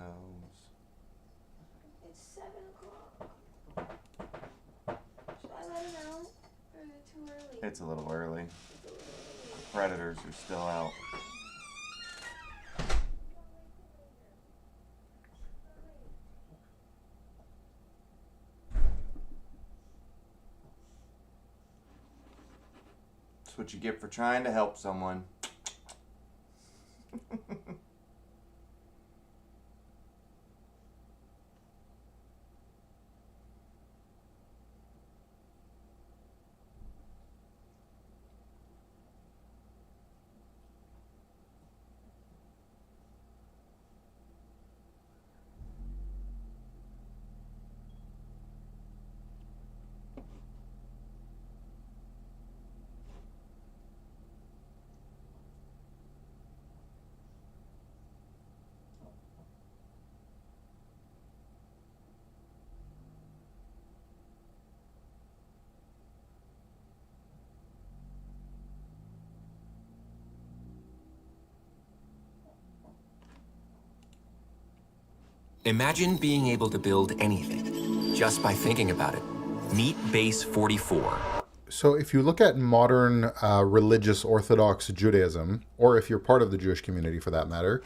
hose. It's 7 o'clock. Should I let him out? Or is it too early? It's a little early. Predators are still out. That's what you get for trying to help someone. Imagine being able to build anything just by thinking about it. Meet Base 44. So if you look at modern religious Orthodox Judaism, or if you're part of the Jewish community for that matter,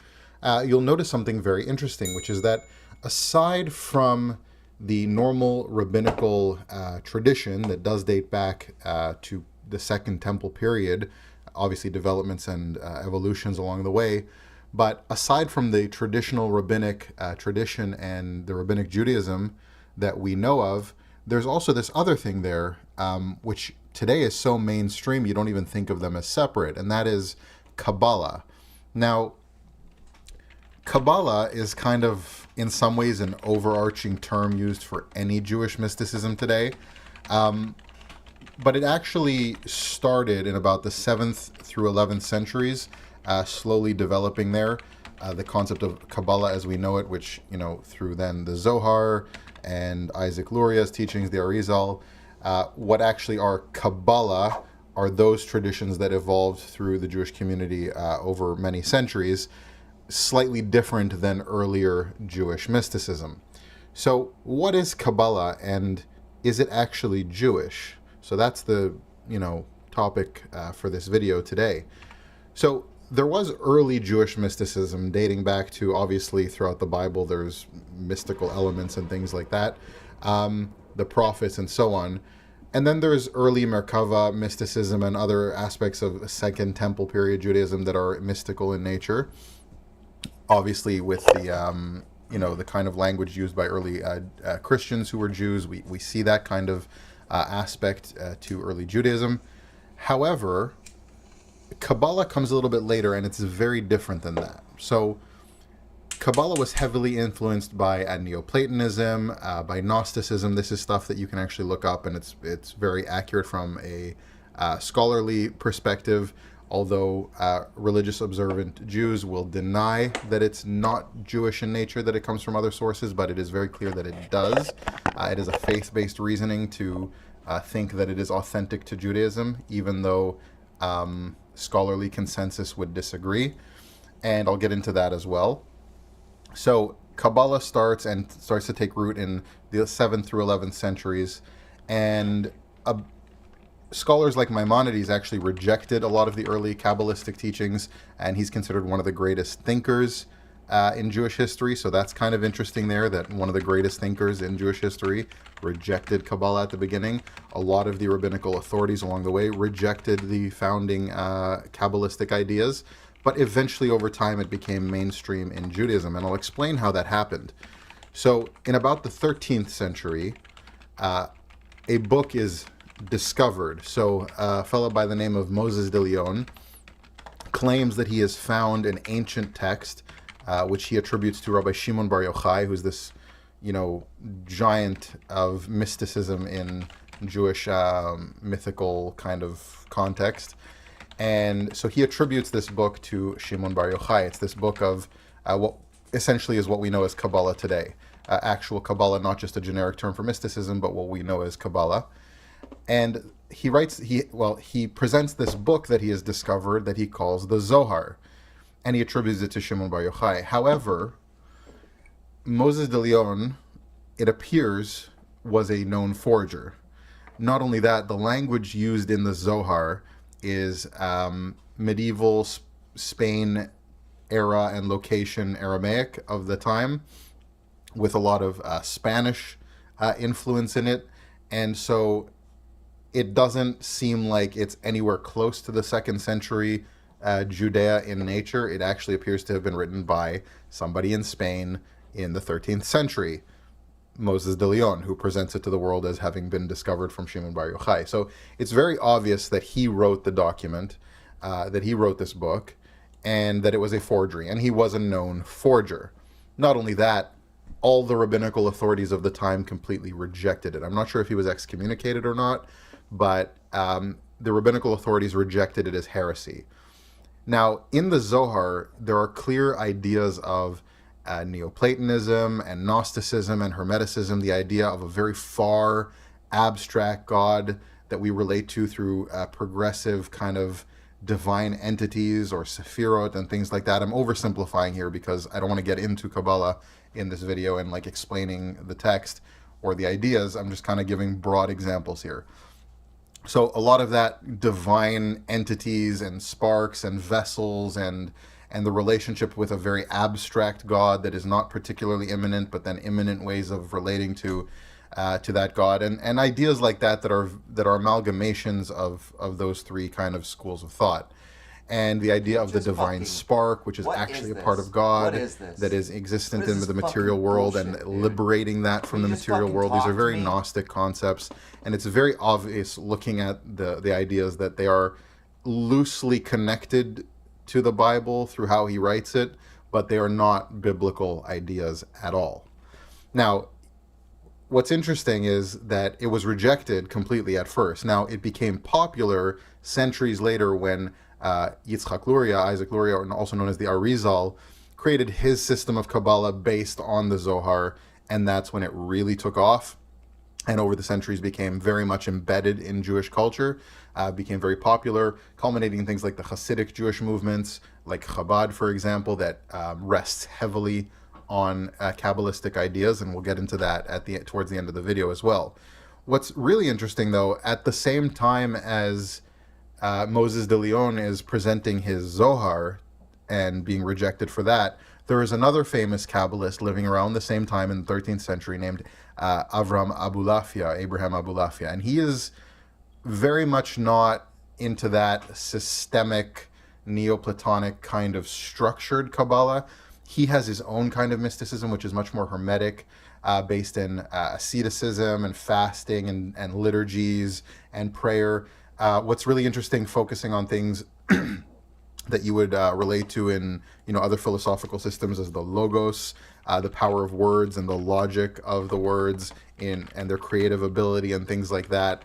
you'll notice something very interesting, which is that aside from the normal rabbinical tradition that does date back to the Second Temple period, obviously developments and evolutions along the way, but aside from the traditional rabbinic tradition and the rabbinic Judaism that we know of, there's also this other thing there, which today is so mainstream you don't even think of them as separate, and that is Kabbalah. Now, Kabbalah is kind of, in some ways, an overarching term used for any Jewish mysticism today. But it actually started in about the 7th through 11th centuries, slowly developing there. The concept of Kabbalah as we know it, which, through then the Zohar and Isaac Luria's teachings, the Arizal, what actually are Kabbalah are those traditions that evolved through the Jewish community over many centuries, slightly different than earlier Jewish mysticism. So what is Kabbalah, and is it actually Jewish? So that's the, topic for this video today. So there was early Jewish mysticism dating back to, obviously, throughout the Bible, there's mystical elements and things like that, the prophets and so on. And then there's early Merkava mysticism and other aspects of Second Temple period Judaism that are mystical in nature. Obviously, with the, the kind of language used by early Christians who were Jews, we see that kind of aspect to early Judaism. However, Kabbalah comes a little bit later, and it's very different than that. So Kabbalah was heavily influenced by Neoplatonism, by Gnosticism. This is stuff that you can actually look up, and it's very accurate from a scholarly perspective, although religious observant Jews will deny that it's not Jewish in nature, that it comes from other sources, but it is very clear that it does. It is a faith-based reasoning to think that it is authentic to Judaism, even though scholarly consensus would disagree, and I'll get into that as well. So Kabbalah starts to take root in the 7th through 11th centuries, and scholars like Maimonides actually rejected a lot of the early Kabbalistic teachings, and he's considered one of the greatest thinkers in Jewish history. So that's kind of interesting there, that one of the greatest thinkers in Jewish history rejected Kabbalah at the beginning. A lot of the rabbinical authorities along the way rejected the founding Kabbalistic ideas, but eventually over time it became mainstream in Judaism, and I'll explain how that happened. So in about the 13th century, a book is discovered. So a fellow by the name of Moses de Leon claims that he has found an ancient text, which he attributes to Rabbi Shimon Bar Yochai, who's this, giant of mysticism in Jewish mythical kind of context. And so he attributes this book to Shimon Bar Yochai. It's this book of what essentially is what we know as Kabbalah today. Actual Kabbalah, not just a generic term for mysticism, but what we know as Kabbalah. And he presents this book that he has discovered that he calls the Zohar, and he attributes it to Shimon Bar Yochai. However, Moses de Leon, it appears, was a known forger. Not only that, the language used in the Zohar is medieval Spain era and location Aramaic of the time, with a lot of Spanish influence in it. And so it doesn't seem like it's anywhere close to the 2nd century Judea in nature. It actually appears to have been written by somebody in Spain in the 13th century, Moses de Leon, who presents it to the world as having been discovered from Shimon Bar Yochai. So it's very obvious that he wrote the document, that he wrote this book, and that it was a forgery, and he was a known forger. Not only that, all the rabbinical authorities of the time completely rejected it. I'm not sure if he was excommunicated or not, but the rabbinical authorities rejected it as heresy. Now, in the Zohar, there are clear ideas of Neoplatonism and Gnosticism and Hermeticism, the idea of a very far, abstract God that we relate to through progressive kind of divine entities or sephirot and things like that. I'm oversimplifying here because I don't want to get into Kabbalah in this video and like explaining the text or the ideas. I'm just kind of giving broad examples here. So a lot of that divine entities and sparks and vessels and the relationship with a very abstract God that is not particularly immanent, but then immanent ways of relating to that God, and ideas like that are amalgamations of those three kind of schools of thought. And the idea of the divine spark, which is actually a part of God, that is existent in the material world, and liberating that from the material world. These are very Gnostic concepts, and it's very obvious looking at the ideas that they are loosely connected to the Bible through how he writes it, but they are not biblical ideas at all. Now, what's interesting is that it was rejected completely at first. Now, it became popular centuries later when Yitzchak Luria, Isaac Luria, also known as the Arizal, created his system of Kabbalah based on the Zohar, and that's when it really took off, and over the centuries became very much embedded in Jewish culture, became very popular, culminating in things like the Hasidic Jewish movements, like Chabad, for example, that rests heavily on Kabbalistic ideas, and we'll get into that towards the end of the video as well. What's really interesting, though, at the same time as Moses de Leon is presenting his Zohar and being rejected for that, there is another famous Kabbalist living around the same time in the 13th century named Abraham Abulafia, and he is very much not into that systemic Neoplatonic kind of structured Kabbalah. He has his own kind of mysticism, which is much more hermetic, based in asceticism and fasting and liturgies and prayer. What's really interesting, focusing on things that you would relate to in other philosophical systems, is the logos, the power of words and the logic of the words and their creative ability and things like that.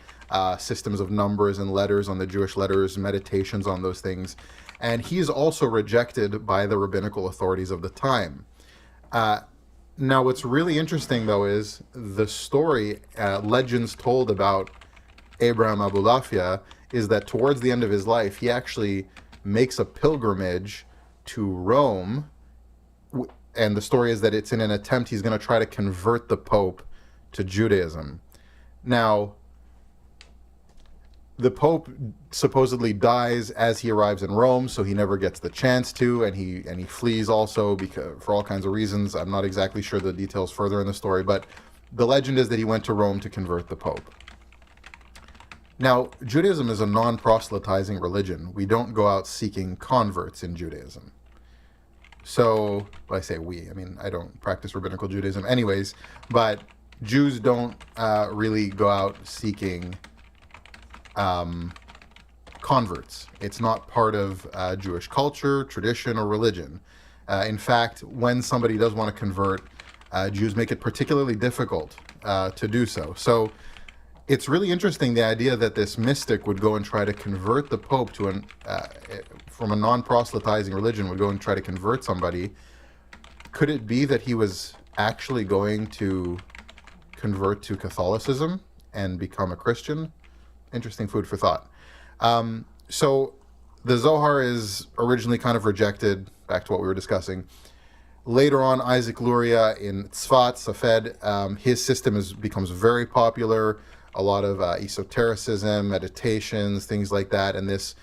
Systems of numbers and letters on the Jewish letters, meditations on those things. And he is also rejected by the rabbinical authorities of the time. Now, what's really interesting, though, is the story, legends told about Abraham Abulafia, is that towards the end of his life, he actually makes a pilgrimage to Rome. And the story is that it's in an attempt, he's going to try to convert the Pope to Judaism. Now, the Pope supposedly dies as he arrives in Rome, so he never gets the chance to, and he flees also because for all kinds of reasons. I'm not exactly sure the details further in the story, but the legend is that he went to Rome to convert the Pope. Now, Judaism is a non-proselytizing religion. We don't go out seeking converts in Judaism. So, well, I say we, I mean, I don't practice rabbinical Judaism anyways, but Jews don't really go out seeking converts. It's not part of Jewish culture, tradition, or religion. In fact, when somebody does want to convert, Jews make it particularly difficult to do so. So it's really interesting, the idea that this mystic would go and try to convert the Pope to from a non-proselytizing religion, would go and try to convert somebody. Could it be that he was actually going to convert to Catholicism and become a Christian? Interesting food for thought. So the Zohar is originally kind of rejected, back to what we were discussing. Later on, Isaac Luria in Tzfat, Safed, his system becomes very popular. A lot of esotericism, meditations, things like that. And this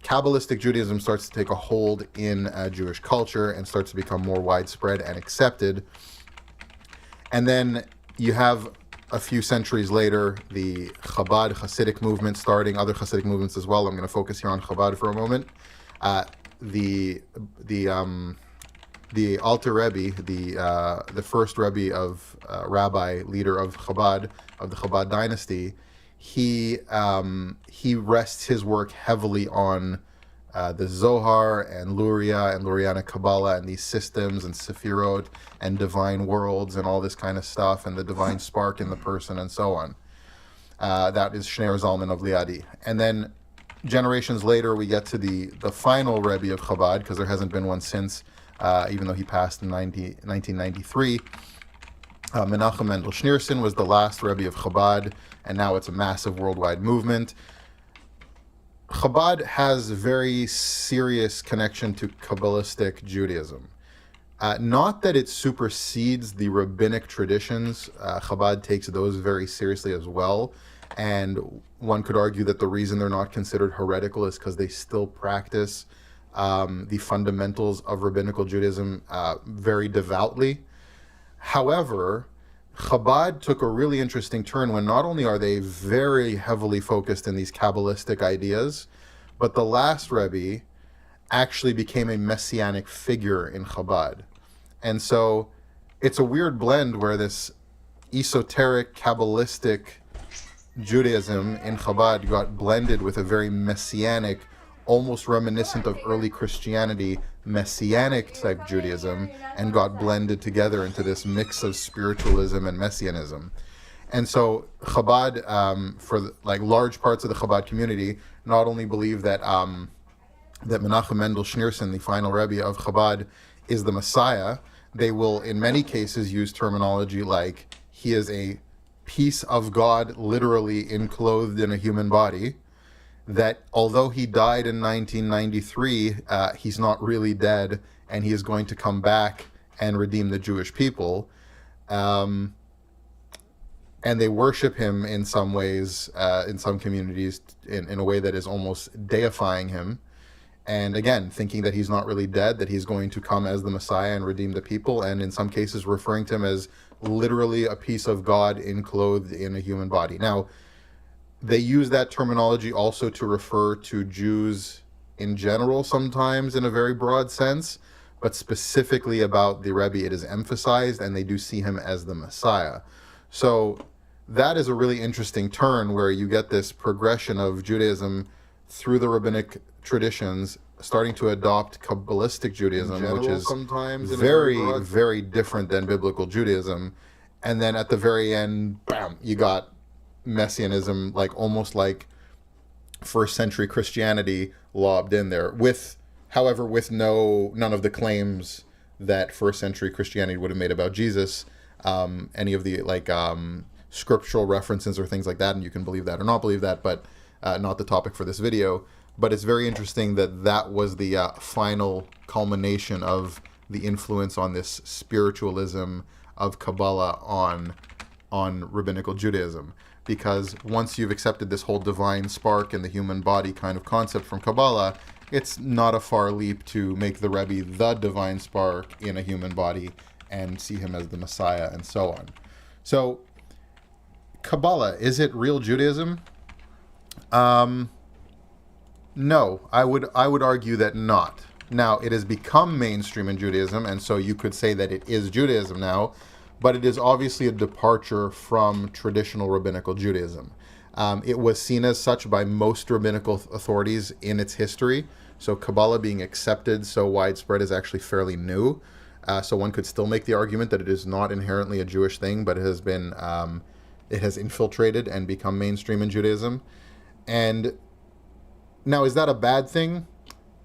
Kabbalistic Judaism starts to take a hold in Jewish culture and starts to become more widespread and accepted. And then you have a few centuries later, the Chabad Hasidic movement starting, other Hasidic movements as well. I'm going to focus here on Chabad for a moment. The Alter Rebbe, the first Rebbe of rabbi leader of Chabad, of the Chabad dynasty, he rests his work heavily on the Zohar and Luria and Lurianic Kabbalah and these systems and Sefirot and divine worlds and all this kind of stuff and the divine spark in the person and so on. That is Shneir Zalman of Liadi. And then generations later, we get to the final Rebbe of Chabad, because there hasn't been one since, even though he passed in 1993. Menachem Mendel Schneerson was the last Rebbe of Chabad, and now it's a massive worldwide movement. Chabad has a very serious connection to Kabbalistic Judaism. Not that it supersedes the rabbinic traditions. Chabad takes those very seriously as well. And one could argue that the reason they're not considered heretical is because they still practice the fundamentals of rabbinical Judaism very devoutly. However, Chabad took a really interesting turn when not only are they very heavily focused in these Kabbalistic ideas, but the last Rebbe actually became a messianic figure in Chabad. And so it's a weird blend where this esoteric Kabbalistic Judaism in Chabad got blended with a very messianic, almost reminiscent of early Christianity, messianic type Judaism, and got blended together into this mix of spiritualism and messianism. And so Chabad, for large parts of the Chabad community, not only believe that that Menachem Mendel Schneerson, the final Rebbe of Chabad, is the Messiah, they will in many cases use terminology like he is a piece of God literally enclosed in a human body, that although he died in 1993, he's not really dead, and he is going to come back and redeem the Jewish people. And they worship him in some ways, in some communities, in a way that is almost deifying him. And again, thinking that he's not really dead, that he's going to come as the Messiah and redeem the people, and in some cases referring to him as literally a piece of God enclosed in a human body. Now, they use that terminology also to refer to Jews in general sometimes in a very broad sense, but specifically about the Rebbe it is emphasized, and they do see him as the Messiah. So that is a really interesting turn where you get this progression of Judaism through the rabbinic traditions starting to adopt Kabbalistic Judaism, which is sometimes very, very different than biblical Judaism. And then at the very end, bam, you got Messianism, almost like first century Christianity lobbed in there, however, with none of the claims that first century Christianity would have made about Jesus, any of the scriptural references or things like that, and you can believe that or not believe that, but not the topic for this video. But it's very interesting that was the final culmination of the influence on this spiritualism of Kabbalah on rabbinical Judaism. Because once you've accepted this whole divine spark in the human body kind of concept from Kabbalah, it's not a far leap to make the Rebbe the divine spark in a human body and see him as the Messiah and so on. So, Kabbalah, is it real Judaism? No, I would argue that not. Now, it has become mainstream in Judaism, and so you could say that it is Judaism now, but it is obviously a departure from traditional rabbinical Judaism. It was seen as such by most rabbinical authorities in its history, so Kabbalah being accepted so widespread is actually fairly new. So one could still make the argument that it is not inherently a Jewish thing, but it has infiltrated and become mainstream in Judaism. And now, is that a bad thing?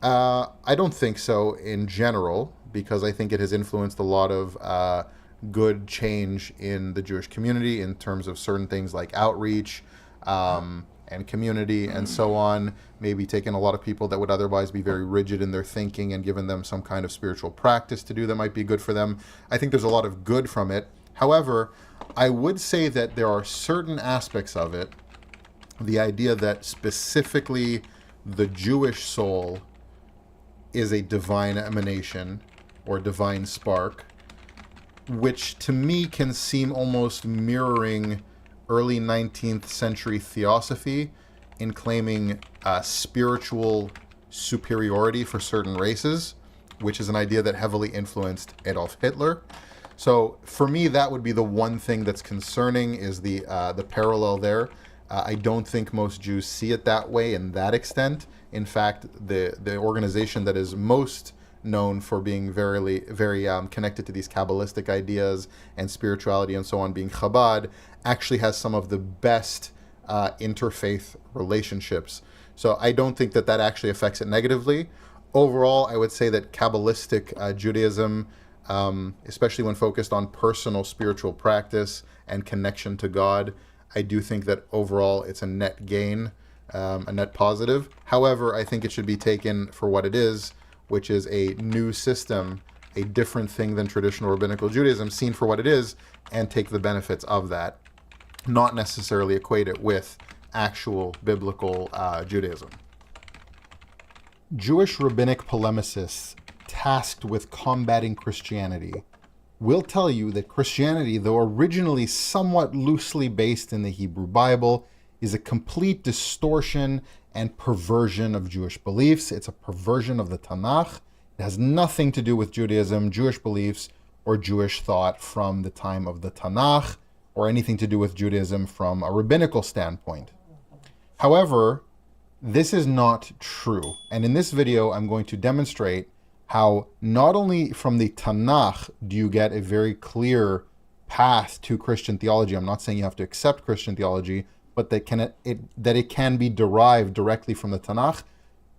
I don't think so in general, because I think it has influenced a lot of good change in the Jewish community in terms of certain things like outreach and and community and so on, maybe taken a lot of people that would otherwise be very rigid in their thinking and given them some kind of spiritual practice to do that might be good for them. I think there's a lot of good from it. However, I would say that there are certain aspects of it, the idea that specifically the Jewish soul is a divine emanation or divine spark, which to me can seem almost mirroring early 19th century theosophy in claiming spiritual superiority for certain races, which is an idea that heavily influenced Adolf Hitler. So for me, that would be the one thing that's concerning, is the parallel there. I don't think most Jews see it that way in that extent. In fact, the organization that is most known for being very connected to these Kabbalistic ideas and spirituality and so on, being Chabad, actually has some of the best interfaith relationships. So I don't think that that actually affects it negatively. Overall, I would say that Kabbalistic Judaism, especially when focused on personal spiritual practice and connection to God, I do think that overall it's a net gain, a net positive. However, I think it should be taken for what it is, which is a new system, a different thing than traditional rabbinical Judaism, seen for what it is, and take the benefits of that, not necessarily equate it with actual biblical Judaism. Jewish rabbinic polemicists tasked with combating Christianity will tell you that Christianity, though originally somewhat loosely based in the Hebrew Bible, is a complete distortion and perversion of Jewish beliefs. It's a perversion of the Tanakh. It has nothing to do with Judaism, Jewish beliefs, or Jewish thought from the time of the Tanakh, or anything to do with Judaism from a rabbinical standpoint. However, this is not true. And in this video, I'm going to demonstrate how not only from the Tanakh do you get a very clear path to Christian theology. I'm not saying you have to accept Christian theology, but that it can be derived directly from the Tanakh,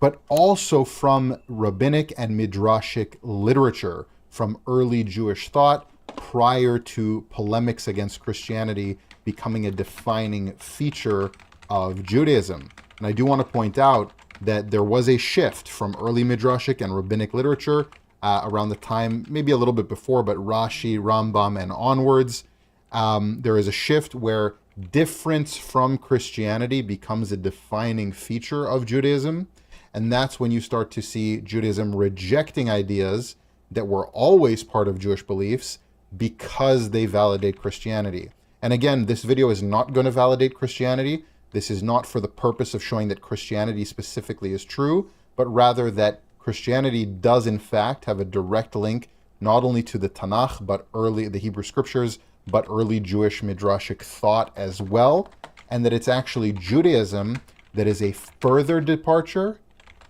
but also from rabbinic and midrashic literature, from early Jewish thought prior to polemics against Christianity becoming a defining feature of Judaism. And I do want to point out that there was a shift from early midrashic and rabbinic literature around the time, maybe a little bit before, but Rashi, Rambam, and onwards. There is a shift where difference from Christianity becomes a defining feature of Judaism. And that's when you start to see Judaism rejecting ideas that were always part of Jewish beliefs because they validate Christianity. And again, this video is not going to validate Christianity. This is not for the purpose of showing that Christianity specifically is true, but rather that Christianity does in fact have a direct link not only to the Tanakh, but the Hebrew scriptures, but early Jewish midrashic thought as well, and that it's actually Judaism that is a further departure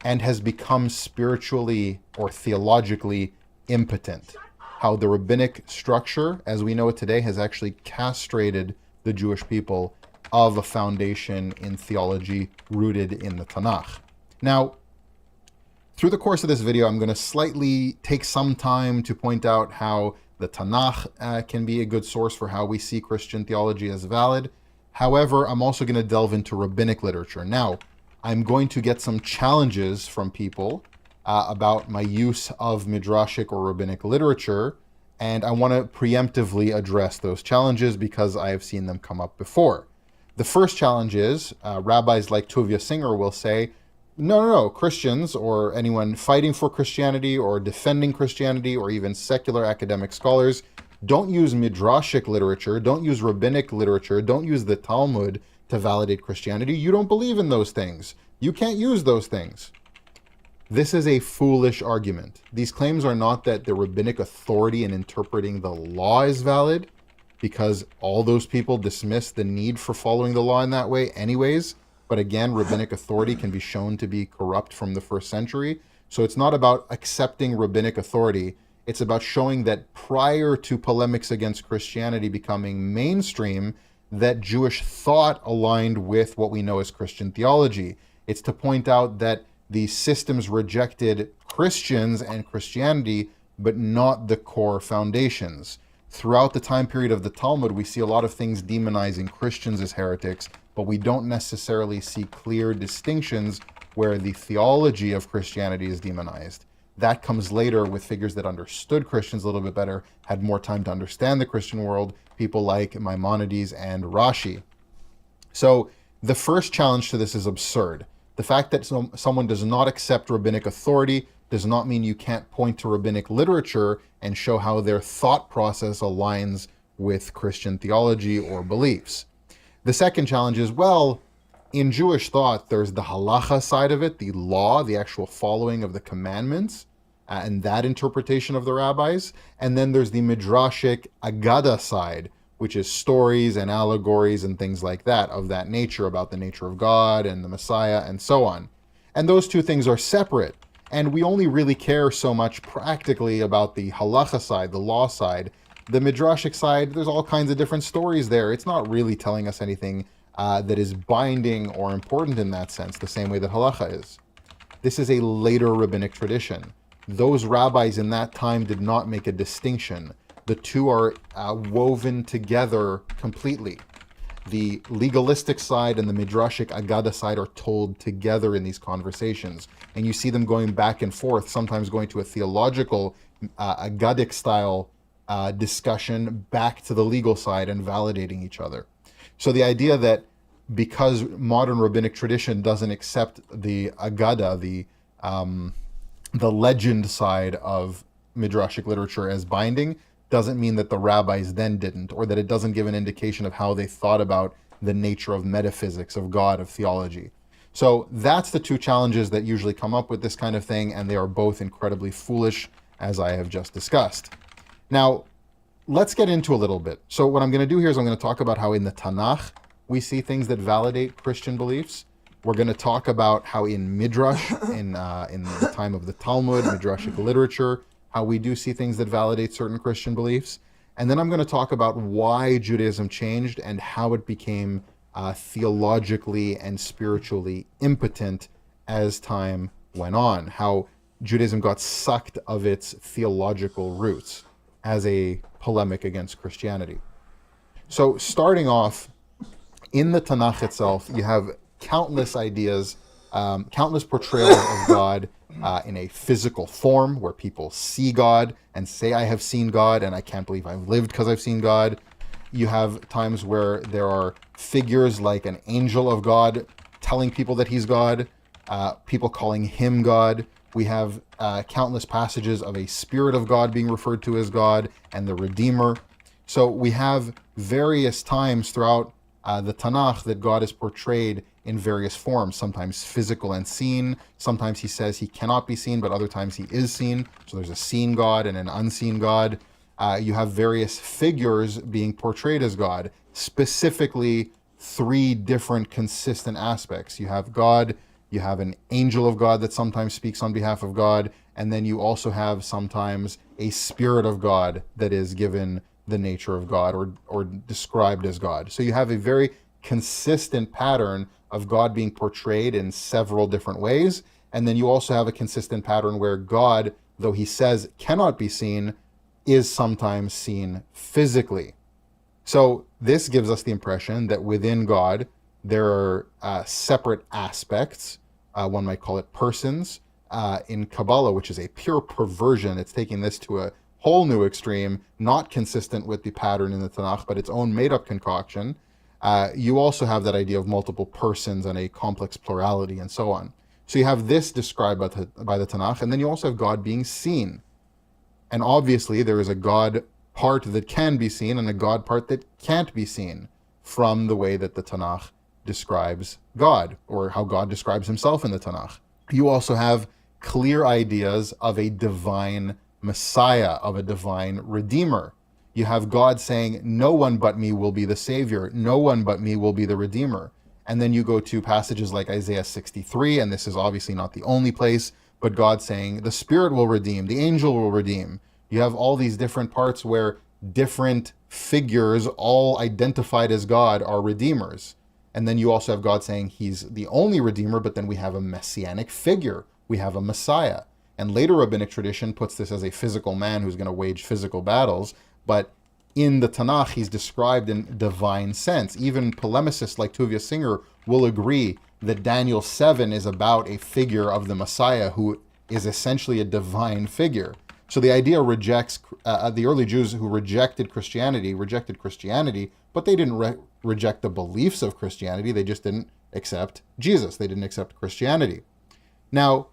and has become spiritually or theologically impotent. How the rabbinic structure, as we know it today, has actually castrated the Jewish people of a foundation in theology rooted in the Tanakh. Now, through the course of this video, I'm going to slightly take some time to point out how the Tanakh can be a good source for how we see Christian theology as valid. However, I'm also going to delve into rabbinic literature. Now, I'm going to get some challenges from people about my use of midrashic or rabbinic literature, and I want to preemptively address those challenges because I have seen them come up before. The first challenge is, rabbis like Tuvia Singer will say, no, Christians or anyone fighting for Christianity or defending Christianity or even secular academic scholars don't use midrashic literature, don't use rabbinic literature, don't use the Talmud to validate Christianity. You don't believe in those things. You can't use those things. This is a foolish argument. These claims are not that the rabbinic authority in interpreting the law is valid, because all those people dismiss the need for following the law in that way anyways. But again, rabbinic authority can be shown to be corrupt from the first century. So it's not about accepting rabbinic authority. It's about showing that prior to polemics against Christianity becoming mainstream, that Jewish thought aligned with what we know as Christian theology. It's to point out that these systems rejected Christians and Christianity, but not the core foundations. throughout the time period of the Talmud, we see a lot of things demonizing Christians as heretics, but we don't necessarily see clear distinctions where the theology of Christianity is demonized. That comes later with figures that understood Christians a little bit better, had more time to understand the Christian world, people like Maimonides and Rashi. So the first challenge to this is absurd. The fact that someone does not accept rabbinic authority does not mean you can't point to rabbinic literature and show how their thought process aligns with Christian theology or beliefs. The second challenge is, well, in Jewish thought, there's the halacha side of it, the law, the actual following of the commandments, and that interpretation of the rabbis. And then there's the midrashic agada side, which is stories and allegories and things like that, of that nature, about the nature of God and the Messiah and so on. And those two things are separate. And we only really care so much practically about the halacha side, the law side. The midrashic side, there's all kinds of different stories there. It's not really telling us anything that is binding or important in that sense, the same way that halacha is. This is a later rabbinic tradition. Those rabbis in that time did not make a distinction. The two are woven together completely. The legalistic side and the midrashic agada side are told together in these conversations. And you see them going back and forth, sometimes going to a theological, agadic style discussion back to the legal side and validating each other. So the idea that because modern rabbinic tradition doesn't accept the agada, the legend side of midrashic literature as binding, doesn't mean that the rabbis then didn't, or that it doesn't give an indication of how they thought about the nature of metaphysics, of God, of theology. So that's the two challenges that usually come up with this kind of thing, and they are both incredibly foolish, as I have just discussed. Now, let's get into a little bit. So what I'm going to do here is I'm going to talk about how in the Tanakh we see things that validate Christian beliefs. We're going to talk about how in Midrash, in the time of the Talmud, Midrashic literature, how we do see things that validate certain Christian beliefs. And then I'm going to talk about why Judaism changed and how it became theologically and spiritually impotent as time went on, how Judaism got sucked of its theological roots as a polemic against Christianity. So starting off, in the Tanakh itself, you have countless ideas, countless portrayals of God in a physical form where people see God and say, I have seen God and I can't believe I've lived because I've seen God. You have times where there are figures like an angel of God telling people that he's God, people calling him God. We have countless passages of a spirit of God being referred to as God and the Redeemer. So we have various times throughout the Tanakh that God is portrayed in various forms, sometimes physical and seen. Sometimes he says he cannot be seen, but other times he is seen. So there's a seen God and an unseen God. You have various figures being portrayed as God, specifically three different consistent aspects. You have God, you have an angel of God that sometimes speaks on behalf of God, and then you also have sometimes a spirit of God that is given the nature of God or described as God. So you have a very consistent pattern of God being portrayed in several different ways. And then you also have a consistent pattern where God, though he says cannot be seen, is sometimes seen physically. So this gives us the impression that within God, there are separate aspects, one might call it persons, in Kabbalah, which is a pure perversion. It's taking this to a whole new extreme, not consistent with the pattern in the Tanakh, but its own made-up concoction. You also have that idea of multiple persons and a complex plurality and so on. So you have this described by the Tanakh, and then you also have God being seen. And obviously there is a God part that can be seen and a God part that can't be seen from the way that the Tanakh describes God, or how God describes himself in the Tanakh. You also have clear ideas of a divine Messiah, of a divine Redeemer. You have God saying, no one but me will be the Savior. No one but me will be the Redeemer. And then you go to passages like Isaiah 63, and this is obviously not the only place, but God saying, the Spirit will redeem, the angel will redeem. You have all these different parts where different figures, all identified as God, are redeemers. And then you also have God saying he's the only Redeemer, but then we have a messianic figure. We have a Messiah. And later rabbinic tradition puts this as a physical man who's going to wage physical battles. But in the Tanakh, he's described in divine sense. Even polemicists like Tuvia Singer will agree that Daniel 7 is about a figure of the Messiah who is essentially a divine figure. So the idea rejects, the early Jews who rejected Christianity, but they didn't reject the beliefs of Christianity. They just didn't accept Jesus. They didn't accept Christianity. Now,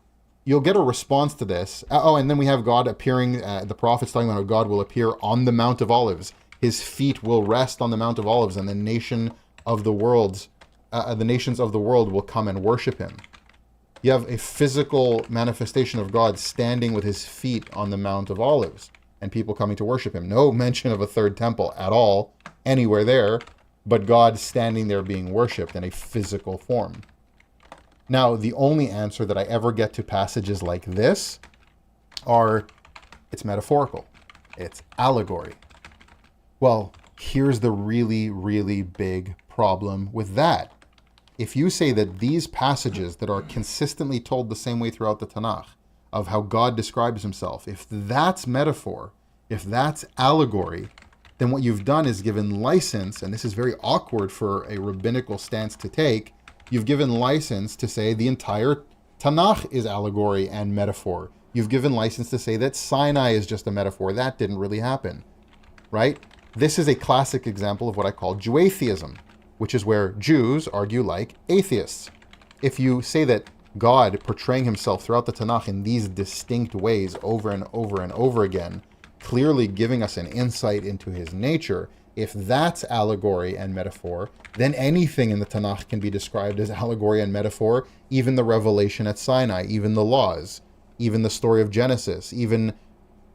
you'll get a response to this. And then we have God appearing, the prophets talking about how God will appear on the Mount of Olives. His feet will rest on the Mount of Olives, and the nations of the world will come and worship him. You have a physical manifestation of God standing with his feet on the Mount of Olives, and people coming to worship him. No mention of a third temple at all, anywhere there, but God standing there being worshipped in a physical form. Now, the only answer that I ever get to passages like this it's metaphorical. It's allegory. Well, here's the really, really big problem with that. If you say that these passages that are consistently told the same way throughout the Tanakh, of how God describes himself, if that's metaphor, if that's allegory, then what you've done is given license, and this is very awkward for a rabbinical stance to take, you've given license to say the entire Tanakh is allegory and metaphor. You've given license to say that Sinai is just a metaphor. That didn't really happen, right? This is a classic example of what I call Jewatheism, which is where Jews argue like atheists. If you say that God portraying himself throughout the Tanakh in these distinct ways over and over and over again, clearly giving us an insight into his nature, if that's allegory and metaphor, then anything in the Tanakh can be described as allegory and metaphor, even the revelation at Sinai, even the laws, even the story of Genesis, even,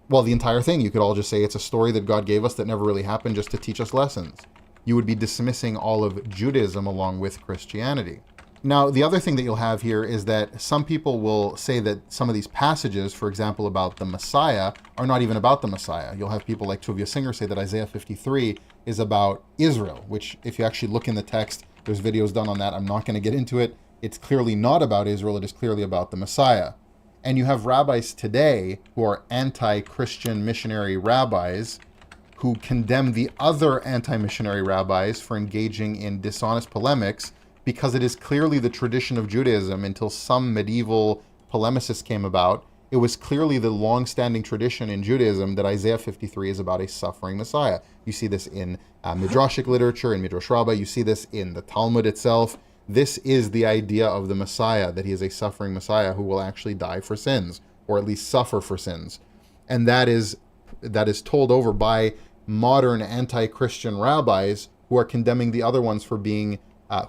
well, the entire thing. You could all just say it's a story that God gave us that never really happened just to teach us lessons. You would be dismissing all of Judaism along with Christianity. Now, the other thing that you'll have here is that some people will say that some of these passages, for example, about the Messiah, are not even about the Messiah. You'll have people like Tuvia Singer say that Isaiah 53 is about Israel, which if you actually look in the text, there's videos done on that. I'm not going to get into it. It's clearly not about Israel. It is clearly about the Messiah. And you have rabbis today who are anti-Christian missionary rabbis who condemn the other anti-missionary rabbis for engaging in dishonest polemics, because it is clearly the tradition of Judaism until some medieval polemicists came about. It was clearly the long-standing tradition in Judaism that Isaiah 53 is about a suffering Messiah. You see this in Midrashic literature, in Midrash Rabbah. You see this in the Talmud itself. This is the idea of the Messiah, that he is a suffering Messiah who will actually die for sins, or at least suffer for sins. And that is told over by modern anti-Christian rabbis who are condemning the other ones for being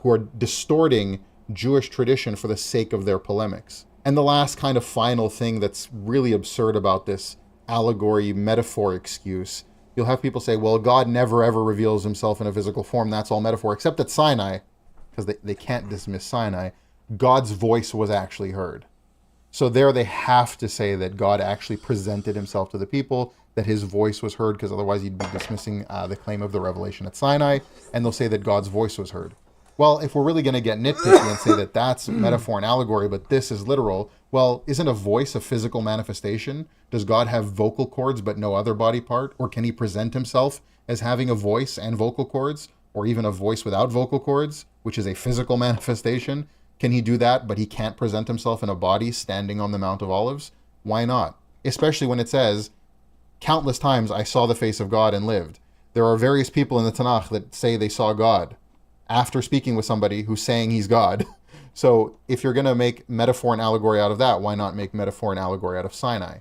who are distorting Jewish tradition for the sake of their polemics. And the last kind of final thing that's really absurd about this allegory metaphor excuse, you'll have people say, well, God never ever reveals himself in a physical form. That's all metaphor, except at Sinai, because they can't dismiss Sinai. God's voice was actually heard. So there they have to say that God actually presented himself to the people, that his voice was heard, because otherwise you'd be dismissing the claim of the revelation at Sinai, and they'll say that God's voice was heard. Well, if we're really going to get nitpicky and say that that's metaphor and allegory, but this is literal, well, isn't a voice a physical manifestation? Does God have vocal cords but no other body part? Or can he present himself as having a voice and vocal cords? Or even a voice without vocal cords, which is a physical manifestation? Can he do that, but he can't present himself in a body standing on the Mount of Olives? Why not? Especially when it says, countless times I saw the face of God and lived. There are various people in the Tanakh that say they saw God after speaking with somebody who's saying he's God. So if you're going to make metaphor and allegory out of that, why not make metaphor and allegory out of Sinai?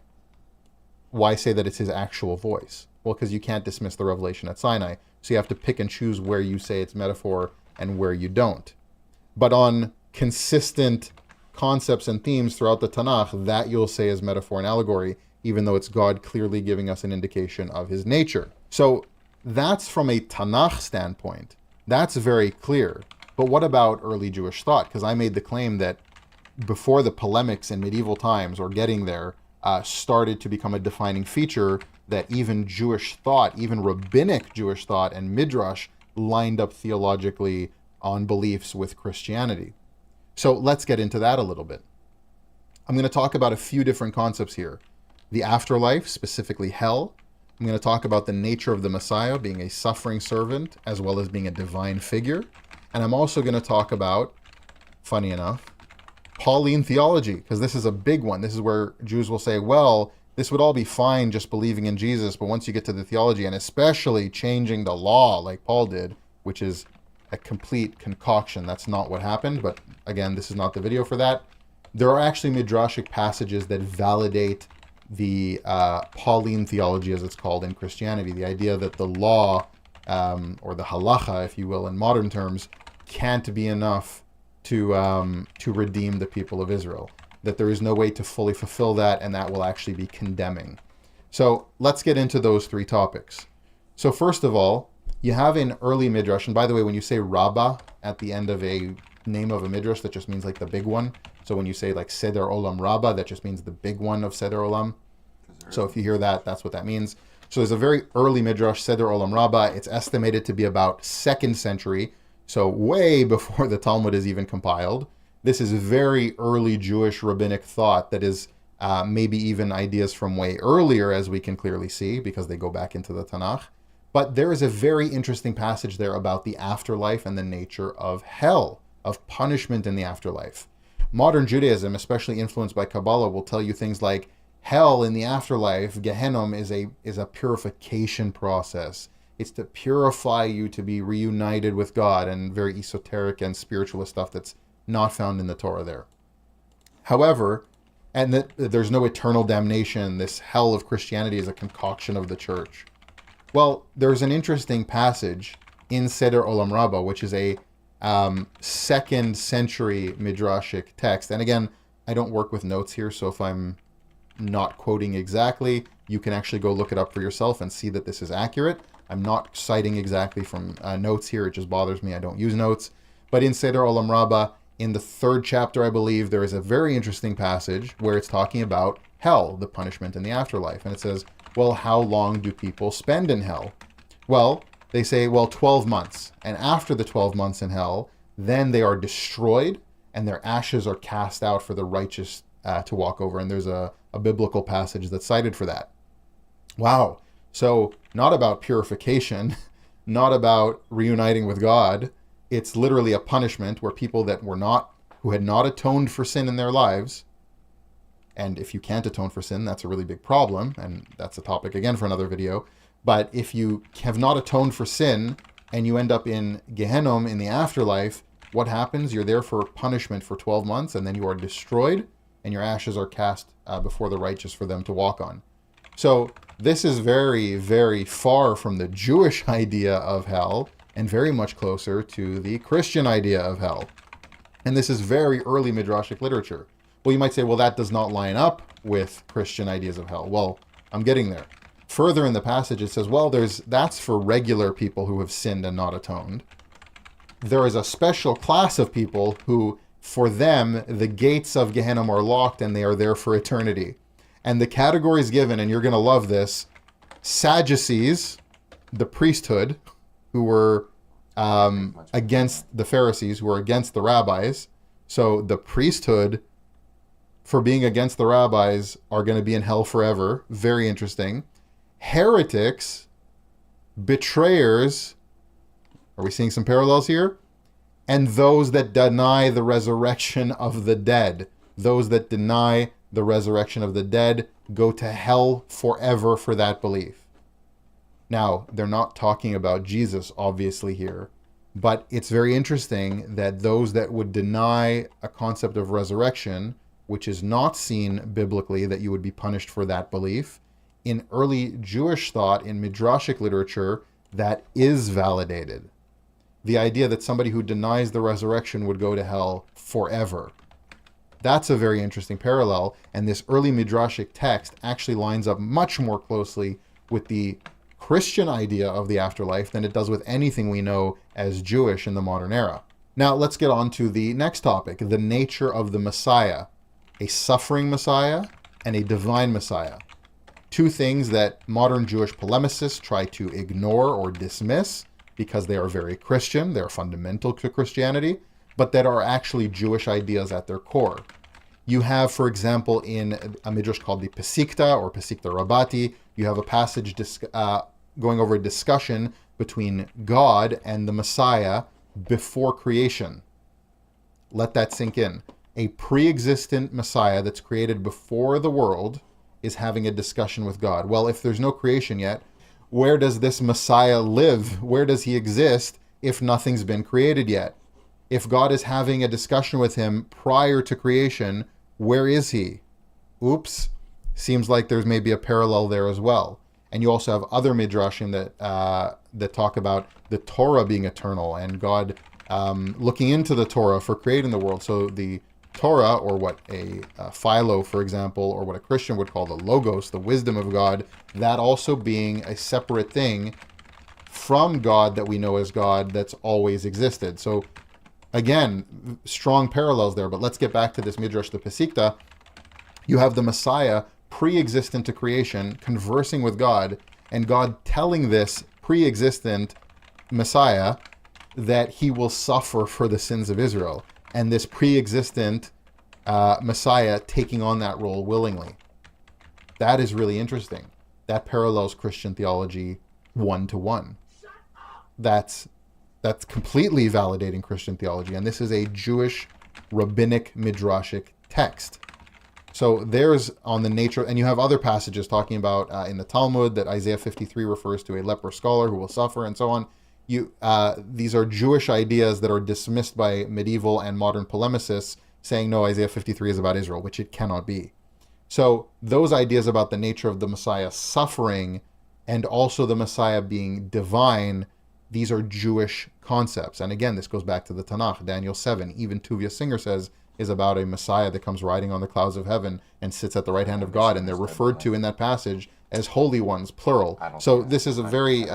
Why say that it's his actual voice? Well, because you can't dismiss the revelation at Sinai. So you have to pick and choose where you say it's metaphor and where you don't. But on consistent concepts and themes throughout the Tanakh, that you'll say is metaphor and allegory, even though it's God clearly giving us an indication of his nature. So that's from a Tanakh standpoint. That's very clear. But what about early Jewish thought? Because I made the claim that before the polemics in medieval times, or getting there, started to become a defining feature, that even Jewish thought, even rabbinic Jewish thought and midrash lined up theologically on beliefs with Christianity. So let's get into that a little bit. I'm going to talk about a few different concepts here. The afterlife, specifically hell, I'm going to talk about the nature of the Messiah being a suffering servant as well as being a divine figure. And I'm also going to talk about, funny enough, Pauline theology, because this is a big one. This is where Jews will say, well, this would all be fine just believing in Jesus, but once you get to the theology, and especially changing the law like Paul did, which is a complete concoction, that's not what happened, but again, this is not the video for that. There are actually midrashic passages that validate the Pauline theology, as it's called in Christianity, the idea that the law, or the halacha, if you will, in modern terms, can't be enough to redeem the people of Israel, that there is no way to fully fulfill that, and that will actually be condemning. So let's get into those three topics. So first of all, you have an early midrash, and by the way, when you say Rabbah at the end of a name of a midrash, that just means like the big one. So when you say like Seder Olam Rabbah, that just means the big one of Seder Olam. So if you hear that, that's what that means. So there's a very early midrash, Seder Olam Rabbah. It's estimated to be about 2nd century, so way before the Talmud is even compiled. This is very early Jewish rabbinic thought that is maybe even ideas from way earlier, as we can clearly see, because they go back into the Tanakh. But there is a very interesting passage there about the afterlife and the nature of hell, of punishment in the afterlife. Modern Judaism, especially influenced by Kabbalah, will tell you things like hell in the afterlife, Gehenna, is a purification process. It's to purify you to be reunited with God, and very esoteric and spiritualist stuff that's not found in the Torah there. However, and that there's no eternal damnation, this hell of Christianity is a concoction of the church. Well, there's an interesting passage in Seder Olam Rabbah, which is a 2nd century midrashic text. And again, I don't work with notes here, so if I'm not quoting exactly, you can actually go look it up for yourself and see that this is accurate. I'm not citing exactly from notes here. It just bothers me. I don't use notes. But in Seder Olam Rabbah, in the 3rd chapter, I believe, there is a very interesting passage where it's talking about hell, the punishment in the afterlife. And it says, well, how long do people spend in hell? Well, they say, well, 12 months. And after the 12 months in hell, then they are destroyed and their ashes are cast out for the righteous to walk over. And there's a biblical passage that's cited for that. Wow. So not about purification, not about reuniting with God. It's literally a punishment where people that who had not atoned for sin in their lives, and if you can't atone for sin, that's a really big problem, and that's a topic again for another video. But if you have not atoned for sin and you end up in Gehenna in the afterlife, what happens? You're there for punishment for 12 months, and then you are destroyed, and your ashes are cast before the righteous for them to walk on. So this is very, very far from the Jewish idea of hell, and very much closer to the Christian idea of hell. And this is very early midrashic literature. Well, you might say, well, that does not line up with Christian ideas of hell. Well, I'm getting there. Further in the passage, it says, well, that's for regular people who have sinned and not atoned. There is a special class of people who, for them, the gates of Gehenna are locked and they are there for eternity. And the categories given, and you're going to love this, Sadducees, the priesthood, who were against the Pharisees, who were against the rabbis. So the priesthood, for being against the rabbis, are going to be in hell forever. Very interesting. Heretics, betrayers, are we seeing some parallels here? And those that deny the resurrection of the dead. Those that deny the resurrection of the dead go to hell forever for that belief. Now, they're not talking about Jesus, obviously, here. But it's very interesting that those that would deny a concept of resurrection, which is not seen biblically, that you would be punished for that belief, in early Jewish thought, in midrashic literature, that is validated. The idea that somebody who denies the resurrection would go to hell forever. That's a very interesting parallel, and this early midrashic text actually lines up much more closely with the Christian idea of the afterlife than it does with anything we know as Jewish in the modern era. Now let's get on to the next topic, the nature of the Messiah. A suffering Messiah and a divine Messiah. Two things that modern Jewish polemicists try to ignore or dismiss because they are very Christian, they're fundamental to Christianity, but that are actually Jewish ideas at their core. You have, for example, in a midrash called the Pesikta or Pesikta Rabbati, You have a passage going over a discussion between God and the Messiah before creation. Let that sink in. A pre-existent Messiah that's created before the world is having a discussion with God. Well, if there's no creation yet, where does this Messiah live? Where does he exist if nothing's been created yet? If God is having a discussion with him prior to creation, where is he? Oops. Seems like there's maybe a parallel there as well. And you also have other midrashim that talk about the Torah being eternal and God looking into the Torah for creating the world. So the Torah, or what a Philo, for example, or what a Christian would call the Logos, the wisdom of God, that also being a separate thing from God that we know as God that's always existed. So again, strong parallels there. But let's get back to this Midrash, the Pesikta. You have the Messiah pre-existent to creation, conversing with God, and God telling this pre-existent Messiah that he will suffer for the sins of Israel. And this pre-existent Messiah taking on that role willingly. That is really interesting. That parallels Christian theology 1-to-1. That's completely validating Christian theology. And this is a Jewish rabbinic midrashic text. So there's on the nature, and you have other passages talking about in the Talmud that Isaiah 53 refers to a leper scholar who will suffer and so on. These are Jewish ideas that are dismissed by medieval and modern polemicists saying, no, Isaiah 53 is about Israel, which it cannot be. So those ideas about the nature of the Messiah suffering and also the Messiah being divine, these are Jewish concepts. And again, this goes back to the Tanakh, Daniel 7. Even Tuvia Singer says is about a Messiah that comes riding on the clouds of heaven and sits at the right hand of God. And they're referred to in that passage as holy ones, plural. So this is a very,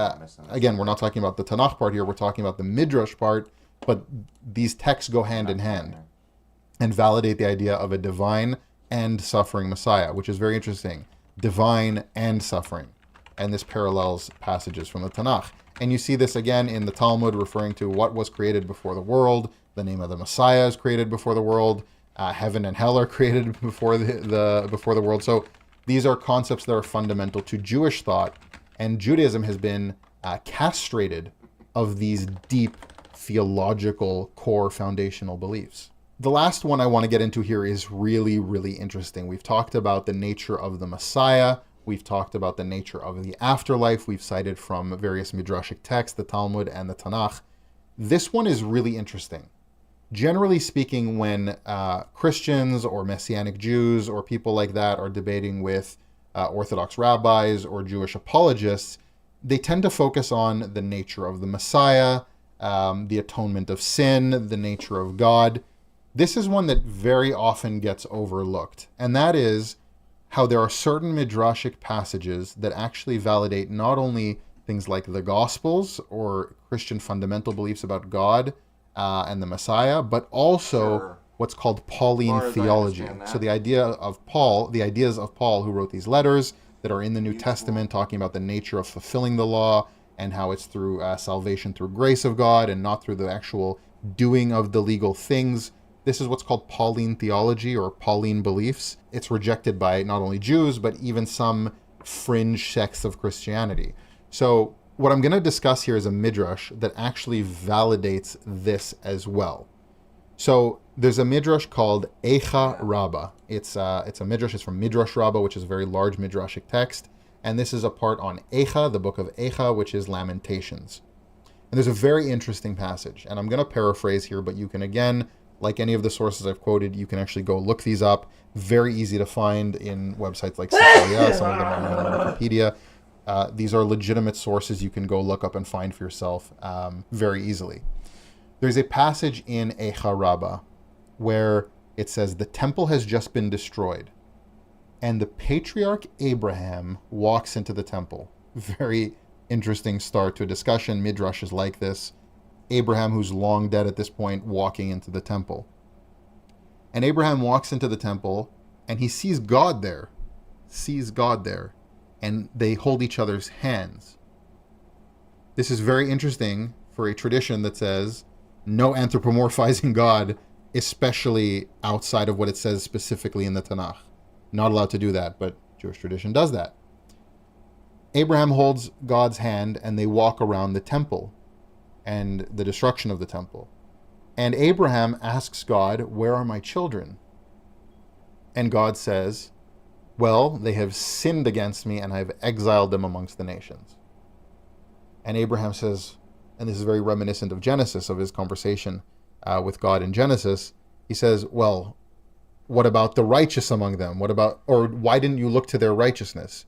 again, we're not talking about the Tanakh part here, we're talking about the Midrash part, but these texts go hand in hand and validate the idea of a divine and suffering Messiah, which is very interesting. Divine and suffering. And this parallels passages from the Tanakh. And you see this again in the Talmud referring to what was created before the world. The name of the Messiah is created before the world. Heaven and hell are created before the world. So these are concepts that are fundamental to Jewish thought, and Judaism has been castrated of these deep theological core foundational beliefs. The last one I want to get into here is really, really interesting. We've talked about the nature of the Messiah. We've talked about the nature of the afterlife. We've cited from various midrashic texts, the Talmud and the Tanakh. This one is really interesting. Generally speaking, when Christians or Messianic Jews or people like that are debating with Orthodox rabbis or Jewish apologists, they tend to focus on the nature of the Messiah, the atonement of sin, the nature of God. This is one that very often gets overlooked, and that is how there are certain midrashic passages that actually validate not only things like the Gospels or Christian fundamental beliefs about God and the Messiah, but also what's called Pauline theology. So the ideas of Paul, who wrote these letters that are in the New Testament, talking about the nature of fulfilling the law and how it's through salvation through grace of God and not through the actual doing of the legal things. This is what's called Pauline theology or Pauline beliefs. It's rejected by not only Jews, but even some fringe sects of Christianity. So what I'm going to discuss here is a midrash that actually validates this as well. So there's a midrash called Eicha Rabbah. It's a midrash. It's from Midrash Rabbah, which is a very large midrashic text. And this is a part on Eicha, the book of Eicha, which is Lamentations. And there's a very interesting passage. And I'm going to paraphrase here, but you can, again, like any of the sources I've quoted, you can actually go look these up. Very easy to find in websites like Sequoia, some of them are even on Wikipedia. These are legitimate sources you can go look up and find for yourself very easily. There's a passage in Eicha Rabbah where it says, the temple has just been destroyed, and the patriarch Abraham walks into the temple. Very interesting start to a discussion. Midrash is like this. Abraham, who's long dead at this point, walking into the temple. And Abraham walks into the temple, and he sees God there. And they hold each other's hands. This is very interesting for a tradition that says no anthropomorphizing God, especially outside of what it says specifically in the Tanakh. Not allowed to do that, but Jewish tradition does that. Abraham holds God's hand and they walk around the temple and the destruction of the temple. And Abraham asks God, "Where are my children?" And God says, "Well, they have sinned against me and I have exiled them amongst the nations." And Abraham says, and this is very reminiscent of Genesis, of his conversation with God in Genesis, he says, "Well, what about the righteous among them? Why didn't you look to their righteousness?"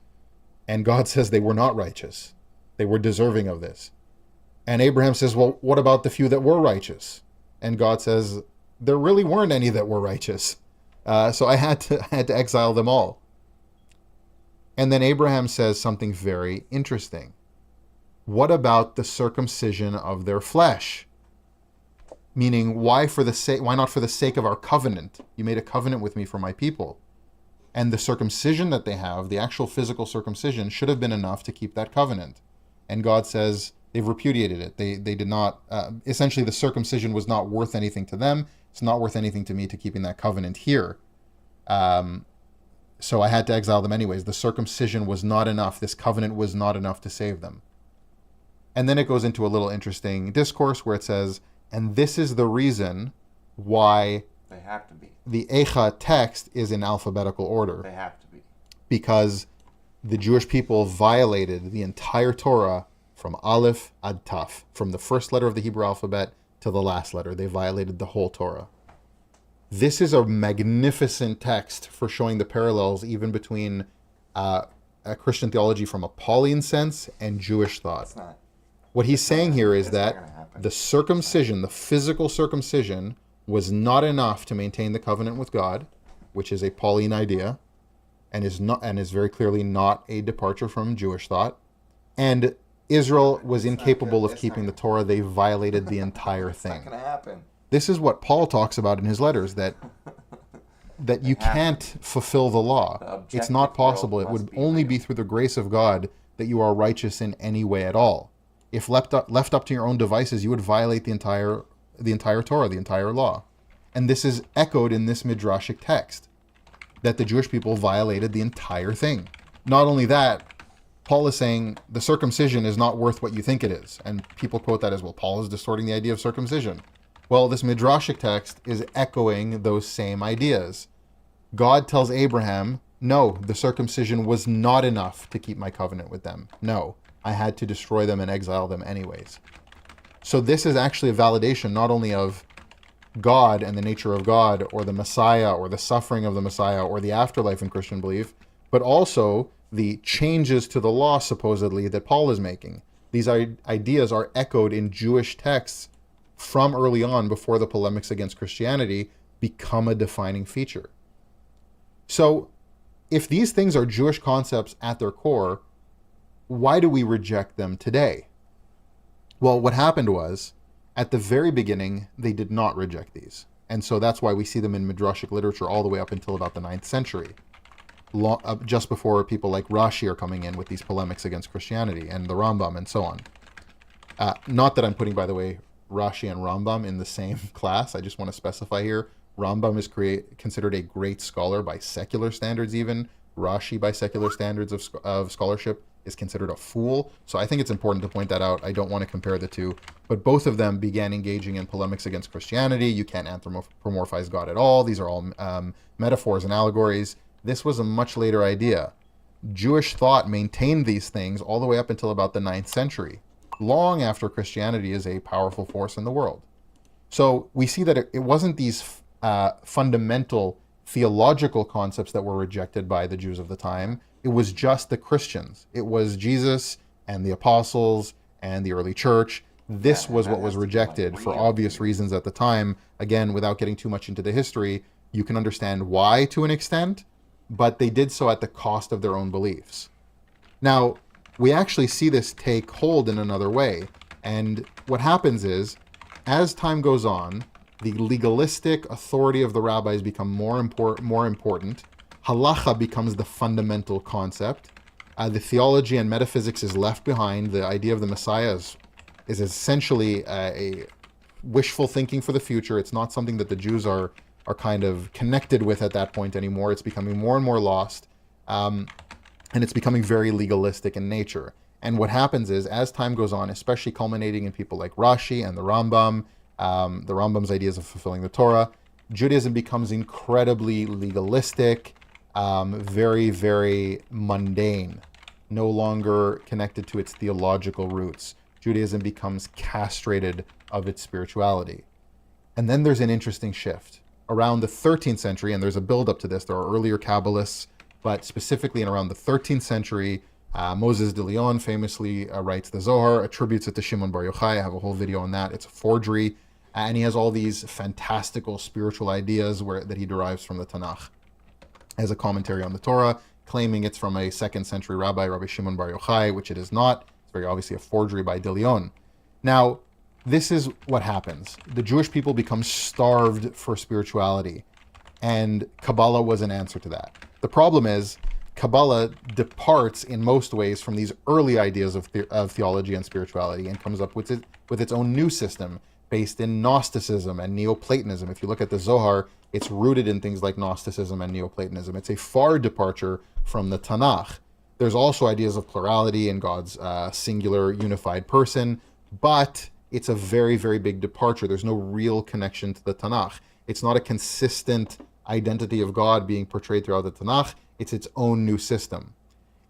And God says they were not righteous. They were deserving of this. And Abraham says, "Well, what about the few that were righteous?" And God says, "There really weren't any that were righteous. So I had to exile them all." And then Abraham says something very interesting. What about the circumcision of their flesh? Meaning, why not for the sake of our covenant? You made a covenant with me for my people. And the circumcision that they have, the actual physical circumcision, should have been enough to keep that covenant. And God says they've repudiated it. They did not, essentially the circumcision was not worth anything to them. It's not worth anything to me to keeping that covenant here. So I had to exile them anyways. The circumcision was not enough. This covenant was not enough to save them. And then it goes into a little interesting discourse where it says, and this is the reason why They have to be. the Eicha text is in alphabetical order. They have to be. Because the Jewish people violated the entire Torah from Aleph ad Taf, from the first letter of the Hebrew alphabet to the last letter. They violated the whole Torah. This is a magnificent text for showing the parallels even between a Christian theology from a Pauline sense and Jewish thought. It's not. What he's saying here is It's not that gonna happen. the circumcision, the physical circumcision, was not enough to maintain the covenant with God, which is a Pauline idea, and is very clearly not a departure from Jewish thought. And Israel was incapable of keeping the Torah. They violated the entire It's not thing. going to happen. This is what Paul talks about in his letters, that you can't fulfill the law. The It's not objective possible. world It would must be only real. be through the grace of God that you are righteous in any way at all. If left up to your own devices, you would violate the entire Torah, the entire law. And this is echoed in this midrashic text, that the Jewish people violated the entire thing. Not only that, Paul is saying the circumcision is not worth what you think it is. And people quote that as, well, Paul is distorting the idea of circumcision. Well, this midrashic text is echoing those same ideas. God tells Abraham, no, the circumcision was not enough to keep my covenant with them. No, I had to destroy them and exile them anyways. So this is actually a validation not only of God and the nature of God, or the Messiah, or the suffering of the Messiah, or the afterlife in Christian belief, but also the changes to the law, supposedly, that Paul is making. These ideas are echoed in Jewish texts from early on, before the polemics against Christianity become a defining feature. So, if these things are Jewish concepts at their core, why do we reject them today? Well, what happened was, at the very beginning, they did not reject these. And so that's why we see them in midrashic literature all the way up until about the 9th century. Just before people like Rashi are coming in with these polemics against Christianity, and the Rambam, and so on. Not that I'm putting, by the way, Rashi and Rambam in the same class. I just want to specify here, Rambam is considered a great scholar by secular standards even. Rashi, by secular standards of scholarship, is considered a fool. So I think it's important to point that out. I don't want to compare the two. But both of them began engaging in polemics against Christianity. You can't anthropomorphize God at all. These are all metaphors and allegories. This was a much later idea. Jewish thought maintained these things all the way up until about the 9th century, long after Christianity is a powerful force in the world. So we see that it wasn't these fundamental theological concepts that were rejected by the Jews of the time. It was just the Christians. It was Jesus and the apostles and the early church. This was what was rejected for obvious reasons at the time. Again, without getting too much into the history, you can understand why to an extent, but they did so at the cost of their own beliefs. Now, we actually see this take hold in another way. And what happens is, as time goes on, the legalistic authority of the rabbis become more important. Halacha becomes the fundamental concept. The theology and metaphysics is left behind. The idea of the Messiah is essentially a wishful thinking for the future. It's not something that the Jews are kind of connected with at that point anymore. It's becoming more and more lost. and it's becoming very legalistic in nature. And what happens is, as time goes on, especially culminating in people like Rashi and the Rambam's ideas of fulfilling the Torah, Judaism becomes incredibly legalistic, very, very mundane, no longer connected to its theological roots. Judaism becomes castrated of its spirituality. And then there's an interesting shift. Around the 13th century, and there's a build-up to this, there are earlier Kabbalists, but specifically in around the 13th century, Moses de Leon famously writes the Zohar, attributes it to Shimon Bar Yochai. I have a whole video on that. It's a forgery. And he has all these fantastical spiritual ideas that he derives from the Tanakh as a commentary on the Torah, claiming it's from a 2nd century rabbi, Rabbi Shimon Bar Yochai, which it is not. It's very obviously a forgery by de Leon. Now, this is what happens. The Jewish people become starved for spirituality, and Kabbalah was an answer to that. The problem is, Kabbalah departs in most ways from these early ideas of theology and spirituality and comes up with its own new system based in Gnosticism and Neoplatonism. If you look at the Zohar, it's rooted in things like Gnosticism and Neoplatonism. It's a far departure from the Tanakh. There's also ideas of plurality and God's singular unified person, but it's a very, very big departure. There's no real connection to the Tanakh. It's not a consistent identity of God being portrayed throughout the Tanakh. It's its own new system.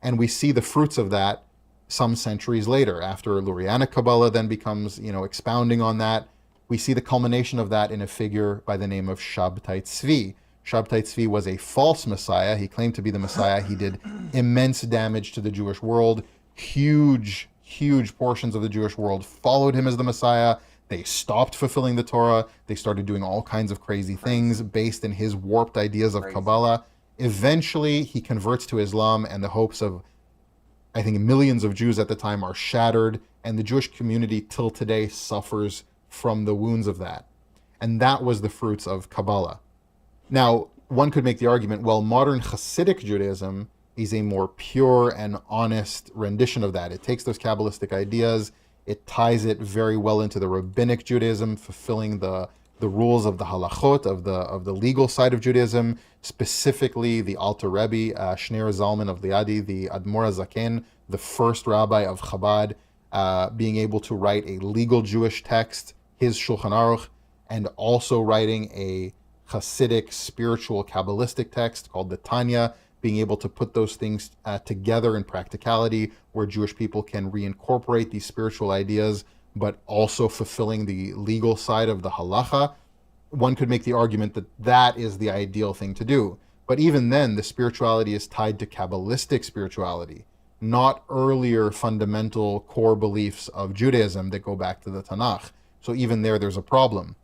And we see the fruits of that some centuries later, after Lurianic Kabbalah then becomes, expounding on that. We see the culmination of that in a figure by the name of Shabtai Tzvi. Shabtai Tzvi was a false Messiah. He claimed to be the Messiah. He did immense damage to the Jewish world. Huge portions of the Jewish world followed him as the Messiah. They stopped fulfilling the Torah. They started doing all kinds of crazy things based in his warped ideas of Kabbalah. Eventually, he converts to Islam, and the hopes of, I think, millions of Jews at the time are shattered, and the Jewish community till today suffers from the wounds of that. And that was the fruits of Kabbalah. Now, one could make the argument, well, modern Hasidic Judaism is a more pure and honest rendition of that. It takes those Kabbalistic ideas, it ties it very well into the rabbinic Judaism, fulfilling the rules of the halachot, of the legal side of Judaism, specifically the Alter Rebbe, Shneir Zalman of Liadi, the Admor HaZaken, the first rabbi of Chabad, being able to write a legal Jewish text, his Shulchan Aruch, and also writing a Hasidic spiritual Kabbalistic text called the Tanya, being able to put those things together in practicality, where Jewish people can reincorporate these spiritual ideas, but also fulfilling the legal side of the halacha. One could make the argument that that is the ideal thing to do. But even then, the spirituality is tied to Kabbalistic spirituality, not earlier fundamental core beliefs of Judaism that go back to the Tanakh. So even there's a problem.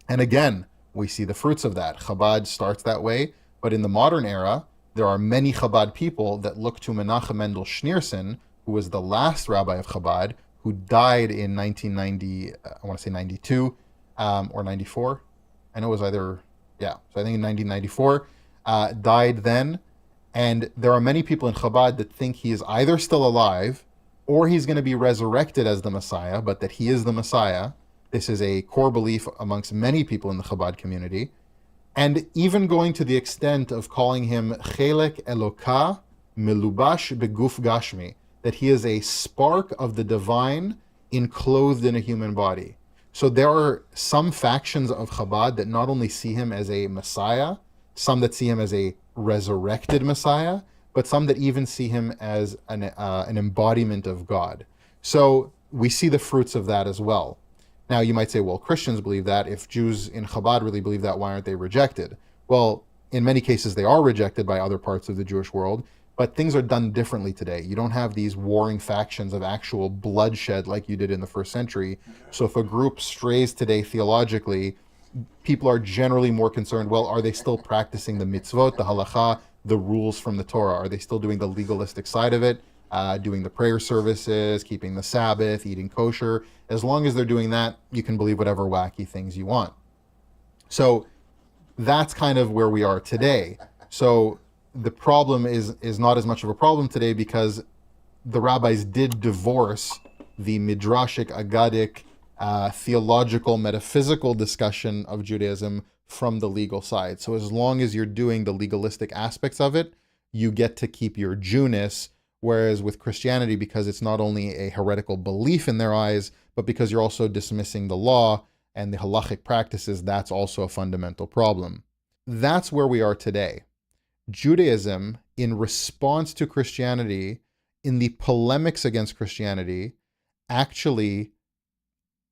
And again, we see the fruits of that. Chabad starts that way, but in the modern era, there are many Chabad people that look to Menachem Mendel Schneerson, who was the last rabbi of Chabad, who died in 1990, I want to say 92 or 94. I know it was so I think in 1994, died then. And there are many people in Chabad that think he is either still alive or he's going to be resurrected as the Messiah, but that he is the Messiah. This is a core belief amongst many people in the Chabad community. And even going to the extent of calling him Chelek Eloka Melubash Beguf Gashmi, that he is a spark of the divine enclosed in a human body. So there are some factions of Chabad that not only see him as a Messiah, some that see him as a resurrected Messiah, but some that even see him as an embodiment of God. So we see the fruits of that as well. Now, you might say, well, Christians believe that. If Jews in Chabad really believe that, why aren't they rejected? Well, in many cases, they are rejected by other parts of the Jewish world, but things are done differently today. You don't have these warring factions of actual bloodshed like you did in the first century. So if a group strays today theologically, people are generally more concerned, well, are they still practicing the mitzvot, the halacha, the rules from the Torah? Are they still doing the legalistic side of it? Doing the prayer services, keeping the Sabbath, eating kosher. As long as they're doing that, you can believe whatever wacky things you want. So that's kind of where we are today. So the problem is not as much of a problem today because the rabbis did divorce the midrashic, agadic, theological, metaphysical discussion of Judaism from the legal side. So as long as you're doing the legalistic aspects of it, you get to keep your Jewness. Whereas with Christianity, because it's not only a heretical belief in their eyes, but because you're also dismissing the law and the halachic practices, that's also a fundamental problem. That's where we are today. Judaism, in response to Christianity, in the polemics against Christianity, actually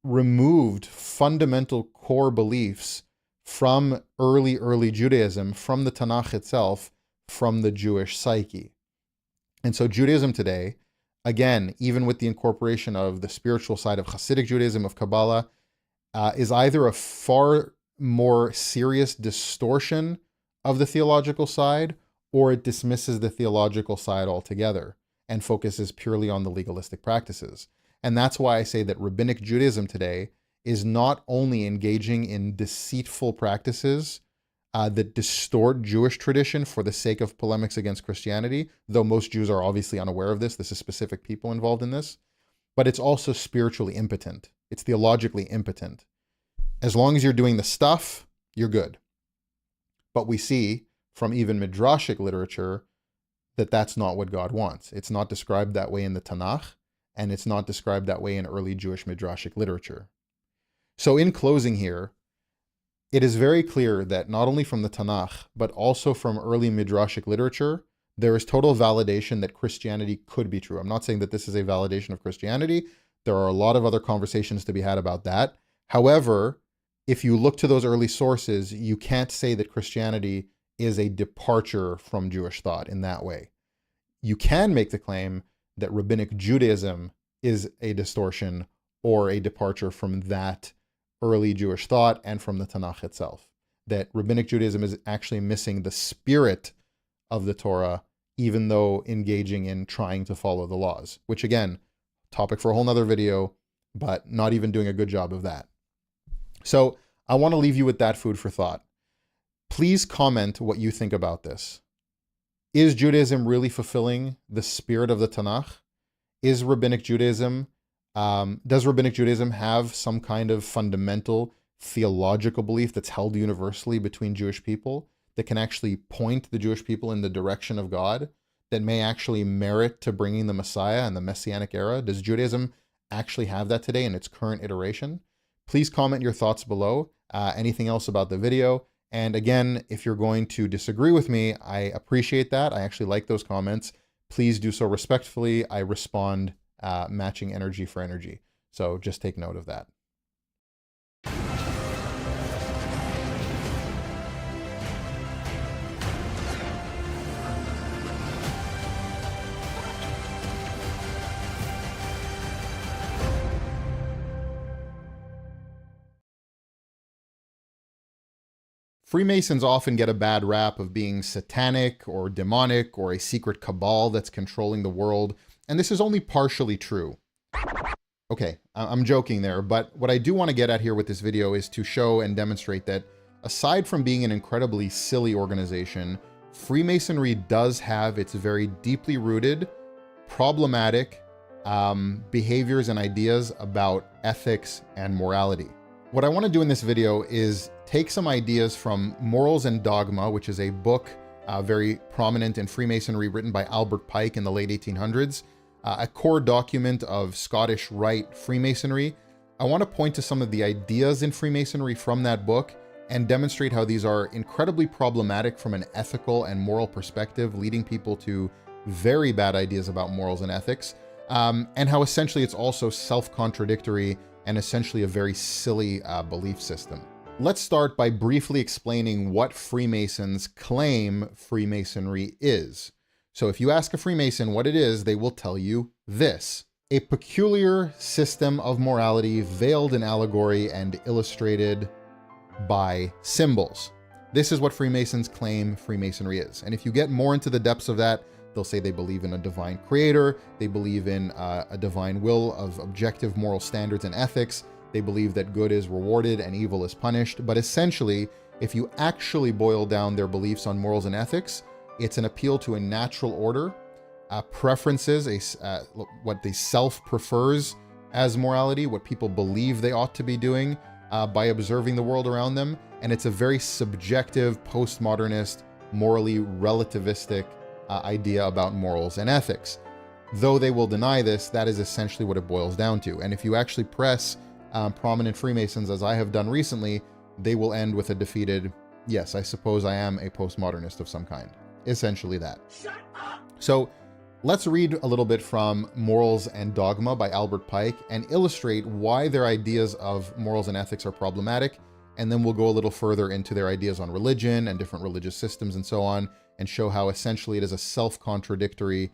removed fundamental core beliefs from early Judaism, from the Tanakh itself, from the Jewish psyche. And so Judaism today, again, even with the incorporation of the spiritual side of Hasidic Judaism, of Kabbalah, is either a far more serious distortion of the theological side, or it dismisses the theological side altogether and focuses purely on the legalistic practices. And that's why I say that Rabbinic Judaism today is not only engaging in deceitful practices that distort Jewish tradition for the sake of polemics against Christianity, though most Jews are obviously unaware of this. This is specific people involved in this. But it's also spiritually impotent. It's theologically impotent. As long as you're doing the stuff, you're good. But we see from even Midrashic literature that that's not what God wants. It's not described that way in the Tanakh, and it's not described that way in early Jewish Midrashic literature. So in closing here, it is very clear that not only from the Tanakh, but also from early Midrashic literature, there is total validation that Christianity could be true. I'm not saying that this is a validation of Christianity. There are a lot of other conversations to be had about that. However, if you look to those early sources, you can't say that Christianity is a departure from Jewish thought in that way. You can make the claim that Rabbinic Judaism is a distortion or a departure from that early Jewish thought and from the Tanakh itself. That Rabbinic Judaism is actually missing the spirit of the Torah, even though engaging in trying to follow the laws, which again, topic for a whole nother video, but not even doing a good job of that. So I want to leave you with that food for thought. Please comment what you think about this. Is Judaism really fulfilling the spirit of the Tanakh? Is Rabbinic Judaism, does Rabbinic Judaism have some kind of fundamental theological belief that's held universally between Jewish people that can actually point the Jewish people in the direction of God, that may actually merit to bringing the Messiah and the Messianic era? Does Judaism actually have that today in its current iteration? Please comment your thoughts below. Anything else about the video? And again, if you're going to disagree with me, I appreciate that. I actually like those comments. Please do so respectfully. I respond matching energy for energy. So just take note of that. Freemasons often get a bad rap of being satanic or demonic or a secret cabal that's controlling the world, and this is only partially true. Okay, I'm joking there, but what I do want to get at here with this video is to show and demonstrate that aside from being an incredibly silly organization, Freemasonry does have its very deeply rooted, problematic behaviors and ideas about ethics and morality. What I want to do in this video is take some ideas from Morals and Dogma, which is a book very prominent in Freemasonry written by Albert Pike in the late 1800s, a core document of Scottish Rite Freemasonry. I want to point to some of the ideas in Freemasonry from that book and demonstrate how these are incredibly problematic from an ethical and moral perspective, leading people to very bad ideas about morals and ethics, and how essentially it's also self-contradictory and essentially a very silly belief system. Let's start by briefly explaining what Freemasons claim Freemasonry is. So if you ask a Freemason what it is, they will tell you this: a peculiar system of morality veiled in allegory and illustrated by symbols. This is what Freemasons claim Freemasonry is. And if you get more into the depths of that, they'll say they believe in a divine creator, they believe in a divine will of objective moral standards and ethics, they believe that good is rewarded and evil is punished. But essentially, if you actually boil down their beliefs on morals and ethics, it's an appeal to a natural order, preferences, what the self prefers as morality, what people believe they ought to be doing by observing the world around them. And it's a very subjective, postmodernist, morally relativistic idea about morals and ethics. Though they will deny this, that is essentially what it boils down to. And if you actually press prominent Freemasons, as I have done recently, they will end with a defeated, yes, I suppose I am a postmodernist of some kind. Essentially that. Shut up! So let's read a little bit from Morals and Dogma by Albert Pike and illustrate why their ideas of morals and ethics are problematic. And then we'll go a little further into their ideas on religion and different religious systems and so on, and show how essentially it is a self-contradictory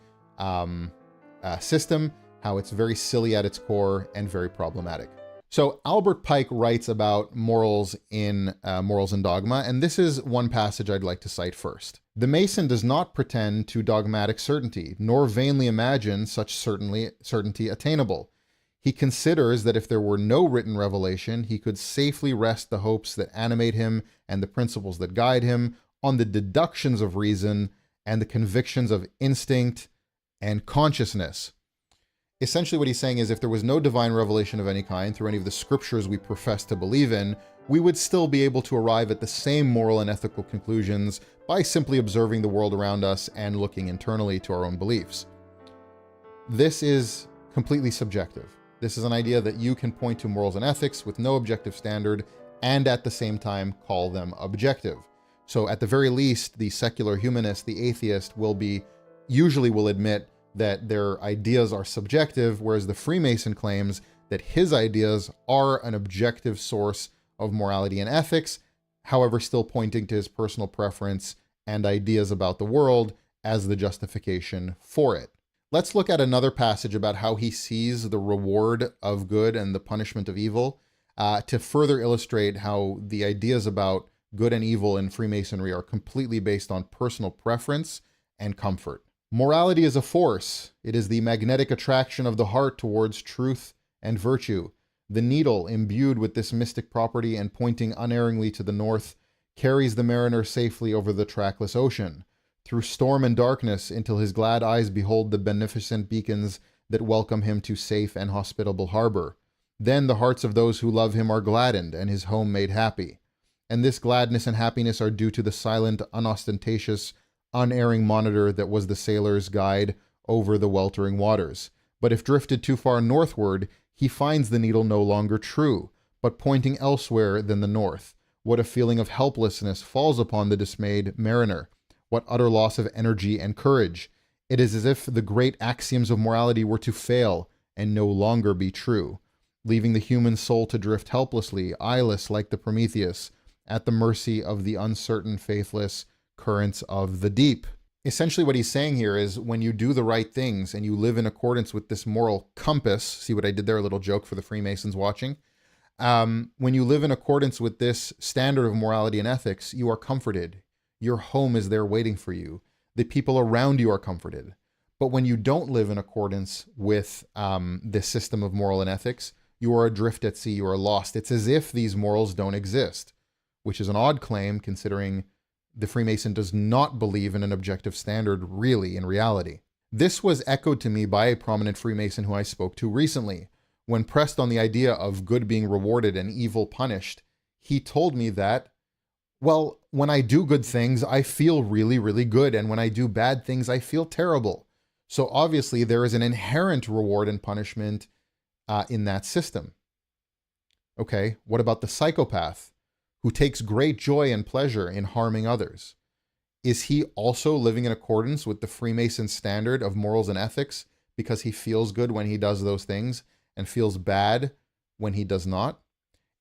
system, how it's very silly at its core and very problematic. So Albert Pike writes about morals in Morals and Dogma, and this is one passage I'd like to cite first. The Mason does not pretend to dogmatic certainty, nor vainly imagine such certainty attainable. He considers that if there were no written revelation, he could safely rest the hopes that animate him and the principles that guide him on the deductions of reason and the convictions of instinct and consciousness. Essentially what he's saying is if there was no divine revelation of any kind through any of the scriptures we profess to believe in, we would still be able to arrive at the same moral and ethical conclusions by simply observing the world around us and looking internally to our own beliefs. This is completely subjective. This is an idea that you can point to morals and ethics with no objective standard and at the same time call them objective. So at the very least, the secular humanist, the atheist usually will admit that their ideas are subjective, whereas the Freemason claims that his ideas are an objective source of morality and ethics, however still pointing to his personal preference and ideas about the world as the justification for it. Let's look at another passage about how he sees the reward of good and the punishment of evil to further illustrate how the ideas about good and evil in Freemasonry are completely based on personal preference and comfort. Morality is a force. It is the magnetic attraction of the heart towards truth and virtue. The needle, imbued with this mystic property and pointing unerringly to the north, carries the mariner safely over the trackless ocean, through storm and darkness, until his glad eyes behold the beneficent beacons that welcome him to safe and hospitable harbor. Then the hearts of those who love him are gladdened, and his home made happy. And this gladness and happiness are due to the silent, unostentatious, unerring monitor that was the sailor's guide over the weltering waters. But if drifted too far northward, he finds the needle no longer true, but pointing elsewhere than the north. What a feeling of helplessness falls upon the dismayed mariner. What utter loss of energy and courage. It is as if the great axioms of morality were to fail and no longer be true, leaving the human soul to drift helplessly, eyeless like the Prometheus, at the mercy of the uncertain, faithless currents of the deep. Essentially what he's saying here is when you do the right things and you live in accordance with this moral compass, see what I did there, a little joke for the Freemasons watching. When you live in accordance with this standard of morality and ethics, you are comforted. Your home is there waiting for you. The people around you are comforted. But when you don't live in accordance with this system of moral and ethics, you are adrift at sea, you are lost. It's as if these morals don't exist, which is an odd claim considering the Freemason does not believe in an objective standard really in reality. This was echoed to me by a prominent Freemason who I spoke to recently. When pressed on the idea of good being rewarded and evil punished, he told me that, well, when I do good things, I feel really, really good. And when I do bad things, I feel terrible. So obviously there is an inherent reward and punishment in that system. Okay, what about the psychopath who takes great joy and pleasure in harming others? Is he also living in accordance with the Freemason standard of morals and ethics because he feels good when he does those things and feels bad when he does not?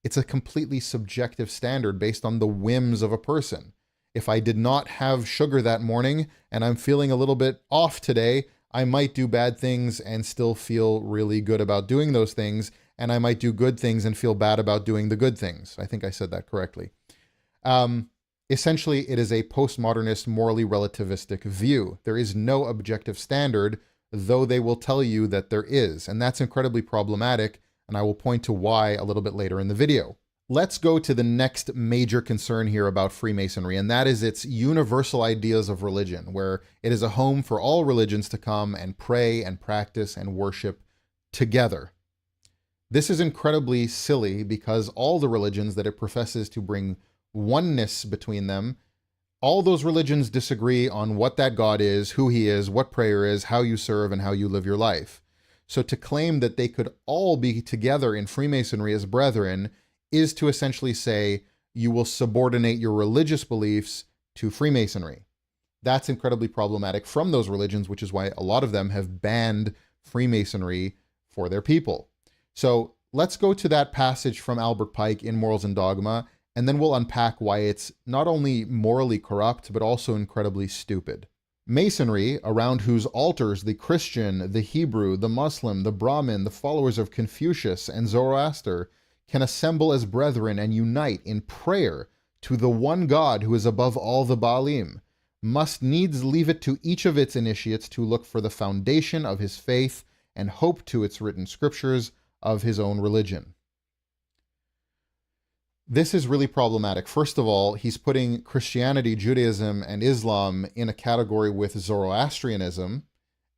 It's a completely subjective standard based on the whims of a person. If I did not have sugar that morning and I'm feeling a little bit off today, I might do bad things and still feel really good about doing those things, and I might do good things and feel bad about doing the good things. I think I said that correctly. Essentially, it is a postmodernist, morally relativistic view. There is no objective standard, though they will tell you that there is, and that's incredibly problematic, and I will point to why a little bit later in the video. Let's go to the next major concern here about Freemasonry, and that is its universal ideas of religion, where it is a home for all religions to come and pray and practice and worship together. This is incredibly silly because all the religions that it professes to bring oneness between them All those religions disagree on what that God is, who he is, what prayer is, how you serve, and how you live your life. So to claim that they could all be together in Freemasonry as brethren is to essentially say you will subordinate your religious beliefs to Freemasonry. That's incredibly problematic from those religions, which is why a lot of them have banned Freemasonry for their people. So let's go to that passage from Albert Pike in Morals and Dogma, and then we'll unpack why it's not only morally corrupt, but also incredibly stupid. Masonry, around whose altars the Christian, the Hebrew, the Muslim, the Brahmin, the followers of Confucius and Zoroaster can assemble as brethren and unite in prayer to the one God who is above all the Baalim, must needs leave it to each of its initiates to look for the foundation of his faith and hope to its written scriptures of his own religion. This is really problematic. First of all, he's putting Christianity, Judaism, and Islam in a category with Zoroastrianism,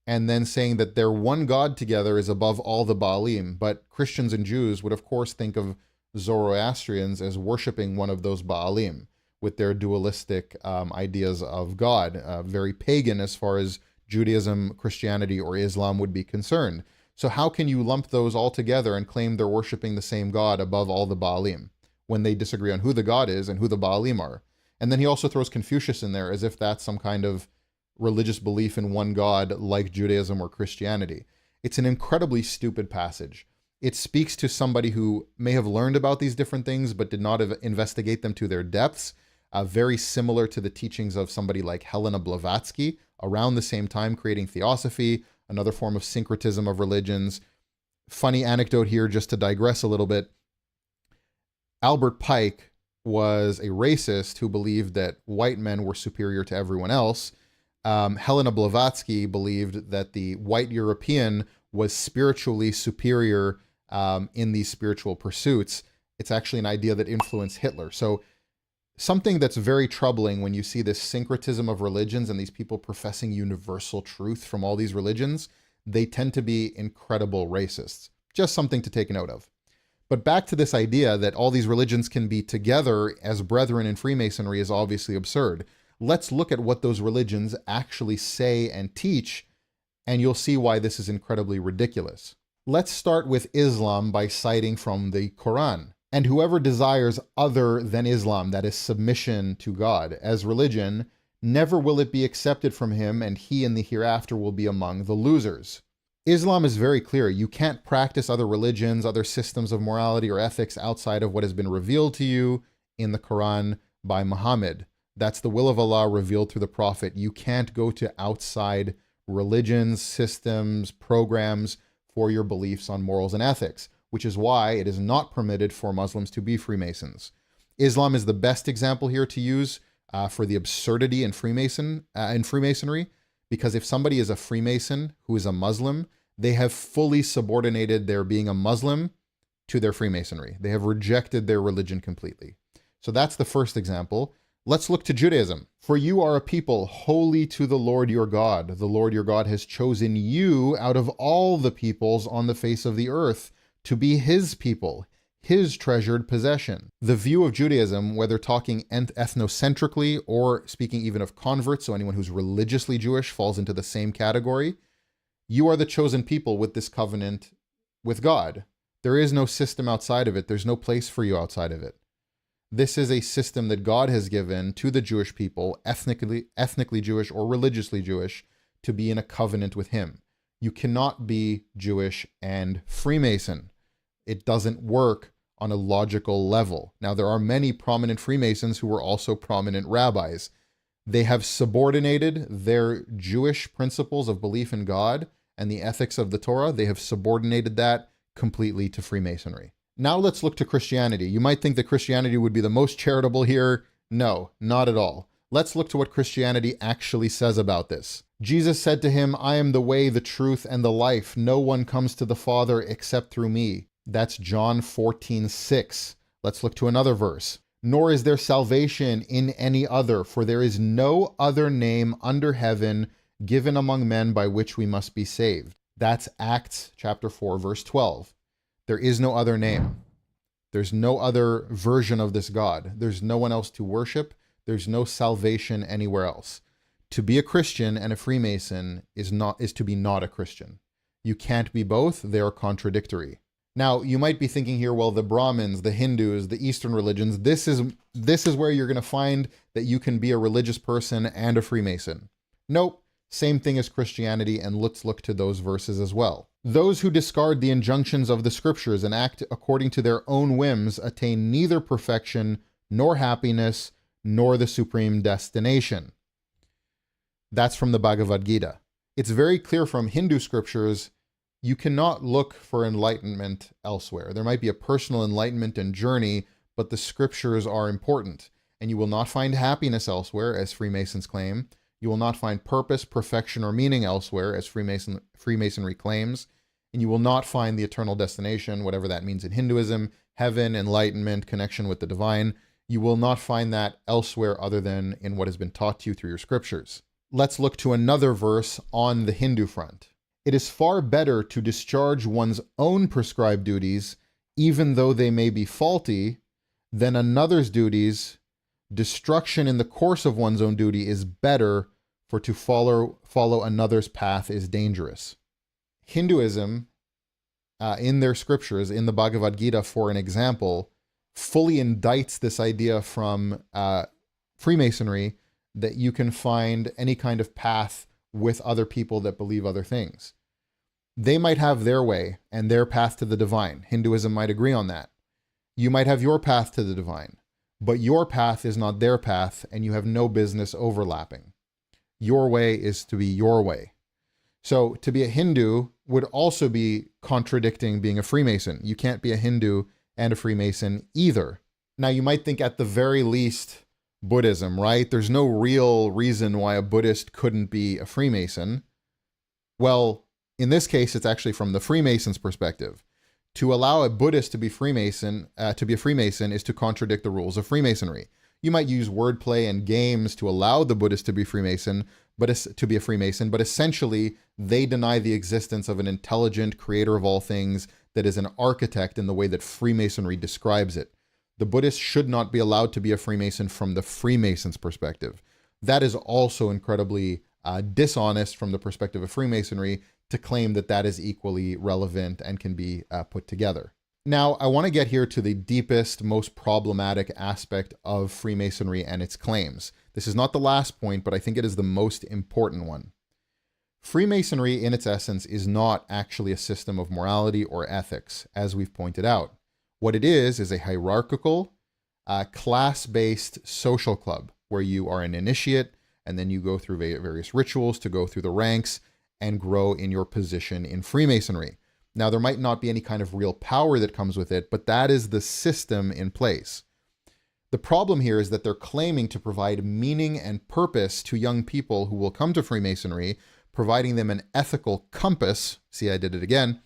and then saying that their one God together is above all the Baalim. But Christians and Jews would, of course, think of Zoroastrians as worshiping one of those Baalim, with their dualistic ideas of God, very pagan as far as Judaism, Christianity, or Islam would be concerned. So how can you lump those all together and claim they're worshiping the same God above all the Baalim when they disagree on who the God is and who the Baalim are? And then he also throws Confucius in there as if that's some kind of religious belief in one God like Judaism or Christianity. It's an incredibly stupid passage. It speaks to somebody who may have learned about these different things but did not investigate them to their depths. Very similar to the teachings of somebody like Helena Blavatsky around the same time, creating theosophy, another form of syncretism of religions. Funny anecdote here, just to digress a little bit. Albert Pike was a racist who believed that white men were superior to everyone else. Helena Blavatsky believed that the white European was spiritually superior in these spiritual pursuits. It's actually an idea that influenced Hitler. So something that's very troubling when you see this syncretism of religions and these people professing universal truth from all these religions, they tend to be incredible racists. Just something to take note of. But back to this idea that all these religions can be together as brethren in Freemasonry is obviously absurd. Let's look at what those religions actually say and teach, and you'll see why this is incredibly ridiculous. Let's start with Islam by citing from the Quran. And whoever desires other than Islam, that is submission to God, as religion, never will it be accepted from him, and he in the hereafter will be among the losers. Islam is very clear. You can't practice other religions, other systems of morality or ethics outside of what has been revealed to you in the Quran by Muhammad. That's the will of Allah revealed through the Prophet. You can't go to outside religions, systems, programs for your beliefs on morals and ethics, which is why it is not permitted for Muslims to be Freemasons. Islam is the best example here to use for the absurdity in Freemasonry, because if somebody is a Freemason who is a Muslim, they have fully subordinated their being a Muslim to their Freemasonry. They have rejected their religion completely. So that's the first example. Let's look to Judaism. For you are a people holy to the Lord your God. The Lord your God has chosen you out of all the peoples on the face of the earth to be his people, his treasured possession. The view of Judaism, whether talking ethnocentrically or speaking even of converts, so anyone who's religiously Jewish falls into the same category, you are the chosen people with this covenant with God. There is no system outside of it. There's no place for you outside of it. This is a system that God has given to the Jewish people, ethnically Jewish or religiously Jewish, to be in a covenant with him. You cannot be Jewish and Freemason. It doesn't work on a logical level. Now, there are many prominent Freemasons who were also prominent rabbis. They have subordinated their Jewish principles of belief in God and the ethics of the Torah, they have subordinated that completely to Freemasonry. Now let's look to Christianity. You might think that Christianity would be the most charitable here. No, not at all. Let's look to what Christianity actually says about this. Jesus said to him, I am the way, the truth, and the life. No one comes to the Father except through me. That's John 14:6. Let's look to another verse. Nor is there salvation in any other, for there is no other name under heaven given among men by which we must be saved. That's Acts chapter 4, verse 12. There is no other name. There's no other version of this God. There's no one else to worship. There's no salvation anywhere else. To be a Christian and a Freemason is to be not a Christian. You can't be both. They are contradictory. Now, you might be thinking here, well, the Brahmins, the Hindus, the Eastern religions, this is where you're going to find that you can be a religious person and a Freemason. Nope. Same thing as Christianity, and let's look to those verses as well. Those who discard the injunctions of the scriptures and act according to their own whims attain neither perfection, nor happiness, nor the supreme destination. That's from the Bhagavad Gita. It's very clear from Hindu scriptures, you cannot look for enlightenment elsewhere. There might be a personal enlightenment and journey, but the scriptures are important. And you will not find happiness elsewhere, as Freemasons claim. You will not find purpose, perfection, or meaning elsewhere, as Freemasonry claims. And you will not find the eternal destination, whatever that means in Hinduism, heaven, enlightenment, connection with the divine. You will not find that elsewhere other than in what has been taught to you through your scriptures. Let's look to another verse on the Hindu front. It is far better to discharge one's own prescribed duties, even though they may be faulty, than another's duties. Destruction in the course of one's own duty is better, for to follow another's path is dangerous. Hinduism, in their scriptures, in the Bhagavad Gita, for an example, fully indicts this idea from Freemasonry that you can find any kind of path with other people that believe other things. They might have their way and their path to the divine. Hinduism might agree on that. You might have your path to the divine, but your path is not their path, and you have no business overlapping. Your way is to be your way. So to be a Hindu would also be contradicting being a Freemason. You can't be a Hindu and a Freemason either. Now, you might think at the very least, Buddhism, right? There's no real reason why a Buddhist couldn't be a Freemason. Well, in this case, it's actually from the Freemason's perspective. To allow a Buddhist to be a Freemason is to contradict the rules of Freemasonry. You might use wordplay and games to allow the Buddhist to be Freemason, but essentially they deny the existence of an intelligent creator of all things that is an architect in the way that Freemasonry describes it. The Buddhist should not be allowed to be a Freemason from the Freemason's perspective. That is also incredibly dishonest from the perspective of Freemasonry to claim that that is equally relevant and can be put together. Now, I want to get here to the deepest, most problematic aspect of Freemasonry and its claims. This is not the last point, but I think it is the most important one. Freemasonry, in its essence, is not actually a system of morality or ethics, as we've pointed out. What it is a hierarchical, class-based social club where you are an initiate and then you go through various rituals to go through the ranks and grow in your position in Freemasonry. Now, there might not be any kind of real power that comes with it, but that is the system in place. The problem here is that they're claiming to provide meaning and purpose to young people who will come to Freemasonry, providing them an ethical compass, see, I did it again,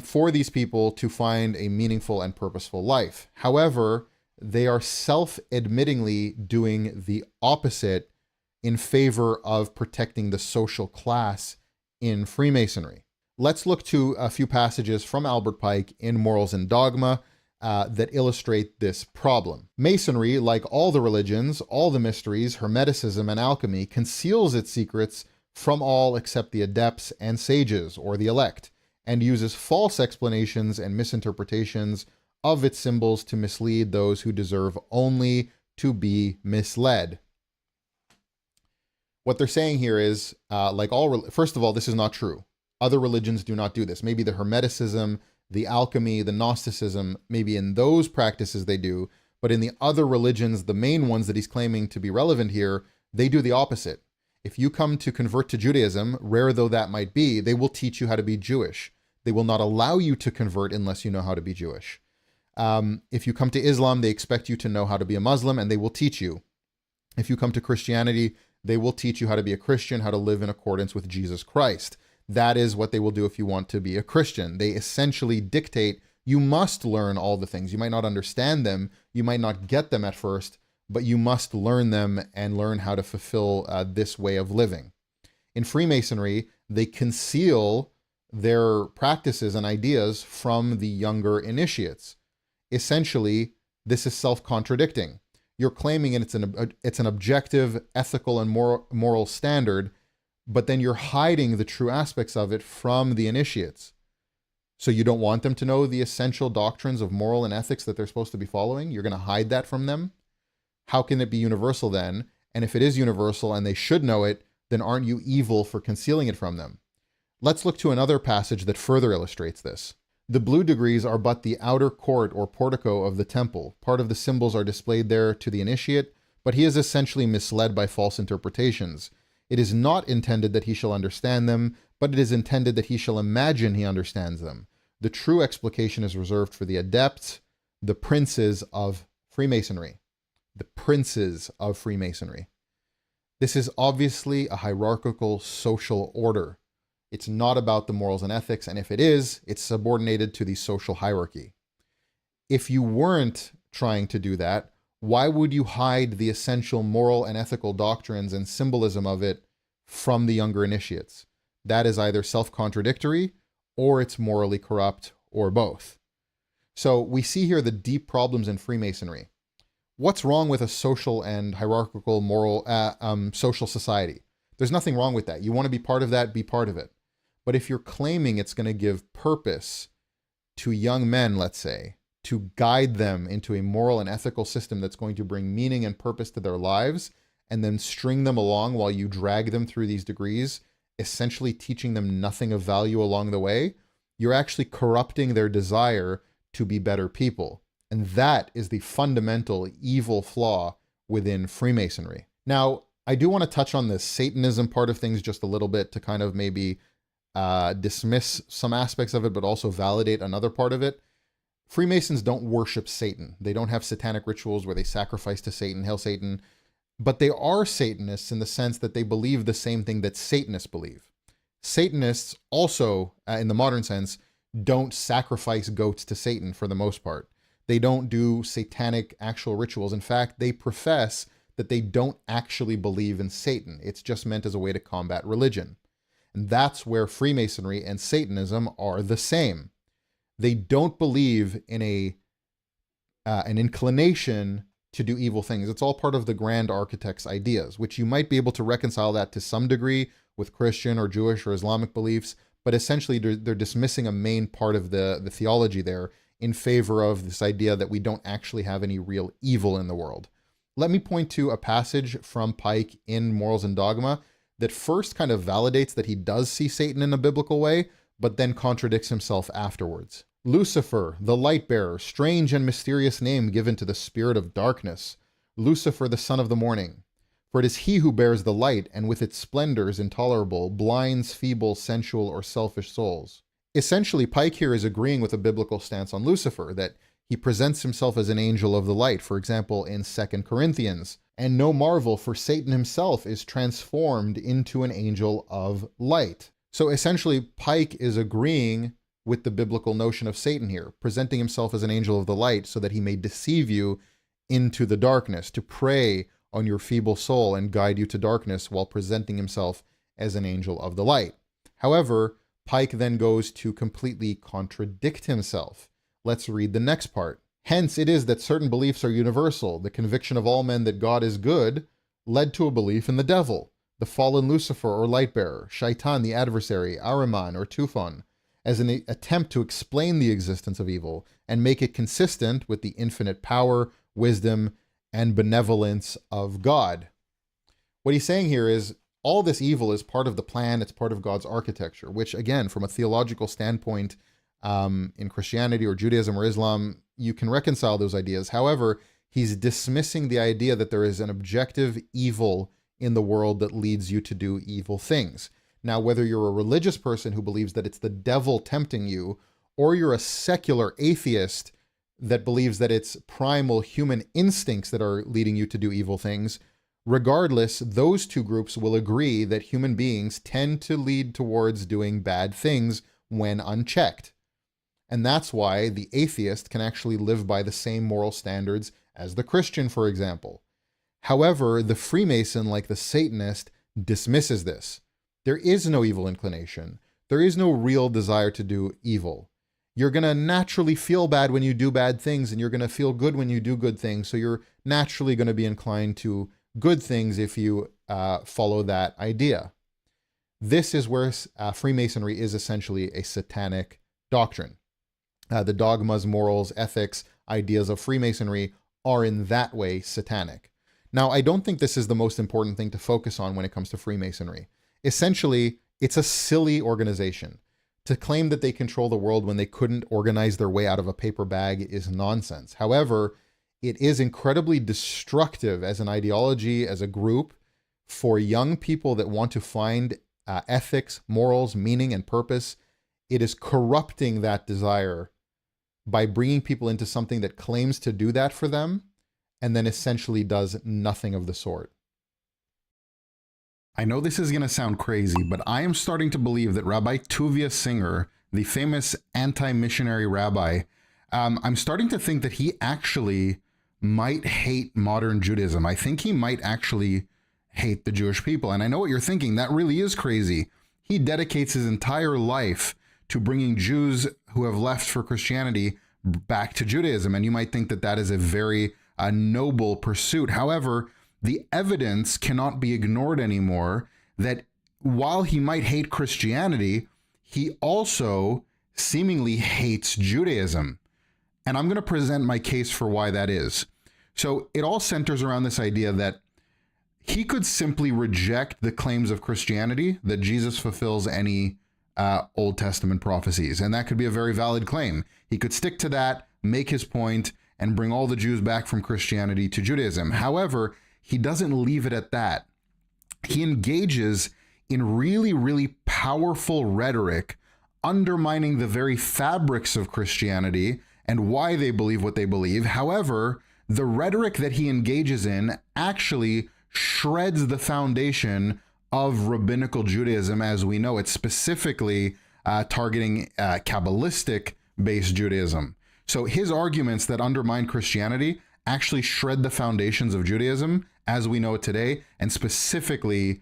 for these people to find a meaningful and purposeful life. However, they are self-admittingly doing the opposite in favor of protecting the social class in Freemasonry. Let's look to a few passages from Albert Pike in Morals and Dogma that illustrate this problem. Masonry, like all the religions, all the mysteries, Hermeticism, and alchemy, conceals its secrets from all except the adepts and sages, or the elect, and uses false explanations and misinterpretations of its symbols to mislead those who deserve only to be misled. What they're saying here is, first of all, this is not true. Other religions do not do this. Maybe the Hermeticism, the alchemy, the Gnosticism, maybe in those practices they do, but in the other religions, the main ones that he's claiming to be relevant here, they do the opposite. If you come to convert to Judaism, rare though that might be, they will teach you how to be Jewish. They will not allow you to convert unless you know how to be Jewish. If you come to Islam, they expect you to know how to be a Muslim, and they will teach you. If you come to Christianity, they will teach you how to be a Christian, how to live in accordance with Jesus Christ. That is what they will do if you want to be a Christian. They essentially dictate you must learn all the things. You might not understand them, you might not get them at first, but you must learn them and learn how to fulfill this way of living. In Freemasonry, they conceal their practices and ideas from the younger initiates. Essentially, this is self-contradicting. You're claiming it's an objective, ethical, and moral standard, but then you're hiding the true aspects of it from the initiates. So you don't want them to know the essential doctrines of moral and ethics that they're supposed to be following? You're going to hide that from them? How can it be universal then? And if it is universal and they should know it, then aren't you evil for concealing it from them? Let's look to another passage that further illustrates this. The blue degrees are but the outer court or portico of the temple. Part of the symbols are displayed there to the initiate, but he is essentially misled by false interpretations. It is not intended that he shall understand them, but it is intended that he shall imagine he understands them. The true explication is reserved for the adepts, the princes of Freemasonry. The princes of Freemasonry. This is obviously a hierarchical social order. It's not about the morals and ethics, and if it is, it's subordinated to the social hierarchy. If you weren't trying to do that, why would you hide the essential moral and ethical doctrines and symbolism of it from the younger initiates? That is either self-contradictory, or it's morally corrupt, or both. So we see here the deep problems in Freemasonry. What's wrong with a social and hierarchical moral social society? There's nothing wrong with that. You want to be part of that, be part of it. But if you're claiming it's going to give purpose to young men, let's say, to guide them into a moral and ethical system that's going to bring meaning and purpose to their lives, and then string them along while you drag them through these degrees, essentially teaching them nothing of value along the way, you're actually corrupting their desire to be better people. And that is the fundamental evil flaw within Freemasonry. Now, I do want to touch on the Satanism part of things just a little bit to kind of maybe dismiss some aspects of it, but also validate another part of it. Freemasons don't worship Satan. They don't have satanic rituals where they sacrifice to Satan, hail Satan, but they are Satanists in the sense that they believe the same thing that Satanists believe. Satanists also, in the modern sense, don't sacrifice goats to Satan for the most part. They don't do satanic actual rituals. In fact, they profess that they don't actually believe in Satan. It's just meant as a way to combat religion. And that's where Freemasonry and Satanism are the same. They don't believe in an inclination to do evil things. It's all part of the grand architect's ideas, which you might be able to reconcile that to some degree with Christian or Jewish or Islamic beliefs, but essentially they're dismissing a main part of the theology there in favor of this idea that we don't actually have any real evil in the world. Let me point to a passage from Pike in Morals and Dogma that first kind of validates that he does see Satan in a biblical way, but then contradicts himself afterwards. Lucifer, the light bearer, strange and mysterious name given to the spirit of darkness. Lucifer, the son of the morning. For it is he who bears the light, and with its splendors intolerable, blinds feeble, sensual, or selfish souls. Essentially, Pike here is agreeing with a biblical stance on Lucifer, that he presents himself as an angel of the light, for example, in 2 Corinthians. And no marvel, for Satan himself is transformed into an angel of light. So essentially, Pike is agreeing with the biblical notion of Satan here, presenting himself as an angel of the light so that he may deceive you into the darkness, to prey on your feeble soul and guide you to darkness while presenting himself as an angel of the light. However, Pike then goes to completely contradict himself. Let's read the next part. Hence it is that certain beliefs are universal. The conviction of all men that God is good led to a belief in the devil, the fallen Lucifer or light bearer, Shaitan the adversary, Ahriman or Tufan, as an attempt to explain the existence of evil and make it consistent with the infinite power, wisdom, and benevolence of God. What he's saying here is all this evil is part of the plan, it's part of God's architecture, which again, from a theological standpoint, in Christianity or Judaism or Islam, you can reconcile those ideas. However, he's dismissing the idea that there is an objective evil in the world that leads you to do evil things. Now, whether you're a religious person who believes that it's the devil tempting you, or you're a secular atheist that believes that it's primal human instincts that are leading you to do evil things, regardless, those two groups will agree that human beings tend to lead towards doing bad things when unchecked. And that's why the atheist can actually live by the same moral standards as the Christian, for example. However, the Freemason, like the Satanist, dismisses this. There is no evil inclination. There is no real desire to do evil. you're going to naturally feel bad when you do bad things, and you're going to feel good when you do good things. So you're naturally going to be inclined to good things if you follow that idea. This is where Freemasonry is essentially a satanic doctrine. The dogmas, morals, ethics, ideas of Freemasonry are in that way satanic. Now, I don't think this is the most important thing to focus on when it comes to Freemasonry. Essentially, it's a silly organization. To claim that they control the world when they couldn't organize their way out of a paper bag is nonsense. However, it is incredibly destructive as an ideology, as a group, for young people that want to find ethics, morals, meaning, and purpose. It is corrupting that desire by bringing people into something that claims to do that for them and then essentially does nothing of the sort. I know this is going to sound crazy, but I am starting to believe that Rabbi Tuvia Singer, the famous anti-missionary rabbi, I'm starting to think that he actually might hate modern Judaism. I think he might actually hate the Jewish people. And I know what you're thinking. That really is crazy. He dedicates his entire life to bringing Jews who have left for Christianity back to Judaism. And you might think that that is a very noble pursuit. However, the evidence cannot be ignored anymore that while he might hate Christianity, he also seemingly hates Judaism. And I'm going to present my case for why that is. So it all centers around this idea that he could simply reject the claims of Christianity that Jesus fulfills any Old Testament prophecies. And that could be a very valid claim. He could stick to that, make his point, and bring all the Jews back from Christianity to Judaism. However, he doesn't leave it at that. He engages in really, really powerful rhetoric, undermining the very fabrics of Christianity and why they believe what they believe. However, the rhetoric that he engages in actually shreds the foundation of rabbinical Judaism as we know it, specifically targeting Kabbalistic-based Judaism. So his arguments that undermine Christianity actually shred the foundations of Judaism as we know it today, and specifically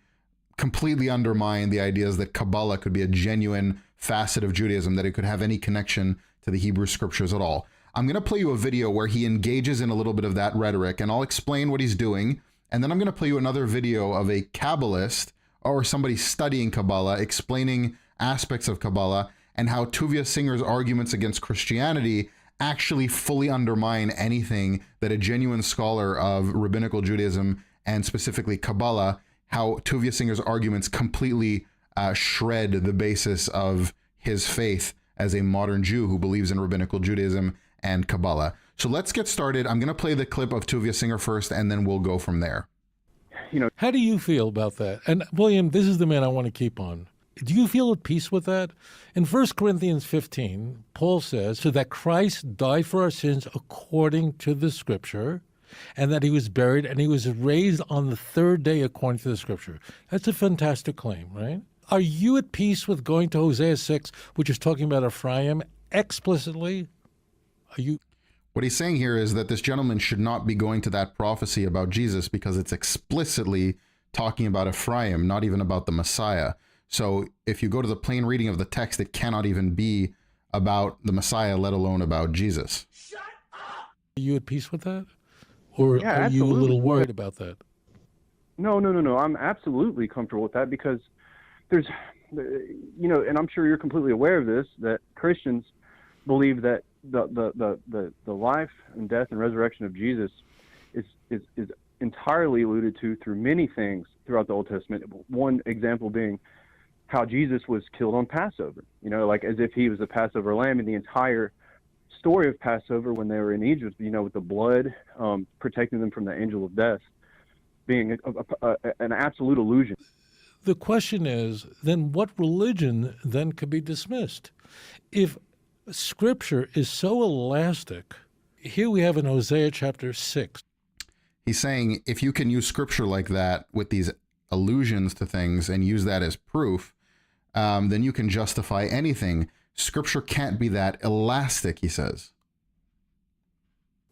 completely undermine the ideas that Kabbalah could be a genuine facet of Judaism, that it could have any connection to the Hebrew scriptures at all. I'm going to play you a video where he engages in a little bit of that rhetoric, and I'll explain what he's doing. And then I'm going to play you another video of a Kabbalist or somebody studying Kabbalah, explaining aspects of Kabbalah and how Tuvia Singer's arguments against Christianity actually fully undermine anything that a genuine scholar of rabbinical Judaism and specifically Kabbalah, how Tuvia Singer's arguments completely shred the basis of his faith as a modern Jew who believes in rabbinical Judaism and Kabbalah. So let's get started. I'm going to play the clip of Tuvia Singer first, and then we'll go from there. How do you feel about that? And William, this is the man I want to keep on. Do you feel at peace with that? In 1 Corinthians 15, Paul says, so that Christ died for our sins according to the scripture, and that he was buried and he was raised on the third day according to the scripture. That's a fantastic claim, right? Are you at peace with going to Hosea 6, which is talking about Ephraim explicitly? Are you? What he's saying here is that this gentleman should not be going to that prophecy about Jesus because it's explicitly talking about Ephraim, not even about the Messiah. So if you go to the plain reading of the text, it cannot even be about the Messiah, let alone about Jesus. Shut up! Are you at peace with that? Or Yeah, are you a absolutely. little worried about that? No. I'm absolutely comfortable with that because there's, and I'm sure you're completely aware of this, that Christians believe that the life and death and resurrection of Jesus is entirely alluded to through many things throughout the Old Testament. One example being how Jesus was killed on Passover, like as if he was the Passover lamb, in the entire story of Passover when they were in Egypt, with the blood protecting them from the angel of death being an absolute illusion. The question is, then what religion then could be dismissed? If Scripture is so elastic, here we have in Hosea chapter 6. He's saying if you can use scripture like that with these allusions to things and use that as proof, then you can justify anything. Scripture can't be that elastic, he says.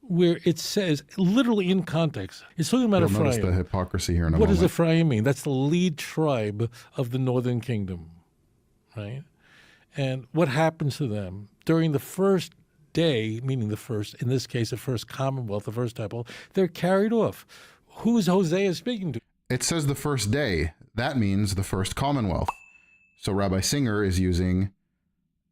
Where it says, literally in context, it's talking about You'll Ephraim. notice the hypocrisy here in a What moment. does Ephraim mean? That's the lead tribe of the northern kingdom, right? And what happens to them during the first day, meaning the first, in this case, the first Commonwealth, the first temple, they're carried off. Who is Hosea speaking to? It says the first day. That means the first Commonwealth. So Rabbi Singer is using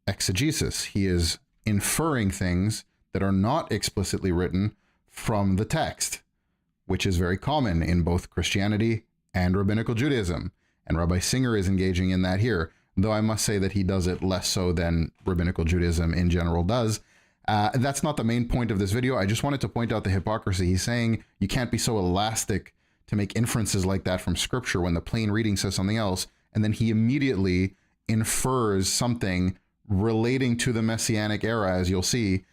exegesis. He is inferring things that are not explicitly written from the text, which is very common in both Christianity and Rabbinical Judaism. And Rabbi Singer is engaging in that here, though I must say that he does it less so than Rabbinical Judaism in general does. That's not the main point of this video. I just wanted to point out the hypocrisy. He's saying you can't be so elastic to make inferences like that from Scripture when the plain reading says something else, and then he immediately infers something relating to the Messianic era, as you'll see,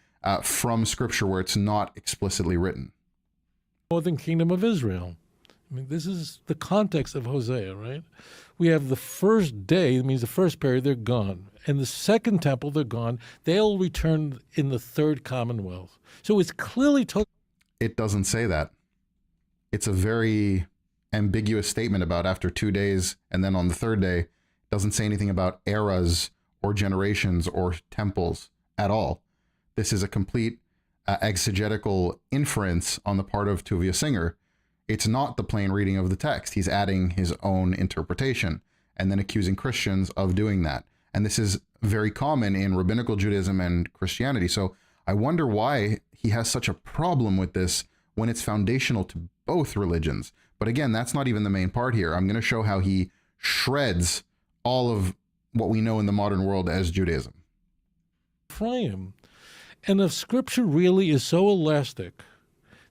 from Scripture where it's not explicitly written. Northern Kingdom of Israel. I mean, this is the context of Hosea, right? We have the first day, that means the first period, they're gone. And the second temple, they're gone. They'll return in the third Commonwealth. So it's clearly talking. It doesn't say that. It's a very ambiguous statement about after 2 days and then on the third day. It doesn't say anything about eras or generations or temples at all. This is a complete exegetical inference on the part of Tuvia Singer. It's not the plain reading of the text. He's adding his own interpretation and then accusing Christians of doing that. And this is very common in Rabbinical Judaism and Christianity. So I wonder why he has such a problem with this when it's foundational to both religions. But again, that's not even the main part here. I'm going to show how he shreds all of what we know in the modern world as Judaism. Ephraim. And if Scripture really is so elastic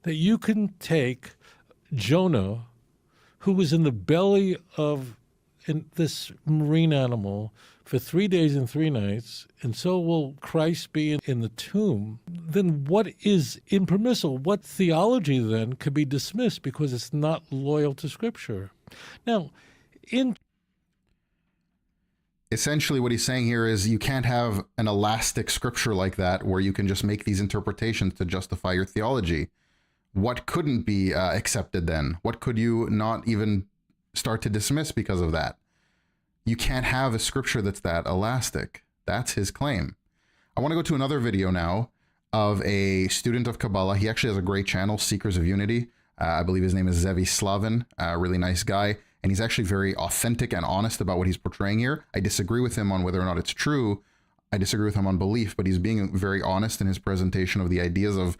that you can take Jonah, who was in the belly of this marine animal for 3 days and 3 nights, and so will Christ be in the tomb, then what is impermissible? What theology then could be dismissed because it's not loyal to Scripture? Now, essentially what he's saying here is you can't have an elastic Scripture like that where you can just make these interpretations to justify your theology. What couldn't be accepted then? What could you not even start to dismiss because of that? You can't have a Scripture that's that elastic. That's his claim. I want to go to another video now of a student of Kabbalah. He actually has a great channel, Seekers of Unity. I believe his name is Zevi Slavin, a really nice guy. And he's actually very authentic and honest about what he's portraying here. I disagree with him on whether or not it's true. I disagree with him on belief, but he's being very honest in his presentation of the ideas of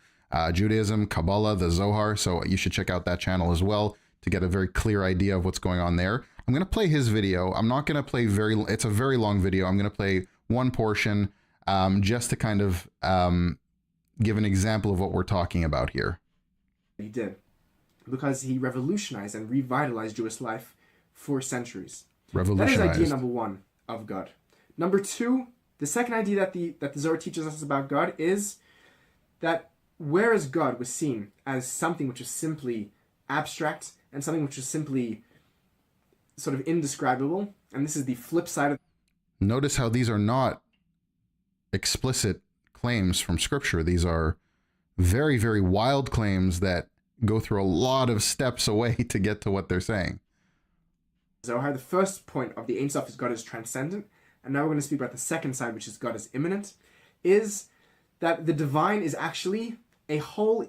Judaism, Kabbalah, the Zohar. So you should check out that channel as well to get a very clear idea of what's going on there. I'm going to play his video. I'm not going to play it's a very long video. I'm going to play one portion just to kind of give an example of what we're talking about here. He did, because he revolutionized and revitalized Jewish life for centuries. Revolutionized. That is idea number one of God. Number two, the second idea that the Zohar teaches us about God is that whereas God was seen as something which is simply abstract and something which is simply sort of indescribable, and this is the flip side of... Notice how these are not explicit claims from Scripture. These are very, very wild claims that go through a lot of steps away to get to what they're saying. Zohar, the first point of the Ein Sof is God is transcendent, and now we're going to speak about the second side, which is God is immanent, is that the divine is actually a whole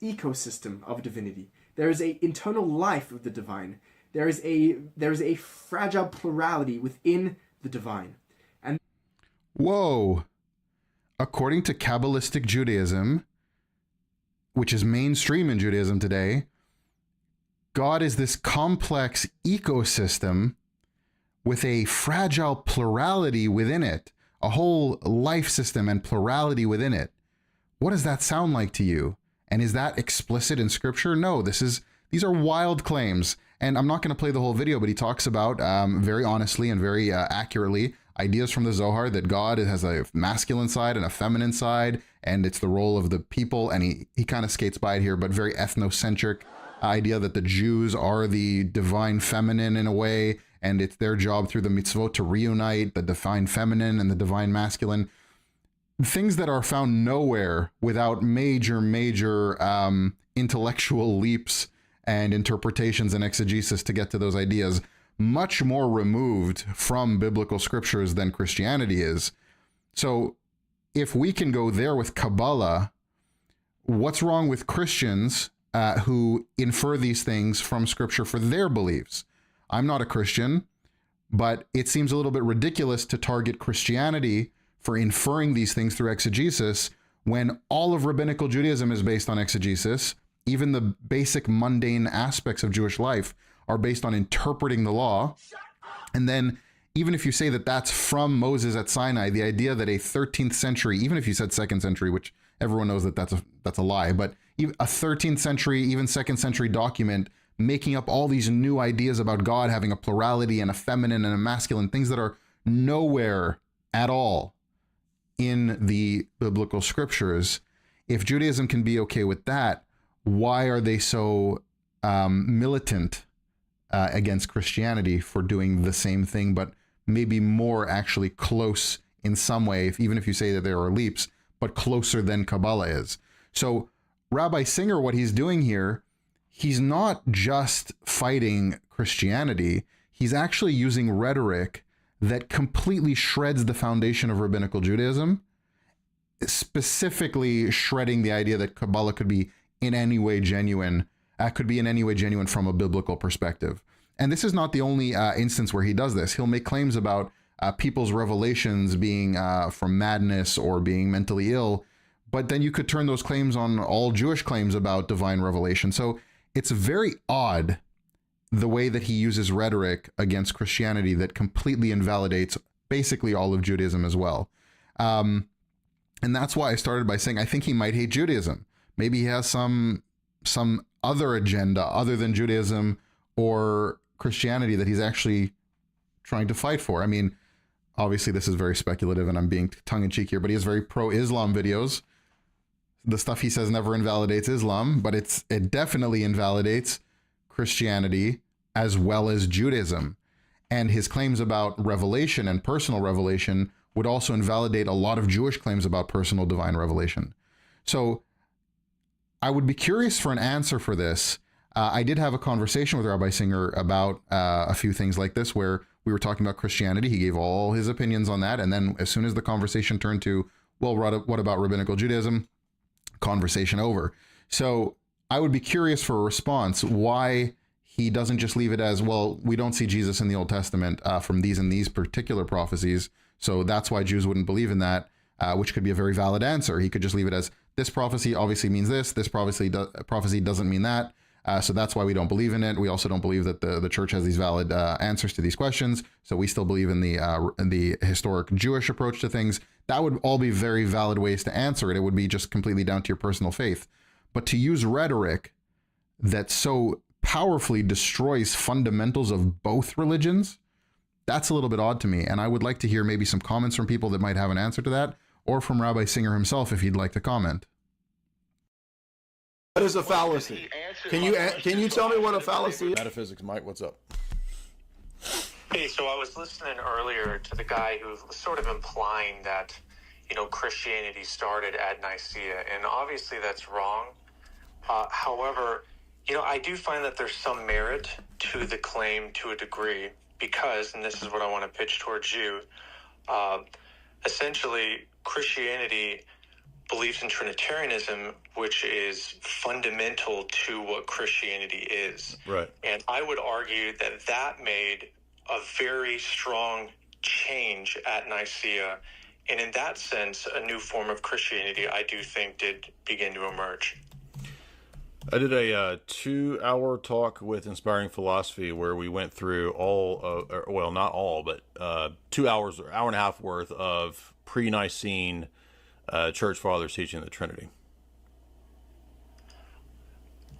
ecosystem of divinity. There is an internal life of the divine. There is a fragile plurality within the divine. And whoa! According to Kabbalistic Judaism, which is mainstream in Judaism today, God is this complex ecosystem with a fragile plurality within it, a whole life system and plurality within it. What does that sound like to you? And is that explicit in Scripture? No, these are wild claims. And I'm not going to play the whole video, but he talks about very honestly and very accurately ideas from the Zohar that God has a masculine side and a feminine side, and it's the role of the people. And he kind of skates by it here, but very ethnocentric idea that the Jews are the divine feminine in a way, and it's their job through the mitzvot to reunite the divine feminine and the divine masculine. Things that are found nowhere without major intellectual leaps and interpretations and exegesis to get to those ideas. much more removed from biblical scriptures than Christianity is. So if we can go there with Kabbalah, what's wrong with Christians who infer these things from scripture for their beliefs? I'm not a Christian, but it seems a little bit ridiculous to target Christianity for inferring these things through exegesis when all of rabbinical Judaism is based on exegesis. Even the basic mundane aspects of Jewish life are based on interpreting the law. And then even if you say that that's from Moses at Sinai, the idea that a 13th century, even if you said 2nd century, which everyone knows that that's a lie, but a 13th century, even 2nd century document making up all these new ideas about God having a plurality and a feminine and a masculine, things that are nowhere at all in the biblical scriptures. If Judaism can be okay with that, why are they so militant against Christianity for doing the same thing, but maybe more actually close in some way, even if you say that there are leaps, but closer than Kabbalah is? So Rabbi Singer, what he's doing here, he's not just fighting Christianity, he's actually using rhetoric that completely shreds the foundation of rabbinical Judaism, specifically shredding the idea that Kabbalah could be in any way genuine, from a biblical perspective. And this is not the only instance where he does this. He'll make claims about people's revelations being from madness or being mentally ill, but then you could turn those claims on all Jewish claims about divine revelation. So it's very odd the way that he uses rhetoric against Christianity that completely invalidates basically all of Judaism as well. And that's why I started by saying I think he might hate Judaism. Maybe he has some other agenda other than Judaism or Christianity that he's actually trying to fight for. I mean, obviously this is very speculative and I'm being tongue-in-cheek here, but he has very pro-Islam videos. The stuff he says never invalidates Islam, but it definitely invalidates Christianity as well as Judaism. And his claims about revelation and personal revelation would also invalidate a lot of Jewish claims about personal divine revelation. So I would be curious for an answer for this. I did have a conversation with Rabbi Singer about a few things like this, where we were talking about Christianity. He gave all his opinions on that. And then as soon as the conversation turned to, well, what about rabbinical Judaism? Conversation over. So I would be curious for a response why he doesn't just leave it as, well, we don't see Jesus in the Old Testament from these and these particular prophecies, so that's why Jews wouldn't believe in that, which could be a very valid answer. He could just leave it as, this prophecy obviously means this prophecy doesn't mean that, so that's why we don't believe in it. We also don't believe that the church has these valid answers to these questions, so we still believe in the historic Jewish approach to things. That would all be very valid ways to answer it. It would be just completely down to your personal faith. But to use rhetoric that so powerfully destroys fundamentals of both religions, that's a little bit odd to me. And I would like to hear maybe some comments from people that might have an answer to that, or from Rabbi Singer himself if he'd like to comment. What is a fallacy? Can you tell me what a fallacy is? Metaphysics, Mike, what's up? Hey, so I was listening earlier to the guy who was sort of implying that, Christianity started at Nicaea, and obviously that's wrong. However, I do find that there's some merit to the claim to a degree because, and this is what I want to pitch towards you, essentially Christianity believes in Trinitarianism, which is fundamental to what Christianity is. Right. And I would argue that that made a very strong change at Nicaea. And in that sense, a new form of Christianity, I do think, did begin to emerge. I did a 2-hour talk with Inspiring Philosophy where we went through not all, but 2 hours or hour and a half worth of pre-Nicene church fathers teaching the Trinity.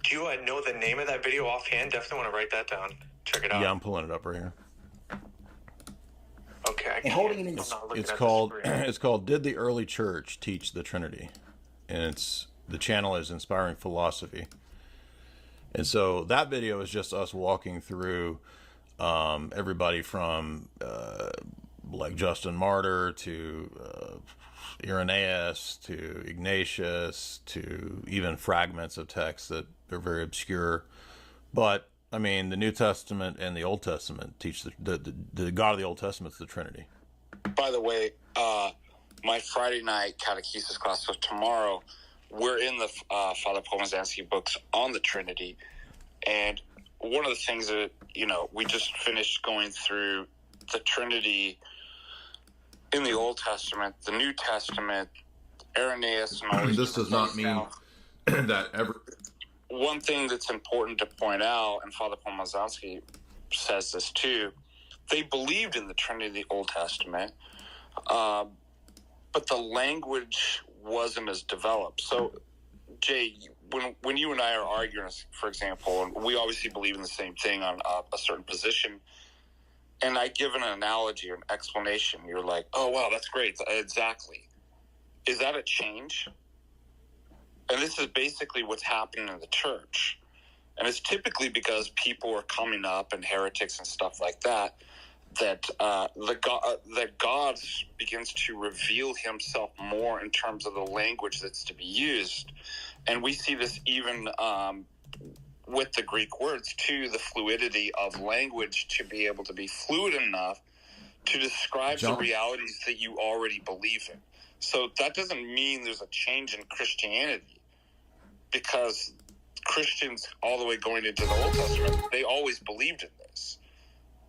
Do you know the name of that video offhand? Definitely want to write that down. Check it out. Yeah, I'm pulling it up right here. Okay. It's called Did the Early Church Teach the Trinity? And the channel is Inspiring Philosophy. And so that video is just us walking through everybody from like Justin Martyr to Irenaeus to Ignatius to even fragments of texts that are very obscure. But I mean, the New Testament and the Old Testament teach the God of the Old Testament is the Trinity. By the way, my Friday night catechesis class, so tomorrow, we're in the Father Pomazansky books on the Trinity. And one of the things that, we just finished going through the Trinity in the Old Testament, the New Testament, Irenaeus, and all these. This does not mean that ever. One thing that's important to point out, and Father Pomazansky says this too, they believed in the Trinity in the Old Testament, but the language wasn't as developed. So, Jay, when you and I are arguing, for example, and we obviously believe in the same thing on a certain position, and I give an analogy or an explanation, you're like, oh, wow, that's great. Exactly. Is that a change? And this is basically what's happening in the church. And it's typically because people are coming up and heretics and stuff like that, that God begins to reveal himself more in terms of the language that's to be used. And we see this even with the Greek words, too, the fluidity of language to be able to be fluid enough to describe the realities that you already believe in. So that doesn't mean there's a change in Christianity, because Christians all the way going into the Old Testament, they always believed in this.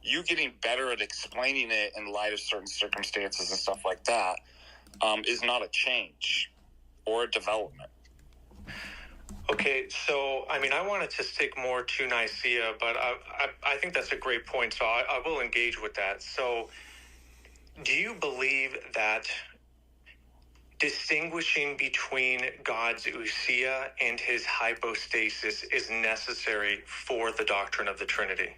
You getting better at explaining it in light of certain circumstances and stuff like that is not a change or a development. Okay, so, I wanted to stick more to Nicaea, but I think that's a great point, so I will engage with that. So, do you believe that distinguishing between God's ousia and his hypostasis is necessary for the doctrine of the Trinity?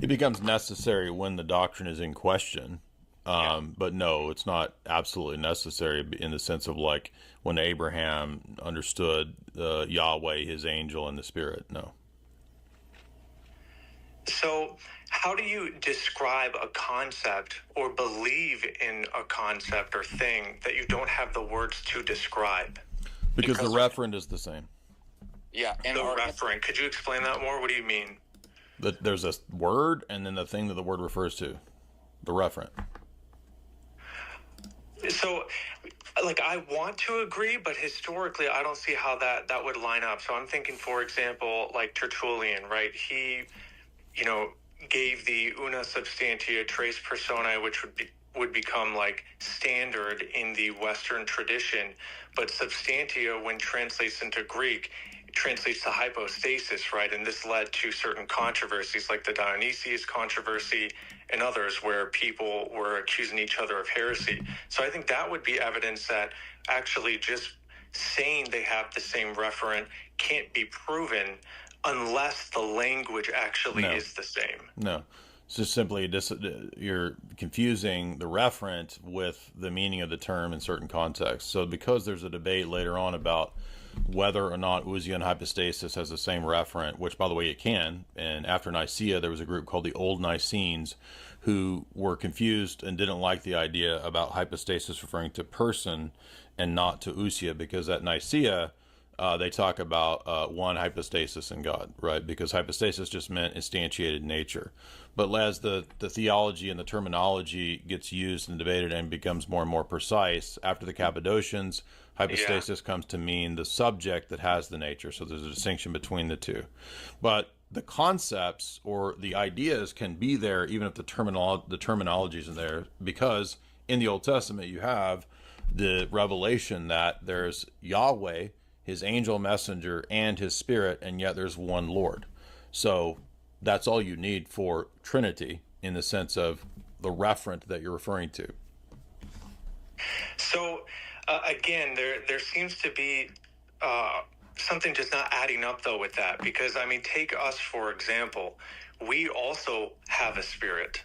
It becomes necessary when the doctrine is in question. But no, it's not absolutely necessary in the sense of like when Abraham understood Yahweh, his angel, and the Spirit. No. So how do you describe a concept or believe in a concept or thing that you don't have the words to describe? Because the referent is the same. Yeah. And the referent. Could you explain that more? What do you mean? There's a word and then the thing that the word refers to. The referent. So, I want to agree, but historically, I don't see how that would line up. So I'm thinking, for example, like Tertullian, right? He, gave the una substantia tres personae, which would become like standard in the Western tradition. But substantia, when translates into Greek, translates to hypostasis, right? And this led to certain controversies like the Dionysius controversy and others where people were accusing each other of heresy. So I think that would be evidence that actually just saying they have the same referent can't be proven unless the language actually is the same. No. It's just simply you're confusing the referent with the meaning of the term in certain contexts. So because there's a debate later on about whether or not ousia and hypostasis has the same referent, which, by the way, it can. And after Nicaea, there was a group called the Old Nicenes who were confused and didn't like the idea about hypostasis referring to person and not to ousia, because at Nicaea, they talk about one hypostasis in God, right? Because hypostasis just meant instantiated nature. But as the theology and the terminology gets used and debated and becomes more and more precise, after the Cappadocians, hypostasis comes to mean the subject that has the nature. So there's a distinction between the two. But the concepts or the ideas can be there even if the terminology isn't there, because in the Old Testament you have the revelation that there's Yahweh, his angel messenger, and his Spirit, and yet there's one Lord. So that's all you need for Trinity in the sense of the referent that you're referring to. So again, there seems to be something just not adding up, though, with that. Because, take us, for example. We also have a spirit,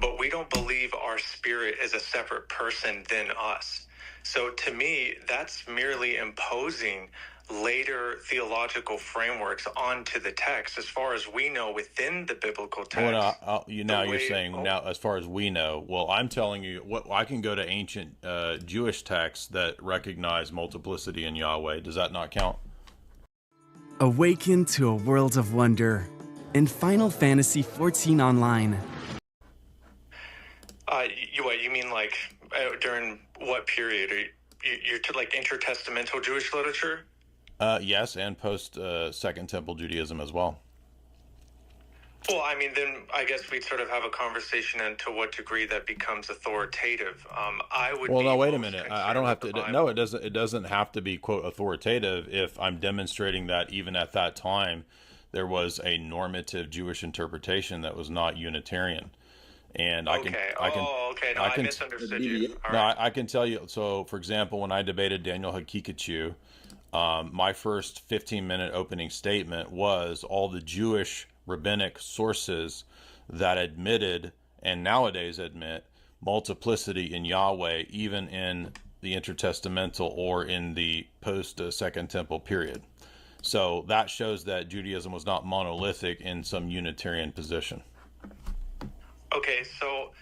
but we don't believe our spirit is a separate person than us. So to me, that's merely imposing later theological frameworks onto the text. As far as we know, within the biblical text. Well, you're saying now, as far as we know. Well, I'm telling you, I can go to ancient Jewish texts that recognize multiplicity in Yahweh. Does that not count? Awaken to a world of wonder. in Final Fantasy XIV Online. You mean like during what period? You're to like intertestamental Jewish literature? Yes, and post Second Temple Judaism as well. Well, I mean, then I guess we'd sort of have a conversation and to what degree that becomes authoritative. I would. Well, be no, wait a most minute. concerned I don't have with to. the No, Bible. it doesn't. It doesn't have to be quote authoritative if I'm demonstrating that even at that time there was a normative Jewish interpretation that was not Unitarian. And I can. Okay. No, I misunderstood you. All No, right. I can tell you. So, for example, when I debated Daniel Hakikachu, my first 15-minute opening statement was all the Jewish rabbinic sources that admitted and nowadays admit multiplicity in Yahweh, even in the intertestamental or in the post Second Temple period. So that shows that Judaism was not monolithic in some Unitarian position. Okay, so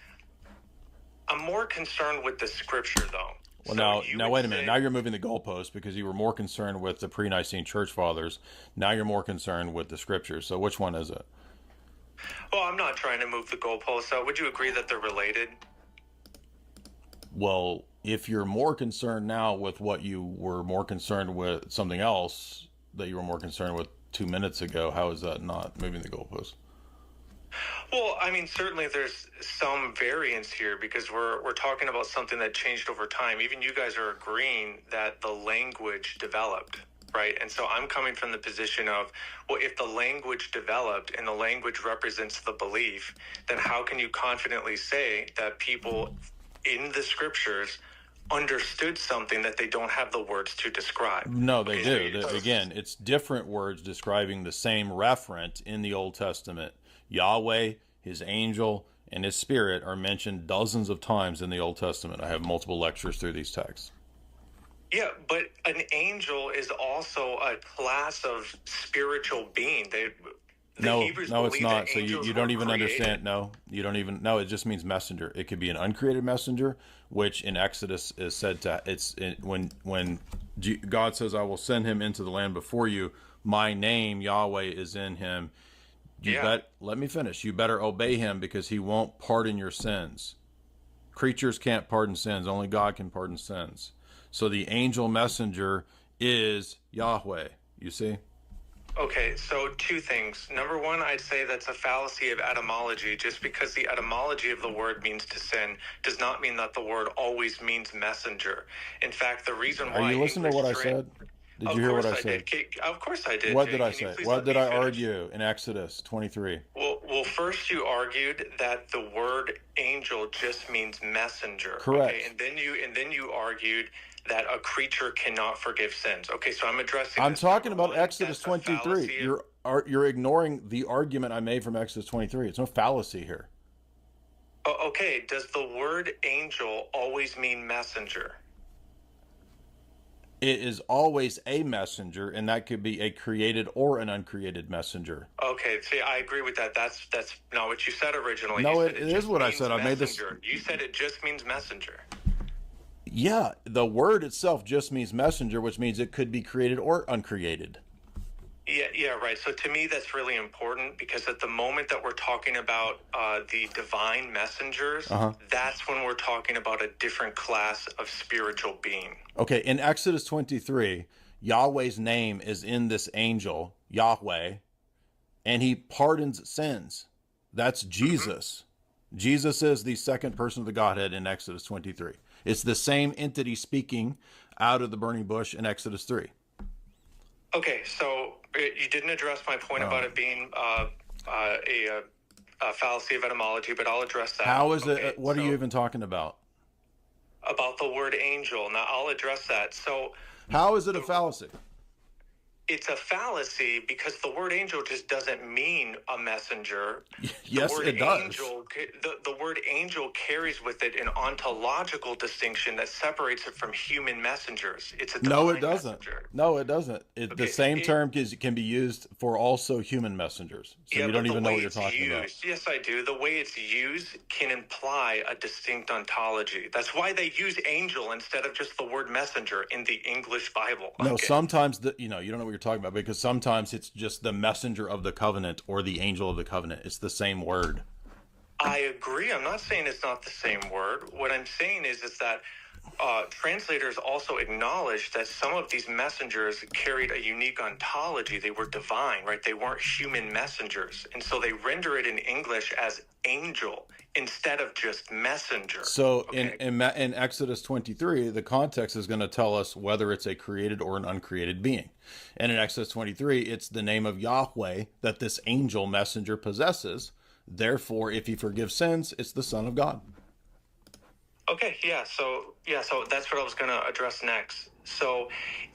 I'm more concerned with the scripture, though. Well, So you now would wait a minute. say- Now you're moving the goalpost because you were more concerned with the pre-Nicene Church Fathers. Now you're more concerned with the Scriptures. So which one is it? Well, I'm not trying to move the goalposts. So would you agree that they're related? Well, if you're more concerned now with what you were more concerned with something else that you were more concerned with 2 minutes ago, how is that not moving the goalpost? Well, I mean, certainly there's some variance here because we're talking about something that changed over time. Even you guys are agreeing that the language developed, right? And so I'm coming from the position of, well, if the language developed and the language represents the belief, then how can you confidently say that people in the scriptures understood something that they don't have the words to describe? No, they Okay, do. so- Again, it's different words describing the same referent in the Old Testament. Yahweh, his angel, and his spirit are mentioned dozens of times in the Old Testament. I have multiple lectures through these texts. Yeah, but an angel is also a class of spiritual being. No, Hebrews it's believe not. that So you angels don't were even created. understand. No, you don't even. No, it just means messenger. It could be an uncreated messenger, which in Exodus is said to. When God says, "I will send him into the land before you. My name Yahweh is in him." Let me finish. You better obey him because he won't pardon your sins. Creatures can't pardon sins. Only God can pardon sins. So the angel messenger is Yahweh. You see? Okay, so two things. Number one, I'd say that's a fallacy of etymology. Just because the etymology of the word means to sin does not mean that the word always means messenger. In fact, the reason why... Are you listening to what I said? Did you hear what I said? Of course I did. What Jay. did I Can you say? please What let did me I finish? argue in Exodus 23? Well, first you argued that the word angel just means messenger. Correct. Okay, and then you argued that a creature cannot forgive sins. Okay, so I'm addressing. I'm this. talking Number about one, Exodus that's a 23. fallacy of- You're ignoring the argument I made from Exodus 23. It's no fallacy here. Oh, okay, does the word angel always mean messenger? It is always a messenger, and that could be a created or an uncreated messenger. Okay, see, I agree with that. That's not what you said originally. No, You said it is just what I means said. I made this- messenger. You said it just means messenger. Yeah, the word itself just means messenger, which means it could be created or uncreated. Yeah, right. So to me, that's really important because at the moment that we're talking about the divine messengers, that's when we're talking about a different class of spiritual being. Okay, in Exodus 23, Yahweh's name is in this angel, Yahweh, and he pardons sins. That's Jesus. Jesus is the second person of the Godhead in Exodus 23. It's the same entity speaking out of the burning bush in Exodus 3. Okay, so you didn't address my point about it being a fallacy of etymology, but I'll address that. How is Okay, it? What are so you even talking about? about the word angel? Now, I'll address that. So How is it a fallacy? it's a fallacy because the word angel just doesn't mean a messenger. Yes, the word it does. Angel, the word angel carries with it an ontological distinction that separates it from human messengers. It's a No, it divine doesn't. messenger. No, it doesn't. The Okay, same term can be used for also human messengers. So you but don't the even know way what you're it's talking about. used, yes, I do. The way it's used can imply a distinct ontology. That's why they use angel instead of just the word messenger in the English Bible. No, Okay. sometimes you don't know what you're talking about, because sometimes it's just the messenger of the covenant or the angel of the covenant. It's the same word. I agree. I'm not saying it's not the same word. What I'm saying is that translators also acknowledge that some of these messengers carried a unique ontology. They were divine, right? They weren't human messengers. And so they render it in English as angel instead of just messenger. So okay? in Exodus 23, the context is going to tell us whether it's a created or an uncreated being. And in Exodus 23, it's the name of Yahweh that this angel messenger possesses. Therefore, if he forgives sins, it's the Son of God. Okay, so that's what I was going to address next. So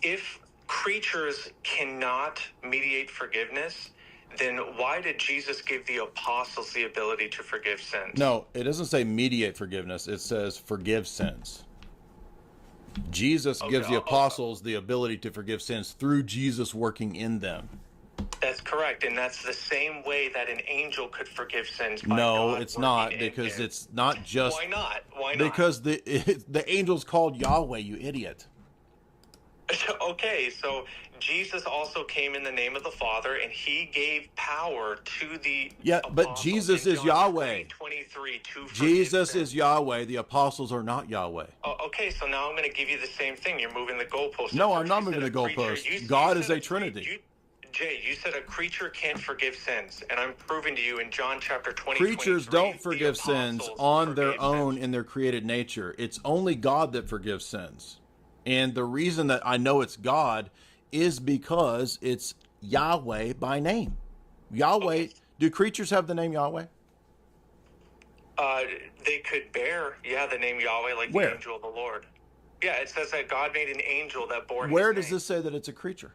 if creatures cannot mediate forgiveness, then why did Jesus give the apostles the ability to forgive sins? No, it doesn't say mediate forgiveness. It says forgive sins. Jesus gives the apostles the ability to forgive sins through Jesus working in them. That's correct, and that's the same way that an angel could forgive sins. By No, God it's not, working in because him. it's not just. Why not? Why not? Because the angel's called Yahweh, you idiot. Okay, so Jesus also came in the name of the Father, and he gave power to the but Jesus is Yahweh. 23 to forgive Jesus sins. is Yahweh. The apostles are not Yahweh. Okay, so now I'm going to give you the same thing. You're moving the goalposts. No, At I'm first not you moving said the a creature- goalposts. you God said is a Trinity. Jay, you said a creature can't forgive sins, and I'm proving to you in John chapter 20. Creatures 23, don't forgive the sins apostles on their forgave own sins. in their created nature. It's only God that forgives sins. And the reason that I know it's God is because it's Yahweh by name. Yahweh, Okay. Do creatures have the name Yahweh? They could bear, the name Yahweh, like Where? the angel of the Lord. Yeah, it says that God made an angel that bore Where his does name. this say that it's a creature?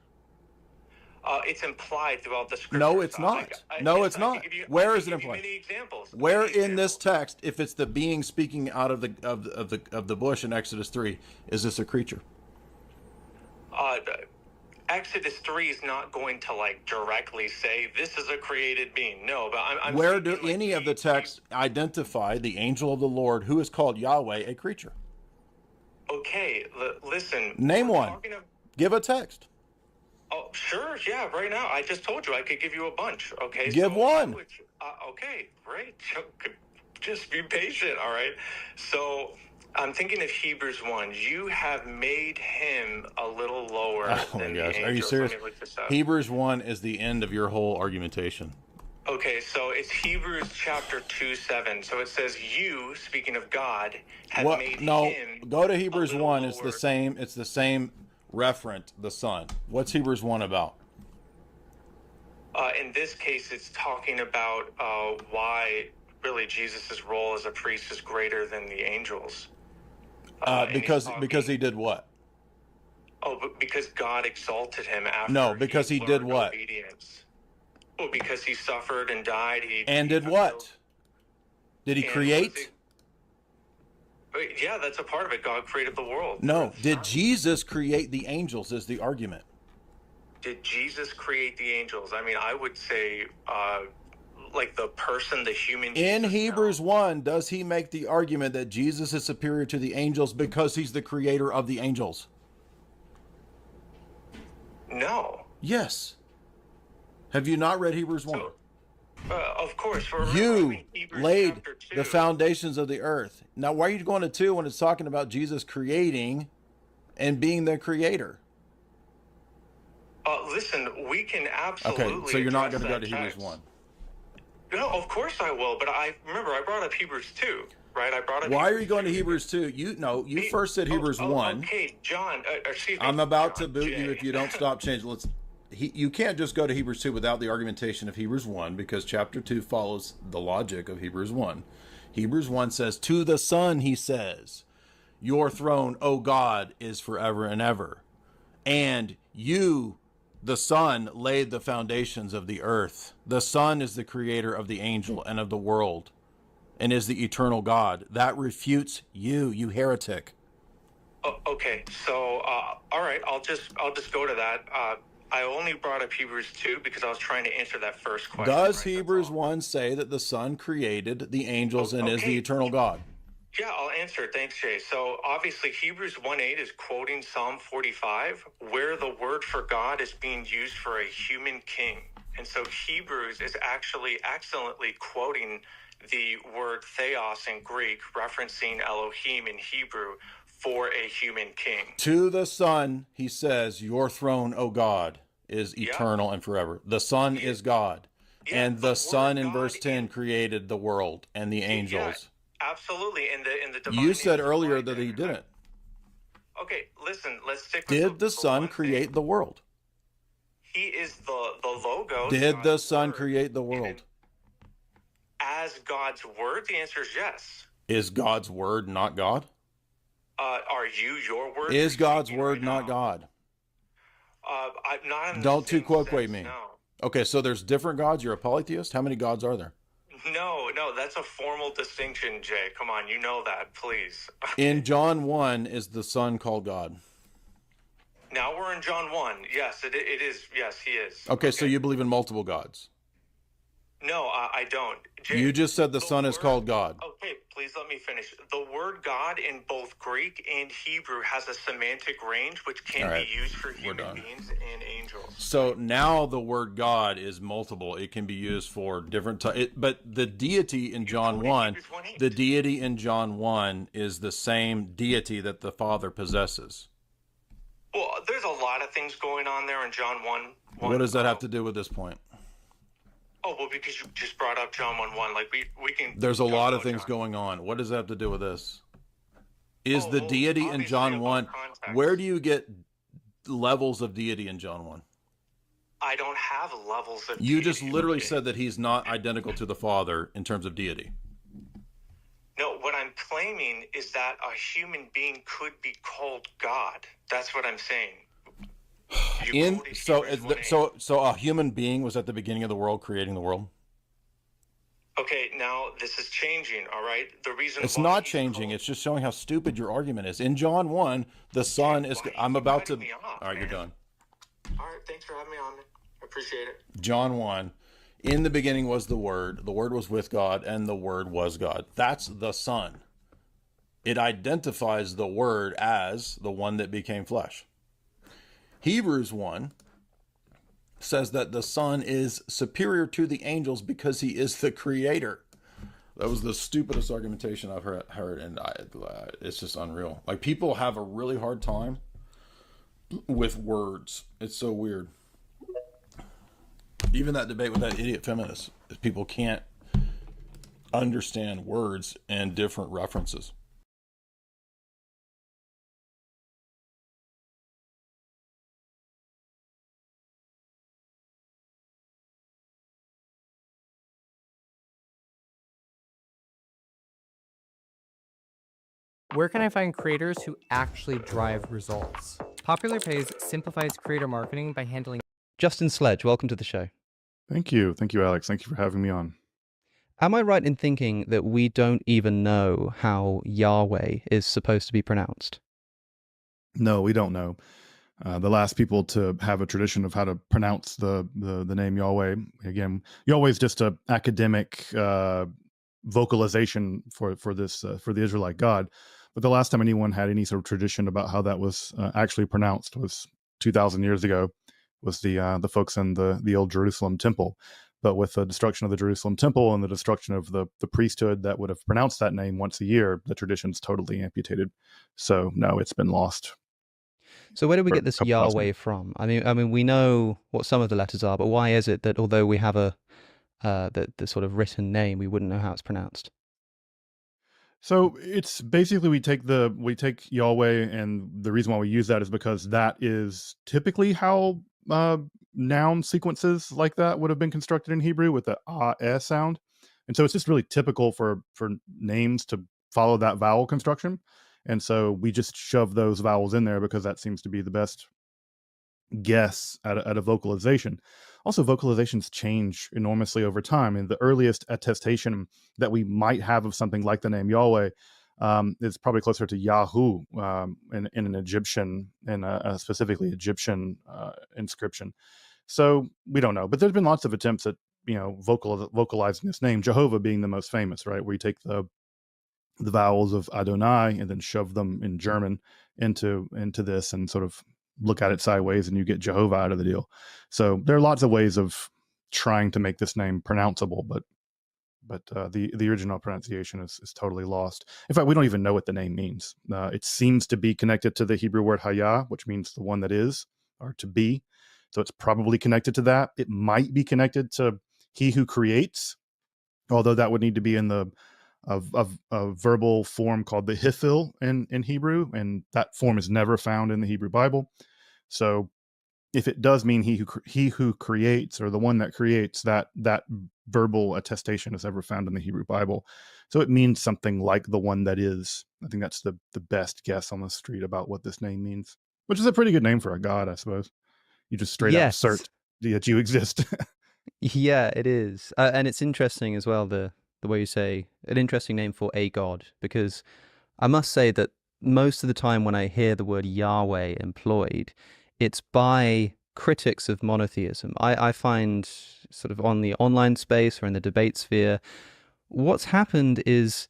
It's implied throughout the scriptures. No, it's not. No, it's I can not. give you- Where I is can it give you implied? many examples. Where Many in this examples. text, if it's the being speaking out of the bush in Exodus 3, is this a creature? Exodus 3 is not going to directly say this is a created being. No, but I'm Where do speaking, any of the texts identify the angel of the Lord, who is called Yahweh, a creature? Okay, listen. Name we're one. talking of- Give a text. Oh, sure. Yeah, right now. I just told you I could give you a bunch. Okay. Give one. Okay, great. Just be patient. All right. So I'm thinking of Hebrews 1. You have made him a little lower Oh my than gosh. the Are you angels. serious? Let me look this up. Hebrews 1 is the end of your whole argumentation. Okay, so it's Hebrews chapter 2:7. So it says, "You," speaking of God, have made him. Go to a Hebrews little 1. It's lower. the same. It's the same referent, the Son. What's Hebrews 1 about? In this case, it's talking about why really Jesus' role as a priest is greater than the angels. And he's Because he did what? Oh, but because God exalted him after. No, because he did learned what? Obedience. Well, because he suffered and died. And did what? Did he create? Yeah, that's a part of it. God created the world. No. Did Jesus create the angels? Is the argument. Did Jesus create the angels? I mean, I would say, like the person, the human. In Jesus, Hebrews no. 1, does he make the argument that Jesus is superior to the angels because he's the creator of the angels? No. Yes. Have you not read Hebrews 1? Of course. You Hebrews laid chapter 2. the foundations of the earth. Now, why are you going to 2 when it's talking about Jesus creating and being the creator? Listen, we can absolutely. Okay, so you're not address going to go to that Hebrews text. 1. No, of course I will. But I brought up Hebrews 2, right? I brought up. Why are Hebrews you going 2. to Hebrews 2? You first said Hebrews 1. Okay, John. Excuse me. I'm about to John, boot Jay. you if you don't stop changing. You can't just go to Hebrews 2 without the argumentation of Hebrews 1 because chapter 2 follows the logic of Hebrews 1. Hebrews 1 says, to the Son, he says, your throne, O God, is forever and ever. And you, the Son, laid the foundations of the earth. The Son is the creator of the angel and of the world and is the eternal God. That refutes you heretic. Okay, so all right, I'll just go to that. I only brought up Hebrews 2 because I was trying to answer that first question. Does right? Hebrews 1 say that the Son created the angels and is the eternal God? Yeah, I'll answer. Thanks, Jay. So obviously Hebrews 1:8 is quoting Psalm 45, where the word for God is being used for a human king. And so Hebrews is actually excellently quoting the word theos in Greek, referencing Elohim in Hebrew for a human king. To the Son, he says, your throne, O God, is eternal and forever. The Son is God. And the Son in verse 10 created the world and the angels. Absolutely. In the divine You said nature earlier right that he there. didn't. Okay, listen, let's stick with Did the Son create the world? He is the logos. Did the Son create the world? As God's word, the answer is yes. Is God's word not God? Are you your word? Is God's word not God? I'm not in the Don't same tu quoque sense, me. no. Okay, so there's different gods. You're a polytheist. How many gods are there? No, that's a formal distinction, Jay. Come on, you know that, please. In John 1, is the Son called God? Now we're in John 1. Yes, it is. Yes, he is. Okay, so you believe in multiple gods. No, I don't. Jay, You just said the Son is called God. Okay, please let me finish. The word God in both Greek and Hebrew has a semantic range which can be used for human beings and angels. So now the word God is multiple. It can be used for different types. But the deity in John 1, the deity in John 1 is the same deity that the Father possesses. Well, there's a lot of things going on there in John 1. What does that have to do with this point? Oh, well, because you just brought up John 1:1. Like, we can... There's a lot of things going on. What does that have to do with this? Is the deity in John 1... Where do you get levels of deity in John 1? I don't have levels of deity. You just literally said that he's not identical to the Father in terms of deity. No, what I'm claiming is that a human being could be called God. That's what I'm saying. So a human being was at the beginning of the world, creating the world. Okay, now this is changing. All right, the reason it's not changing. It's just showing how stupid your argument is. In John 1, the Son is. I'm about to. All right, you're done. All right, thanks for having me on. I appreciate it. John 1. In the beginning was the Word. The Word was with God, and the Word was God. That's the Son. It identifies the Word as the one that became flesh. Hebrews 1 says that the Son is superior to the angels because he is the creator. That was the stupidest argumentation I've heard, and it's just unreal. Like, people have a really hard time with words. It's so weird. Even that debate with that idiot feminist, people can't understand words and different references. Where can I find creators who actually drive results? Popular Pays simplifies creator marketing by handling... Justin Sledge, welcome to the show. Thank you. Thank you, Alex. Thank you for having me on. Am I right in thinking that we don't even know how Yahweh is supposed to be pronounced? No, we don't know. The last people to have a tradition of how to pronounce the name Yahweh. Again, Yahweh is just an academic vocalization for the Israelite God. But the last time anyone had any sort of tradition about how that was actually pronounced was 2,000 years ago. Was the folks in the old Jerusalem temple. But with the destruction of the Jerusalem temple and the destruction of the priesthood that would have pronounced that name once a year, the tradition's totally amputated. So no, it's been lost. So where do we get this Yahweh from? I mean, we know what some of the letters are, but why is it that although we have the sort of written name, we wouldn't know how it's pronounced? So it's basically we take Yahweh, and the reason why we use that is because that is typically how noun sequences like that would have been constructed in Hebrew with the ah sound, and so it's just really typical for names to follow that vowel construction, and so we just shove those vowels in there because that seems to be the best guess at a vocalization. Also, vocalizations change enormously over time, and the earliest attestation that we might have of something like the name Yahweh is probably closer to Yahu in an Egyptian, in a specifically Egyptian inscription. So we don't know, but there's been lots of attempts at vocalizing this name. Jehovah being the most famous, right? Where you take the the vowels of Adonai and then shove them in German into this and sort of look at it sideways, and you get Jehovah out of the deal. So there are lots of ways of trying to make this name pronounceable, but the original pronunciation is totally lost. In fact, we don't even know what the name means. It seems to be connected to the Hebrew word hayah, which means the one that is, or to be. So it's probably connected to that. It might be connected to he who creates, although that would need to be in the a verbal form called the hifil in Hebrew, and that form is never found in the Hebrew Bible. So if it does mean he who creates, or the one that creates, that verbal attestation is ever found in the Hebrew Bible. So it means something like the one that is. I think that's the best guess on the street about what this name means, which is a pretty good name for a god, I suppose. You just straight up Yes. assert that you exist. Yeah, it is. And it's interesting as well, the way you say an interesting name for a god, because I must say that most of the time when I hear the word Yahweh employed, it's by critics of monotheism. I find sort of on the online space or in the debate sphere, what's happened is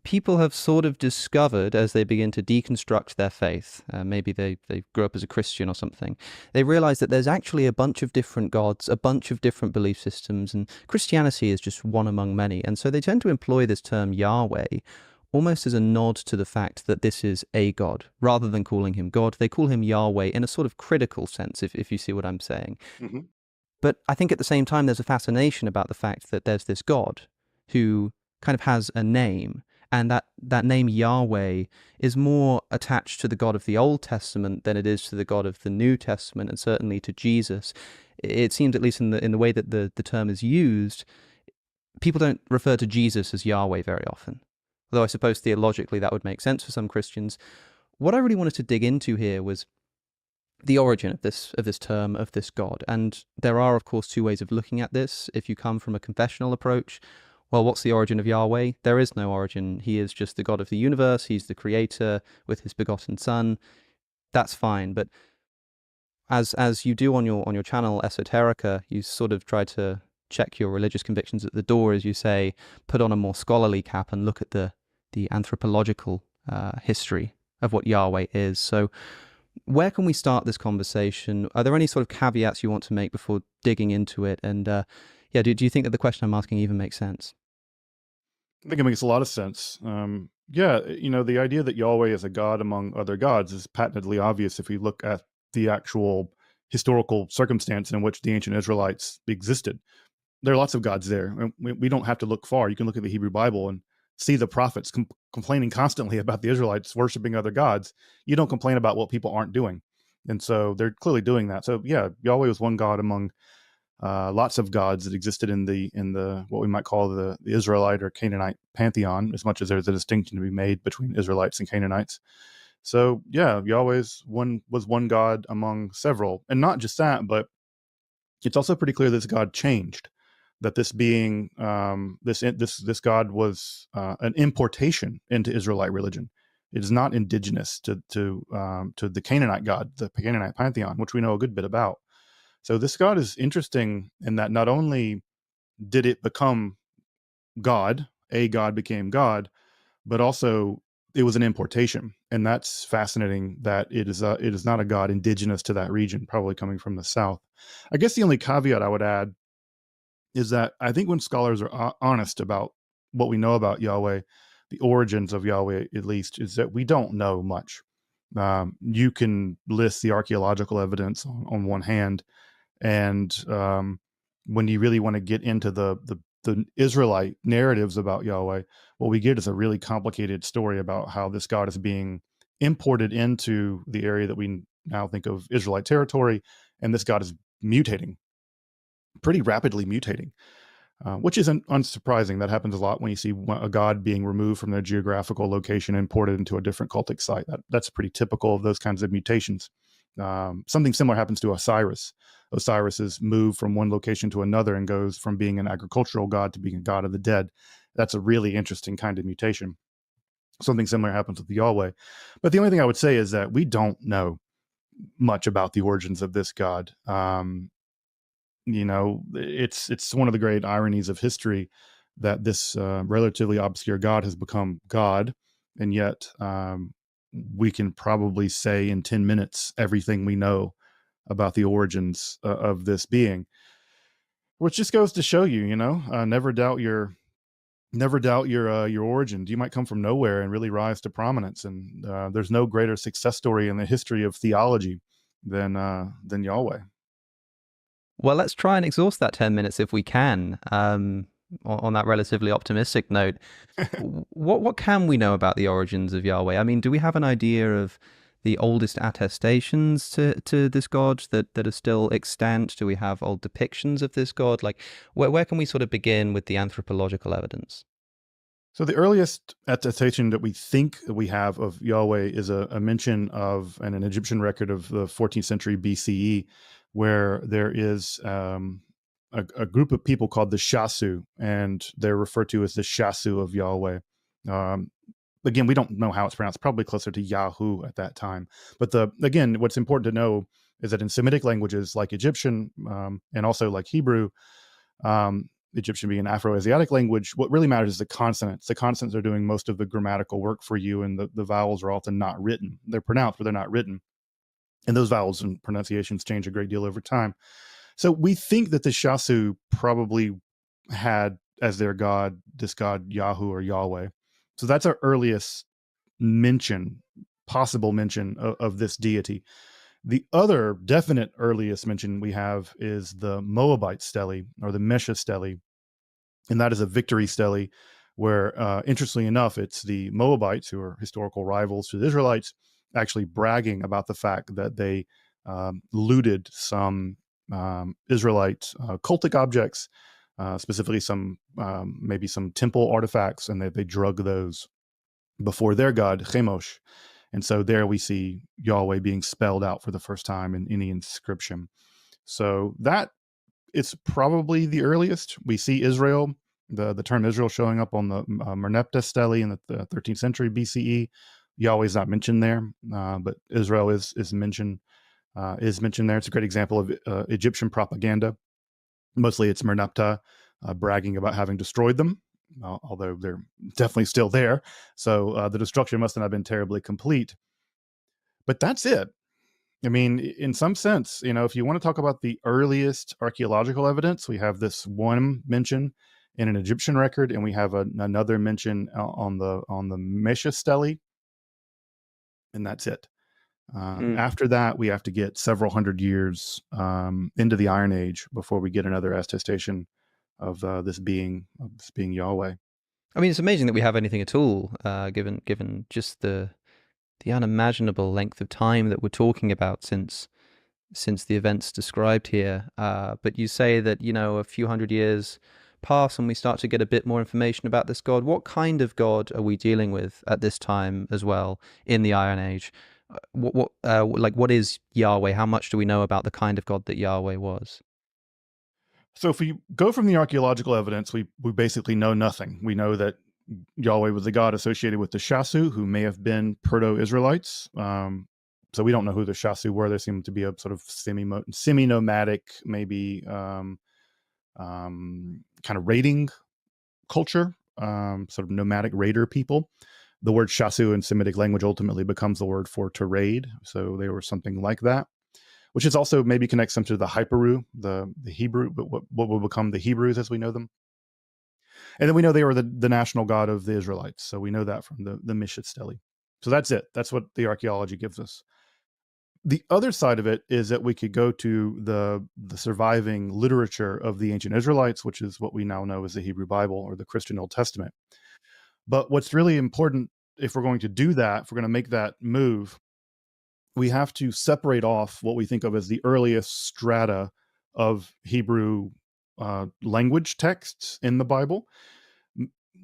people have sort of discovered, as they begin to deconstruct their faith, maybe they grew up as a Christian or something, they realize that there's actually a bunch of different gods, a bunch of different belief systems, and Christianity is just one among many. And so they tend to employ this term Yahweh almost as a nod to the fact that this is a god. Rather than calling him God, they call him Yahweh in a sort of critical sense, if you see what I'm saying. Mm-hmm. But I think at the same time, there's a fascination about the fact that there's this God who kind of has a name, and that name Yahweh is more attached to the God of the Old Testament than it is to the God of the New Testament, and certainly to Jesus. It seems, at least in the way that the term is used, people don't refer to Jesus as Yahweh very often. Although I suppose theologically that would make sense for some Christians. What I really wanted to dig into here was the origin of this term, of this God. And there are, of course, two ways of looking at this. If you come from a confessional approach, well, what's the origin of Yahweh? There is no origin. He is just the God of the universe. He's the creator with his begotten son. That's fine. But as you do on your channel, Esoterica, you sort of try to check your religious convictions at the door, as you say, put on a more scholarly cap and look at the anthropological history of what Yahweh is. So where can we start this conversation? Are there any sort of caveats you want to make before digging into it? And do you think that the question I'm asking even makes sense? I think it makes a lot of sense. The idea that Yahweh is a god among other gods is patently obvious if we look at the actual historical circumstance in which the ancient Israelites existed. There are lots of gods there. We don't have to look far. You can look at the Hebrew Bible and see the prophets complaining constantly about the Israelites worshiping other gods. You don't complain about what people aren't doing. And so they're clearly doing that. So yeah, Yahweh was one god among lots of gods that existed in the what we might call the Israelite or Canaanite pantheon, as much as there's a distinction to be made between Israelites and Canaanites. So yeah, Yahweh's was one god among several. And not just that, but it's also pretty clear this god changed. That this being this god was an importation into Israelite religion. It is not indigenous to the Canaanite god, the Canaanite pantheon, which we know a good bit about. So this god is interesting in that not only did it become God, a god became God, but also it was an importation, and that's fascinating. That it is not a god indigenous to that region, probably coming from the south. I guess the only caveat I would add is that I think when scholars are honest about what we know about Yahweh, the origins of Yahweh at least, is that we don't know much. You can list the archaeological evidence on one hand, and when you really want to get into the Israelite narratives about Yahweh, what we get is a really complicated story about how this God is being imported into the area that we now think of Israelite territory, and this God is mutating, pretty rapidly mutating, which isn't unsurprising. That happens a lot when you see a god being removed from their geographical location and imported into a different cultic site. That's pretty typical of those kinds of mutations. Something similar happens to Osiris. Osiris is moved from one location to another and goes from being an agricultural god to being a god of the dead. That's a really interesting kind of mutation. Something similar happens with Yahweh. But the only thing I would say is that we don't know much about the origins of this god. It's one of the great ironies of history that this relatively obscure god has become God, and yet we can probably say in 10 minutes everything we know about the origins of this being, which just goes to show you, never doubt your origin. You might come from nowhere and really rise to prominence, and there's no greater success story in the history of theology than Yahweh. Well, let's try and exhaust that 10 minutes if we can. On that relatively optimistic note, what can we know about the origins of Yahweh? I mean, do we have an idea of the oldest attestations to this god that are still extant? Do we have old depictions of this god? Like, where can we sort of begin with the anthropological evidence? So the earliest attestation that we think we have of Yahweh is a mention of an Egyptian record of the 14th century BCE, where there is a group of people called the Shasu, and they're referred to as the Shasu of Yahweh. Again, we don't know how it's pronounced, probably closer to Yahoo at that time. But again, what's important to know is that in Semitic languages like Egyptian and also like Hebrew, Egyptian being an Afro-Asiatic language, what really matters is the consonants. The consonants are doing most of the grammatical work for you, and the vowels are often not written. They're pronounced, but they're not written. And those vowels and pronunciations change a great deal over time. So we think that the Shasu probably had as their god, this god Yahu or Yahweh. So that's our earliest possible mention of this deity. The other definite earliest mention we have is the Moabite stele, or the Mesha stele, and that is a victory stele where, interestingly enough, it's the Moabites, who are historical rivals to the Israelites, actually bragging about the fact that they looted some Israelite cultic objects, specifically maybe some temple artifacts, and they drug those before their god Chemosh. And so there we see Yahweh being spelled out for the first time in any inscription. So that it's probably the earliest. We see Israel, the term Israel, showing up on the Merneptah stele in the 13th century BCE. Yahweh's not mentioned there, but Israel is mentioned there. It's a great example of Egyptian propaganda. Mostly it's Merneptah bragging about having destroyed them, although they're definitely still there. So the destruction must not have been terribly complete. But that's it. I mean, in some sense, if you want to talk about the earliest archaeological evidence, we have this one mention in an Egyptian record, and we have another mention on the Mesha stele, and that's it. After that, we have to get several hundred years into the Iron Age before we get another attestation of this being Yahweh. I mean, it's amazing that we have anything at all, given just the unimaginable length of time that we're talking about since the events described here. But you say that, a few hundred years pass and we start to get a bit more information about this god. What kind of god are we dealing with at this time as well in the Iron Age? What is Yahweh? How much do we know about the kind of god that Yahweh was? So if we go from the archaeological evidence, we basically know nothing. We know that Yahweh was the god associated with the Shasu, who may have been proto-Israelites. So we don't know who the Shasu were. There seemed to be a sort of semi-nomadic, maybe kind of raiding culture, sort of nomadic raider people. The word Shasu in Semitic language ultimately becomes the word for to raid. So they were something like that, which is also maybe connects them to the Hyperu, the Hebrew, but what will become the Hebrews as we know them. And then we know they were the national god of the Israelites. So we know that from the Mesha stele. So that's it. That's what the archaeology gives us. The other side of it is that we could go to the surviving literature of the ancient Israelites, which is what we now know as the Hebrew Bible or the Christian Old Testament. But what's really important, if we're going to do that, if we're going to make that move, we have to separate off what we think of as the earliest strata of Hebrew language texts in the Bible.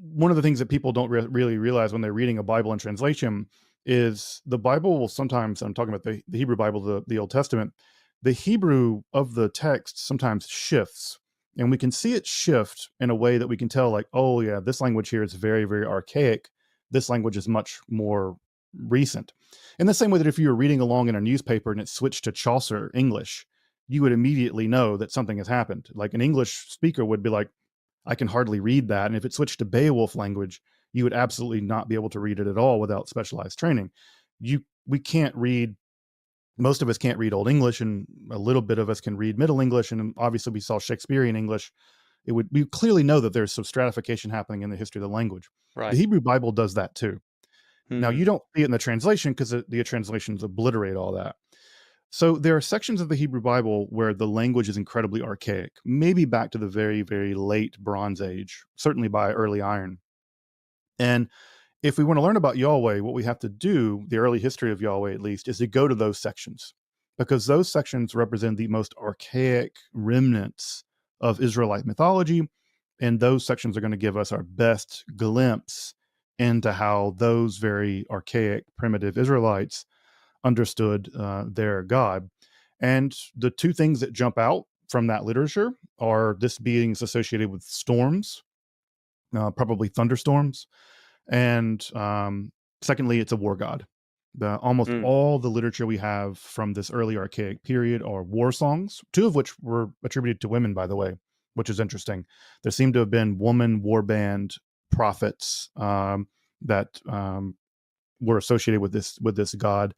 One of the things that people don't really realize when they're reading a Bible in translation is the Bible will sometimes, I'm talking about the Hebrew Bible, the Old Testament, the Hebrew of the text sometimes shifts. And we can see it shift in a way that we can tell, like, oh yeah, this language here is very, very archaic. This language is much more recent. In the same way that if you were reading along in a newspaper and it switched to Chaucer English, you would immediately know that something has happened. Like an English speaker would be like, I can hardly read that. And if it switched to Beowulf language, you would absolutely not be able to read it at all without specialized training. We can't read. Most of us can't read Old English, and a little bit of us can read Middle English, and obviously we saw Shakespearean English. We clearly know that there's some stratification happening in the history of the language. Right. The Hebrew Bible does that too. Now, Hmm. you don't see it in the translation because the translations obliterate all that. So there are sections of the Hebrew Bible where the language is incredibly archaic, maybe back to the very, very late Bronze Age, certainly by early Iron. And if we want to learn about Yahweh, what we have to do, the early history of Yahweh at least, is to go to those sections, because those sections represent the most archaic remnants of Israelite mythology. And those sections are going to give us our best glimpse into how those very archaic, primitive Israelites understood their God. And the two things that jump out from that literature are this being associated with storms, probably thunderstorms, and secondly, it's a war god. Almost all the literature we have from this early archaic period are war songs, two of which were attributed to women, by the way, which is interesting. There seem to have been woman war band prophets that were associated with this god.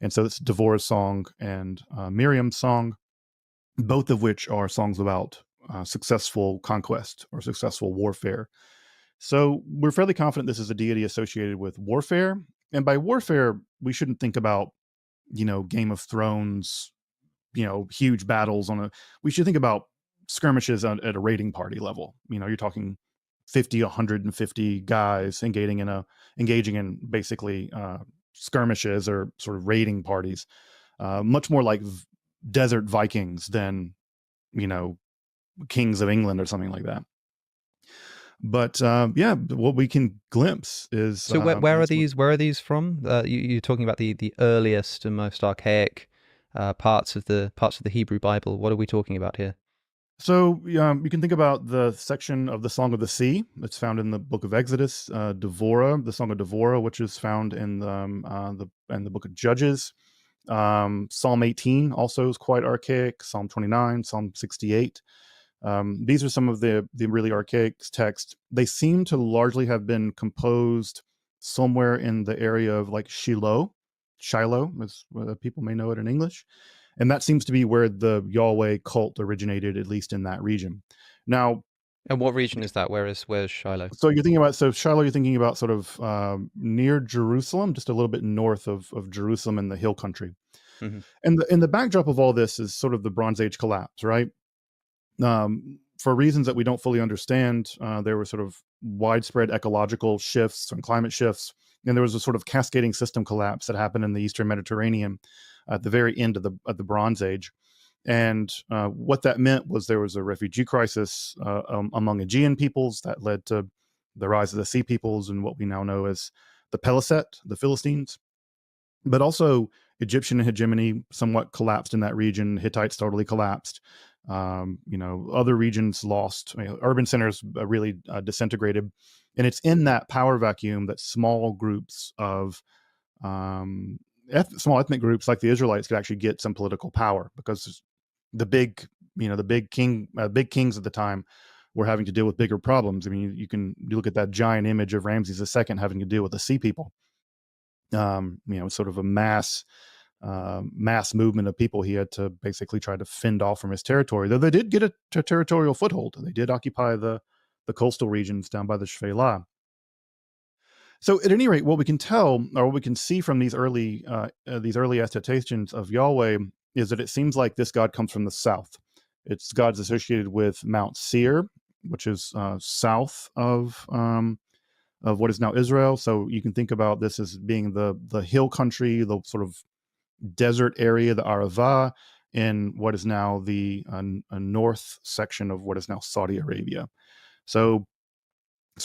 And so it's Devorah's song and Miriam's song, both of which are songs about successful conquest or successful warfare. So we're fairly confident this is a deity associated with warfare. And by warfare, we shouldn't think about, Game of Thrones, huge battles we should think about skirmishes at a raiding party level. You're talking 50, 150 guys engaging in basically skirmishes or sort of raiding parties, much more like desert Vikings than, kings of England or something like that. But what we can glimpse is. So where are these? Where are these from? You're talking about the earliest and most archaic parts of the Hebrew Bible. What are we talking about here? So you can think about the section of the Song of the Sea that's found in the Book of Exodus, Devorah, the Song of Devorah, which is found in the Book of Judges. Psalm 18 also is quite archaic. Psalm 29, Psalm 68. These are some of the really archaic texts. They seem to largely have been composed somewhere in the area of like Shiloh, as people may know it in English. And that seems to be where the Yahweh cult originated, at least in that region. Now, and what region is that? Where's Shiloh? So Shiloh, you're thinking about sort of near Jerusalem, just a little bit north of Jerusalem in the hill country. Mm-hmm. And the backdrop of all this is sort of the Bronze Age collapse, right? For reasons that we don't fully understand, there were sort of widespread ecological shifts and climate shifts, and there was a sort of cascading system collapse that happened in the Eastern Mediterranean at the very end of the Bronze Age. And what that meant was there was a refugee crisis among Aegean peoples that led to the rise of the Sea Peoples and what we now know as the Peliset, the Philistines. But also Egyptian hegemony somewhat collapsed in that region. Hittites totally collapsed. Other regions lost. Urban centers really disintegrated. And it's in that power vacuum that small groups of small ethnic groups like the Israelites could actually get some political power, because the big kings at the time were having to deal with bigger problems. I mean, you look at that giant image of Ramses II having to deal with the Sea People. Sort of a mass movement of people he had to basically try to fend off from his territory. Though they did get a territorial foothold. They did occupy the coastal regions down by the Shfela. So at any rate, what we can tell, or what we can see from these early attestations of Yahweh, is that it seems like this god comes from the south. It's gods associated with Mount Seir, which is south of what is now Israel. So you can think about this as being the hill country, the sort of desert area, the Arava, in what is now the north section of what is now Saudi Arabia. So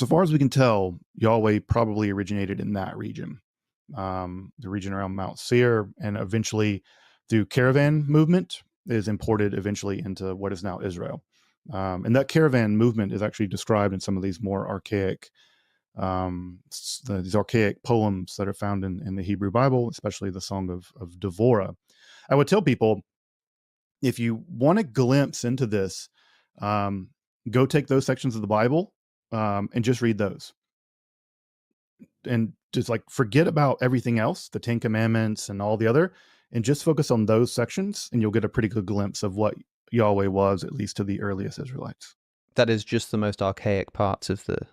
far as we can tell, Yahweh probably originated in that region, the region around Mount Seir, and eventually through caravan movement is imported eventually into what is now Israel. And that caravan movement is actually described in some of these more archaic these archaic poems that are found in the Hebrew Bible, especially the Song of Devorah. I would tell people, if you want a glimpse into this, go take those sections of the Bible and just read those. And just like forget about everything else, the Ten Commandments and all the other, and just focus on those sections, and you'll get a pretty good glimpse of what Yahweh was, at least to the earliest Israelites. That is just the most archaic parts of the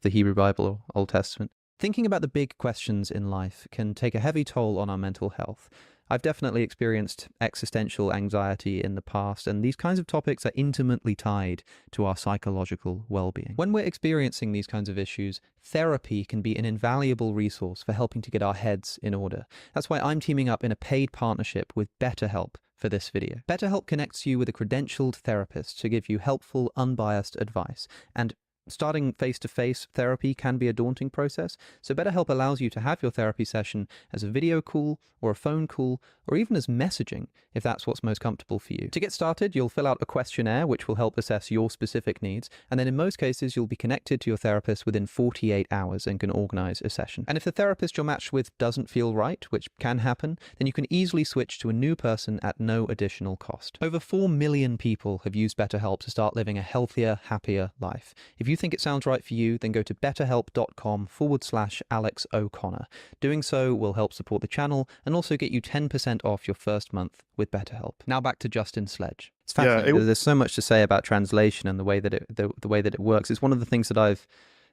Hebrew Bible or Old Testament. Thinking about the big questions in life can take a heavy toll on our mental health. I've definitely experienced existential anxiety in the past, and these kinds of topics are intimately tied to our psychological well-being. When we're experiencing these kinds of issues, therapy can be an invaluable resource for helping to get our heads in order. That's why I'm teaming up in a paid partnership with BetterHelp for this video. BetterHelp connects you with a credentialed therapist to give you helpful, unbiased advice. And starting face-to-face therapy can be a daunting process, so BetterHelp allows you to have your therapy session as a video call or a phone call or even as messaging if that's what's most comfortable for you. To get started, you'll fill out a questionnaire which will help assess your specific needs, and then in most cases you'll be connected to your therapist within 48 hours and can organize a session. And if the therapist you're matched with doesn't feel right, which can happen, then you can easily switch to a new person at no additional cost. Over 4 million people have used BetterHelp to start living a healthier, happier life. If you think it sounds right for you, then go to betterhelp.com/Alex O'Connor. Doing so will help support the channel and also get you 10% off your first month with BetterHelp. Now back to Justin Sledge. It's fascinating. There's so much to say about translation and the way that it works. It's one of the things that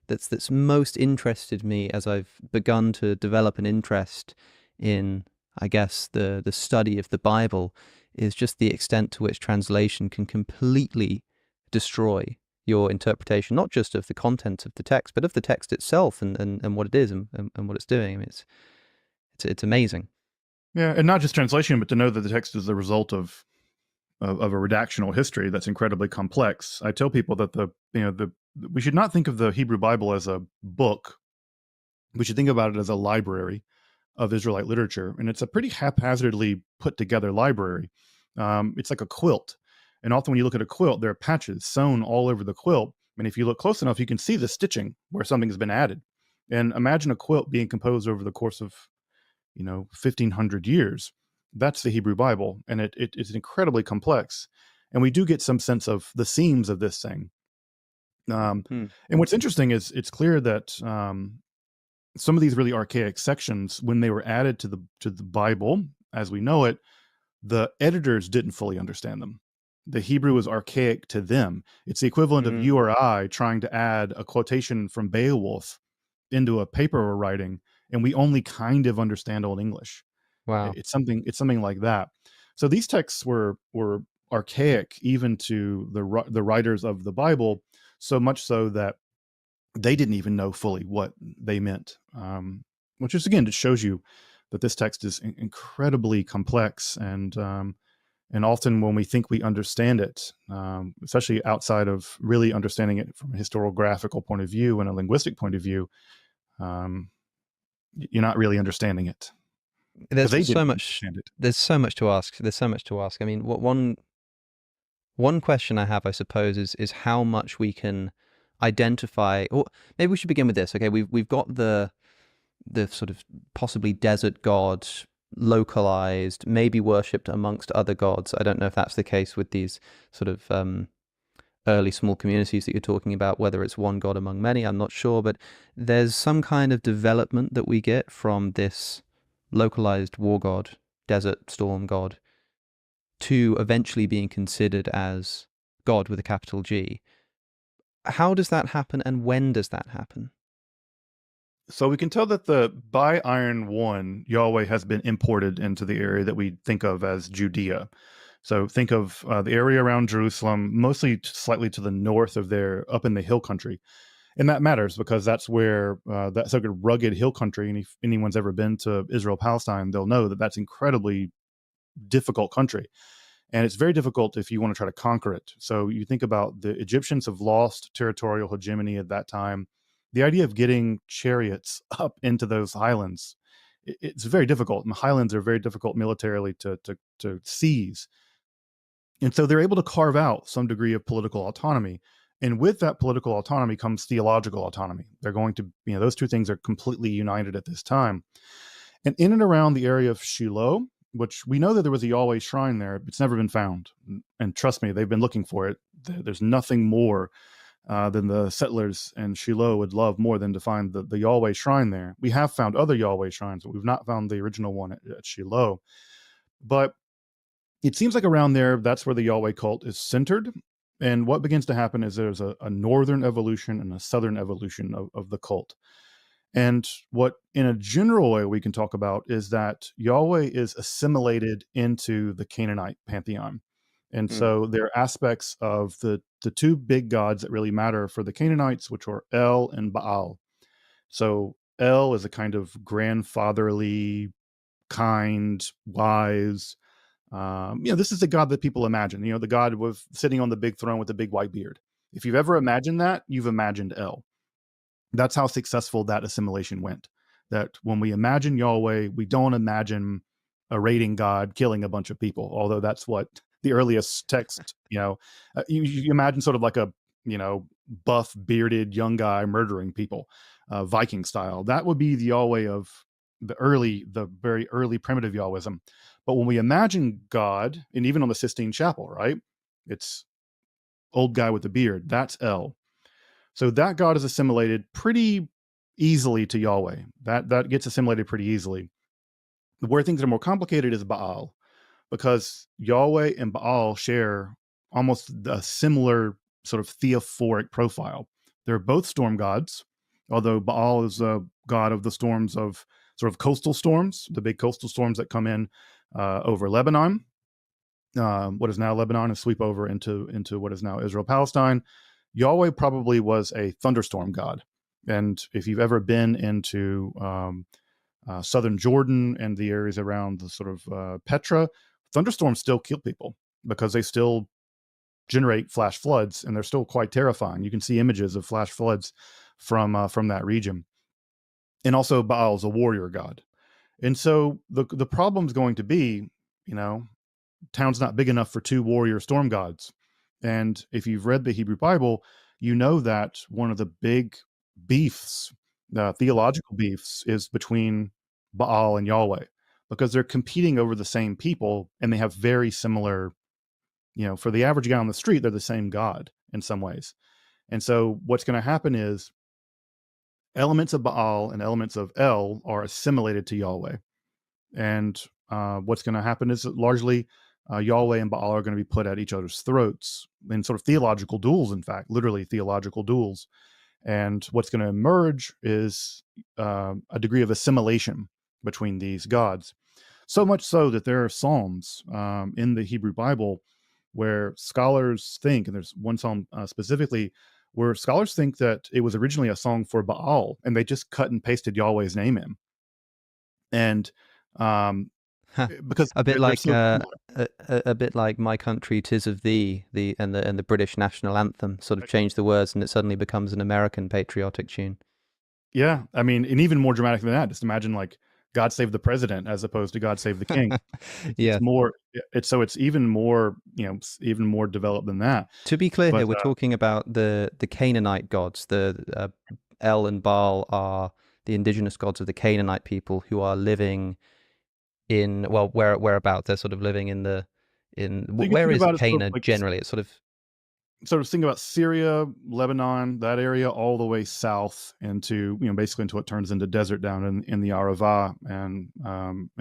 that's most interested me as I've begun to develop an interest in, I guess, the study of the Bible, is just the extent to which translation can completely destroy your interpretation, not just of the content of the text, but of the text itself and what it is and what it's doing. I mean, it's amazing. Yeah, and not just translation, but to know that the text is the result of a redactional history that's incredibly complex. I tell people that we should not think of the Hebrew Bible as a book. We should think about it as a library of Israelite literature, and it's a pretty haphazardly put together library. It's like a quilt, and often when you look at a quilt, there are patches sewn all over the quilt, and if you look close enough, you can see the stitching where something has been added. And imagine a quilt being composed over the course of 1,500 years. That's the Hebrew Bible, and it's incredibly complex. And we do get some sense of the seams of this thing. And what's interesting is it's clear that some of these really archaic sections, when they were added to the Bible as we know it, the editors didn't fully understand them. The Hebrew is archaic to them. It's the equivalent of you or I trying to add a quotation from Beowulf into a paper we're writing, and we only kind of understand Old English. Wow. It's something like that. So these texts were archaic even to the writers of the Bible, so much so that they didn't even know fully what they meant. Which is, again, it shows you that this text is incredibly complex, and often when we think we understand it, especially outside of really understanding it from a historiographical point of view and a linguistic point of view, you're not really understanding it. There's so much to ask. I mean, one question I have, I suppose, is how much we can identify, or maybe we should begin with this. Okay, we've got the sort of possibly desert god, localized, maybe worshipped amongst other gods. I don't know if that's the case with these sort of early small communities that you're talking about, whether it's one god among many, I'm not sure, but there's some kind of development that we get from this localized war god, desert storm god, to eventually being considered as God with a capital G. How does that happen, and when does that happen? So we can tell that by Iron 1, Yahweh has been imported into the area that we think of as Judea. So think of the area around Jerusalem, mostly slightly to the north of there, up in the hill country. And that matters because that's where that's a rugged hill country. And if anyone's ever been to Israel, Palestine, they'll know that that's incredibly difficult country. And it's very difficult if you want to try to conquer it. So you think about the Egyptians have lost territorial hegemony at that time. The idea of getting chariots up into those highlands, it's very difficult. And the highlands are very difficult militarily to seize. And so they're able to carve out some degree of political autonomy. And with that political autonomy comes theological autonomy. They're going to, those two things are completely united at this time. And in and around the area of Shiloh, which we know that there was a Yahweh shrine there. It's never been found. And trust me, they've been looking for it. There's nothing more than the settlers in Shiloh would love more than to find the Yahweh shrine there. We have found other Yahweh shrines, but we've not found the original one at Shiloh. But it seems like around there, that's where the Yahweh cult is centered. And what begins to happen is there's a northern evolution and a southern evolution of the cult. And what, in a general way, we can talk about is that Yahweh is assimilated into the Canaanite pantheon. And so there are aspects of the two big gods that really matter for the Canaanites, which are El and Baal. So El is a kind of grandfatherly, kind, wise. This is the God that people imagine. The God with sitting on the big throne with the big white beard. If you've ever imagined that, you've imagined El. That's how successful that assimilation went. That when we imagine Yahweh, we don't imagine a raiding God killing a bunch of people, although that's what the earliest text, you imagine sort of like a, buff, bearded, young guy murdering people, Viking style. That would be the Yahweh of the very early primitive Yahwism. But when we imagine God, and even on the Sistine Chapel, right, it's old guy with the beard, that's El. So that God is assimilated pretty easily to Yahweh. That gets assimilated pretty easily. Where things are more complicated is Baal, because Yahweh and Baal share almost a similar sort of theophoric profile. They're both storm gods, although Baal is a god of the storms of sort of coastal storms, the big coastal storms that come in over Lebanon, what is now Lebanon, and sweep over into what is now Israel-Palestine. Yahweh probably was a thunderstorm god. And if you've ever been into southern Jordan and the areas around the sort of Petra, thunderstorms still kill people because they still generate flash floods, and they're still quite terrifying. You can see images of flash floods from that region. And also Baal is a warrior god. And so the problem's going to be, town's not big enough for two warrior storm gods. And if you've read the Hebrew Bible, you know that one of the big beefs, theological beefs, is between Baal and Yahweh, because they're competing over the same people, and they have very similar, for the average guy on the street, they're the same God in some ways. And so what's going to happen is elements of Baal and elements of El are assimilated to Yahweh. And what's going to happen is that largely Yahweh and Baal are going to be put at each other's throats in sort of theological duels, in fact, literally theological duels. And what's going to emerge is a degree of assimilation between these gods. So much so that there are psalms in the Hebrew Bible where scholars think, and there's one psalm specifically, where scholars think that it was originally a song for Baal, and they just cut and pasted Yahweh's name in. And because a bit like so a bit like "My Country, 'Tis of Thee," and the British national anthem sort of changed the words, and it suddenly becomes an American patriotic tune. Yeah, I mean, and even more dramatic than that. Just imagine like "God Save the President" as opposed to "God Save the King." Yeah, it's even more even more developed than that. To be clear here, we're talking about the Canaanite gods. The El and Baal are the indigenous gods of the Canaanite people who are living in, well, whereabouts they're sort of living where is Cana generally? It's sort of think about Syria, Lebanon, that area, all the way south into basically into what turns into desert down in the Arava and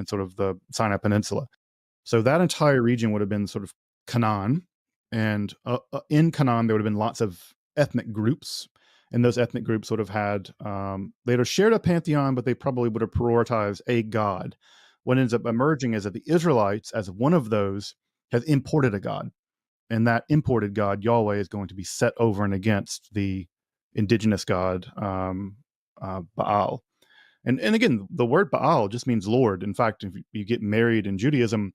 sort of the Sinai Peninsula. So that entire region would have been sort of Canaan, and in Canaan there would have been lots of ethnic groups, and those ethnic groups would have had they'd have shared a pantheon, but they probably would have prioritized a god. What ends up emerging is that the Israelites, as one of those, has imported a god, and that imported god, Yahweh, is going to be set over and against the indigenous god, Baal. And again, the word Baal just means Lord. In fact, if you get married in Judaism,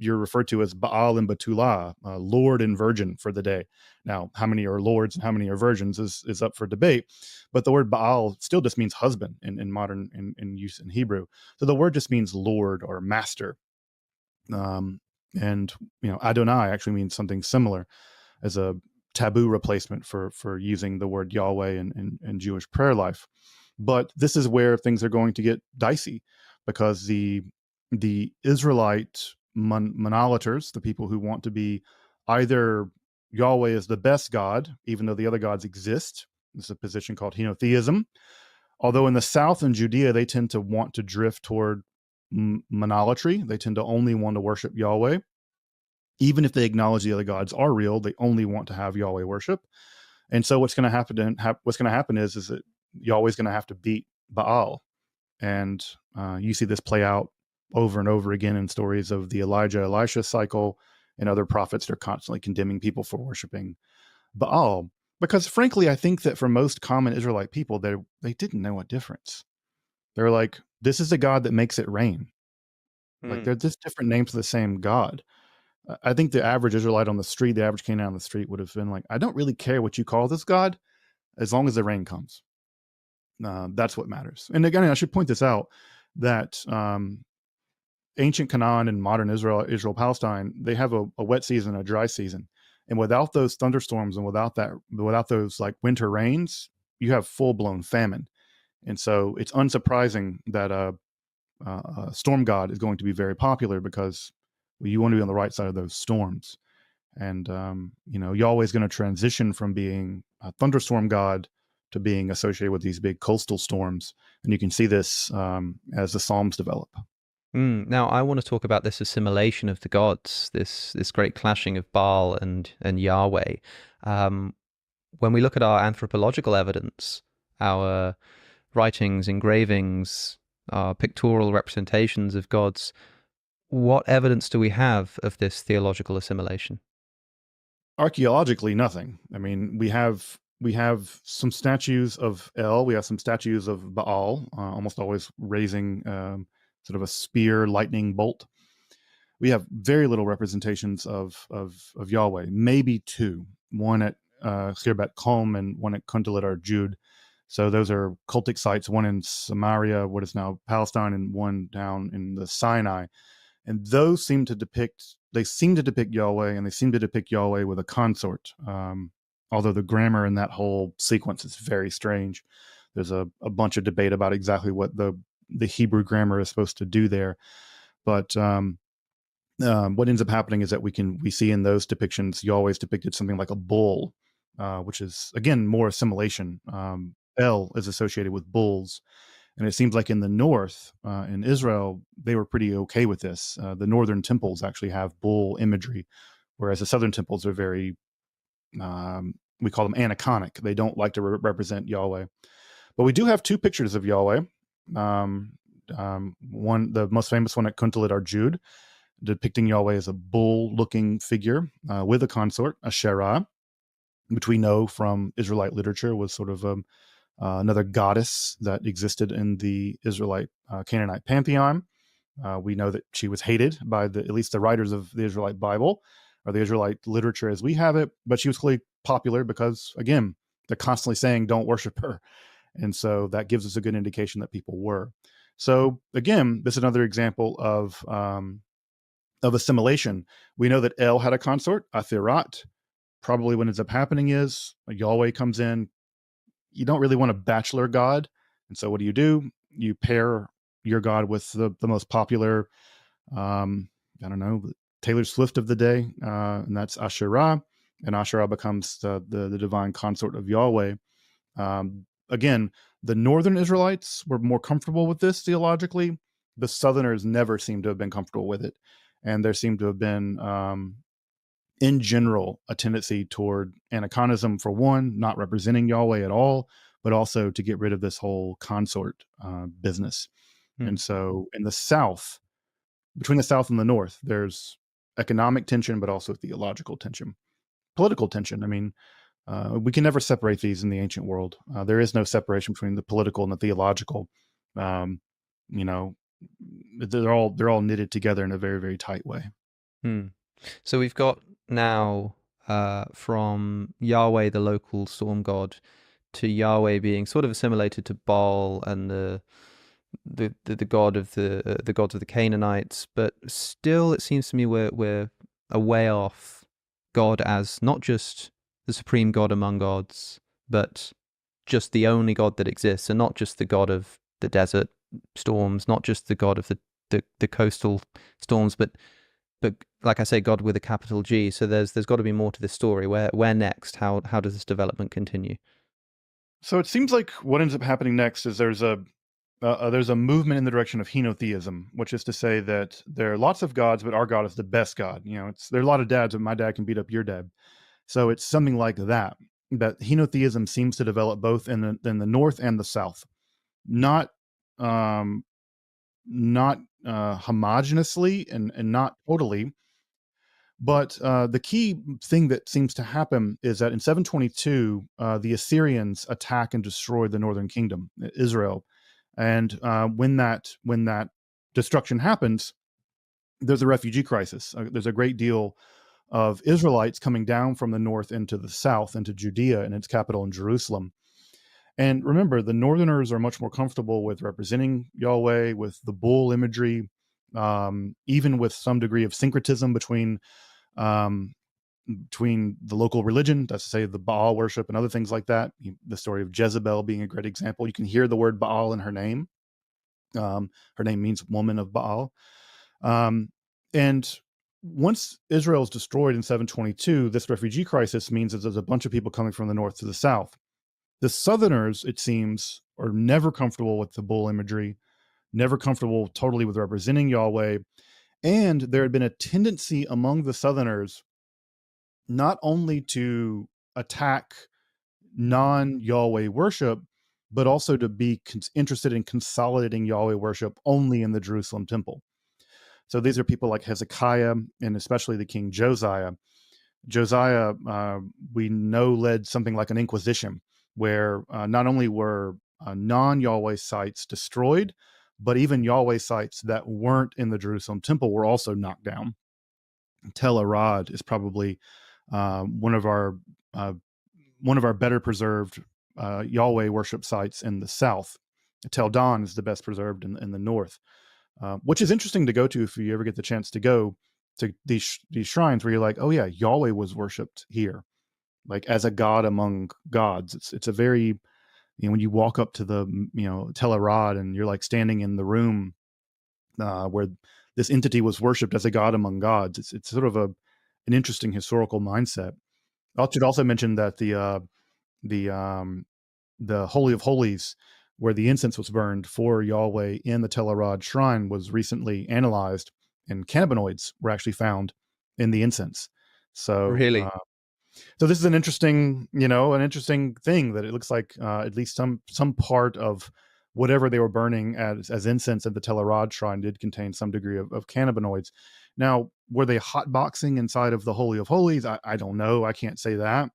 you're referred to as Baal and Batulah, Lord and Virgin for the day. Now, how many are lords and how many are virgins is up for debate. But the word Baal still just means husband in modern in use in Hebrew. So the word just means Lord or master. And Adonai actually means something similar as a taboo replacement for using the word Yahweh in Jewish prayer life. But this is where things are going to get dicey, because the the Israelite monolators, the people who want to be either Yahweh is the best God, even though the other gods exist. This is a position called henotheism. Although in the south in Judea, they tend to want to drift toward monolatry. They tend to only want to worship Yahweh. Even if they acknowledge the other gods are real, they only want to have Yahweh worship. And so what's going to happen is that Yahweh's going to have to beat Baal. And you see this play out over and over again in stories of the Elijah-Elisha cycle and other prophets. They're constantly condemning people for worshiping Baal. Because frankly, I think that for most common Israelite people, they didn't know a difference. They're like, this is a God that makes it rain. Like they're just different names for the same God. I think the average Israelite on the street, the average Canaanite on the street would have been like, I don't really care what you call this God, as long as the rain comes. That's what matters. And again, I should point this out, that ancient Canaan and modern Israel, Palestine, they have a wet season, a dry season. And without those thunderstorms and without those like winter rains, you have full blown famine. And so it's unsurprising that a storm god is going to be very popular, because you want to be on the right side of those storms. And, Yahweh's going to transition from being a thunderstorm god to being associated with these big coastal storms. And you can see this as the Psalms develop. Now, I want to talk about this assimilation of the gods, this great clashing of Baal and Yahweh. When we look at our anthropological evidence, our writings, engravings, our pictorial representations of gods, what evidence do we have of this theological assimilation? Archaeologically, nothing. I mean, we have some statues of El, we have some statues of Baal, almost always raising sort of a spear lightning bolt. We have very little representations of Yahweh, maybe two, one at Khirbat Qom and one at Kuntalit Arjud. So those are cultic sites, one in Samaria, what is now Palestine, and one down in the Sinai. And those seem to depict Yahweh, and they seem to depict Yahweh with a consort. Although the grammar in that whole sequence is very strange. There's a bunch of debate about exactly what the Hebrew grammar is supposed to do there. But what ends up happening is that we see in those depictions, Yahweh's depicted something like a bull, which is, again, more assimilation. El is associated with bulls. And it seems like in the north, in Israel, they were pretty okay with this. The northern temples actually have bull imagery, whereas the southern temples are very, we call them aniconic. They don't like to represent Yahweh. But we do have two pictures of Yahweh. One, the most famous one at Kuntalit Arjud, depicting Yahweh as a bull-looking figure with a consort, Asherah, which we know from Israelite literature was sort of another goddess that existed in the Israelite Canaanite pantheon. We know that she was hated by at least the writers of the Israelite Bible, or the Israelite literature as we have it, but she was clearly popular because, again, they're constantly saying don't worship her. And so that gives us a good indication that people were. So again, this is another example of assimilation. We know that El had a consort, Athirat. Probably what ends up happening is Yahweh comes in. You don't really want a bachelor god. And so what do? You pair your god with the most popular, Taylor Swift of the day, and that's Asherah. And Asherah becomes the divine consort of Yahweh. Again, the northern Israelites were more comfortable with this theologically. The southerners never seem to have been comfortable with it. And there seemed to have been, in general, a tendency toward aniconism, for one, not representing Yahweh at all, but also to get rid of this whole consort business. And so in the south, between the south and the north, there's economic tension, but also theological tension, political tension. I mean, we can never separate these in the ancient world. There is no separation between the political and the theological. They're all knitted together in a very, very tight way. So we've got now from Yahweh, the local storm god, to Yahweh being sort of assimilated to Baal and the god of the gods of the Canaanites, but still it seems to me we're a way off God as not just the supreme God among gods, but just the only God that exists, and not just the God of the desert storms, not just the God of the the coastal storms, but like I say, God with a capital G. So there's got to be more to this story. Where next? How does this development continue? So it seems like what ends up happening next is there's a movement in the direction of henotheism, which is to say that there are lots of gods, but our God is the best God. There are a lot of dads, but my dad can beat up your dad. So it's something like that. That henotheism seems to develop both in the north and the south, not homogeneously and not totally. But the key thing that seems to happen is that in 722, the Assyrians attack and destroy the northern kingdom, Israel. And when that destruction happens, there's a refugee crisis. There's a great deal of Israelites coming down from the north into the south, into Judea and its capital in Jerusalem. And remember, the northerners are much more comfortable with representing Yahweh, with the bull imagery, even with some degree of syncretism between the local religion, that's to say the Baal worship and other things like that. The story of Jezebel being a great example. You can hear the word Baal in her name. Her name means woman of Baal. And once Israel is destroyed in 722, this refugee crisis means that there's a bunch of people coming from the north to the south. The southerners, it seems, are never comfortable with the bull imagery, never comfortable totally with representing Yahweh. And there had been a tendency among the southerners not only to attack non-Yahweh worship, but also to be interested in consolidating Yahweh worship only in the Jerusalem temple. So these are people like Hezekiah and especially the king Josiah. Josiah, we know, led something like an inquisition where not only were non-Yahweh sites destroyed, but even Yahweh sites that weren't in the Jerusalem temple were also knocked down. Tel Arad is probably one of our better preserved Yahweh worship sites in the south. Tel Dan is the best preserved in the north, which is interesting to go to if you ever get the chance to go to these shrines where you're like, oh yeah, Yahweh was worshipped here, like as a god among gods. It's a very, when you walk up to the Tel Arad and you're like standing in the room where this entity was worshipped as a god among gods. It's sort of an interesting historical mindset. I should also mention that the Holy of Holies, where the incense was burned for Yahweh in the Tel Arad shrine, was recently analyzed, and cannabinoids were actually found in the incense. So really, so this is an interesting thing that it looks like at least some part of whatever they were burning as incense at the Tel Arad shrine did contain some degree of cannabinoids. Now, were they hotboxing inside of the Holy of Holies? I don't know. I can't say that.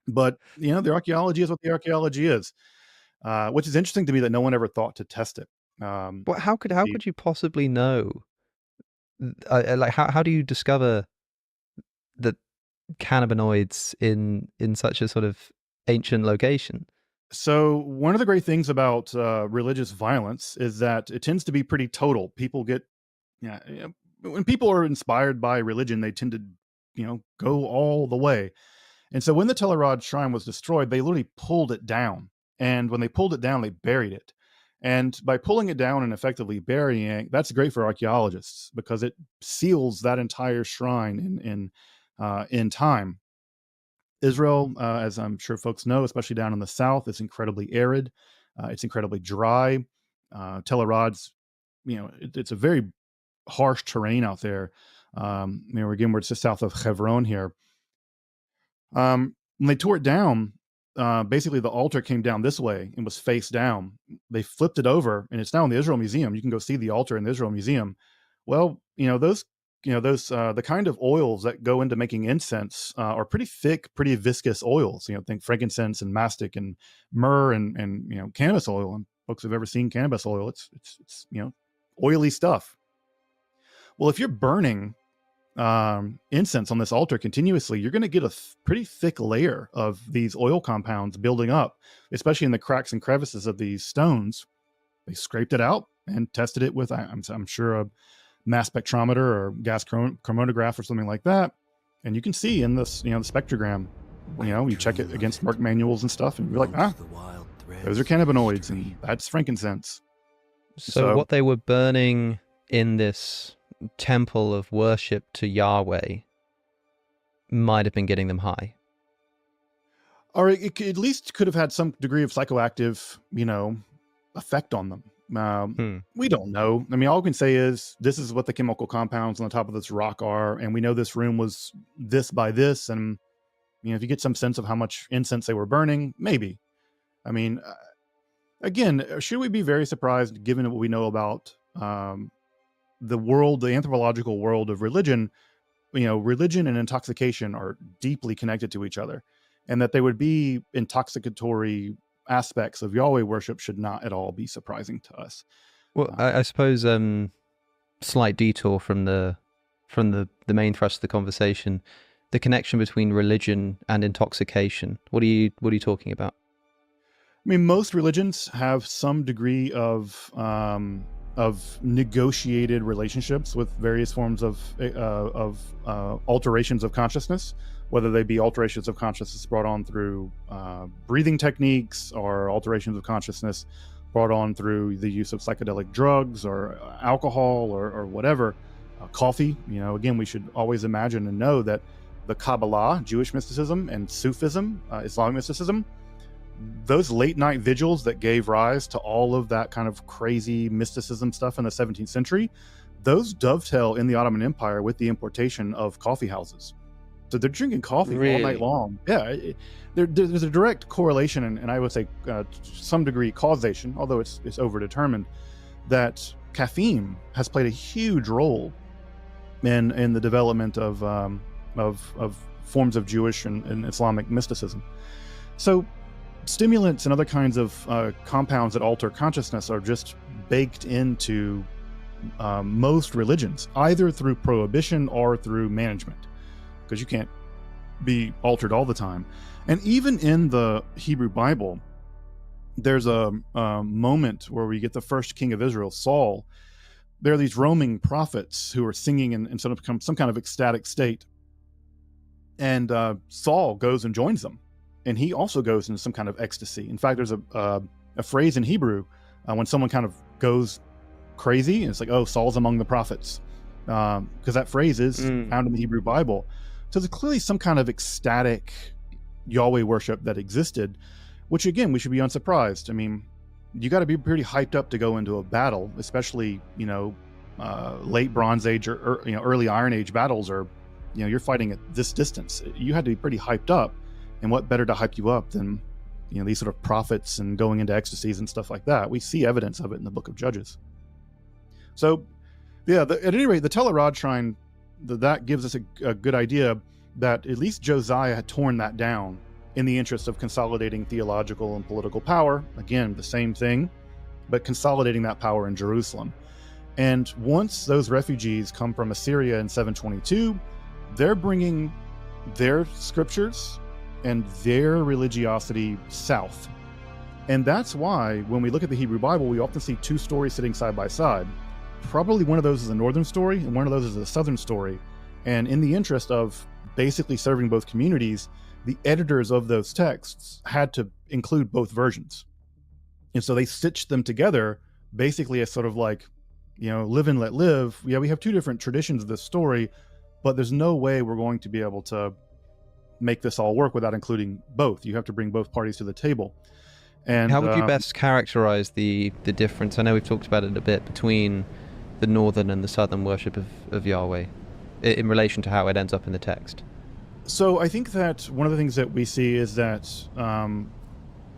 But, the archaeology is what the archaeology is, which is interesting to me that no one ever thought to test it. But how could you possibly know? Like, how do you discover the cannabinoids in such a sort of ancient location? So one of the great things about religious violence is that it tends to be pretty total. People get, when people are inspired by religion, they tend to, go all the way. And so when the Tel Arad shrine was destroyed, they literally pulled it down. And when they pulled it down, they buried it. And by pulling it down and effectively burying it, that's great for archaeologists because it seals that entire shrine in time. Israel, as I'm sure folks know, especially down in the south, is incredibly arid. It's incredibly dry. Tel Arad's, it's a very harsh terrain out there. Again, we're just south of Hebron here. When they tore it down, basically the altar came down this way and was face down. They flipped it over, and it's now in the Israel Museum. You can go see the altar in the Israel Museum. Well, those the kind of oils that go into making incense are pretty thick, pretty viscous oils. Think frankincense and mastic and myrrh and cannabis oil. And folks have ever seen cannabis oil, it's oily stuff. Well, if you're burning incense on this altar continuously, you're going to get a pretty thick layer of these oil compounds building up, especially in the cracks and crevices of these stones. They scraped it out and tested it with, I'm sure, a mass spectrometer or gas chromatograph or something like that, and you can see in this, the spectrogram, you check it against mark manuals and stuff, and you're like, those are cannabinoids, and that's frankincense. So what they were burning in this temple of worship to Yahweh might have been getting them high. Or it at least could have had some degree of psychoactive, effect on them. We don't know. I mean, all we can say is this is what the chemical compounds on the top of this rock are, and we know this room was this by this, and if you get some sense of how much incense they were burning, maybe. I mean, again, should we be very surprised given what we know about the world, the anthropological world of religion? Religion and intoxication are deeply connected to each other, and that they would be intoxicatory aspects of Yahweh worship should not at all be surprising to us. Well, I suppose slight detour from the main thrust of the conversation, the connection between religion and intoxication. What are you talking about? I mean, most religions have some degree of negotiated relationships with various forms of alterations of consciousness, whether they be alterations of consciousness brought on through breathing techniques, or alterations of consciousness brought on through the use of psychedelic drugs or alcohol or whatever. Coffee, again, we should always imagine and know that the Kabbalah, Jewish mysticism, and Sufism, Islamic mysticism, those late night vigils that gave rise to all of that kind of crazy mysticism stuff in the 17th century, those dovetail in the Ottoman Empire with the importation of coffee houses. So they're drinking coffee all night long. Yeah, there's a direct correlation, and I would say some degree causation, although it's overdetermined, that caffeine has played a huge role in the development of forms of Jewish and Islamic mysticism. So stimulants and other kinds of compounds that alter consciousness are just baked into most religions, either through prohibition or through management, because you can't be altered all the time. And even in the Hebrew Bible, there's a moment where we get the first king of Israel, Saul. There are these roaming prophets who are singing in some kind of ecstatic state. And Saul goes and joins them. And he also goes into some kind of ecstasy. In fact, there's a phrase in Hebrew when someone kind of goes crazy, and it's like, oh, Saul's among the prophets. Because that phrase is found in the Hebrew Bible. So there's clearly some kind of ecstatic Yahweh worship that existed, which again, we should be unsurprised. I mean, you got to be pretty hyped up to go into a battle, especially, late Bronze Age or early Iron Age battles, or, you're fighting at this distance. You had to be pretty hyped up. And what better to hype you up than, these sort of prophets and going into ecstasies and stuff like that. We see evidence of it in the book of Judges. So, yeah, at any rate, the Telerod Shrine, that gives us a good idea that at least Josiah had torn that down in the interest of consolidating theological and political power. Again, the same thing, but consolidating that power in Jerusalem. And once those refugees come from Assyria in 722, they're bringing their scriptures and their religiosity south. And that's why when we look at the Hebrew Bible, we often see two stories sitting side by side. Probably one of those is a northern story and one of those is a southern story. And in the interest of basically serving both communities, the editors of those texts had to include both versions. And so they stitched them together basically as sort of like, live and let live. Yeah, we have two different traditions of this story, but there's no way we're going to be able to make this all work without including both. You have to bring both parties to the table. And how would you best characterize the difference? I know we've talked about it a bit between the northern and the southern worship of Yahweh in relation to how it ends up in the text. So I think that one of the things that we see is that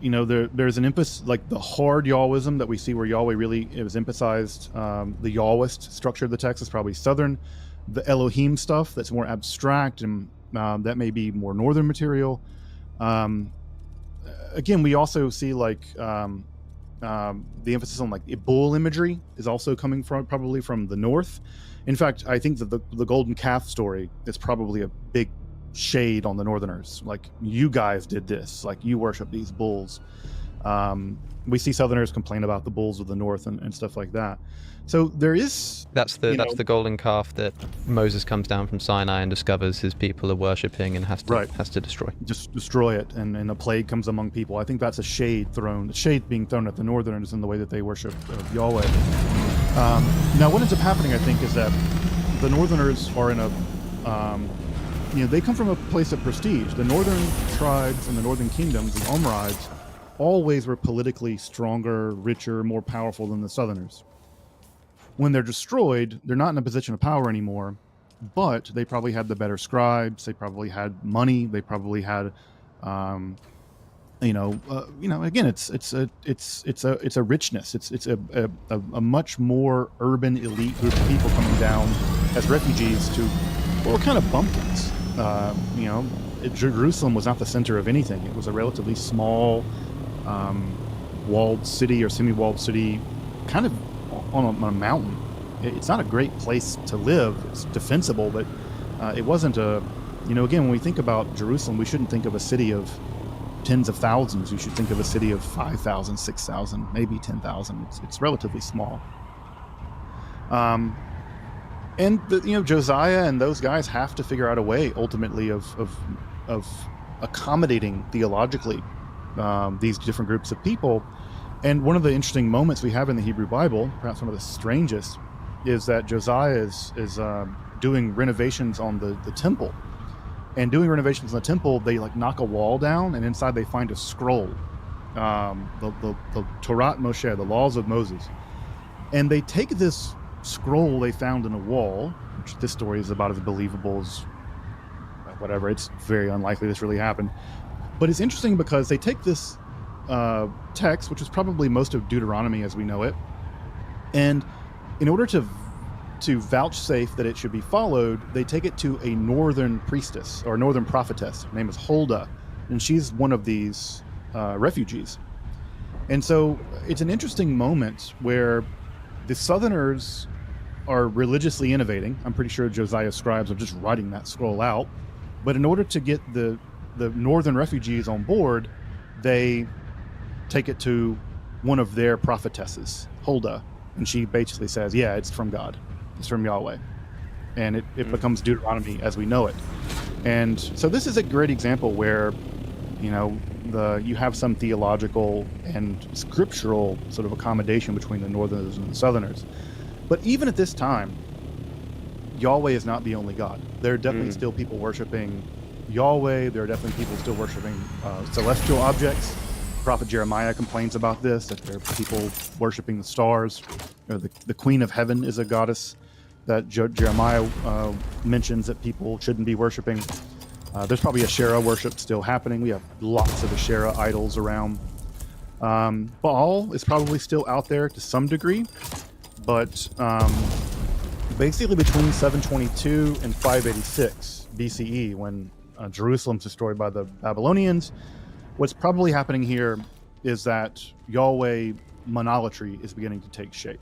there's an emphasis, like the hard Yahwism that we see where Yahweh really is emphasized. The Yahwist structure of the text is probably southern. The Elohim stuff that's more abstract and that may be more northern material. Again, we also see the emphasis on like bull imagery is also coming probably from the north. In fact, I think that the golden calf story is probably a big shade on the northerners. Like, you guys did this, like you worship these bulls. We see southerners complain about the bulls of the north and stuff like that. So there is that's the golden calf that Moses comes down from Sinai and discovers his people are worshipping and has to destroy. Just destroy it, and a plague comes among people. I think that's a shade being thrown at the northerners in the way that they worship Yahweh. Now, what ends up happening, I think, is that the Northerners are in a, they come from a place of prestige. The northern tribes and the northern kingdoms, the Omrides, always were politically stronger, richer, more powerful than the Southerners. When they're destroyed, they're not in a position of power anymore, but they probably had the better scribes. They probably had money. They probably had, again, it's a richness. It's a much more urban elite group of people coming down as refugees to, well, kind of bumpkins. Jerusalem was not the center of anything. It was a relatively small, walled city or semi-walled city, kind of on a mountain. It's not a great place to live. It's defensible, but it wasn't a, again, when we think about Jerusalem, we shouldn't think of a city of tens of thousands. We should think of a city of 5,000, 6,000, maybe 10,000. It's relatively small. And Josiah and those guys have to figure out a way ultimately of accommodating theologically these different groups of people. And one of the interesting moments we have in the Hebrew Bible, perhaps one of the strangest, is that Josiah is doing renovations on the temple. And doing renovations in the temple, they knock a wall down, and inside they find a scroll, the Torah Moshe, the laws of Moses. And they take this scroll they found in a wall, which this story is about as believable as whatever. It's very unlikely this really happened. But it's interesting because they take this text, which is probably most of Deuteronomy as we know it, and in order to vouchsafe that it should be followed, they take it to a northern priestess or northern prophetess. Her name is Huldah, and she's one of these refugees. And so it's an interesting moment where the Southerners are religiously innovating. I'm pretty sure Josiah's scribes are just writing that scroll out. But in order to get the northern refugees on board, they take it to one of their prophetesses, Huldah, and she basically says, yeah, it's from God. It's from Yahweh. And it becomes Deuteronomy as we know it. And so this is a great example where, you have some theological and scriptural sort of accommodation between the Northerners and the Southerners. But even at this time, Yahweh is not the only God. There are definitely still people worshiping Yahweh. There are definitely people still worshiping celestial objects. Prophet Jeremiah complains about this, that there are people worshiping the stars. The Queen of Heaven is a goddess that Jeremiah mentions that people shouldn't be worshiping. There's probably Asherah worship still happening. We have lots of Asherah idols around. Baal is probably still out there to some degree, but basically between 722 and 586 BCE, when Jerusalem's destroyed by the Babylonians, what's probably happening here is that Yahweh monolatry is beginning to take shape.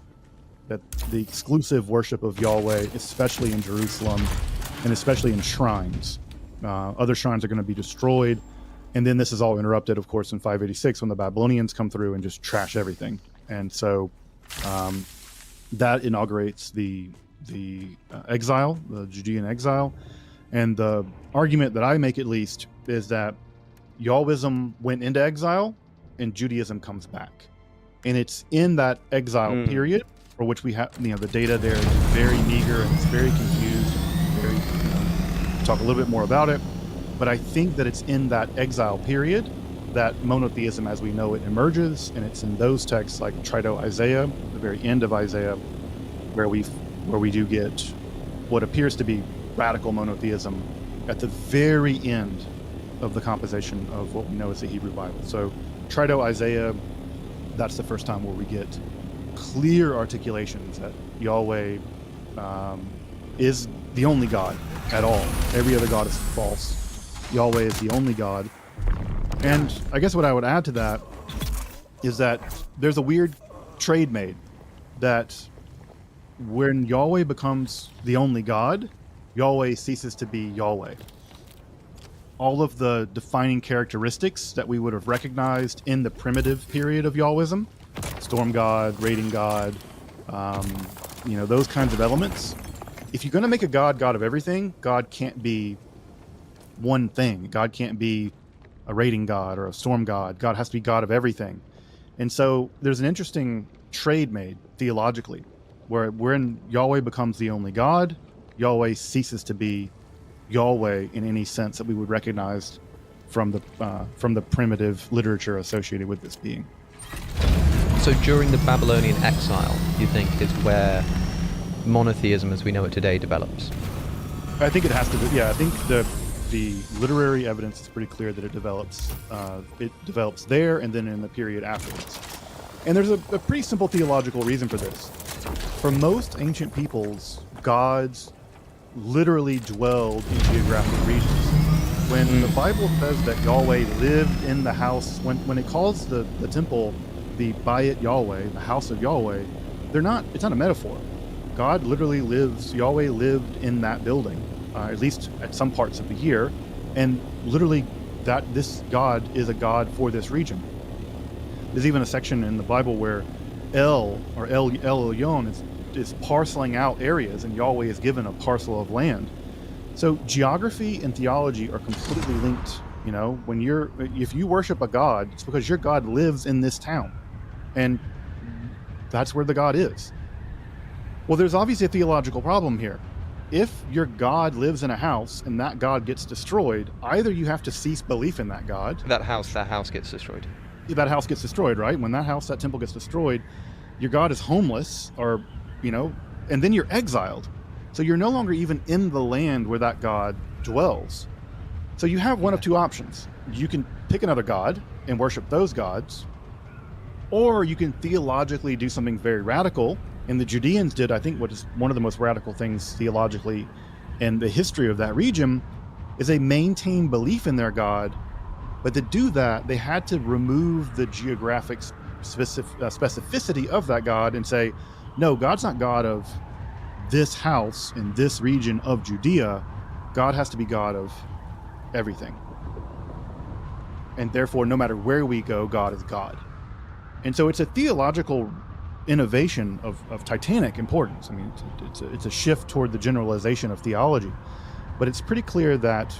That the exclusive worship of Yahweh, especially in Jerusalem, and especially in shrines, other shrines are going to be destroyed. And then this is all interrupted, of course, in 586 when the Babylonians come through and just trash everything. And so that inaugurates the exile, the Judean exile. And the argument that I make, at least, is that Yahwism went into exile and Judaism comes back. And it's in that exile period for which we have, the data there is very meager and it's very confused. Talk a little bit more about it. But I think that it's in that exile period that monotheism as we know it emerges. And it's in those texts like Trito Isaiah, the very end of Isaiah, where we do get what appears to be radical monotheism at the very end of the composition of what we know as the Hebrew Bible. So Trito Isaiah, that's the first time where we get clear articulations that Yahweh is the only God at all. Every other God is false. Yahweh is the only God. And I guess what I would add to that is that there's a weird trade made that when Yahweh becomes the only God, Yahweh ceases to be Yahweh. All of the defining characteristics that we would have recognized in the primitive period of Yahwism, storm god, raiding god, those kinds of elements. If you're going to make a God of everything, God can't be one thing. God can't be a raiding god or a storm god. God has to be God of everything. And so there's an interesting trade made theologically where when Yahweh becomes the only God, Yahweh ceases to be Yahweh in any sense that we would recognize from the primitive literature associated with this being. So during the Babylonian exile, you think is where monotheism as we know it today develops? I think it has to be. Yeah, I think the literary evidence is pretty clear that it develops there and then in the period afterwards. And there's a pretty simple theological reason for this. For most ancient peoples, gods literally dwelled in geographic regions. When the Bible says that Yahweh lived in the house, when it calls the temple the Bayit Yahweh, the house of Yahweh, it's not a metaphor. God literally lives, Yahweh lived in that building, at least at some parts of the year, and literally this God is a God for this region. There's even a section in the Bible where El Elyon is parceling out areas, and Yahweh is given a parcel of land. So geography and theology are completely linked. You know, if you worship a God, it's because your God lives in this town, and that's where the God is. Well, there's obviously a theological problem here. If your God lives in a house and that God gets destroyed, either you have to cease belief in that God. That house gets destroyed. That house gets destroyed, right? When that temple gets destroyed, your God is homeless, or, and then you're exiled. So you're no longer even in the land where that God dwells. So you have one of two options. You can pick another God and worship those gods, or you can theologically do something very radical. And the Judeans did, I think, what is one of the most radical things theologically in the history of that region, is they maintained belief in their God. But to do that, they had to remove the geographic specificity of that God and say, no, God's not God of this house in this region of Judea. God has to be God of everything. And therefore, no matter where we go, God is God. And so it's a theological innovation of titanic importance. I mean, it's a shift toward the generalization of theology. But it's pretty clear that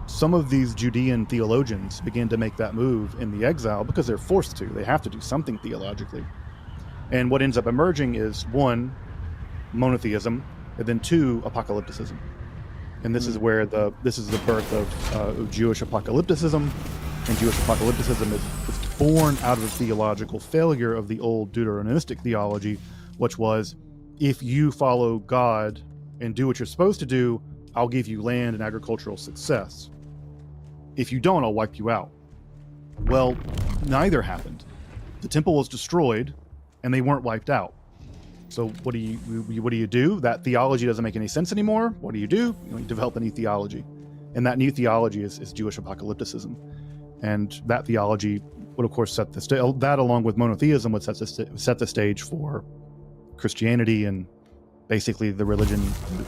some of these Judean theologians began to make that move in the exile because they're forced to. They have to do something theologically. And what ends up emerging is, one, monotheism, and then two, apocalypticism. And this is where this is the birth of Jewish apocalypticism. And Jewish apocalypticism is born out of a theological failure of the old Deuteronomistic theology, which was, if you follow God and do what you're supposed to do, I'll give you land and agricultural success. If you don't, I'll wipe you out. Well, neither happened. The temple was destroyed, and they weren't wiped out. So what do you do? That theology doesn't make any sense anymore. What do? You develop a new theology. And that new theology is Jewish apocalypticism. And that theology would, of course, set the stage. That, along with monotheism, would set the stage for Christianity and basically the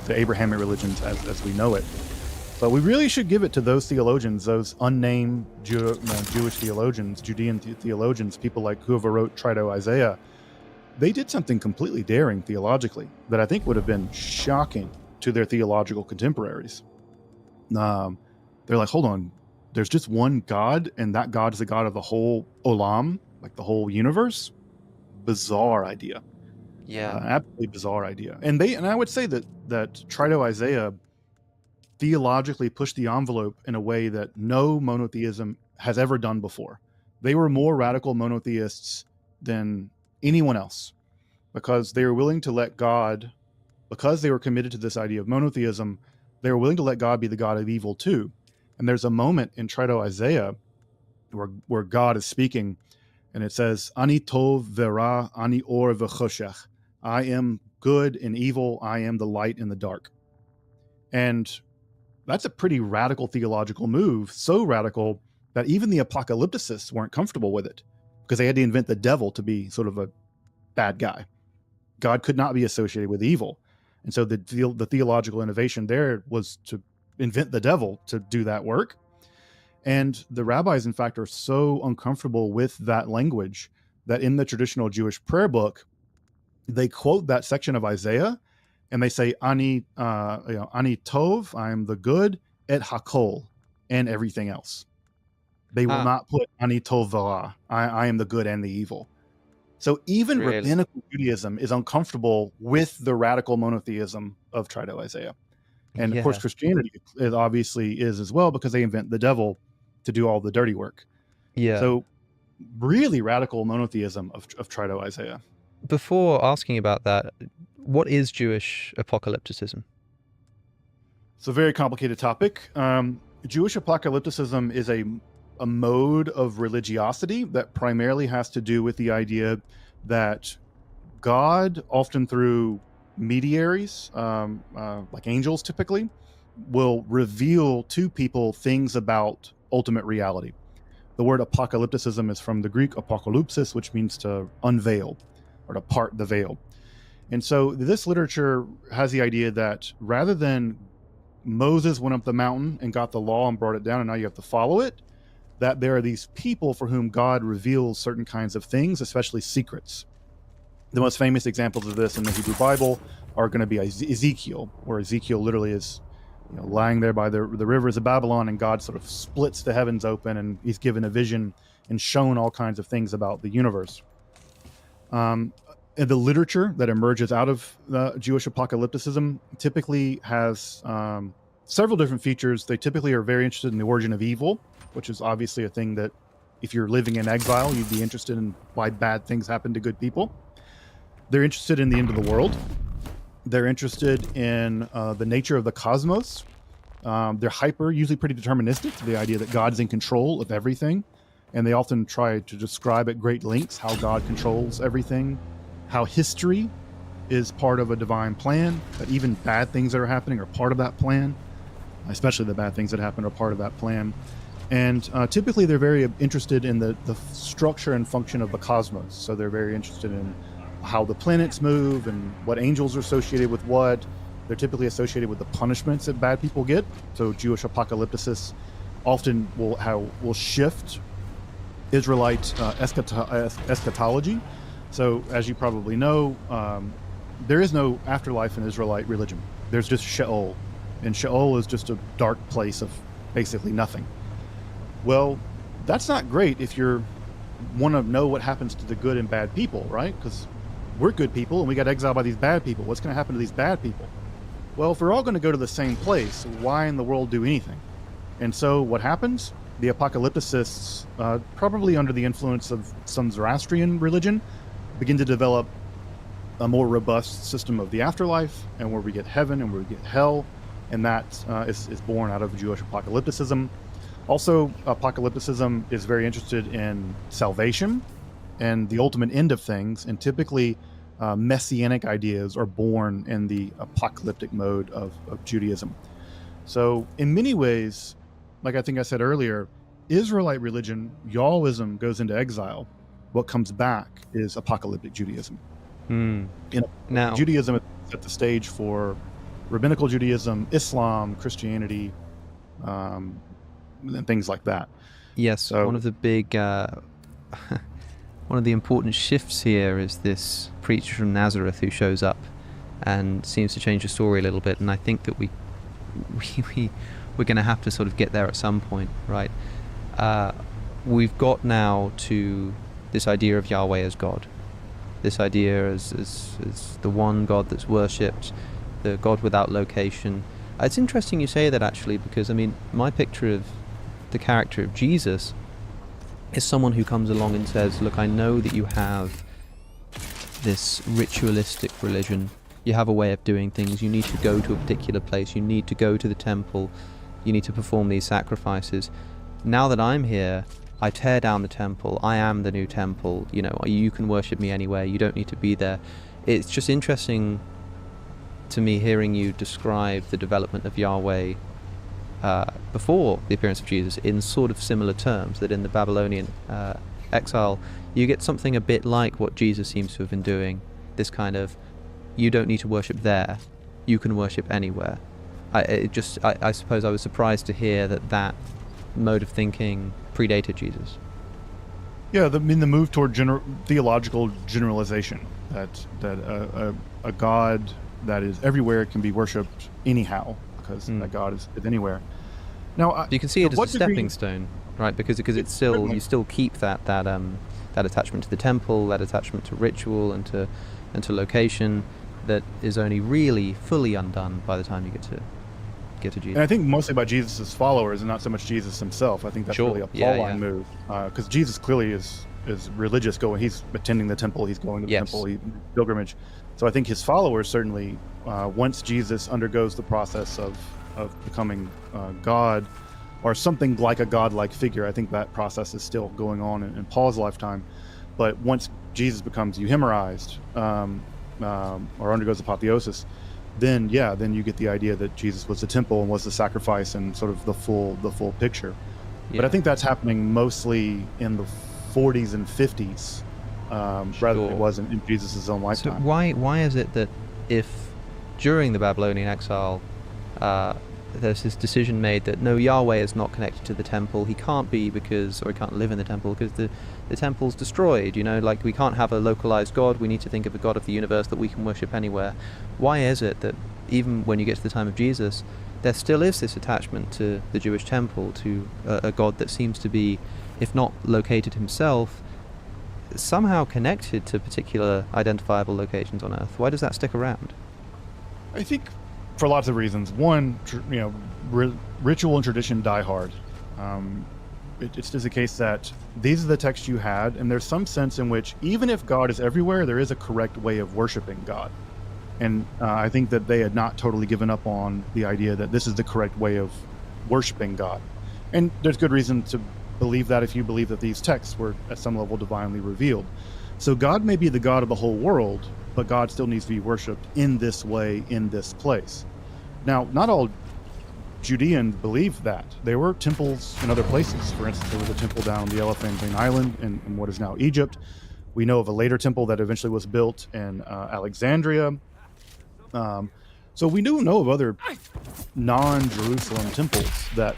Abrahamic religions as we know it. But we really should give it to those theologians, those unnamed Jewish theologians, Judean theologians, people who have wrote Trito-Isaiah. They did something completely daring theologically that I think would have been shocking to their theological contemporaries. They're like, hold on, there's just one God, and that God is the God of the whole olam, like the whole universe? Bizarre idea. Yeah. Absolutely bizarre idea. And I would say that Trito-Isaiah theologically pushed the envelope in a way that no monotheism has ever done before. They were more radical monotheists than anyone else, because they were willing to let God, because they were committed to this idea of monotheism, they were willing to let God be the God of evil too. And there's a moment in Trito-Isaiah where God is speaking, and it says, Ani tov vera, ani or v'choshech. I am good and evil, I am the light and the dark. And that's a pretty radical theological move, so radical that even the apocalypticists weren't comfortable with it, because they had to invent the devil to be sort of a bad guy. God could not be associated with evil. And so the theological innovation there was to invent the devil to do that work. And the rabbis, in fact, are so uncomfortable with that language that in the traditional Jewish prayer book, they quote that section of Isaiah, and they say, Ani tov, I am the good, et hakol, and everything else. They will not put Ani tov v'ra, I am the good and the evil. So even Really? rabbinical Judaism is uncomfortable with the radical monotheism of Trito Isaiah. And of course, Yeah. Christianity it obviously is as well, because they invent the devil to do all the dirty work. Yeah. So really radical monotheism of Trito Isaiah. Before asking about that, what is Jewish apocalypticism? It's a very complicated topic. Jewish apocalypticism is a mode of religiosity that primarily has to do with the idea that God, often through mediaries, like angels typically, will reveal to people things about ultimate reality. The word apocalypticism is from the Greek apokalypsis, which means to unveil or to part the veil. And so this literature has the idea that rather than Moses went up the mountain and got the law and brought it down, and now you have to follow it, that there are these people for whom God reveals certain kinds of things, especially secrets. The most famous examples of this in the Hebrew Bible are going to be Ezekiel, where Ezekiel literally is, lying there by the rivers of Babylon, and God sort of splits the heavens open, and he's given a vision and shown all kinds of things about the universe. And the literature that emerges out of Jewish apocalypticism typically has several different features. They typically are very interested in the origin of evil, which is obviously a thing that if you're living in exile, you'd be interested in why bad things happen to good people. They're interested in the end of the world. They're interested in the nature of the cosmos. They're usually pretty deterministic, the idea that God's in control of everything. And they often try to describe at great lengths how God controls everything, how history is part of a divine plan, that even bad things that are happening are part of that plan, especially the bad things that happen are part of that plan. And typically they're very interested in the structure and function of the cosmos. So they're very interested in how the planets move and what angels are associated with what. They're typically associated with the punishments that bad people get. So Jewish apocalypticists often will shift Israelite eschatology. So as you probably know, there is no afterlife in Israelite religion. There's just Sheol. And Sheol is just a dark place of basically nothing. Well, that's not great if you want to know what happens to the good and bad people, right? Because we're good people and we got exiled by these bad people. What's going to happen to these bad people? Well, if we're all going to go to the same place, why in the world do anything? And so what happens? The apocalypticists, probably under the influence of some Zoroastrian religion, begin to develop a more robust system of the afterlife, and where we get heaven and where we get hell, and that is born out of Jewish apocalypticism. Also, apocalypticism is very interested in salvation and the ultimate end of things, and typically messianic ideas are born in the apocalyptic mode of Judaism. So in many ways, like I think I said earlier, Israelite religion, Yahwism, goes into exile. What comes back is apocalyptic Judaism. Now, Judaism set the stage for rabbinical Judaism, Islam, Christianity, and things like that. Yes, so, one of the big, one of the important shifts here is this preacher from Nazareth who shows up and seems to change the story a little bit. And I think that we're going to have to sort of get there at some point, right? We've got now to this idea of Yahweh as God, this idea as the one God that's worshipped, the God without location. It's interesting you say that, actually, because I mean, my picture of the character of Jesus is someone who comes along and says, look, I know that you have this ritualistic religion. You have a way of doing things. You need to go to a particular place. You need to go to the temple. You need to perform these sacrifices. Now that I'm here, I tear down the temple. I am the new temple. You know, you can worship me anywhere. You don't need to be there. It's just interesting to me hearing you describe the development of Yahweh before the appearance of Jesus in sort of similar terms, that in the Babylonian exile you get something a bit like what Jesus seems to have been doing, this kind of, you don't need to worship there, you can worship anywhere. I suppose I was surprised to hear that mode of thinking predated Jesus. Yeah, the move toward theological generalization, that a God that is everywhere can be worshipped anyhow, because that God is anywhere. Now, you can see it as a stepping stone. right? Because it's still, Certainly. you still keep that attachment to the temple, that attachment to ritual and to location, that is only really fully undone by the time you get to Jesus. And I think mostly by Jesus' followers and not so much Jesus himself. I think that's Sure. really a Yeah, Pauline yeah. move, because Jesus clearly is religious. He's attending the temple, he's going to the Yes. temple, pilgrimage. So I think his followers certainly, once Jesus undergoes the process of becoming God, or something like a godlike figure, I think that process is still going on in Paul's lifetime. But once Jesus becomes euhemerized, or undergoes apotheosis, then you get the idea that Jesus was the temple and was the sacrifice and sort of the full picture. Yeah. But I think that's happening mostly in the 40s and 50s, rather than it was in Jesus' own So lifetime. why is it that if during the Babylonian exile there's this decision made that no, Yahweh is not connected to the temple, he can't be or he can't live in the temple because the temple's destroyed, like we can't have a localized God, we need to think of a God of the universe that we can worship anywhere. Why is it that even when you get to the time of Jesus, there still is this attachment to the Jewish temple, to a God that seems to be, if not located himself, somehow connected to particular identifiable locations on Earth? Why does that stick around? I think for lots of reasons. One, ritual and tradition die hard. It's just a case that these are the texts you had, and there's some sense in which even if God is everywhere, there is a correct way of worshiping God. And I think that they had not totally given up on the idea that this is the correct way of worshiping God. And there's good reason to believe that if you believe that these texts were at some level divinely revealed. So God may be the God of the whole world, but God still needs to be worshipped in this way, in this place. Now, not all Judeans believed that. There were temples in other places. For instance, there was a temple down on the Elephantine Island in what is now Egypt. We know of a later temple that eventually was built in Alexandria. So we do know of other non-Jerusalem temples that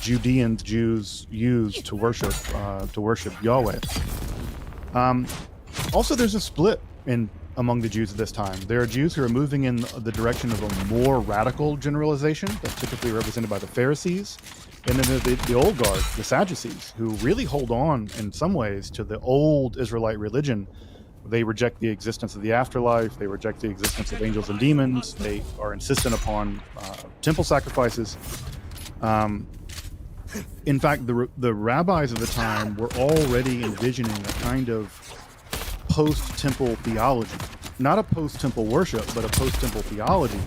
Jews use to worship Yahweh. Also, there's a split among the Jews at this time. There are Jews who are moving in the direction of a more radical generalization that's typically represented by the Pharisees, and then the old guard, the Sadducees, who really hold on in some ways to the old Israelite religion. They reject the existence of the afterlife. They reject the existence of angels and demons. They are insistent upon temple sacrifices. In fact, the rabbis of the time were already envisioning a kind of post-temple theology, not a post-temple worship, but a post-temple theology,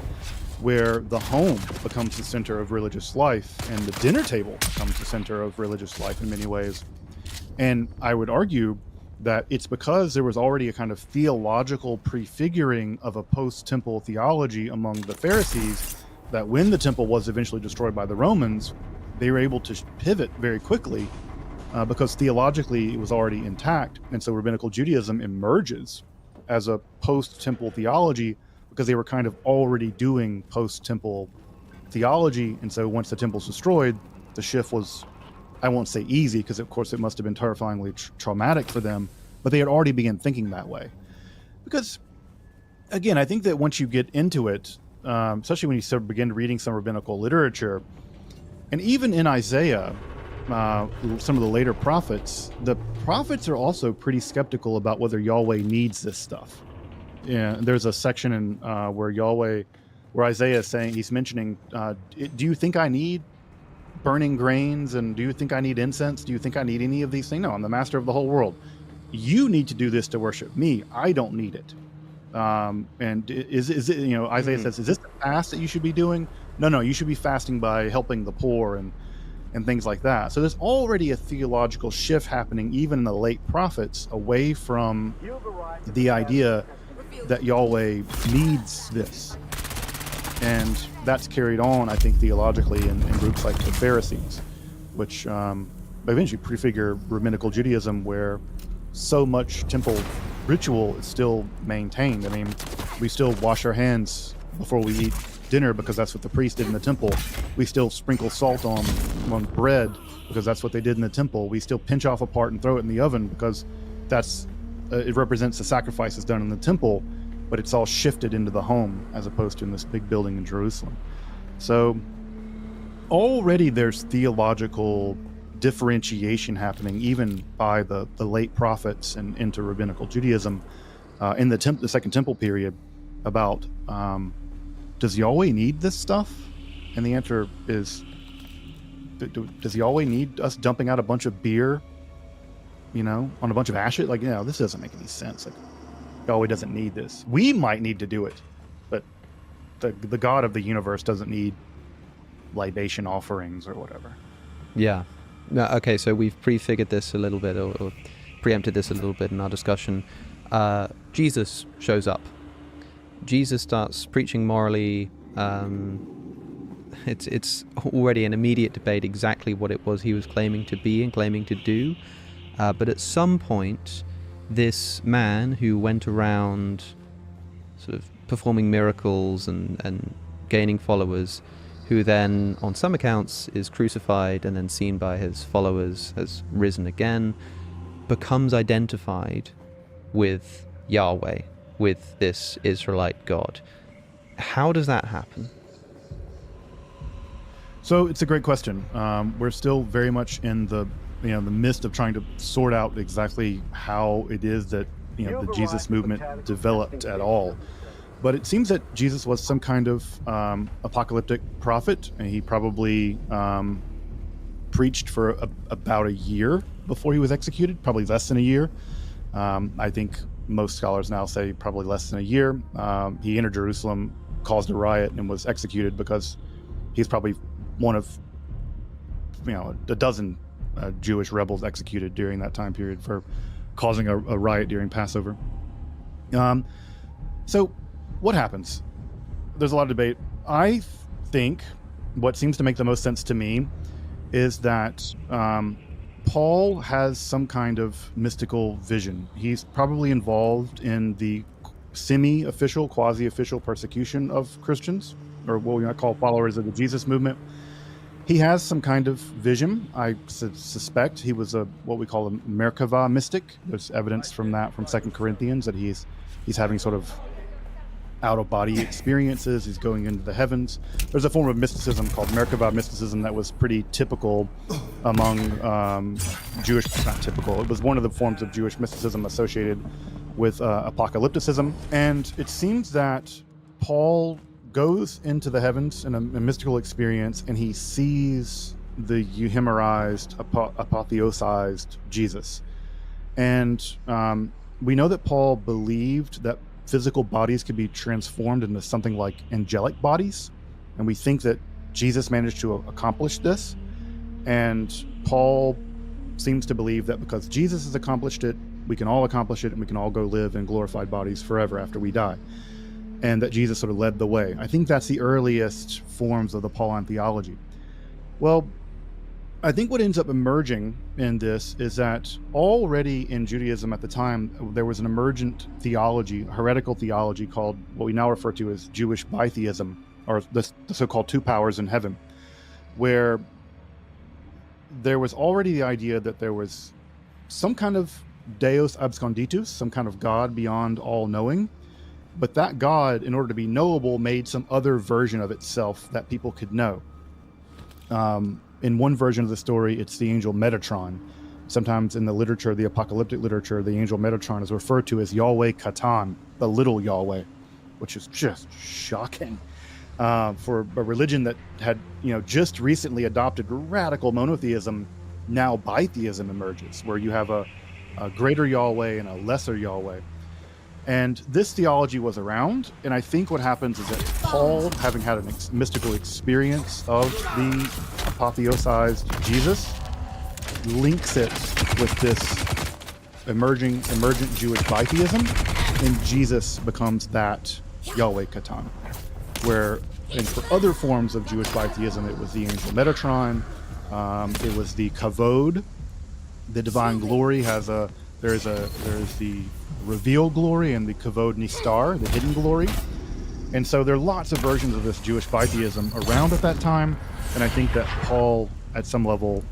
where the home becomes the center of religious life and the dinner table becomes the center of religious life in many ways. And I would argue that it's because there was already a kind of theological prefiguring of a post-temple theology among the Pharisees that when the temple was eventually destroyed by the Romans, they were able to pivot very quickly because theologically it was already intact. And so rabbinical Judaism emerges as a post-temple theology because they were kind of already doing post-temple theology. And so once the temple's destroyed, the shift was, I won't say easy, because of course it must have been terrifyingly traumatic for them, but they had already begun thinking that way. Because, again, I think that once you get into it, especially when you sort of begin reading some rabbinical literature, and even in Isaiah, some of the later prophets, the prophets are also pretty skeptical about whether Yahweh needs this stuff. Yeah, there's a section in where Isaiah is saying, he's mentioning, do you think I need burning grains, and do you think I need incense? Do you think I need any of these things? No, I'm the master of the whole world. You need to do this to worship me. I don't need it. And is it, Isaiah says, is this the fast that you should be doing? No, you should be fasting by helping the poor and things like that. So there's already a theological shift happening even in the late prophets away from the idea that Yahweh needs this. And that's carried on, I think, theologically in groups like the Pharisees, which eventually prefigure rabbinical Judaism, where so much temple ritual is still maintained. I mean, we still wash our hands before we eat dinner because that's what the priest did in the temple. We still sprinkle salt on bread because that's what they did in the temple. We still pinch off a part and throw it in the oven because that's it represents the sacrifices done in the temple, but it's all shifted into the home as opposed to in this big building in Jerusalem. So already there's theological differentiation happening even by the late prophets and into rabbinical Judaism in the Second Temple period about does Yahweh need this stuff? And the answer is, does Yahweh need us dumping out a bunch of beer, on a bunch of ashes? Like, this doesn't make any sense. Like, Yahweh doesn't need this. We might need to do it, but the God of the universe doesn't need libation offerings or whatever. Yeah. No, okay, so we've prefigured this a little bit, or preempted this a little bit in our discussion. Jesus shows up. Jesus starts preaching morally. It's already an immediate debate exactly what it was he was claiming to be and claiming to do. But at some point, this man who went around sort of performing miracles and gaining followers, who then, on some accounts, is crucified and then seen by his followers, has risen again, becomes identified with Yahweh, with this Israelite God. How does that happen? So it's a great question. We're still very much in the midst of trying to sort out exactly how it is that the Jesus movement developed at all. But it seems that Jesus was some kind of apocalyptic prophet, and he probably preached for about a year before he was executed, probably less than a year. I think most scholars now say probably less than a year. He entered Jerusalem, caused a riot, and was executed because he's probably one of a dozen Jewish rebels executed during that time period for causing a riot during Passover. So what happens? There's a lot of debate. I think what seems to make the most sense to me is that Paul has some kind of mystical vision. He's probably involved in the semi-official, quasi-official persecution of Christians, or what we might call followers of the Jesus movement. He has some kind of vision. I suspect he was what we call a Merkava mystic. There's evidence from that from 2 Corinthians that he's having sort of out-of-body experiences. He's going into the heavens. There's a form of mysticism called Merkava mysticism that was pretty typical among Jewish, not typical, it was one of the forms of Jewish mysticism associated with apocalypticism. And it seems that Paul goes into the heavens in a mystical experience, and he sees the euhemerized, apotheosized Jesus. And we know that Paul believed that physical bodies could be transformed into something like angelic bodies, and we think that Jesus managed to accomplish this. And Paul seems to believe that because Jesus has accomplished it, we can all accomplish it, and we can all go live in glorified bodies forever after we die. And that Jesus sort of led the way. I think that's the earliest forms of the Pauline theology. Well, I think what ends up emerging in this is that already in Judaism at the time, there was an emergent theology, heretical theology, called what we now refer to as Jewish bitheism, or the so-called two powers in heaven, where there was already the idea that there was some kind of Deus absconditus, some kind of God beyond all knowing. But that God, in order to be knowable, made some other version of itself that people could know. In one version of the story, it's the angel Metatron. Sometimes in the literature, the apocalyptic literature, the angel Metatron is referred to as Yahweh Katan, the little Yahweh, which is just shocking for a religion that had, just recently adopted radical monotheism. Now bitheism emerges, where you have a greater Yahweh and a lesser Yahweh. And this theology was around, and I think what happens is that Paul, having had a mystical experience of the apotheosized Jesus, links it with this emergent Jewish bitheism, and Jesus becomes that Yahweh Katan. And for other forms of Jewish bitheism, it was the angel Metatron, it was the kavod, the divine glory there's the revealed glory and the kavod nistar, the hidden glory. And so there are lots of versions of this Jewish bitheism around at that time. And I think that Paul, at some level,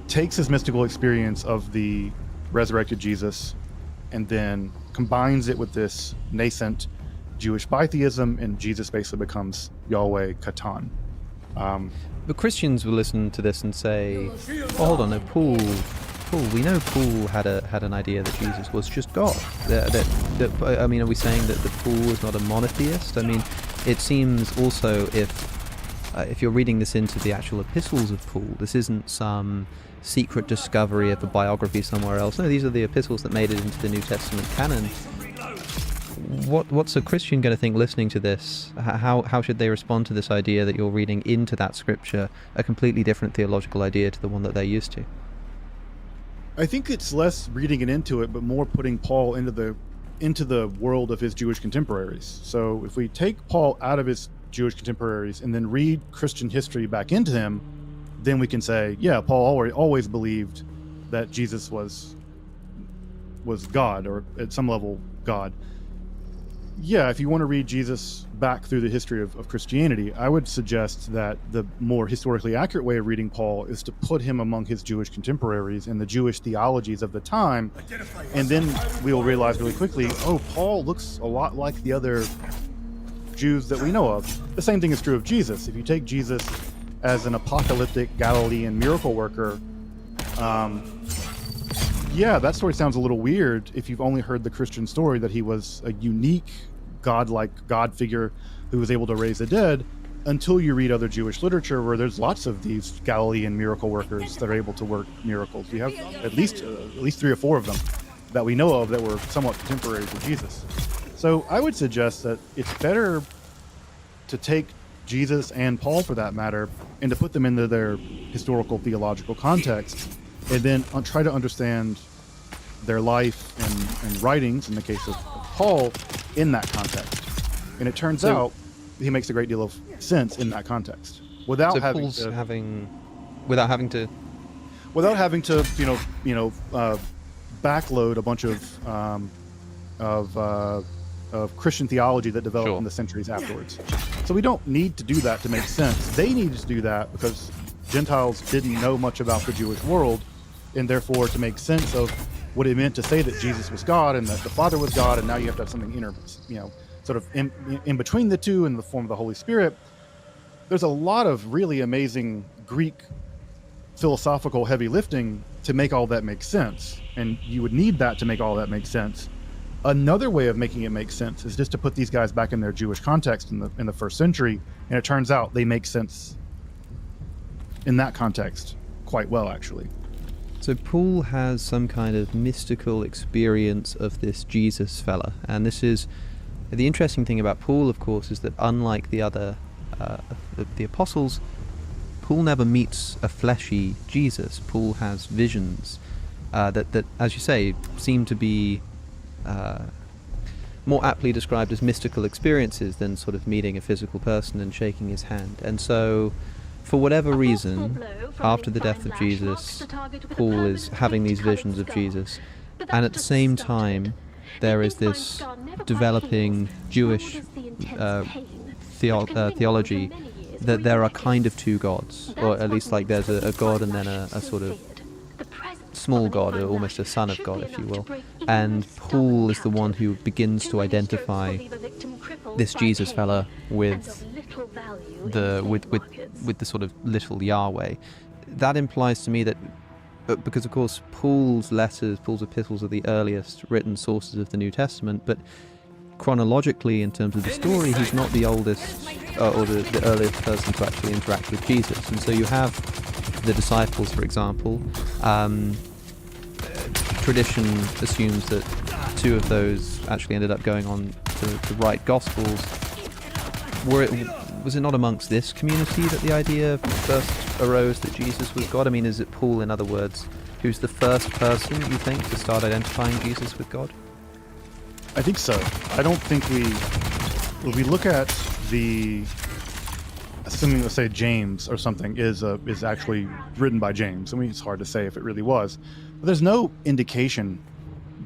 takes his mystical experience of the resurrected Jesus and then combines it with this nascent Jewish bitheism, and Jesus basically becomes Yahweh Katan. But Christians will listen to this and say, "Oh, hold on, no, Paul. We know Paul had an idea that Jesus was just God. I mean, are we saying that Paul was not a monotheist? I mean, it seems also if you're reading this into the actual epistles of Paul, this isn't some secret discovery of a biography somewhere else. No, these are the epistles that made it into the New Testament canon. What's a Christian going to think listening to this? How should they respond to this idea that you're reading into that scripture a completely different theological idea to the one that they're used to? I think it's less reading it into it, but more putting Paul into the world of his Jewish contemporaries. So if we take Paul out of his Jewish contemporaries and then read Christian history back into him, then we can say, yeah, Paul always believed that Jesus was God, or at some level God. Yeah, if you want to read Jesus back through the history of Christianity, I would suggest that the more historically accurate way of reading Paul is to put him among his Jewish contemporaries and the Jewish theologies of the time, and then we'll realize really quickly, oh, Paul looks a lot like the other Jews that we know of. The same thing is true of Jesus. If you take Jesus as an apocalyptic Galilean miracle worker, yeah, that story sounds a little weird if you've only heard the Christian story that he was a unique God figure who was able to raise the dead, until you read other Jewish literature where there's lots of these Galilean miracle workers that are able to work miracles. We have at least 3 or 4 of them that we know of that were somewhat contemporaries with Jesus. So I would suggest that it's better to take Jesus and Paul, for that matter, and to put them into their historical theological context, and then try to understand their life and writings, in the case of Paul, in that context. And it turns out he makes a great deal of sense in that context, without having to backload a bunch of Christian theology that developed in the centuries afterwards. So we don't need to do that to make sense. They needed to do that because Gentiles didn't know much about the Jewish world, and therefore to make sense of what it meant to say that Jesus was God and that the Father was God, and now you have to have something sort of in between the two in the form of the Holy Spirit. There's a lot of really amazing Greek philosophical heavy lifting to make all that make sense, and you would need that to make all that make sense. Another way of making it make sense is just to put these guys back in their Jewish context in the first century, and it turns out they make sense in that context quite well, actually. So Paul has some kind of mystical experience of this Jesus fella, and this is the interesting thing about Paul, of course, is that unlike the other the apostles, Paul never meets a fleshy Jesus. Paul has visions that, as you say, seem to be more aptly described as mystical experiences than sort of meeting a physical person and shaking his hand. And so, for whatever reason, after the death of Jesus, Paul is having these visions of Jesus, and at the same time, there is this developing Jewish theology that there are kind of 2 gods, or at least like there's a god and then a sort of small god, or almost a son of God, if you will. And Paul is the one who begins to identify this Jesus fella with the sort of little Yahweh. That implies to me that, because of course Paul's epistles are the earliest written sources of the New Testament, but chronologically in terms of the story, he's not the oldest or the earliest person to actually interact with Jesus. And so you have the disciples, for example. Tradition assumes that 2 of those actually ended up going on to write Gospels. Was it not amongst this community that the idea first arose that Jesus was God? I mean, is it Paul, in other words, who's the first person, you think, to start identifying Jesus with God? I think so. I don't think when we look at assuming, let's say, James or something is actually written by James. I mean, it's hard to say if it really was, but there's no indication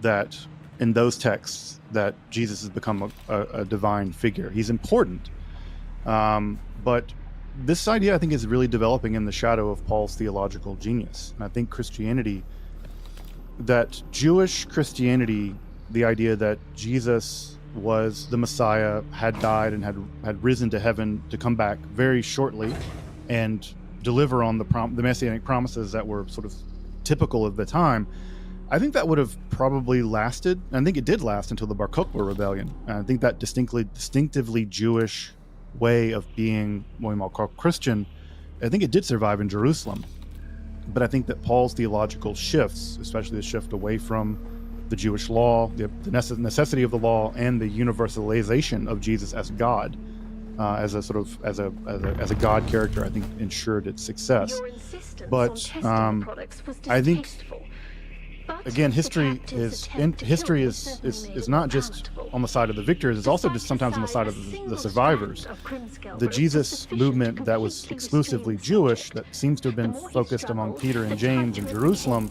that in those texts that Jesus has become a divine figure. He's important, but this idea, I think, is really developing in the shadow of Paul's theological genius. And I think Jewish Christianity, the idea that Jesus was the Messiah, had died and had risen to heaven to come back very shortly, and deliver on the messianic promises that were sort of typical of the time, I think that would have probably lasted. I think it did last until the Bar Kokhba rebellion. And I think that distinctively Jewish way of being what we might call Christian, I think it did survive in Jerusalem. But I think that Paul's theological shifts, especially the shift away from the Jewish law, the necessity of the law, and the universalization of Jesus as God, as a God character, I think ensured its success. But I think, again, history is not just on the side of the victors; it's also just sometimes on the side of the survivors. The Jesus movement that was exclusively Jewish, that seems to have been focused among Peter and James in Jerusalem,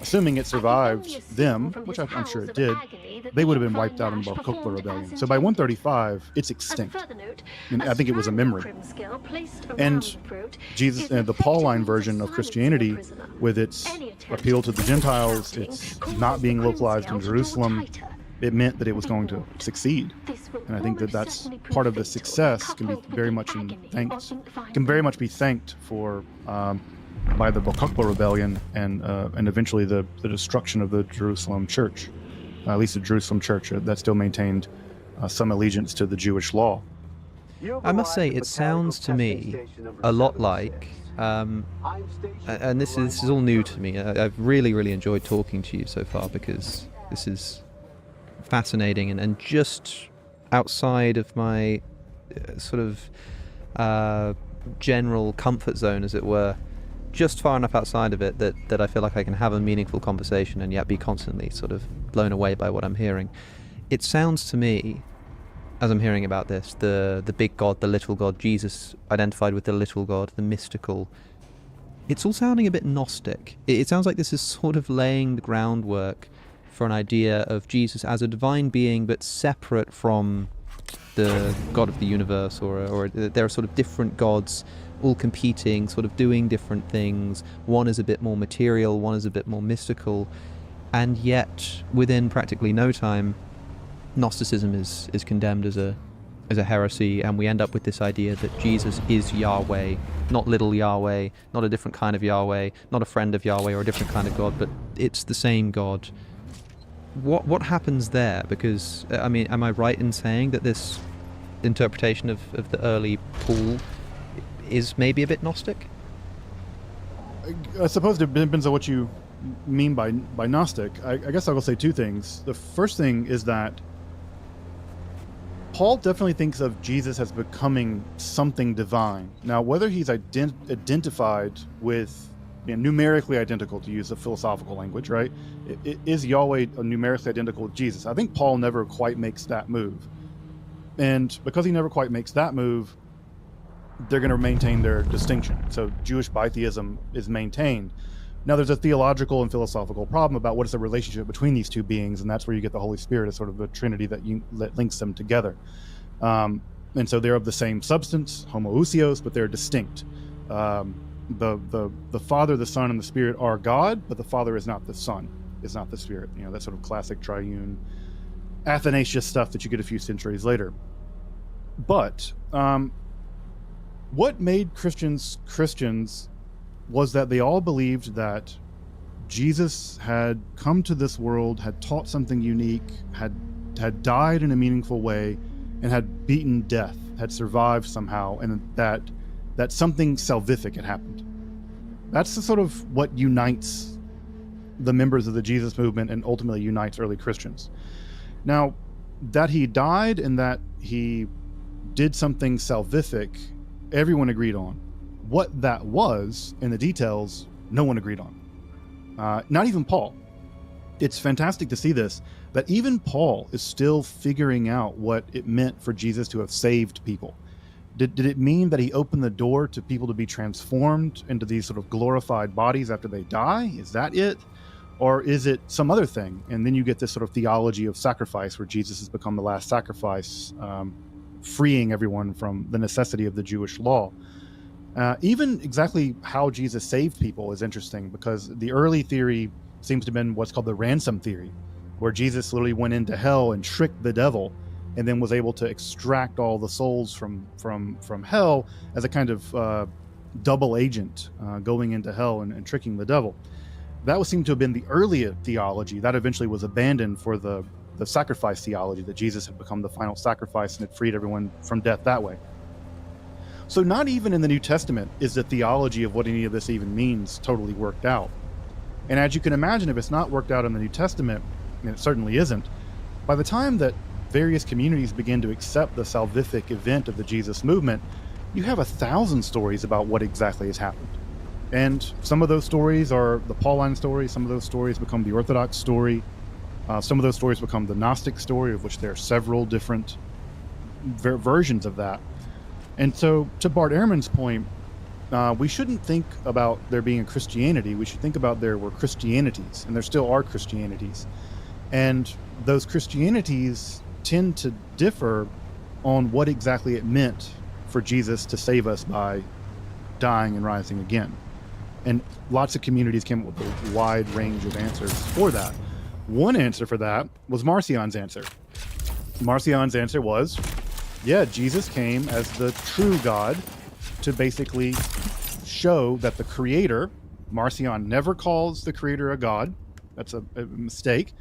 assuming it survived them, which I'm sure it did, they would have been wiped out in the Bar Kokhba rebellion. So by 135, it's extinct. And I think it was a memory. And Jesus, the Pauline version of Christianity, with its appeal to the Gentiles, its not being localized in Jerusalem, it meant that it was going to succeed. And I think that that's part of the success can be very much be thanked for by the Bar Kokhba rebellion and eventually the destruction of the Jerusalem church, at least the Jerusalem church that still maintained some allegiance to the Jewish law. I must say, it sounds to me a lot like, and this is all new to me. I've really, really enjoyed talking to you so far because this is fascinating and just outside of my sort of general comfort zone, as it were. Just far enough outside of it that I feel like I can have a meaningful conversation and yet be constantly sort of blown away by what I'm hearing. It sounds to me, as I'm hearing about this, the big God, the little God, Jesus identified with the little God, the mystical, it's all sounding a bit Gnostic. It sounds like this is sort of laying the groundwork for an idea of Jesus as a divine being but separate from the God of the universe, or there are sort of different gods all competing, sort of doing different things. One is a bit more material, one is a bit more mystical, and yet within practically no time Gnosticism is condemned as a heresy, and we end up with this idea that Jesus is Yahweh, not little Yahweh, not a different kind of Yahweh, not a friend of Yahweh or a different kind of God, but it's the same God. What happens there? Because, I mean, am I right in saying that this interpretation of the early Paul is maybe a bit Gnostic? I suppose it depends on what you mean by Gnostic. I guess I will say two things. The first thing is that Paul definitely thinks of Jesus as becoming something divine. Now, whether he's identified with, numerically identical, to use a philosophical language, right? Is Yahweh numerically identical with Jesus? I think Paul never quite makes that move. And because he never quite makes that move, they're going to maintain their distinction. So Jewish bitheism is maintained. Now, there's a theological and philosophical problem about what is the relationship between these two beings, and that's where you get the Holy Spirit as sort of the Trinity that links them together. And so they're of the same substance, homoousios, but they're distinct. The Father, the Son, and the Spirit are God, but the Father is not the Son, is not the Spirit. That sort of classic triune Athanasius stuff that you get a few centuries later. But what made Christians was that they all believed that Jesus had come to this world, had taught something unique, had died in a meaningful way, and had beaten death, had survived somehow, and that something salvific had happened. That's the sort of what unites the members of the Jesus movement and ultimately unites early Christians. Now, that he died and that he did something salvific, everyone agreed on. What that was, in the details, no one agreed on. Not even Paul. It's fantastic to see this, that even Paul is still figuring out what it meant for Jesus to have saved people. Did it mean that he opened the door to people to be transformed into these sort of glorified bodies after they die? Is that it? Or is it some other thing? And then you get this sort of theology of sacrifice where Jesus has become the last sacrifice, freeing everyone from the necessity of the Jewish law. Even exactly how Jesus saved people is interesting, because the early theory seems to have been what's called the ransom theory, where Jesus literally went into hell and tricked the devil and then was able to extract all the souls from hell as a kind of double agent going into hell and tricking the devil. That would seem to have been the earlier theology that eventually was abandoned for the sacrifice theology, that Jesus had become the final sacrifice and had freed everyone from death that way. So not even in the New Testament is the theology of what any of this even means totally worked out. And as you can imagine, if it's not worked out in the New Testament, and it certainly isn't, by the time that various communities begin to accept the salvific event of the Jesus movement, you have 1,000 stories about what exactly has happened. And some of those stories are the Pauline story, some of those stories become the Orthodox story, some of those stories become the Gnostic story, of which there are several different versions of that. And so, to Bart Ehrman's point, we shouldn't think about there being a Christianity. We should think about there were Christianities, and there still are Christianities. And those Christianities tend to differ on what exactly it meant for Jesus to save us by dying and rising again. And lots of communities came up with a wide range of answers for that. One answer for that was Marcion's answer. Marcion's answer was, yeah, Jesus came as the true God to basically show that the creator, Marcion never calls the creator a god, that's a mistake,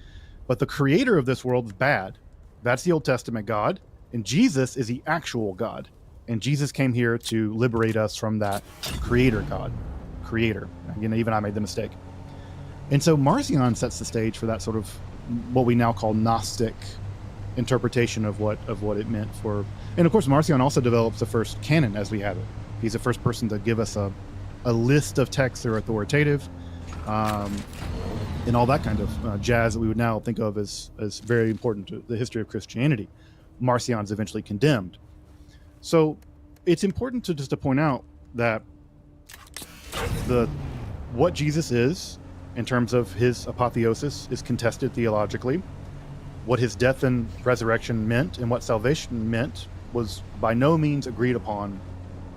but the creator of this world is bad. That's the Old Testament God, and Jesus is the actual God. And Jesus came here to liberate us from that creator God. Creator. Even I made the mistake. And so Marcion sets the stage for that sort of what we now call Gnostic interpretation of what it meant for. And of course, Marcion also develops the first canon as we have it. He's the first person to give us a list of texts that are authoritative, and all that kind of jazz that we would now think of as very important to the history of Christianity. Marcion's eventually condemned. So it's important to point out that what Jesus is, in terms of his apotheosis, is contested theologically. What his death and resurrection meant and what salvation meant was by no means agreed upon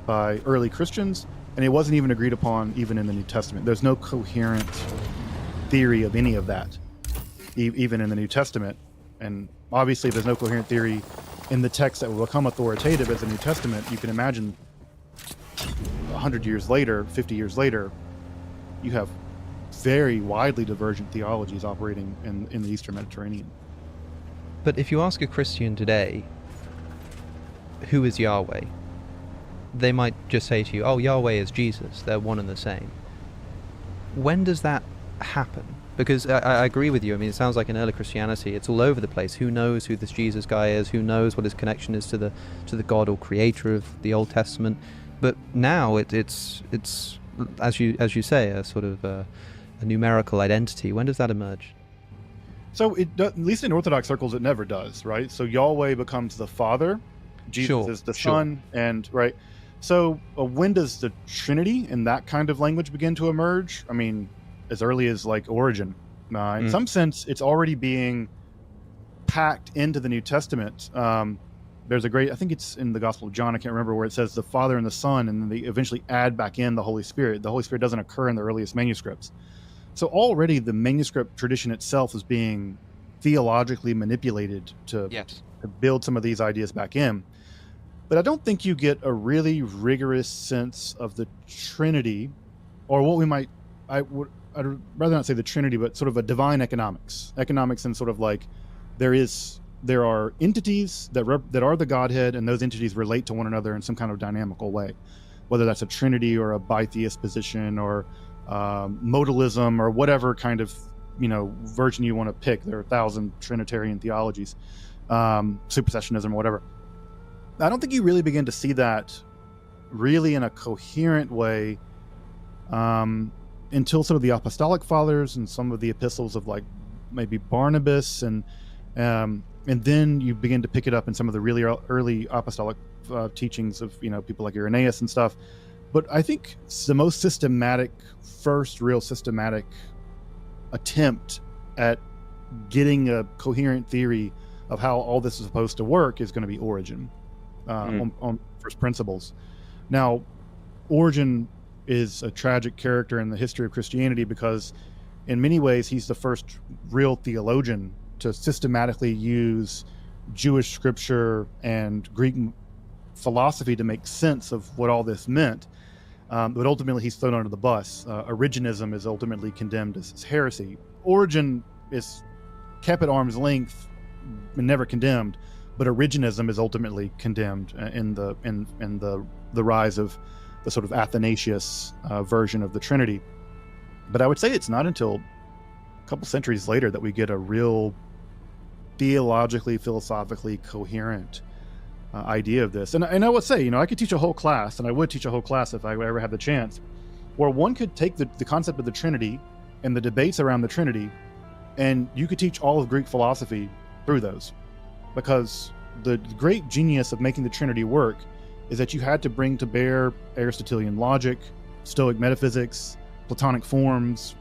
by early Christians, and it wasn't even agreed upon even in the New Testament. There's no coherent theory of any of that, even in the New Testament. And obviously, if there's no coherent theory in the text that will become authoritative as the New Testament, you can imagine 100 years later, 50 years later, you have very widely divergent theologies operating in the Eastern Mediterranean. But if you ask a Christian today, who is Yahweh? They might just say to you, oh, Yahweh is Jesus. They're one and the same. When does that happen? Because I agree with you. I mean, it sounds like in early Christianity, it's all over the place. Who knows who this Jesus guy is? Who knows what his connection is to the God or creator of the Old Testament? But now it's as you say, a sort of a numerical identity. When does that emerge? So at least in Orthodox circles, it never does, right? So Yahweh becomes the Father, Jesus is the Son, and right. So when does the Trinity in that kind of language begin to emerge? I mean, as early as like Origin. In some sense, it's already being packed into the New Testament. There's a great, I think it's in the Gospel of John, I can't remember, where it says the Father and the Son, and then they eventually add back in the Holy Spirit. The Holy Spirit doesn't occur in the earliest manuscripts. So already the manuscript tradition itself is being theologically manipulated to build some of these ideas back in. But I don't think you get a really rigorous sense of the Trinity, or what we might, I'd rather not say the Trinity, but sort of a divine economics and sort of like there are entities that are the Godhead, and those entities relate to one another in some kind of dynamical way, whether that's a Trinity or a bitheist position or modalism or whatever kind of version you want to pick. There are 1,000 Trinitarian theologies, supersessionism or whatever. I don't think you really begin to see that really in a coherent way until sort of the Apostolic Fathers and some of the epistles of like maybe Barnabas, and then you begin to pick it up in some of the really early apostolic teachings of people like Irenaeus and stuff. But I think the most first real systematic attempt at getting a coherent theory of how all this is supposed to work is going to be Origen on first principles. Now, Origen is a tragic character in the history of Christianity because in many ways he's the first real theologian to systematically use Jewish scripture and Greek philosophy to make sense of what all this meant. but ultimately he's thrown under the bus. Origenism is ultimately condemned as heresy. Origen is kept at arm's length and never condemned, but Origenism is ultimately condemned in the rise of the sort of Athanasius version of the Trinity. But I would say it's not until a couple centuries later that we get a real theologically, philosophically coherent idea of this. And I would say, I could teach a whole class, and I would teach a whole class if I ever had the chance, where one could take the concept of the Trinity and the debates around the Trinity, and you could teach all of Greek philosophy through those. Because the great genius of making the Trinity work is that you had to bring to bear Aristotelian logic, Stoic metaphysics, Platonic forms,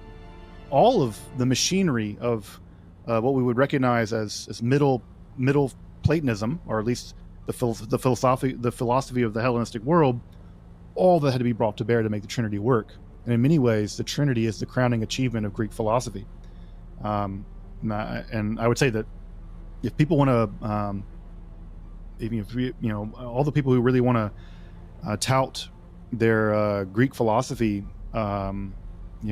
all of the machinery of what we would recognize as middle Platonism, or at least the philosophy of the Hellenistic world. All that had to be brought to bear to make the Trinity work. And in many ways, the Trinity is the crowning achievement of Greek philosophy. And I would say that if people want to, all the people who really want to tout their Greek philosophy,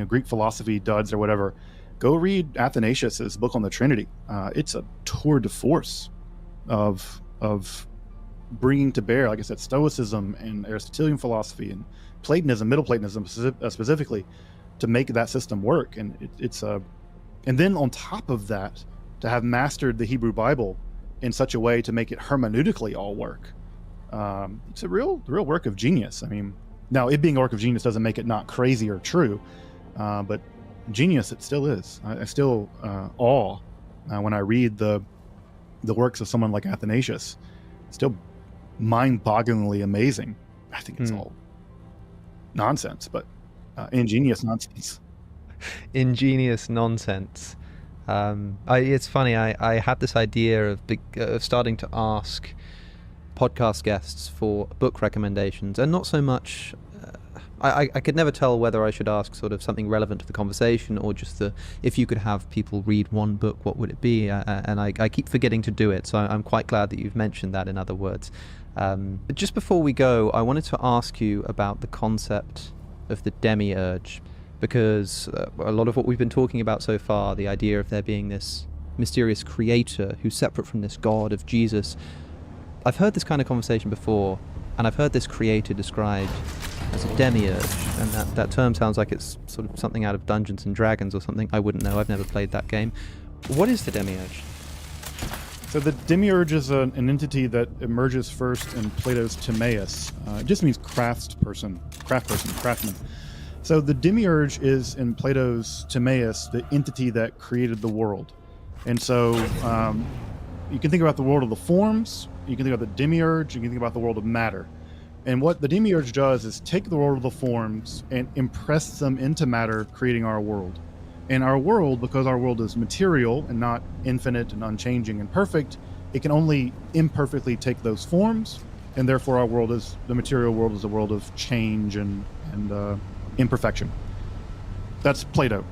Greek philosophy duds or whatever, go read Athanasius's book on the Trinity. It's a tour de force of bringing to bear, like I said, Stoicism and Aristotelian philosophy and Platonism, Middle Platonism specifically, to make that system work. And and then on top of that, to have mastered the Hebrew Bible in such a way to make it hermeneutically all work. It's a real work of genius. I mean, now it being a work of genius doesn't make it not crazy or true, but genius it still is. I still awe when I read the works of someone like Athanasius. It's still mind-bogglingly amazing. I think it's all nonsense, but ingenious nonsense. Ingenious nonsense. It's funny. I had this idea of starting to ask podcast guests for book recommendations, and not so much. I could never tell whether I should ask sort of something relevant to the conversation, or just if you could have people read one book, what would it be? And I keep forgetting to do it, so I'm quite glad that you've mentioned that. In other words, but just before we go, I wanted to ask you about the concept of the demiurge. Because a lot of what we've been talking about so far, the idea of there being this mysterious creator who's separate from this God of Jesus, I've heard this kind of conversation before, and I've heard this creator described as a demiurge, and that term sounds like it's sort of something out of Dungeons and Dragons or something. I wouldn't know, I've never played that game. What is the demiurge? So the demiurge is an entity that emerges first in Plato's Timaeus. It just means craftsman. So the demiurge is, in Plato's Timaeus, the entity that created the world. And so you can think about the world of the forms, you can think about the demiurge, you can think about the world of matter. And what the demiurge does is take the world of the forms and impress them into matter, creating our world. And our world, because our world is material and not infinite and unchanging and perfect, it can only imperfectly take those forms, and therefore our world is, the material world is a world of change and imperfection. That's Plato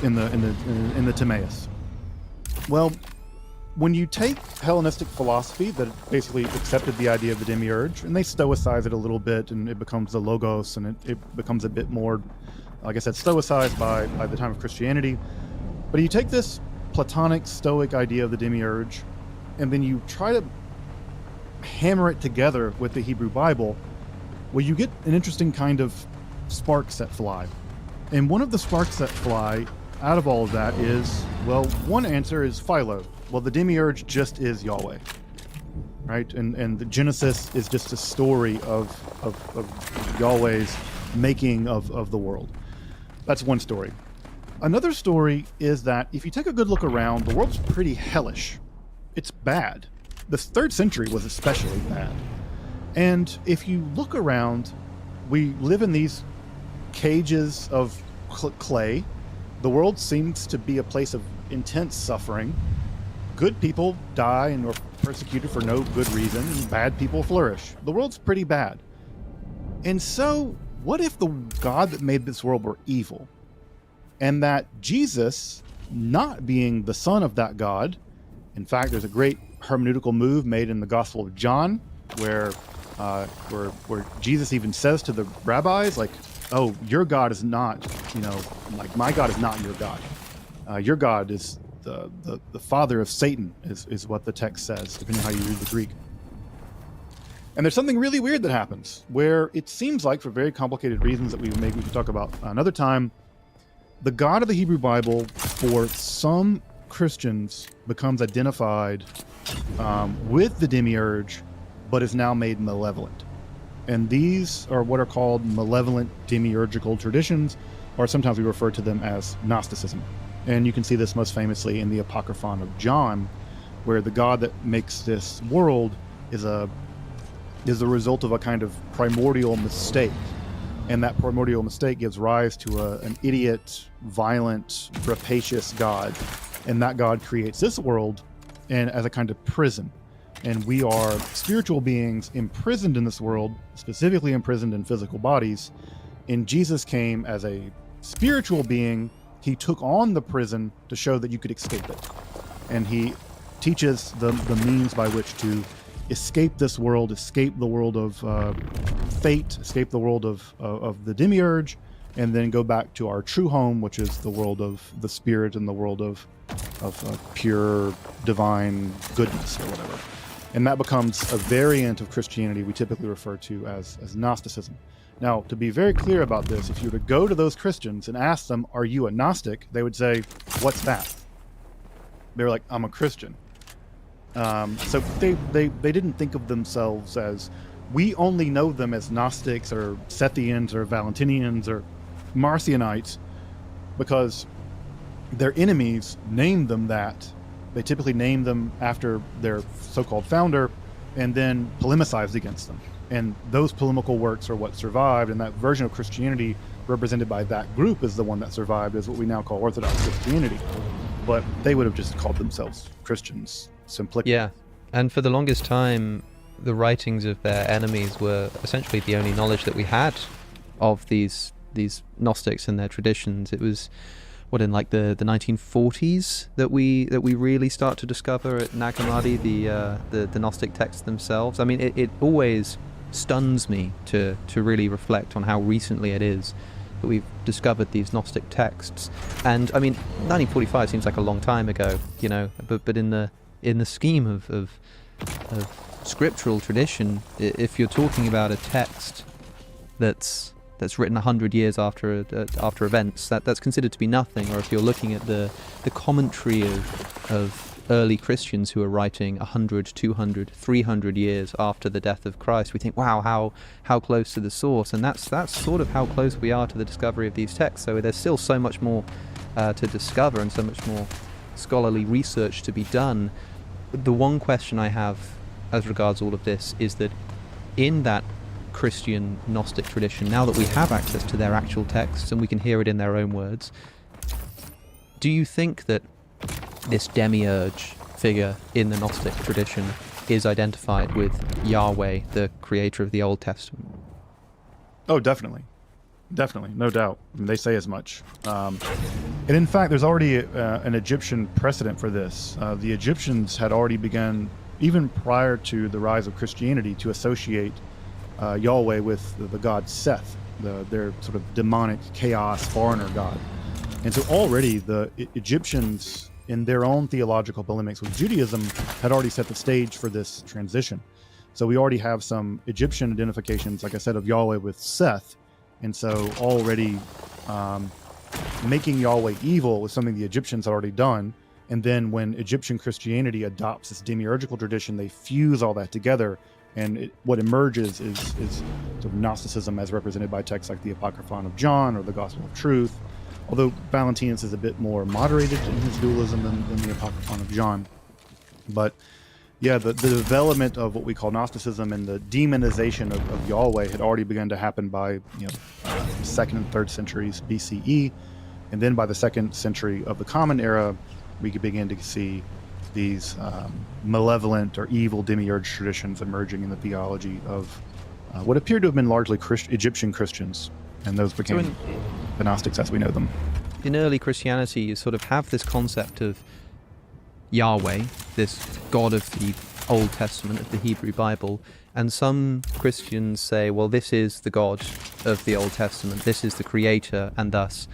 in the Timaeus. Well, when you take Hellenistic philosophy that basically accepted the idea of the demiurge, and they stoicize it a little bit, and it becomes the logos, and it becomes a bit more, like I said, stoicized by the time of Christianity. But you take this Platonic Stoic idea of the demiurge, and then you try to hammer it together with the Hebrew Bible, well, you get an interesting kind of sparks that fly. And one of the sparks that fly out of all of that is, well, one answer is Philo. Well, the demiurge just is Yahweh, right? And the Genesis is just a story of Yahweh's making of the world. That's one story. Another story is that if you take a good look around, the world's pretty hellish. It's bad. The 3rd century was especially bad. And if you look around, we live in these cages of clay. The world seems to be a place of intense suffering. Good people die and are persecuted for no good reason, and bad people flourish. The world's pretty bad. And so, what if the God that made this world were evil? And that Jesus, not being the son of that God, in fact, there's a great hermeneutical move made in the Gospel of John, where Jesus even says to the rabbis, like, oh, your God is not, like my God is not your God. Your God is the father of Satan, is what the text says, depending on how you read the Greek. And there's something really weird that happens, where it seems like, for very complicated reasons that we should talk about another time, the God of the Hebrew Bible, for some Christians, becomes identified with the demiurge, but is now made malevolent. And these are what are called malevolent demiurgical traditions, or sometimes we refer to them as Gnosticism. And you can see this most famously in the Apocryphon of John, where the God that makes this world is a result of a kind of primordial mistake. And that primordial mistake gives rise to an idiot, violent, rapacious God. And that God creates this world and as a kind of prison. And we are spiritual beings imprisoned in this world, specifically imprisoned in physical bodies. And Jesus came as a spiritual being. He took on the prison to show that you could escape it. And he teaches the means by which to escape this world, escape the world of fate, escape the world of the demiurge, and then go back to our true home, which is the world of the spirit and the world of pure divine goodness or whatever. And that becomes a variant of Christianity we typically refer to as Gnosticism. Now, to be very clear about this, if you were to go to those Christians and ask them, are you a Gnostic? They would say, what's that? They're like, I'm a Christian. So they didn't think of themselves as, we only know them as Gnostics or Sethians or Valentinians or Marcionites because their enemies named them that. They typically named them after their so-called founder and then polemicized against them. And those polemical works are what survived, and that version of Christianity represented by that group is the one that survived as what we now call Orthodox Christianity. But they would have just called themselves Christians simply. Yeah, and for the longest time, the writings of their enemies were essentially the only knowledge that we had of these Gnostics and their traditions. It was in like the 1940s that we really start to discover at Nag Hammadi the Gnostic texts themselves. I mean, it always stuns me to really reflect on how recently it is that we've discovered these Gnostic texts. And I mean, 1945 seems like a long time ago, but in the scheme of scriptural tradition, if you're talking about a text that's written 100 years after events, that's considered to be nothing. Or if you're looking at the commentary of early Christians who are writing 100, 200, 300 years after the death of Christ, we think, wow, how close to the source. And that's sort of how close we are to the discovery of these texts. So there's still so much more to discover and so much more scholarly research to be done. The one question I have as regards all of this is that in that Christian Gnostic tradition, now that we have access to their actual texts and we can hear it in their own words, do you think that this demiurge figure in the Gnostic tradition is identified with Yahweh, the creator of the Old Testament? Oh, definitely, no doubt. I mean, they say as much. And in fact, there's already an Egyptian precedent for this. The Egyptians had already begun, even prior to the rise of Christianity, to associate Yahweh with the god Seth, their sort of demonic chaos foreigner god. And so already the Egyptians, in their own theological polemics with Judaism, had already set the stage for this transition. So we already have some Egyptian identifications, like I said, of Yahweh with Seth. And so already making Yahweh evil was something the Egyptians had already done. And then when Egyptian Christianity adopts this demiurgical tradition, they fuse all that together. And what emerges is sort of Gnosticism as represented by texts like the Apocryphon of John or the Gospel of Truth, although Valentinus is a bit more moderated in his dualism than the Apocryphon of John. But yeah, the development of what we call Gnosticism and the demonization of Yahweh had already begun to happen by 2nd and 3rd centuries BCE. And then by the 2nd century of the Common Era, we could begin to see these malevolent or evil demiurge traditions emerging in the theology of what appeared to have been largely Egyptian Christians, and those became the Gnostics as we know them. In early Christianity, you sort of have this concept of Yahweh, this God of the Old Testament, of the Hebrew Bible, And some Christians say, well, this is the God of the Old Testament, this is the creator, and thus,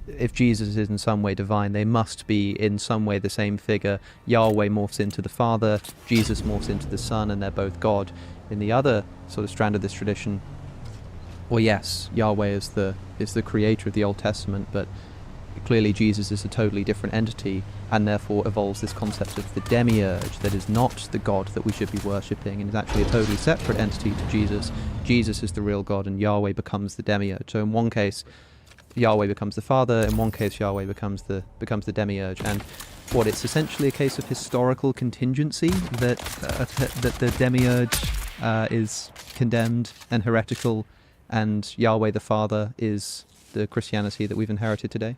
if Jesus is in some way divine, they must be in some way the same figure. Yahweh morphs into the Father, Jesus morphs into the Son, and they're both God. In the other sort of strand of this tradition, well, yes, Yahweh is the creator of the Old Testament, but clearly Jesus is a totally different entity, and therefore evolves this concept of the demiurge that is not the God that we should be worshipping, and is actually a totally separate entity to Jesus. Jesus is the real God, and Yahweh becomes the demiurge. So in one case, Yahweh becomes the Father, in one case Yahweh becomes the demiurge, and it's essentially a case of historical contingency that the demiurge is condemned and heretical, and Yahweh the Father is the Christianity that we've inherited today.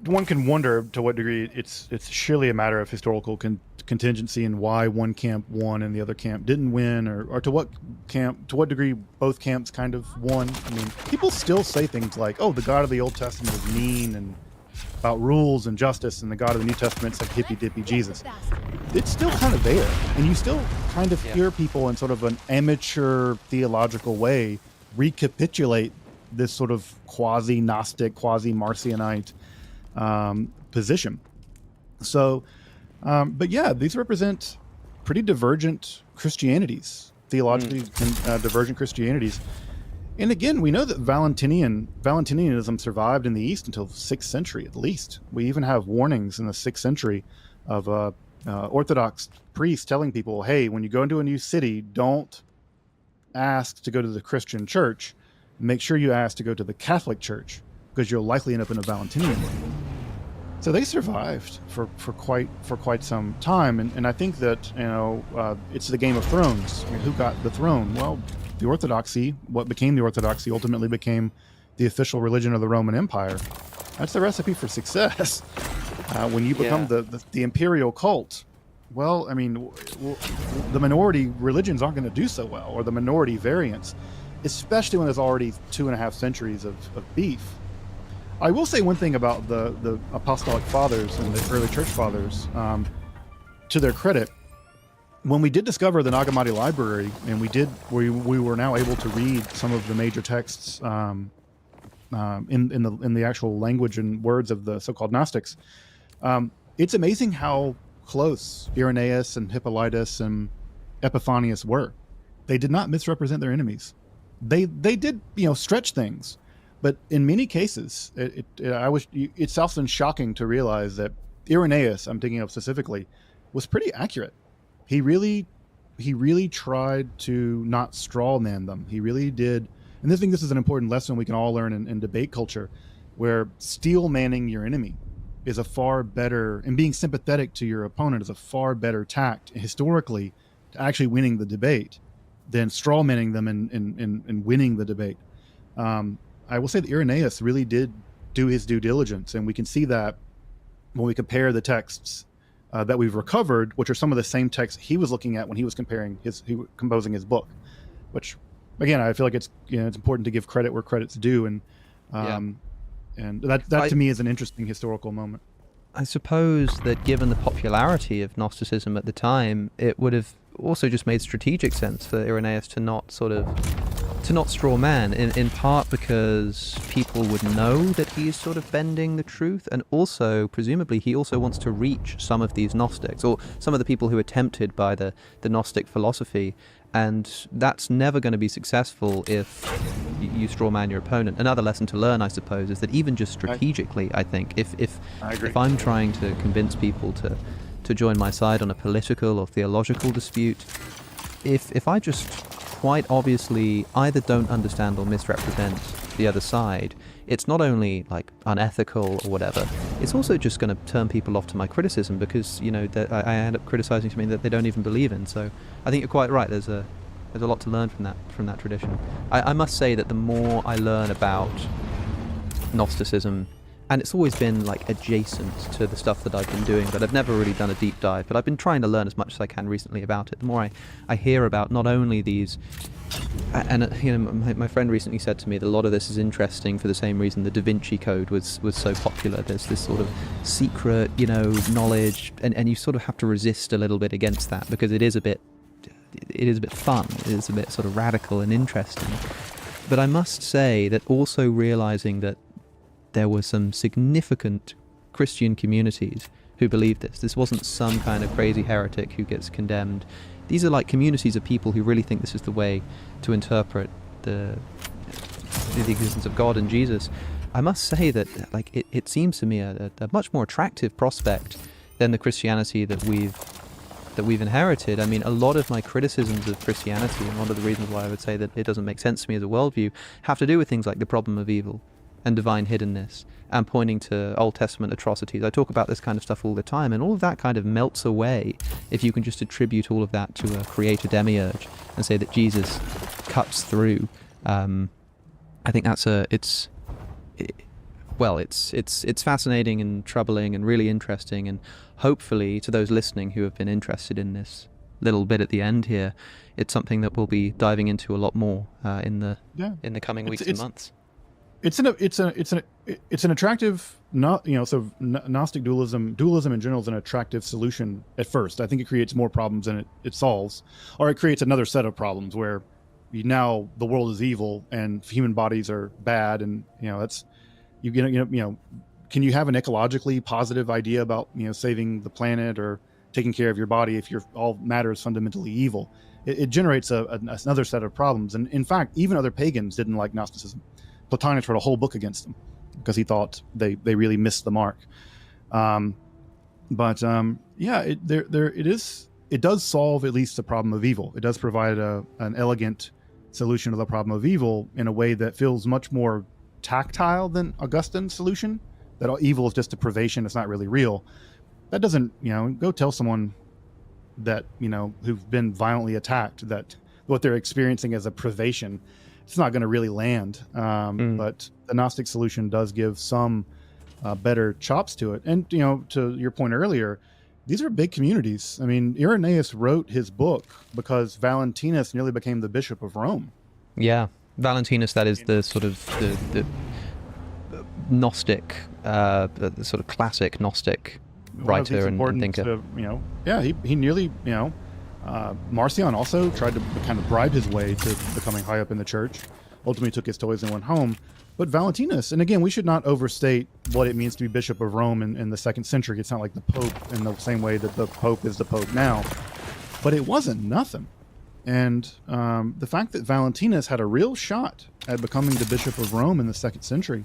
One can wonder to what degree it's surely a matter of historical contingency and why one camp won and the other camp didn't win, or to what degree both camps kind of won. I mean, people still say things like, "Oh, the God of the Old Testament is mean and about rules and justice, and the God of the New Testament's like hippy dippy Jesus." It's still kind of there, and you still kind of hear people in sort of an amateur theological way recapitulate this sort of quasi-Gnostic, quasi-Marcionite position. So, but yeah, these represent pretty divergent Christianities, theologically divergent Christianities. And again, we know that Valentinianism survived in the East until the 6th century at least. We even have warnings in the 6th century of Orthodox priests telling people, hey, when you go into a new city, don't ask to go to the Christian church. Make sure you ask to go to the Catholic Church, because you'll likely end up in a Valentinian one. So they survived for quite some time, and I think that it's the Game of Thrones. I mean, who got the throne? Well, the Orthodoxy. What became the Orthodoxy ultimately became the official religion of the Roman Empire. That's the recipe for success. When you become the imperial cult, well, I mean, the minority religions aren't going to do so well, or the minority variants, especially when there's already 2.5 centuries of beef. I will say one thing about the Apostolic Fathers and the early Church Fathers, to their credit. When we did discover the Nag Hammadi library, and we were now able to read some of the major texts in the actual language and words of the so-called Gnostics, it's amazing how close Irenaeus and Hippolytus and Epiphanius were. They did not misrepresent their enemies. They did stretch things, but in many cases, it's often shocking to realize that Irenaeus, I'm thinking of specifically, was pretty accurate. He really tried to not straw man them. He really did, and I think this is an important lesson we can all learn in debate culture, where steel manning your enemy is a far better, and being sympathetic to your opponent is a far better tact historically to actually winning the debate than straw manning them and winning the debate. I will say that Irenaeus really did do his due diligence, and we can see that when we compare the texts that we've recovered, which are some of the same texts he was looking at when he was composing his book. Which, again, I feel like it's important to give credit where credit's due, and that to me is an interesting historical moment. I suppose that given the popularity of Gnosticism at the time, it would have also just made strategic sense for Irenaeus to not straw man, in part because people would know that he's sort of bending the truth, and also presumably he also wants to reach some of these Gnostics, or some of the people who are tempted by the Gnostic philosophy, and that's never going to be successful if you straw man your opponent. Another lesson to learn, I suppose, is that even just strategically, I think, if I'm trying to convince people to join my side on a political or theological dispute, if I just quite obviously either don't understand or misrepresent the other side, it's not only like unethical or whatever, it's also just going to turn people off to my criticism, because I end up criticizing something that they don't even believe in. So I think you're quite right. There's a lot to learn from that tradition. I must say that the more I learn about Gnosticism, and it's always been like adjacent to the stuff that I've been doing, but I've never really done a deep dive, but I've been trying to learn as much as I can recently about it. The more I hear about not only these, and my friend recently said to me that a lot of this is interesting for the same reason the Da Vinci Code was so popular. There's this sort of secret, knowledge, and you sort of have to resist a little bit against that, because it is a bit it is a bit fun. It is a bit sort of radical and interesting. But I must say that also realizing that there were some significant Christian communities who believed this. This wasn't some kind of crazy heretic who gets condemned. These are like communities of people who really think this is the way to interpret the existence of God and Jesus. I must say that it seems to me a much more attractive prospect than the Christianity that we've inherited. I mean, a lot of my criticisms of Christianity, and one of the reasons why I would say that it doesn't make sense to me as a worldview, have to do with things like the problem of evil and divine hiddenness and pointing to Old Testament atrocities. I talk about this kind of stuff all the time, and all of that kind of melts away if you can just attribute all of that to a creator demiurge and say that Jesus cuts through. I think that's it's fascinating and troubling and really interesting, and hopefully to those listening who have been interested in this little bit at the end here, it's something that we'll be diving into a lot more in the coming weeks and months. It's an attractive, Gnostic dualism in general is an attractive solution at first. I think it creates more problems than it solves, or it creates another set of problems where now the world is evil and human bodies are bad, and can you have an ecologically positive idea about saving the planet or taking care of your body if all matter is fundamentally evil? It generates another set of problems, and in fact, even other pagans didn't like Gnosticism. Plotinus wrote a whole book against them because he thought they really missed the mark. It does solve at least the problem of evil. It does provide an elegant solution to the problem of evil in a way that feels much more tactile than Augustine's solution, that evil is just a privation, it's not really real. That doesn't, go tell someone that, who've been violently attacked that what they're experiencing as a privation, it's not going to really land. But the Gnostic solution does give some better chops to it. And, to your point earlier, these are big communities. I mean, Irenaeus wrote his book because Valentinus nearly became the Bishop of Rome. Yeah, Valentinus, that is the sort of the Gnostic, the sort of classic Gnostic writer and thinker. He nearly, Marcion also tried to kind of bribe his way to becoming high up in the church. Ultimately took his toys and went home. But Valentinus, and again, we should not overstate what it means to be Bishop of Rome in the 2nd century. It's not like the Pope in the same way that the Pope is the Pope now. But it wasn't nothing. And the fact that Valentinus had a real shot at becoming the Bishop of Rome in the 2nd century,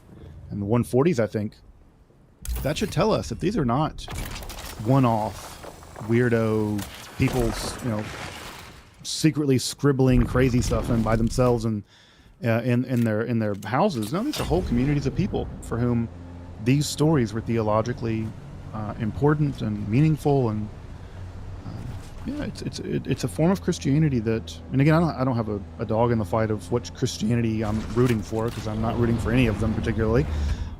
in the 140s, I think, that should tell us that these are not one-off, weirdo people, secretly scribbling crazy stuff in by themselves and in their houses. No, these are whole communities of people for whom these stories were theologically important and meaningful, and it's a form of Christianity that, and again, I don't have a dog in the fight of which Christianity I'm rooting for, because I'm not rooting for any of them particularly,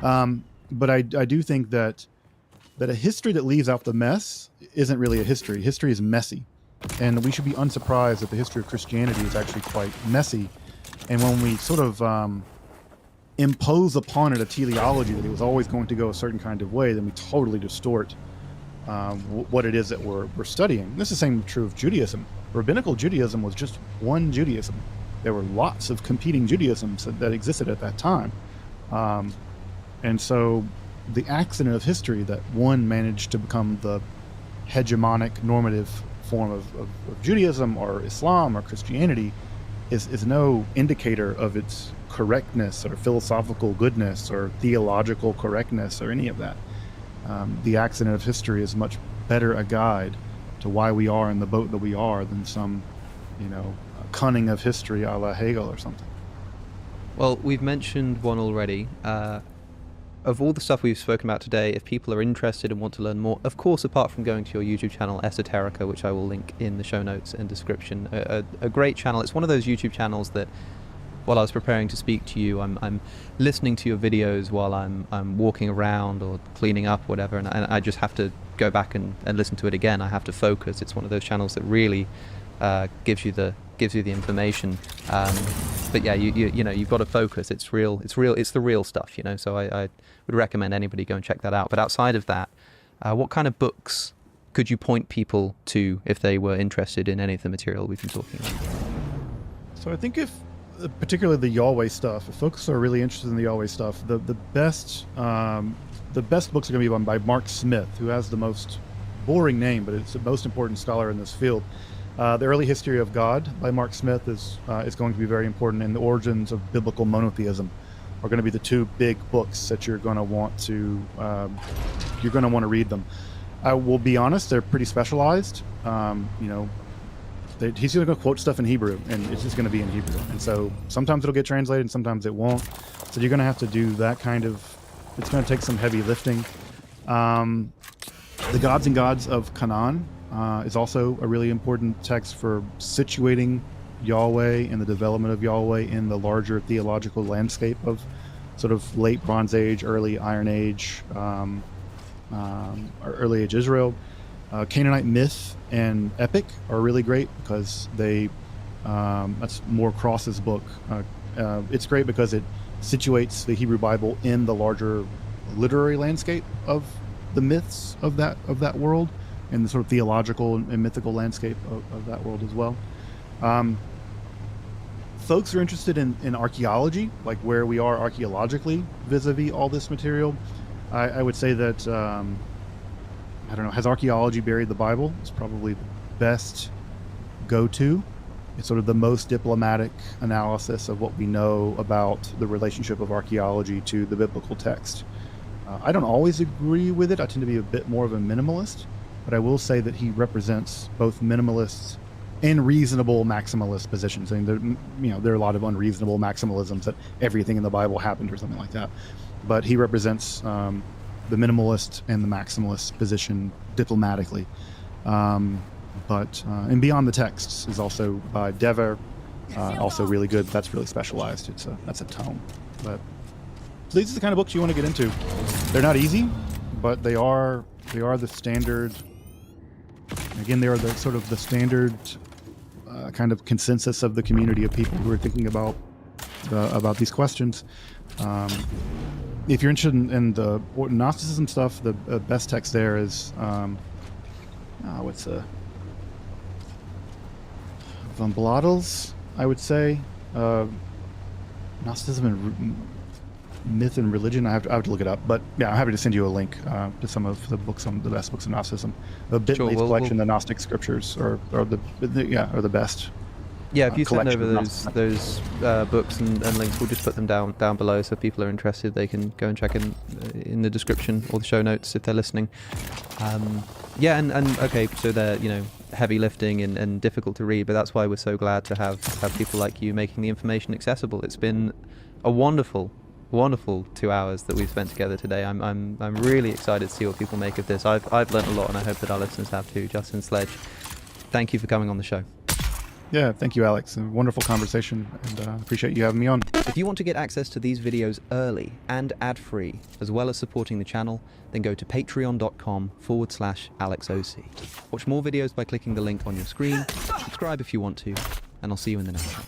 but I do think that a history that leaves out the mess isn't really a history. History is messy, and we should be unsurprised that the history of Christianity is actually quite messy. And when we sort of impose upon it a teleology that it was always going to go a certain kind of way, then we totally distort what it is that we're studying. This is the same true of Judaism. Rabbinical Judaism was just one Judaism. There were lots of competing Judaisms that existed at that time. And so the accident of history that one managed to become the hegemonic normative form of Judaism or Islam or Christianity is no indicator of its correctness or philosophical goodness or theological correctness or any of that. The accident of history is much better a guide to why we are in the boat that we are than some, cunning of history a la Hegel or something. Well, we've mentioned one already. Of all the stuff we've spoken about today, if people are interested and want to learn more, of course, apart from going to your YouTube channel, Esoterica, which I will link in the show notes and description, a great channel. It's one of those YouTube channels that, while I was preparing to speak to you, I'm listening to your videos while I'm walking around or cleaning up, whatever, and I just have to go back and listen to it again. I have to focus. It's one of those channels that really gives you the information. But yeah, you've got to focus. It's real. It's the real stuff, So I would recommend anybody go and check that out. But outside of that, what kind of books could you point people to if they were interested in any of the material we've been talking about? So I think if, particularly the Yahweh stuff, if folks are really interested in the Yahweh stuff, the best books are going to be by Mark Smith, who has the most boring name, but it's the most important scholar in this field. The Early History of God by Mark Smith is going to be very important, and the Origins of Biblical Monotheism are going to be the two big books that you're going to want to read them. I will be honest; they're pretty specialized. He's going to quote stuff in Hebrew, and it's just going to be in Hebrew. And so sometimes it'll get translated, and sometimes it won't. So you're going to have to do that kind of. It's going to take some heavy lifting. The Gods and Gods of Canaan is also a really important text for situating Yahweh and the development of Yahweh in the larger theological landscape of sort of late Bronze Age, early Iron Age, or early Age Israel. Canaanite myth and epic are really great because that's more Cross's book. It's great because it situates the Hebrew Bible in the larger literary landscape of the myths of that world, and the sort of theological and mythical landscape of that world as well. Folks are interested in archaeology, like where we are archaeologically vis-a-vis all this material. I would say that I don't know, has archaeology buried the Bible? It's probably the best go-to. It's sort of the most diplomatic analysis of what we know about the relationship of archaeology to the biblical text. I don't always agree with it. I tend to be a bit more of a minimalist, but I will say that he represents both minimalists and reasonable maximalist positions. I mean, there are a lot of unreasonable maximalisms that everything in the Bible happened or something like that. But he represents the minimalist and the maximalist position diplomatically. And Beyond the Texts is also by Dever, also really good. That's really specialized. That's a tome. But so these are the kind of books you want to get into. They're not easy, but they are the standard. Again, they are the sort of the standard kind of consensus of the community of people who are thinking about these questions. If you're interested in the Gnosticism stuff, the best text there is what's Van Blottels, I would say. Gnosticism and Myth and Religion. I have to look it up, but yeah, I'm happy to send you a link to some of the books, some of the best books of Gnosticism. The Bentley's collection, the Gnostic Scriptures, are the best. Yeah, if you send over those books and links, we'll just put them down below, so if people are interested, they can go and check in the description or the show notes if they're listening. And okay, so they're heavy lifting and difficult to read, but that's why we're so glad to have people like you making the information accessible. It's been a wonderful 2 hours that we've spent together today. I'm really excited to see what people make of this. I've learnt a lot, and I hope that our listeners have too. Justin Sledge, thank you for coming on the show. Yeah, thank you, Alex. A wonderful conversation, and appreciate you having me on. If you want to get access to these videos early and ad-free, as well as supporting the channel, then go to patreon.com/AlexOC. Watch more videos by clicking the link on your screen, subscribe if you want to, and I'll see you in the next one.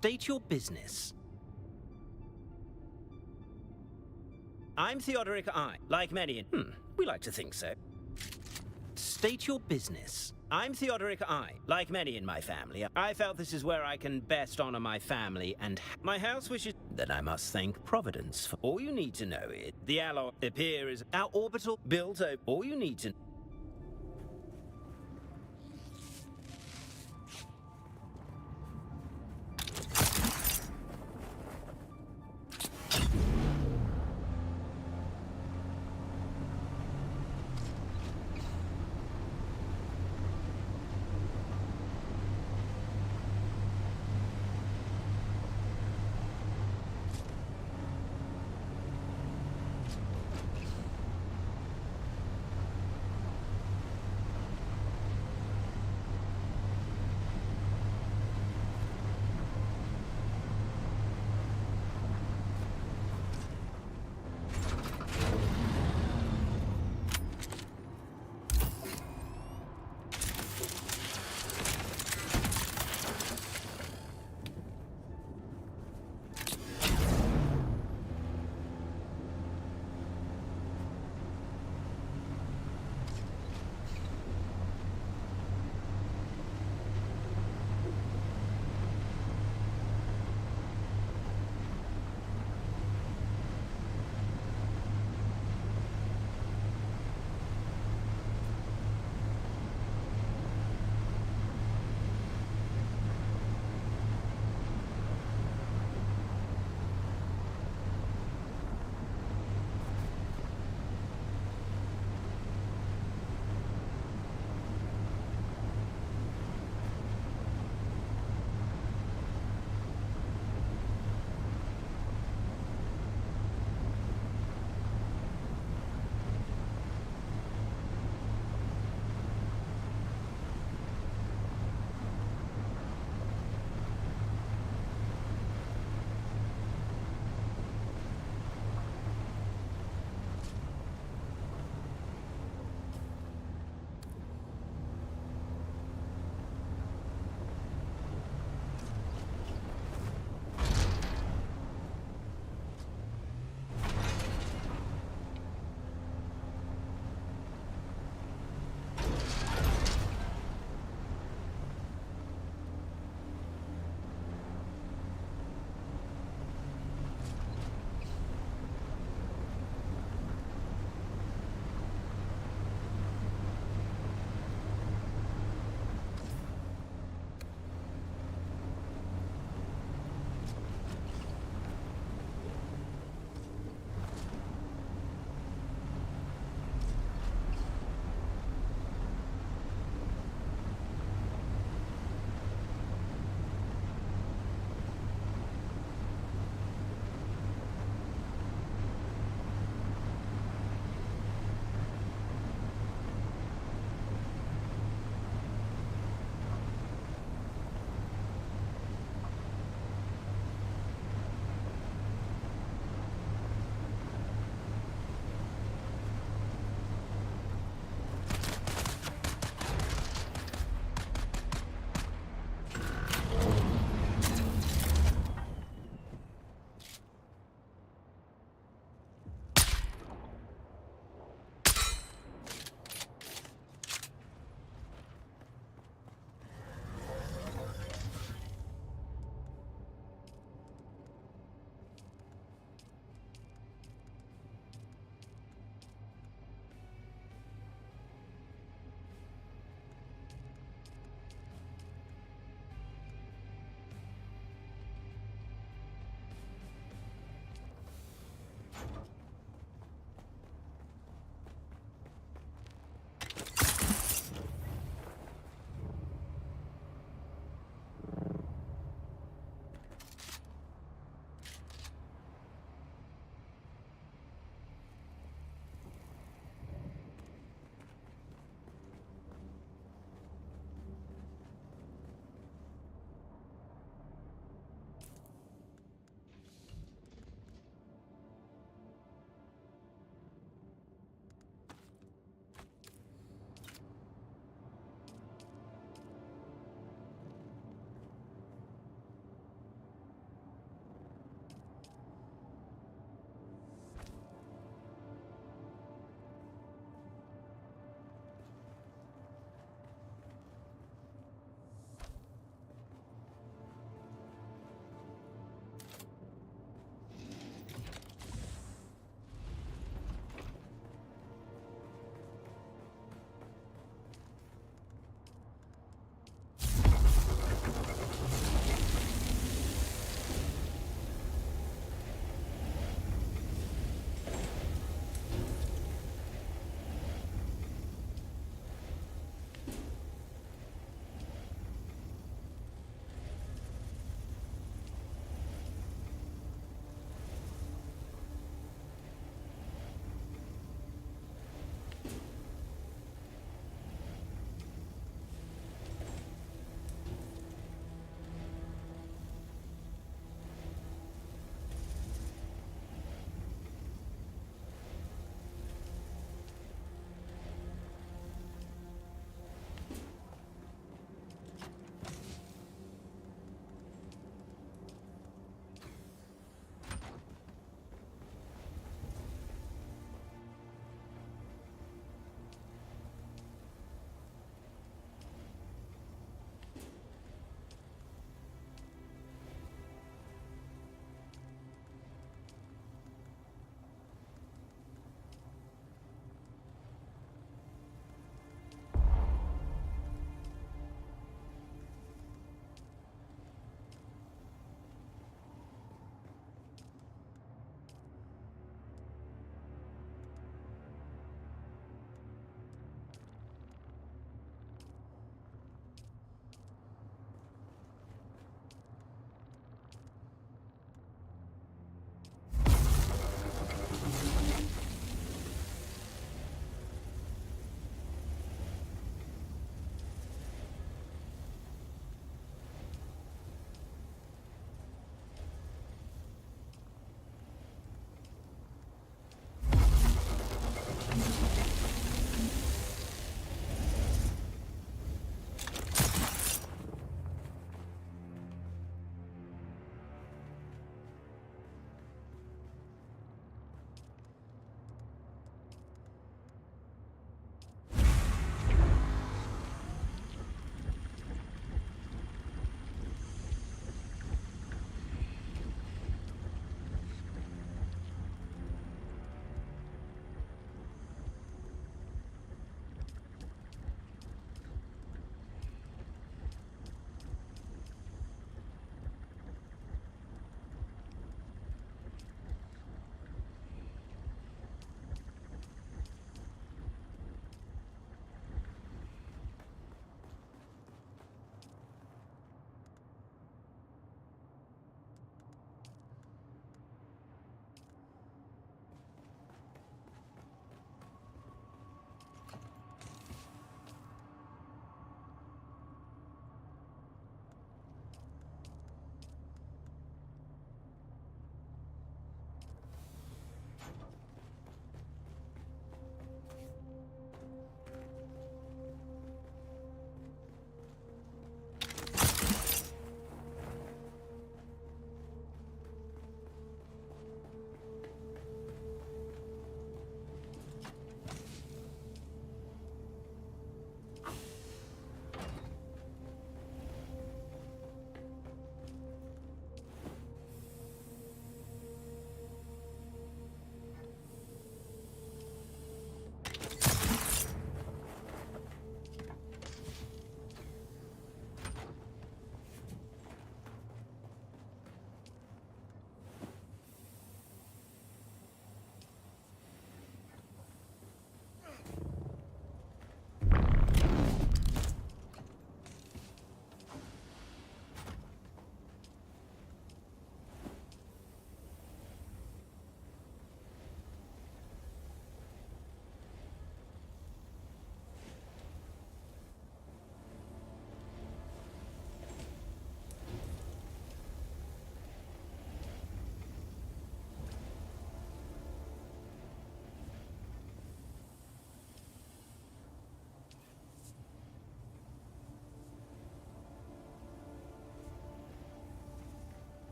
State your business. I'm Theodoric I, like many in... we like to think so. State your business. I'm Theodoric I, like many in my family. I felt this is where I can best honor my family, and my house wishes that I must thank Providence for. All you need to know is the alloy up here is our orbital built over. All you need to...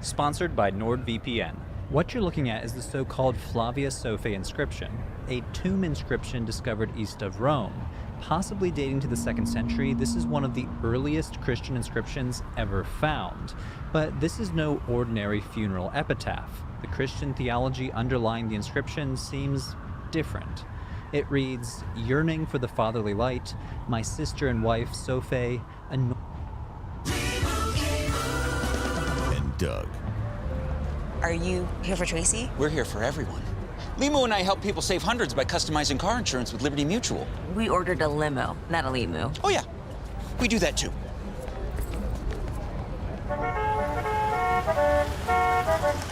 Sponsored by NordVPN. What you're looking at is the so-called Flavia Sophae inscription, a tomb inscription discovered east of Rome. Possibly dating to the 2nd century, this is one of the earliest Christian inscriptions ever found. But this is no ordinary funeral epitaph. The Christian theology underlying the inscription seems different. It reads, "Yearning for the fatherly light, my sister and wife, Sophae, and Doug. Are you here for Tracy? We're here for everyone. Limo and I help people save hundreds by customizing car insurance with Liberty Mutual. We ordered a limo, not a limo. Oh yeah, we do that too.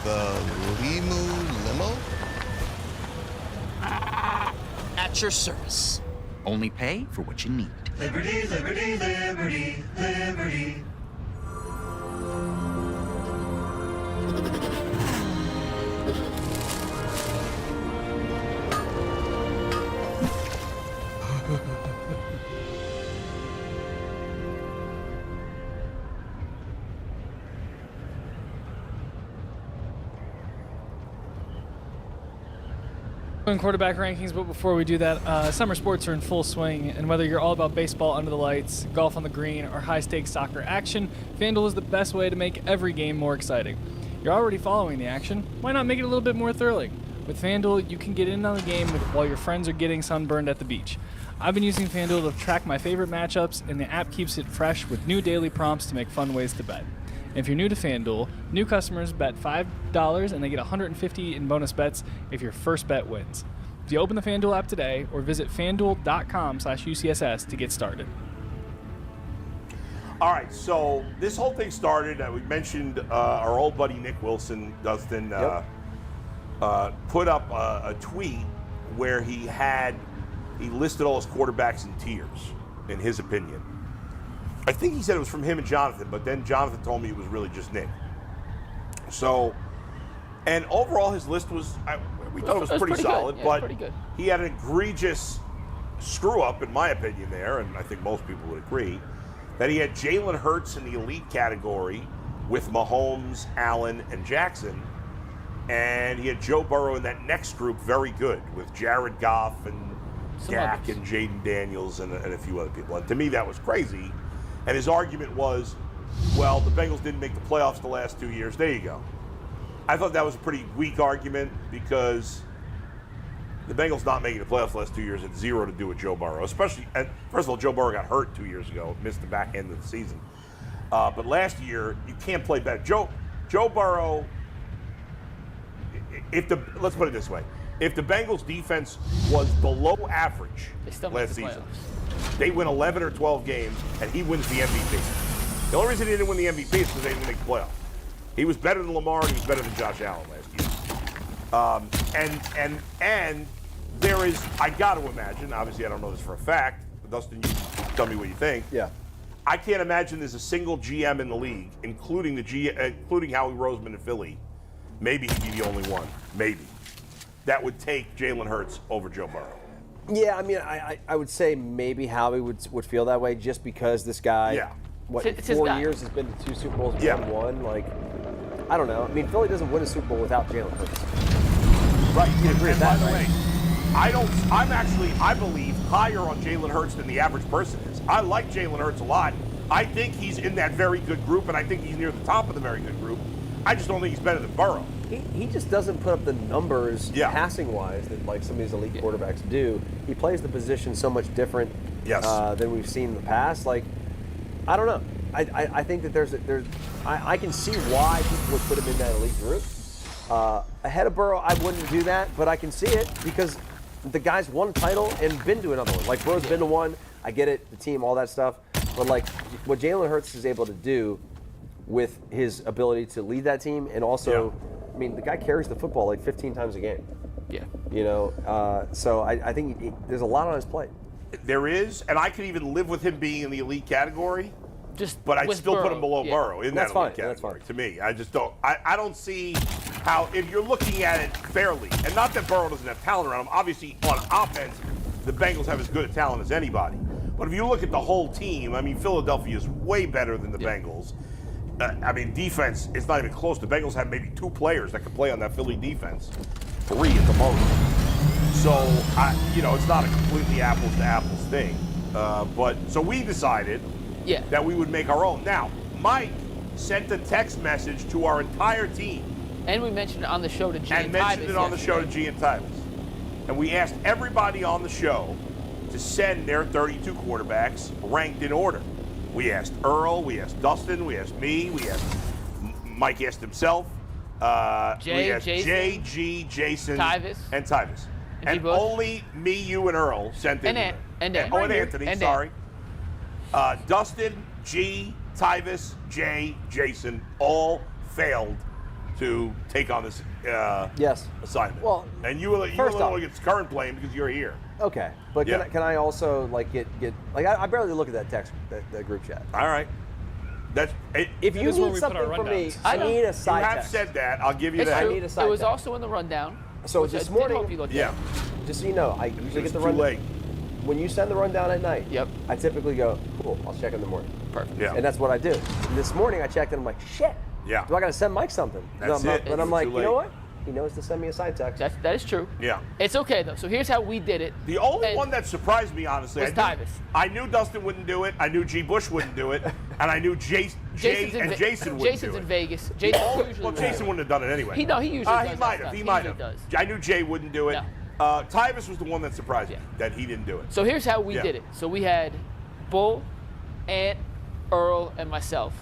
The limo? At your service. Only pay for what you need. Liberty, liberty, liberty, liberty. Quarterback rankings, but before we do that, summer sports are in full swing, and whether you're all about baseball under the lights, golf on the green, or high-stakes soccer action, FanDuel is the best way to make every game more exciting. You're already following the action, why not make it a little bit more thrilling? With FanDuel, you can get in on the game while your friends are getting sunburned at the beach. I've been using FanDuel to track my favorite matchups, and the app keeps it fresh with new daily prompts to make fun ways to bet. If you're new to FanDuel, new customers bet $5 and they get $150 in bonus bets if your first bet wins. So you open the FanDuel app today or visit fanduel.com/UCSS to get started. All right, so this whole thing started, we mentioned our old buddy Nick Wilson, Dustin, put up a tweet where he listed all his quarterbacks in tiers, in his opinion. I think he said it was from him and Jonathan, but then Jonathan told me it was really just Nick. So, and overall his list was, we thought it was pretty solid, yeah, but pretty good. He had an egregious screw up, in my opinion, there, and I think most people would agree, that he had Jalen Hurts in the elite category with Mahomes, Allen, and Jackson, and he had Joe Burrow in that next group, very good, with Jared Goff and Dak and Jaden Daniels and a few other people. And to me, that was crazy. And his argument was, well, the Bengals didn't make the playoffs the last 2 years. There you go. I thought that was a pretty weak argument because the Bengals not making the playoffs the last 2 years had zero to do with Joe Burrow. Especially, first of all, Joe Burrow got hurt 2 years ago, missed the back end of the season. But last year, you can't play better. Joe Burrow, let's put it this way. If the Bengals defense was below average last season, they win 11 or 12 games, and he wins the MVP. The only reason he didn't win the MVP is because they didn't make the playoffs. He was better than Lamar, and he was better than Josh Allen last year. And there is, I got to imagine, obviously I don't know this for a fact, but Dustin, you tell me what you think. Yeah. I can't imagine there's a single GM in the league, including Howie Roseman in Philly, maybe he'd be the only one, maybe, that would take Jalen Hurts over Joe Burrow. Yeah, I mean, I would say maybe Howie would feel that way just because this guy, It's 4 guy. years has been to 2 Super Bowls, won. Like, I don't know. I mean, Philly doesn't win a Super Bowl without Jalen Hurts. Right, you agree with that, by the right? way, I believe higher on Jalen Hurts than the average person is. I like Jalen Hurts a lot. I think he's in that very good group, and I think he's near the top of the very good group. I just don't think he's better than Burrow. He just doesn't put up the numbers passing-wise that like some of these elite quarterbacks do. He plays the position so much different than we've seen in the past. Like, I don't know. I think that I can see why people would put him in that elite group. Ahead of Burrow, I wouldn't do that, but I can see it because the guy's won a title and been to another one. Like, Burrow's been to one. I get it, the team, all that stuff. But, like, what Jalen Hurts is able to do with his ability to lead that team and also, I mean, the guy carries the football like 15 times a game. Yeah. You know, so I think there's a lot on his plate. There is, and I could even live with him being in the elite category. But I'd still put him below Burrow in that elite category. To me, I just don't. I don't see how, if you're looking at it fairly, and not that Burrow doesn't have talent around him. Obviously, on offense, the Bengals have as good a talent as anybody. But if you look at the whole team, I mean, Philadelphia is way better than the Bengals. I mean, defense is not even close. The Bengals have maybe 2 players that can play on that Philly defense. 3 at the most. So, it's not a completely apples to apples thing. But so we decided that we would make our own. Now, Mike sent a text message to our entire team. And we mentioned it on the show to G and mentioned it on the show to G and Tyvis. And we asked everybody on the show to send their 32 quarterbacks ranked in order. We asked Earl, we asked Dustin, we asked me, we asked Mike asked himself. We asked Jay, G, Jason, and Tyvis. And only me, you, and Earl sent in. And Anthony, sorry. Dustin, G, Tyvis, Jay, Jason all failed to take on this assignment. Well, and you will only get current blame because you're here. Okay, but can I also get I barely look at that text, that group chat. All right. If you need something from me, I need a side text. You have said that. I'll give you that. I need a side text. It was also in the rundown. So this morning, just so you know, I usually get the rundown. Too late. When you send the rundown at night, I typically go, cool, I'll check in the morning. Perfect. Yeah. And that's what I do. And this morning I checked and I'm like, shit. Yeah. Do I got to send Mike something? That's it. But I'm like, you know what? He knows to send me a side text. That is true. Yeah. It's okay, though. So here's how we did it. The only one that surprised me, honestly, was Tyvis. I knew Dustin wouldn't do it. I knew G. Bush wouldn't do it. And I knew Jay and Jason wouldn't Jason's do it. in Vegas. Jason wouldn't have done it anyway. He usually does. He might have. He might have. Does. I knew Jay wouldn't do it. No. Tyvis was the one that surprised me, that he didn't do it. So here's how we did it. So we had Bull, Ant, Earl, and myself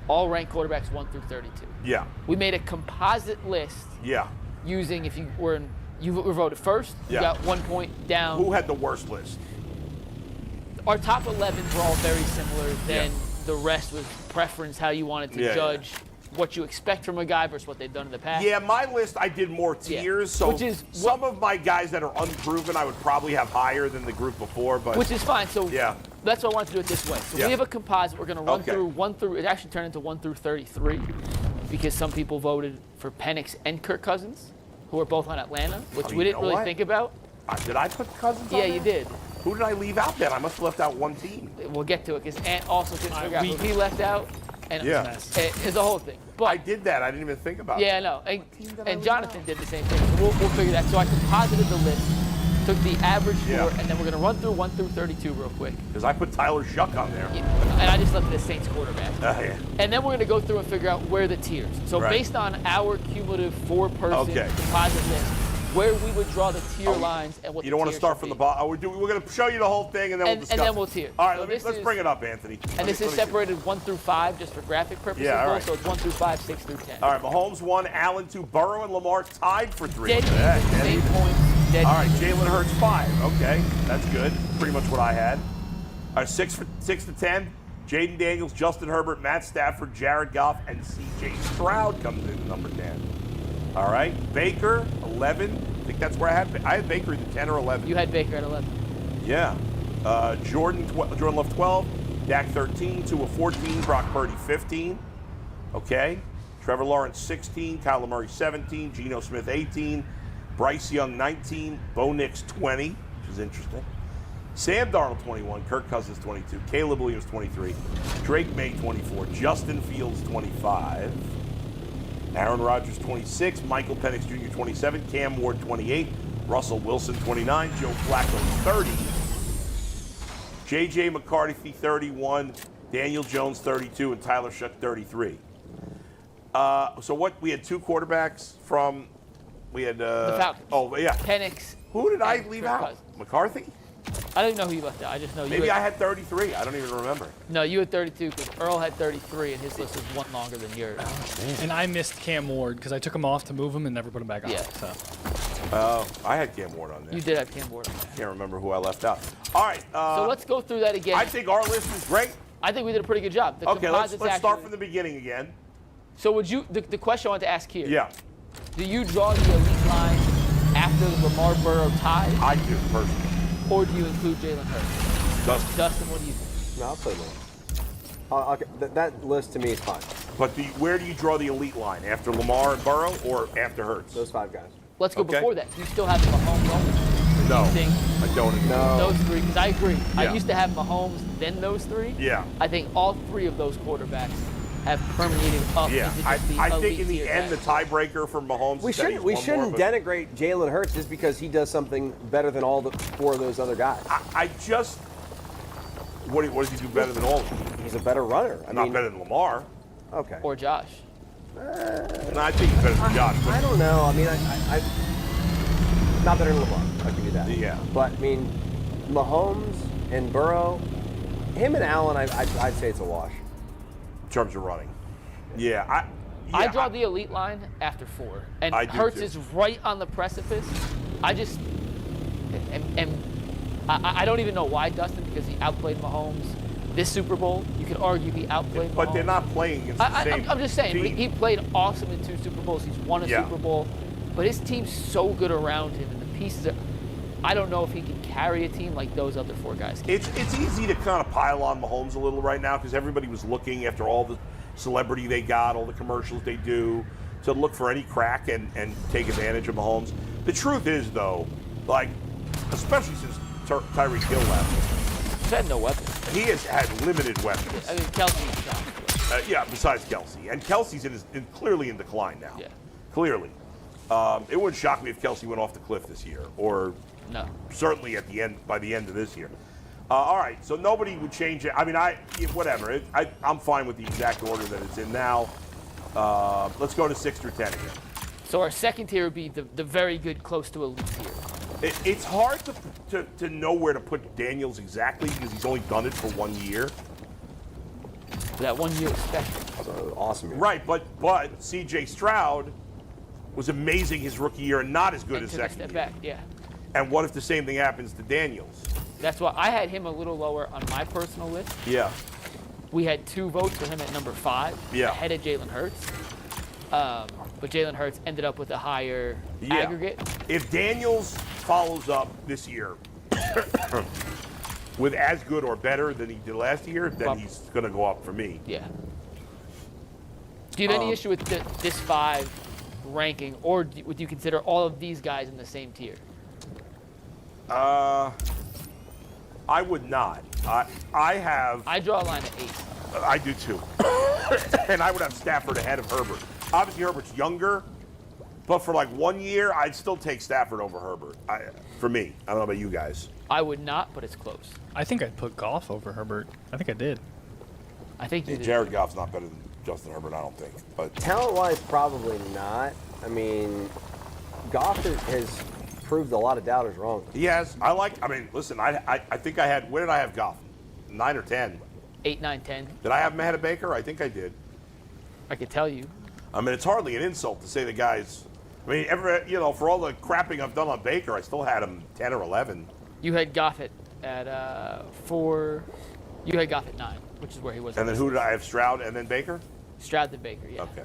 all ranked quarterbacks 1 through 32. Yeah. We made a composite list. Yeah. Using, if you were voted first, you got 1 point down. Who had the worst list? Our top 11s were all very similar. Then the rest was preference, how you wanted to judge what you expect from a guy versus what they've done in the past. Yeah, my list, I did more tiers. So which is some of my guys that are unproven, I would probably have higher than the group before. But which is fine. So that's why I wanted to do it this way. So we have a composite. We're going to run through 1 through. It actually turned into 1 through 33 because some people voted for Penix and Kirk Cousins, who are both on Atlanta, which we didn't really think about. Did I put Cousins on Yeah, there? you did. Who did I leave out then? I must have left out one team. We'll get to it because Ant also couldn't figure out who he left out. And it's a whole thing. But I did that. I didn't even think about it. Yeah, I know. And Jonathan did the same thing. So we'll figure that. So I composited the list, took the average score, and then we're going to run through 1 through 32 real quick. Because I put Tyler Shuck on there. And I just left the Saints quarterback. And then we're going to go through and figure out where the tiers. So based on our cumulative 4-person composite list, where we would draw the tier lines and what you don't want to start from the bottom. We're going to show you the whole thing and then we'll discuss. And then we'll tier. All right, let's bring it up, Anthony. And this is separated 1 through 5 just for graphic purposes. Yeah, all right. So it's 1 through 5, 6 through 10. All right, Mahomes 1, Allen 2, Burrow and Lamar tied for 3. Dead same points. All right, Jalen Hurts 5. Okay, that's good. Pretty much what I had. All right, 6 to 10. Jaden Daniels, Justin Herbert, Matt Stafford, Jared Goff, and C.J. Stroud comes in number 10. All right, Baker 11. I think that's where I had Baker at 10 or 11. You had Baker at 11. Yeah. Jordan Love 12, Dak 13, Tua 14, Brock Purdy 15. Okay. Trevor Lawrence 16, Kyler Murray 17, Geno Smith 18, Bryce Young 19, Bo Nix 20, which is interesting. Sam Darnold 21, Kirk Cousins 22, Caleb Williams 23, Drake May 24, Justin Fields 25. Aaron Rodgers 26, Michael Penix Jr. 27, Cam Ward 28, Russell Wilson 29, Joe Flacco 30, J.J. McCarthy 31, Daniel Jones 32, and Tyler Shuck 33. So what? We had 2 quarterbacks from. We had the Falcons. Oh yeah, Penix. Who did I leave out? Cousins. McCarthy. I don't know who you left out. I just know Maybe I had 33. I don't even remember. No, you had 32 because Earl had 33 and his list was 1 longer than yours. And I missed Cam Ward because I took him off to move him and never put him back on. Yeah. So. Oh, I had Cam Ward on there. You did have Cam Ward on there. Can't remember who I left out. All right. So let's go through that again. I think our list is great. I think we did a pretty good job. Okay, let's start from the beginning again. So would you? The question I want to ask here. Yeah. Do you draw the elite line after the Lamar Burrow tie? I do personally. Or do you include Jalen Hurts? Dustin, what do you think? No, I'll play Lamar. That list to me is fine. But where do you draw the elite line? After Lamar and Burrow or after Hurts? Those 5 guys. Let's go before that. Do you still have Mahomes only? No, think I don't. No. Those 3, because I agree. Yeah. I used to have Mahomes, then those 3. Yeah. I think all 3 of those quarterbacks have permeated up Yeah, into I just the think elite in the tier end, the guys. tiebreaker for Mahomes. We is that he's shouldn't. We one more, shouldn't but denigrate Jalen Hurts just because he does something better than all the four of those other guys. I just. What does he do better than all of them? He's a better runner. Not better than Lamar. Okay. Or Josh. No, I think he's better than Josh. I don't know. I mean, I not better than Lamar. I'll give you that. Yeah. But I mean, Mahomes and Burrow, him and Allen, I'd say it's a wash. In terms of running. Yeah, I draw the elite line after 4, and I do Hurts too. is right on the precipice. I just I don't even know why, Dustin, because he outplayed Mahomes. This Super Bowl, you could argue he outplayed Mahomes. But they're not playing against the same I'm just saying, team. he played awesome in 2 Super Bowls. He's won a Yeah. Super Bowl, but his team's so good around him, and the pieces are. I don't know if he can carry a team like those other 4 guys can. It's easy to kind of pile on Mahomes a little right now because everybody was looking after all the celebrity they got, all the commercials they do, to look for any crack and take advantage of Mahomes. The truth is, though, like, especially since Tyreek Hill left, He's had no weapons. he has had limited weapons. I mean, Kelsey's shot. Yeah, besides Kelsey. And Kelsey's clearly in decline now. Yeah. Clearly. It wouldn't shock me if Kelsey went off the cliff this year, or No. certainly by the end of this year. All right, so nobody would change it. I mean, whatever. I'm fine with the exact order that it's in now. Let's go to 6 through 10 again. So our second tier would be the very good, close to elite tier. It's hard to know where to put Daniels exactly because he's only done it for 1 year. That 1 year was special. So awesome. Right, but C.J. Stroud was amazing his rookie year and not as good as took a second step year. back, yeah. And what if the same thing happens to Daniels? That's why I had him a little lower on my personal list. Yeah. We had 2 votes for him at number 5, Yeah. ahead of Jalen Hurts. But Jalen Hurts ended up with a higher aggregate. If Daniels follows up this year with as good or better than he did last year, then he's going to go up for me. Yeah. Do you have any issue with this 5 ranking, or would you consider all of these guys in the same tier? I would not. I draw a line at 8. I do too. And I would have Stafford ahead of Herbert. Obviously, Herbert's younger, but for like 1 year, I'd still take Stafford over Herbert. For me, I don't know about you guys. I would not, but it's close. I think I'd put Goff over Herbert. I think I did. I think you did. Jared Goff's not better than Justin Herbert, I don't think. But Talent-wise, probably not. I mean, Goff has proved a lot of doubters wrong. he has. Listen, I think I had. Where did I have Goff? 9 or 10? 8, 9, 10. Did I have him ahead of Baker? I think I did. I could tell you. I mean, it's hardly an insult to say the guy's. I mean, for all the crapping I've done on Baker, I still had him 10 or 11. You had Goff at 4. You had Goff at 9, which is where he was. And then who did I have? Stroud and then Baker? Stroud and Baker, yeah. Okay.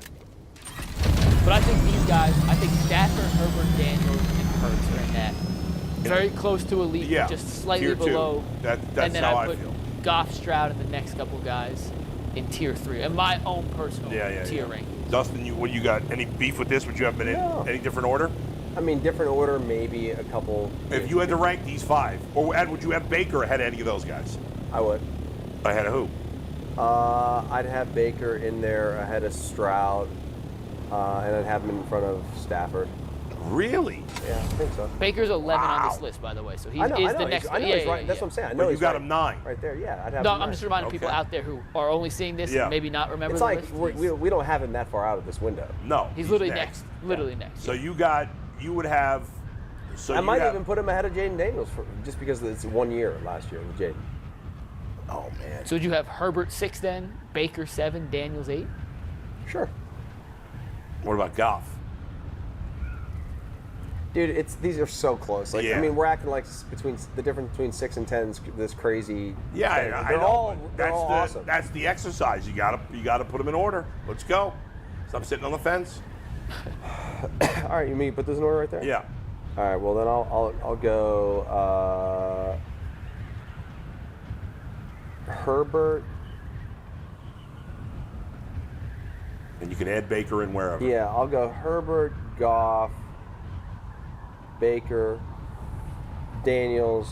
But I think these guys, Stafford, Herbert, Daniels, and Hurts are in that very close to elite, Yeah, just slightly tier 2. below. That's and then how I I put feel. Goff, Stroud, and the next couple guys in tier 3, and my own personal tier ranking. Dustin, what you got? Any beef with this? Would you have been in any different order? I mean, different order, maybe a couple. If you had to rank these 5, and would you have Baker ahead of any of those guys? I would. Ahead of who? I'd have Baker in there ahead of Stroud, and I'd have him in front of Stafford. Really? Yeah, I think so. Baker's 11 on this list, by the way, so he I know, is I know, the next. I know he's right. That's what I'm saying. I know But you he's got right. him 9. Right there, yeah. I'd have No, him I'm 9. just reminding people out there who are only seeing this Yeah. and maybe not remember It's the like list. we don't have him that far out of this window. No. He's literally next. Literally next. So you would have. So I you might have, even put him ahead of Jaden Daniels just because it's 1 year last year with Jaden. Oh man. So would you have Herbert 6 then, Baker 7, Daniels 8? Sure. What about Goff? Dude, these are so close. Like, Yeah. I mean, we're acting like the difference between 6 and 10 is this crazy. Yeah, thing. I They're know. all but they're all awesome. That's the exercise. You gotta put them in order. Let's go. Stop sitting on the fence. All right, you mean put this in order right there? Yeah. All right. Well, then I'll go Herbert. And you can add Baker in wherever. Yeah, I'll go Herbert, Goff, Baker, Daniels.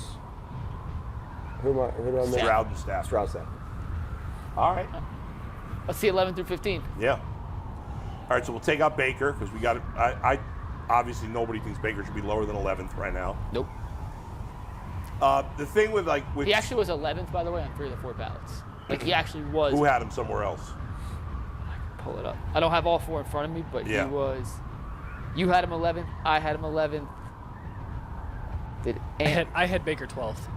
Who do I miss? Stroud and Stafford. Stroud, Stafford. All right. Let's see 11 through 15. Yeah. All right, so we'll take out Baker because we got it. I obviously nobody thinks Baker should be lower than 11th right now. Nope. The thing with he actually was 11th, by the way, on 3 of the 4 ballots. Like he actually was. Who had him somewhere else? I can pull it up. I don't have all 4 in front of me, but Yeah. he was. You had him 11th. I had him 11th. I had Baker 12th.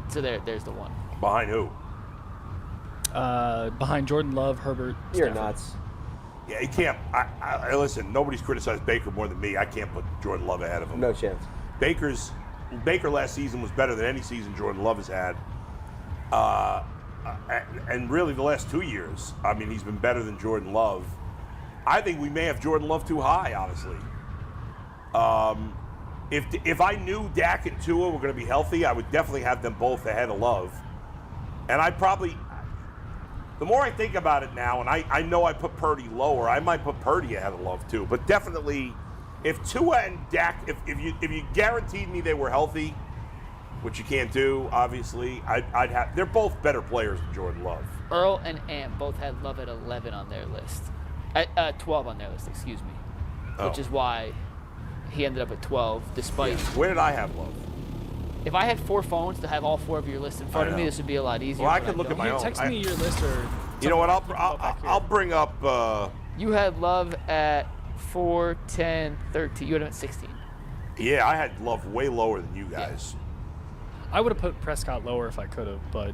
So there's the one. Behind who? Behind Jordan Love, Herbert. You're Stafford. nuts. Yeah, he can't. I listen. Nobody's criticized Baker more than me. I can't put Jordan Love ahead of him. No chance. Baker last season was better than any season Jordan Love has had. And really the last 2 years, I mean, he's been better than Jordan Love. I think we may have Jordan Love too high, honestly. If I knew Dak and Tua were going to be healthy, I would definitely have them both ahead of Love. And I probably, the more I think about it now, and I know I put Purdy lower, I might put Purdy ahead of Love too. But definitely, if Tua and Dak, if you guaranteed me they were healthy, which you can't do, obviously, I'd have. They're both better players than Jordan Love. Earl and Am both had Love at 11 on their list. At 12 on their list, excuse me. Which is why he ended up at 12, despite. Yeah. Where did I have Love? If I had 4 phones to have all 4 of your lists in front of me, this would be a lot easier. Well, I could look at my own. Text me your list or. You know what? I'll bring up. You had Love at 4, 10, 13. You had him at 16. Yeah, I had Love way lower than you guys. I would have put Prescott lower if I could have, but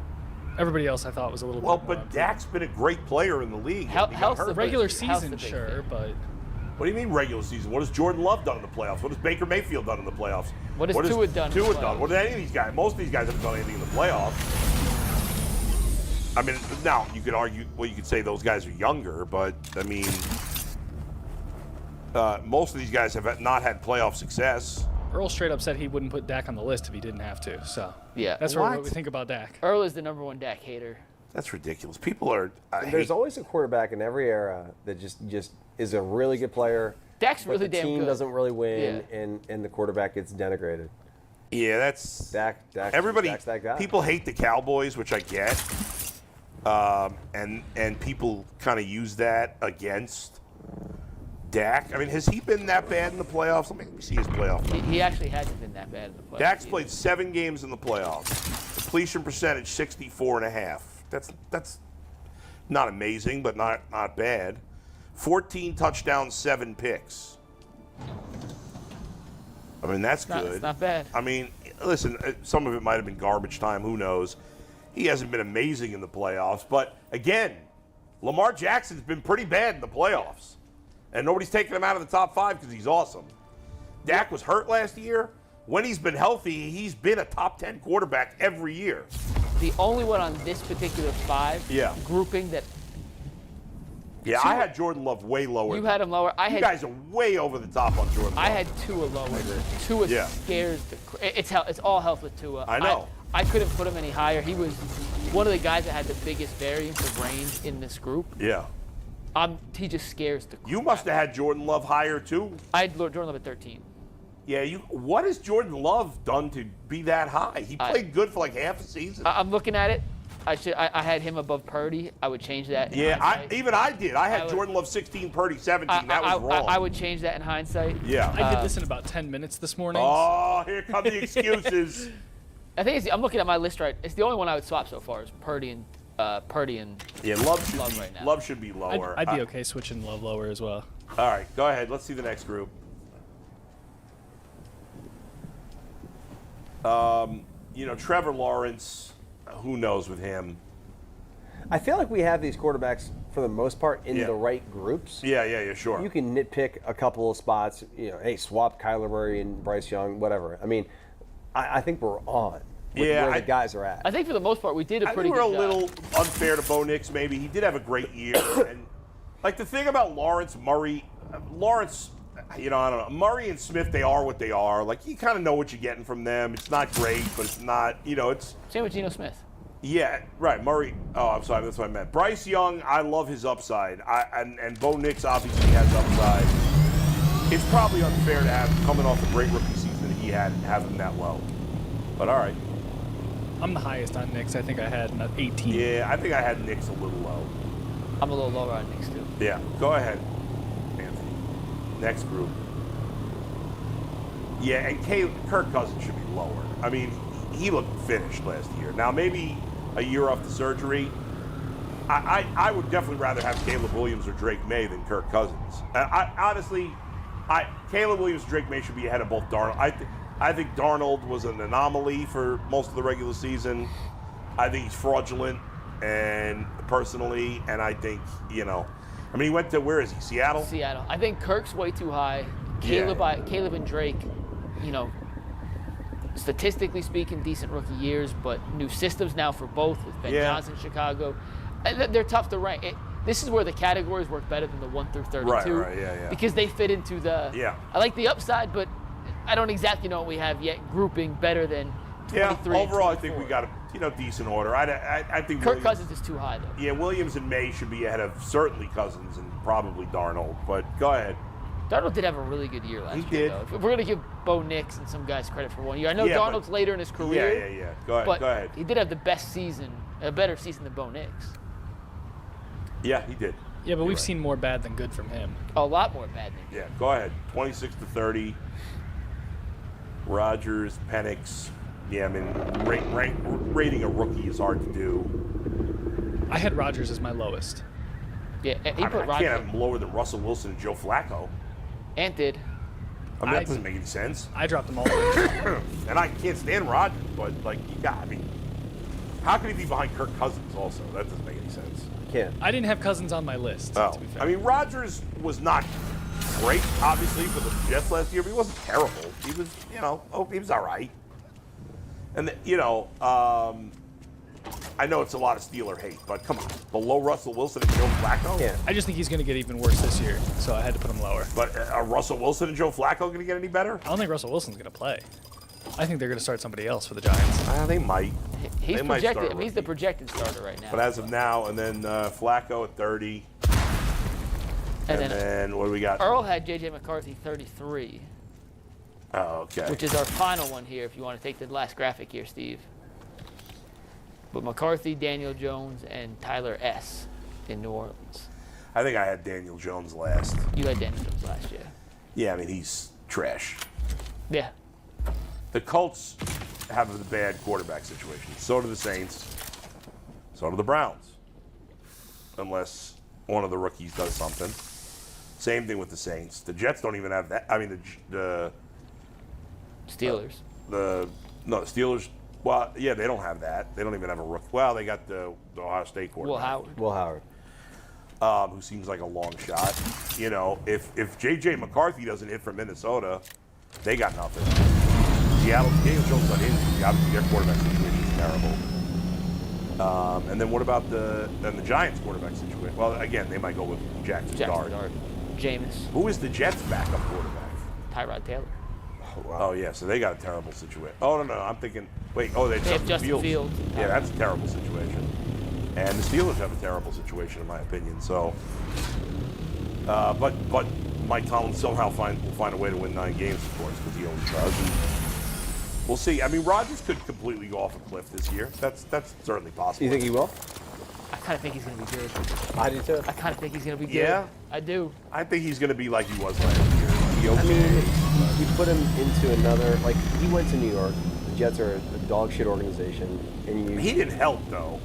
everybody else I thought was a little Well, bit but Dak's been a great player in the league. Health the regular season, sure, but. What do you mean regular season? What has Jordan Love done in the playoffs? What has Baker Mayfield done in the playoffs? What has Tua done? Tua done? What did any of these guys? Most of these guys haven't done anything in the playoffs. I mean, now you could argue. Well, you could say those guys are younger, but I mean, most of these guys have not had playoff success. Earl straight up said he wouldn't put Dak on the list if he didn't have to. So yeah, that's what we think about Dak. Earl is the #1 Dak hater. That's ridiculous. People are. There's always a quarterback in every era that just is a really good player. Dak's but really the damn team good. doesn't really win, and the quarterback gets denigrated. Yeah, that's Dak. Everybody. Dak's that guy. People hate the Cowboys, which I get, and people kind of use that against Dak. I mean, has he been that bad in the playoffs? Let me see his playoff. He actually hasn't been that bad in the playoffs. Dak's played 7 games in the playoffs. Completion percentage 64.5. That's not amazing, but not bad. 14 touchdowns, 7 picks. I mean, that's good. It's not bad. I mean, listen, some of it might have been garbage time. Who knows? He hasn't been amazing in the playoffs. But, again, Lamar Jackson's been pretty bad in the playoffs. And nobody's taking him out of the top 5 because he's awesome. Dak was hurt last year. When he's been healthy, he's been a top 10 quarterback every year. The only one on this particular 5 grouping that. Yeah, I had Jordan Love way lower. You had him lower. You guys are way over the top on Jordan Love. I had Tua lower. Tua scares it's all health with Tua. I know. I couldn't put him any higher. He was one of the guys that had the biggest variance of range in this group. Yeah. He just scares the crap. You must have had Jordan Love higher too. I had Jordan Love at 13. Yeah, what has Jordan Love done to be that high? He played good for like half a season. I'm looking at it. I had him above Purdy. I would change that. Yeah, I did. I had Jordan Love 16, Purdy 17. That was wrong. I would change that in hindsight. Yeah. I did this in about 10 minutes this morning. Oh, here come the excuses. I think I'm looking at my list right. It's the only one I would swap so far is Purdy and yeah, Love right now. Love should be lower. I'd be okay switching Love lower as well. All right, go ahead. Let's see the next group. Trevor Lawrence, who knows with him? I feel like we have these quarterbacks for the most part in the right groups. Yeah, sure. You can nitpick a couple of spots. Hey, swap Kyler Murray and Bryce Young, whatever. I mean, I think we're on. Where the guys are at. I think for the most part we did a pretty good job. We're a little unfair to Bo Nix, maybe. He did have a great year. And like the thing about Lawrence, Murray, I don't know. Murray and Smith, they are what they are. Like, you kind of know what you're getting from them. It's not great, but it's not, it's... Same with Geno Smith. Yeah, right. Murray, I'm sorry, that's what I meant. Bryce Young, I love his upside. And Bo Nix obviously has upside. It's probably unfair to have, coming off the great rookie season that he had, have him that low. But all right. I'm the highest on Nix. I think I had 18. Yeah, I think I had Nix a little low. I'm a little lower on Knicks too. Yeah, go ahead, Anthony. Next group. Yeah, and Kirk Cousins should be lower. I mean, he looked finished last year. Now, maybe a year off the surgery. I would definitely rather have Caleb Williams or Drake May than Kirk Cousins. Honestly, Caleb Williams and Drake May should be ahead of both Darnold. I think Darnold was an anomaly for most of the regular season. I think he's fraudulent, and personally, and I think, he went to, where is he, Seattle? Seattle. I think Kirk's way too high. Caleb and Drake, statistically speaking, decent rookie years, but new systems now for both with Ben Johnson in Chicago. They're tough to rank. This is where the categories work better than the 1 through 32. Right, because they fit into the. Yeah. I like the upside, but I don't exactly know what we have yet. Grouping better than 23. Yeah. Overall, I think we got a decent order. I think Kirk Cousins is too high though. Yeah, Williams and May should be ahead of certainly Cousins and probably Darnold. But go ahead. Darnold did have a really good year last year. He did. Though. If we're going to give Bo Nix and some guys credit for 1 year. I know Darnold's later in his career. Yeah. Go ahead. He did have the best season, a better season than Bo Nix. Yeah, he did. Yeah, but we've seen more bad than good from him. A lot more bad than good. Yeah, go ahead. 26-30. Rodgers, Penix. Yeah, I mean, rating a rookie is hard to do. I had Rodgers as my lowest. Yeah, he put Rodgers. I can't have him lower than Russell Wilson and Joe Flacco. Ant did. I mean, that doesn't make any sense. I dropped them all. And I can't stand Rodgers, but how can he be behind Kirk Cousins also? That doesn't make any sense. Can't. I didn't have Cousins on my list, to be fair. I mean, Rodgers was not great, obviously, for the Jets last year, but he wasn't terrible. He was, he was all right. And, I know it's a lot of Steeler hate, but come on. Below Russell Wilson and Joe Flacco? Yeah. I just think he's going to get even worse this year, so I had to put him lower. But are Russell Wilson and Joe Flacco going to get any better? I don't think Russell Wilson's going to play. I think they're going to start somebody else for the Giants. They might. He's projected. He's the projected starter right now. But as of now, and then Flacco at 30. And then what do we got? Earl had J.J. McCarthy 33. Oh, okay. Which is our final one here, if you want to take the last graphic here, Steve. But McCarthy, Daniel Jones, and Tyler S. in New Orleans. I think I had Daniel Jones last. You had Daniel Jones last year. Yeah, I mean, he's trash. Yeah. The Colts have a bad quarterback situation. So do the Saints. So do the Browns. Unless one of the rookies does something. Same thing with the Saints. The Jets don't even have that. I mean, the Steelers. The Steelers. Well, yeah, they don't have that. They don't even have a rookie. Well, they got the Ohio State quarterback. Will Howard. Who seems like a long shot. If J.J. McCarthy doesn't hit from Minnesota, they got nothing. Seattle, Daniel Jones got injured. Obviously, their quarterback situation is terrible. And then what about the Giants' quarterback situation? Well, again, they might go with Jackson Dart. Jameis. Who is the Jets' backup quarterback? Tyrod Taylor. Oh, yeah, so they got a terrible situation. Oh, no, I'm thinking, they have Justin Fields. Yeah, that's a terrible situation. And the Steelers have a terrible situation, in my opinion. So, but Mike Tomlin somehow will find a way to win 9 games, of course, because he always does. And we'll see. I mean, Rodgers could completely go off a cliff this year. That's certainly possible. You think he will? I kind of think he's going to be good. I do too. I kind of think he's going to be good. Yeah? I do. I think he's going to be like he was last year. I mean, you put him into another, he went to New York. The Jets are a dog shit organization. And he didn't help, though.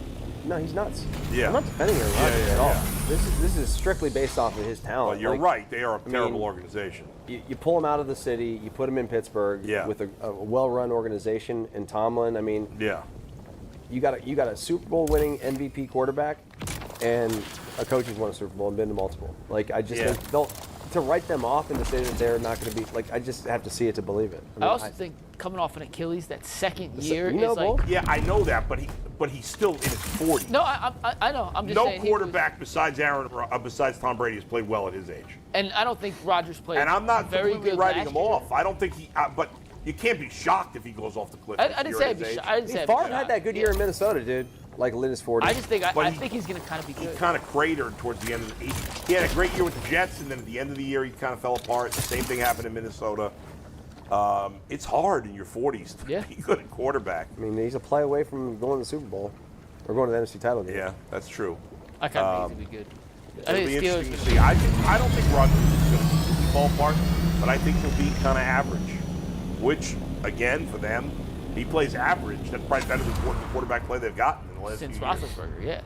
No, he's nuts. Yeah. I'm not defending Aaron Rodgers at all. Yeah. This is strictly based off of his talent. Well, you're right. They are a terrible organization. You pull him out of the city, you put him in Pittsburgh with a well-run organization, and Tomlin, you got a Super Bowl winning MVP quarterback, and a coach who's won a Super Bowl and been to multiple. I just think to write them off and to say that they're not going to be I just have to see it to believe it. I also think coming off an Achilles, that second year is Yeah, I know that, but he's still in his 40s. No, I know. I'm just saying. No quarterback besides Tom Brady has played well at his age. And I don't think Rodgers played. And I'm not very completely good writing him last year. off. I don't think but you can't be shocked if he goes off the cliff. I didn't say I'd be shocked. Favre had that good year in Minnesota, dude. In his 40s. I just think I think he's going to kind of be good. He kind of cratered towards the end of the year. He had a great year with the Jets, and then at the end of the year, he kind of fell apart. The same thing happened in Minnesota. It's hard in your 40s to be good at quarterback. I mean, he's a play away from going to the Super Bowl or going to the NFC title game. Yeah, that's true. I kind of think he's going to be good. I It'll think be the Steelers. interesting to see. I don't think Rodgers is going to completely fall apart, but I think he'll be kind of average. Which, again, for them, he plays average. That's probably better than the quarterback play they've gotten in the last Since few years. Roethlisberger, yeah.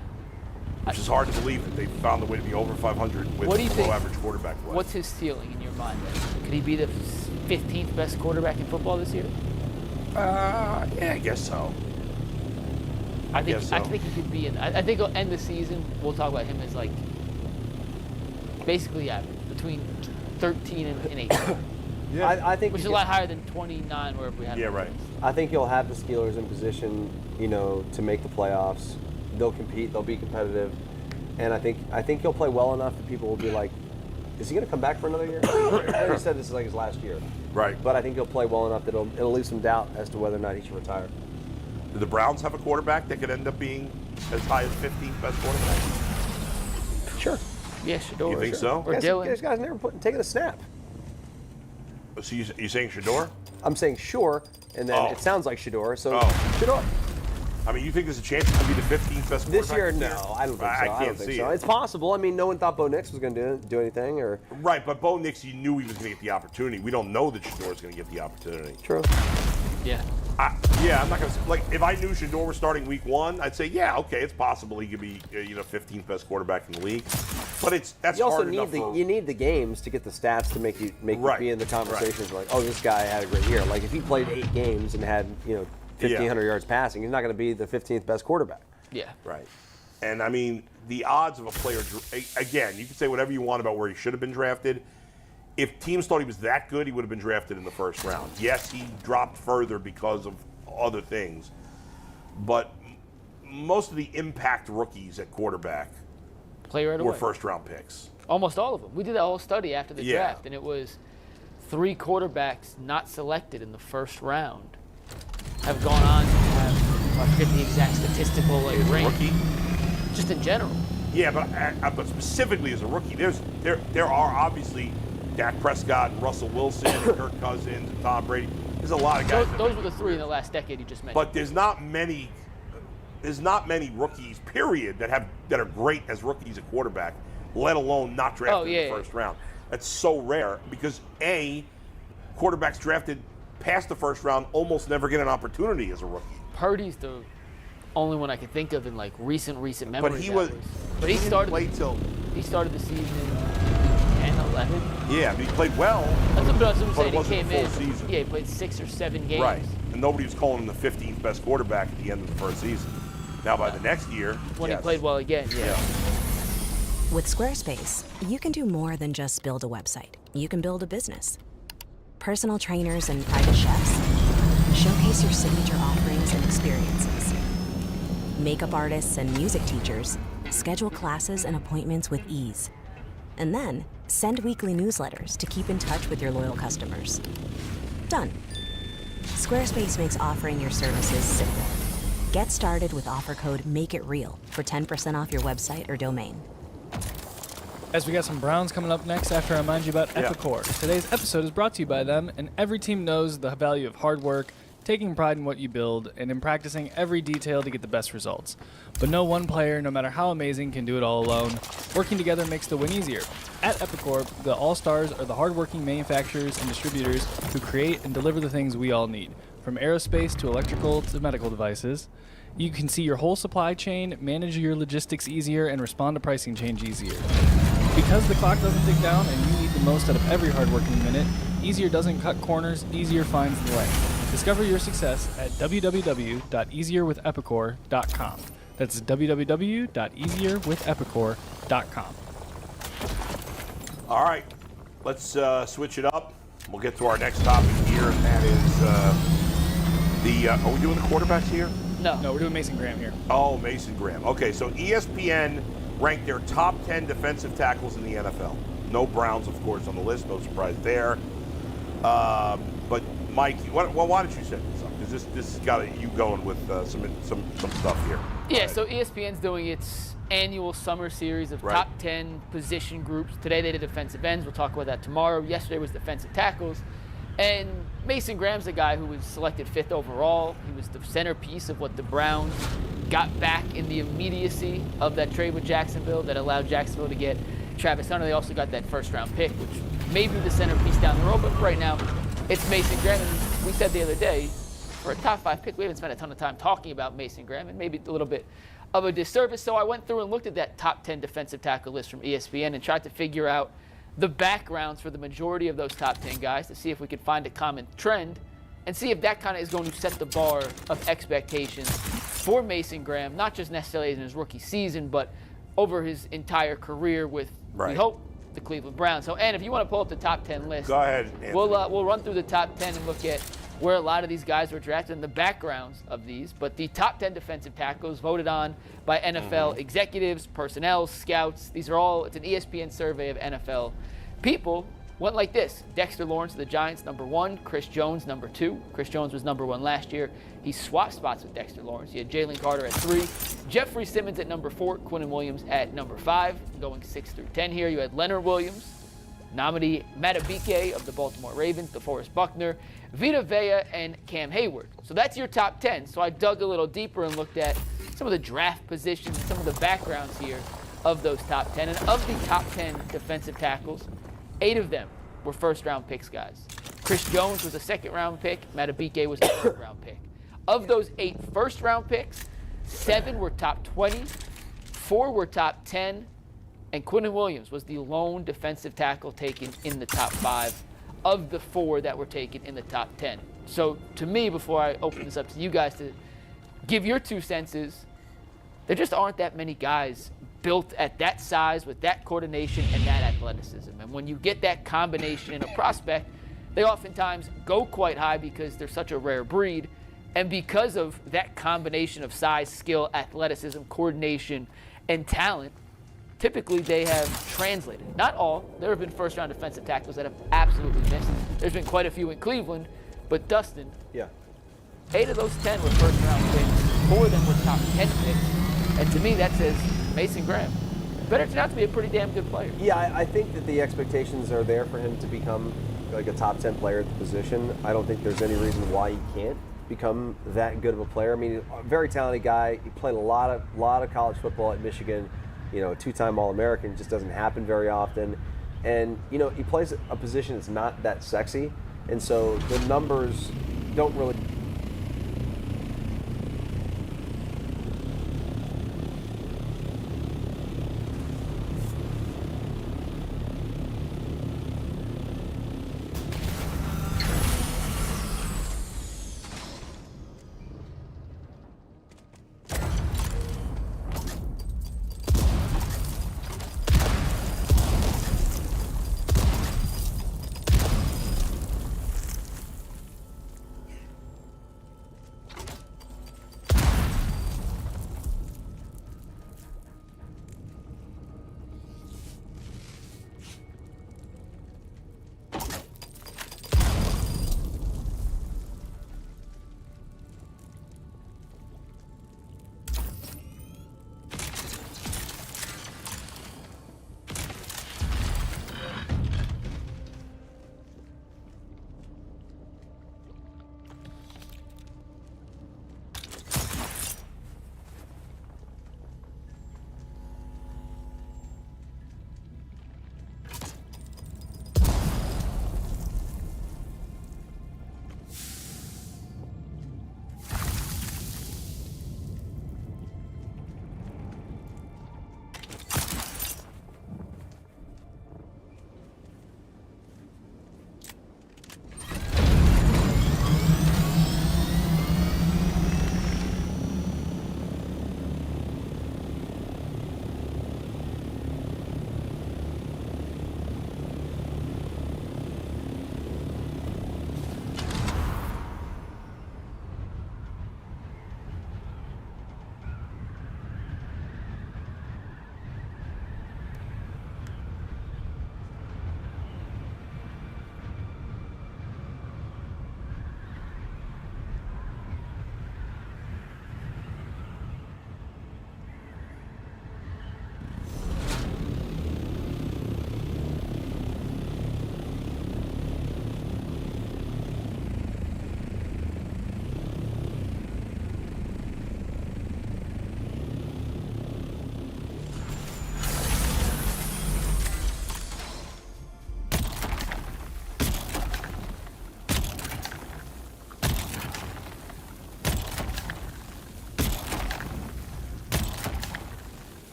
Which is hard to believe that they found a way to be over 500 with What do you think? below-average quarterback play. What's his ceiling in your mind? Then? Could he be the 15th best quarterback in football this year? Yeah, I guess so. I think guess so. I think he could be in. I think he'll end the season. We'll talk about him as like basically average, between 13 and 18. I think which is a lot higher than 29 wherever we had. Yeah, right. I think you'll have the Steelers in position, to make the playoffs. They'll compete. They'll be competitive, and I think he'll play well enough that people will be like, "Is he going to come back for another year?" I know he said this is like his last year. Right. But I think he'll play well enough that it'll leave some doubt as to whether or not he should retire. Do the Browns have a quarterback that could end up being as high as 15th best quarterback? Sure. Yeah, Shador. You think so? Or this guy's never taken a snap. So you saying Shador? I'm saying sure, and then it sounds like Shador. So Shador. I mean, you think there's a chance he could be the 15th best quarterback This year? No, I don't think so. I can't see it. It's possible. I mean, no one thought Bo Nix was going to do anything, or Right, but Bo Nix, you knew he was going to get the opportunity. We don't know that Shador's going to get the opportunity. True. Yeah. I'm not going to like. If I knew Shador was starting week 1, I'd say, yeah, okay, it's possible he could be 15th best quarterback in the league. But that's you also hard need enough you need the games to get the stats to make you be in the conversations. Like, oh, this guy had a great year. Like if he played 8 games and had 1,500 yards passing, he's not going to be the 15th best quarterback. Yeah. Right. And I mean, the odds of a player, again, you can say whatever you want about where he should have been drafted. If teams thought he was that good, he would have been drafted in the first round. Yes, he dropped further because of other things. But most of the impact rookies at quarterback were first-round picks. Almost all of them. We did that whole study after the draft, and it was 3 quarterbacks not selected in the first round have gone on to have, I forget the exact statistical rank. Rookie? Just in general. Yeah, but specifically as a rookie, there are obviously Dak Prescott and Russell Wilson and Kirk Cousins and Tom Brady. There's a lot of guys. Those were the 3 in the last decade you just mentioned. But there's not many rookies, period, that are great as rookies at quarterback, let alone not drafted in the first round. That's so rare because quarterbacks drafted past the first round almost never get an opportunity as a rookie. Purdy's the only one I can think of in like recent memory. But he started the season 10, 11. Yeah, but he played well. That's what I'm but saying. it wasn't He the came full in. season. Yeah, he played 6 or 7 games. Right, and nobody was calling him the 15th best quarterback at the end of the first season. Now by the next year, when he played well again, yeah. With Squarespace, you can do more than just build a website. You can build a business. Personal trainers and private chefs. Showcase your signature offerings and experiences. Makeup artists and music teachers. Schedule classes and appointments with ease. And then, send weekly newsletters to keep in touch with your loyal customers. Done. Squarespace makes offering your services simple. Get started with offer code MAKEITREAL for 10% off your website or domain. As we got some Browns coming up next after I remind you about Epicor. Today's episode is brought to you by them, and every team knows the value of hard work, taking pride in what you build, and in practicing every detail to get the best results. But no one player, no matter how amazing, can do it all alone. Working together makes the win easier. At Epicor, the all-stars are the hardworking manufacturers and distributors who create and deliver the things we all need, from aerospace to electrical to medical devices. You can see your whole supply chain, manage your logistics easier, and respond to pricing change easier. Because the clock doesn't tick down and you need the most out of every hardworking minute, Easier doesn't cut corners, Easier finds the lane. Discover your success at www.easierwithepicor.com. That's www.easierwithepicor.com. All right, let's switch it up. We'll get to our next topic here, and that is are we doing the quarterbacks here? No, we're doing Mason Graham here. Oh, Mason Graham. Okay, so ESPN ranked their top 10 defensive tackles in the NFL. No Browns, of course, on the list. No surprise there. But Mike, why don't you set this up? Because this has got you going with some stuff here. Yeah, so ESPN's doing its annual summer series of top 10 position groups. Today they did defensive ends. We'll talk about that tomorrow. Yesterday was defensive tackles. And Mason Graham's a guy who was selected 5th overall. He was the centerpiece of what the Browns got back in the immediacy of that trade with Jacksonville that allowed Jacksonville to get Travis Hunter. They also got that first-round pick, which may be the centerpiece down the road, but right now it's Mason Graham. And we said the other day, for a top 5 pick, we haven't spent a ton of time talking about Mason Graham, and maybe a little bit of a disservice. So I went through and looked at that top 10 defensive tackle list from ESPN and tried to figure out the backgrounds for the majority of those top 10 guys to see if we could find a common trend and see if that kind of is going to set the bar of expectations for Mason Graham, not just necessarily in his rookie season, but over his entire career with, we hope, the Cleveland Browns. So, Ann, if you want to pull up the top 10 list, go ahead, Anthony. We'll run through the top 10 and look at where a lot of these guys were drafted and the backgrounds of these. But the top 10 defensive tackles voted on by NFL executives, personnel, scouts. These are all, it's an ESPN survey of NFL people. Went like this: Dexter Lawrence of the Giants, number 1. Chris Jones, number 2. Chris Jones was number 1 last year. He swapped spots with Dexter Lawrence. He had Jalen Carter at 3. Jeffrey Simmons at number 4. Quinnen Williams at number 5. Going 6 through 10 here, you had Leonard Williams, nominee Matabike of the Baltimore Ravens, DeForest Buckner, Vita Vea, and Cam Hayward. So that's your top 10. So I dug a little deeper and looked at some of the draft positions, some of the backgrounds here of those top 10. And of the top 10 defensive tackles, 8 of them were first-round picks, guys. Chris Jones was a second-round pick. Matabike was a third-round pick. Of those 8 first-round picks, 7 were top 20, 4 were top 10, and Quinnen Williams was the lone defensive tackle taken in the top 5 of the 4 that were taken in the top 10. So to me, before I open this up to you guys to give your 2 cents, there just aren't that many guys built at that size with that coordination and that athleticism. And when you get that combination in a prospect, they oftentimes go quite high because they're such a rare breed. And because of that combination of size, skill, athleticism, coordination, and talent, typically they have translated. Not all. There have been first-round defensive tackles that have absolutely missed. There's been quite a few in Cleveland. But Dustin, 8 of those 10 were first-round picks. 4 of them were top 10 picks. And to me, that says Mason Graham better turn out to be a pretty damn good player. Yeah, I think that the expectations are there for him to become like a top 10 player at the position. I don't think there's any reason why he can't become that good of a player. I mean, a very talented guy. He played a lot of college football at Michigan. You know, 2-time All-American. Just doesn't happen very often. And, you know, he plays a position that's not that sexy. And so the numbers don't really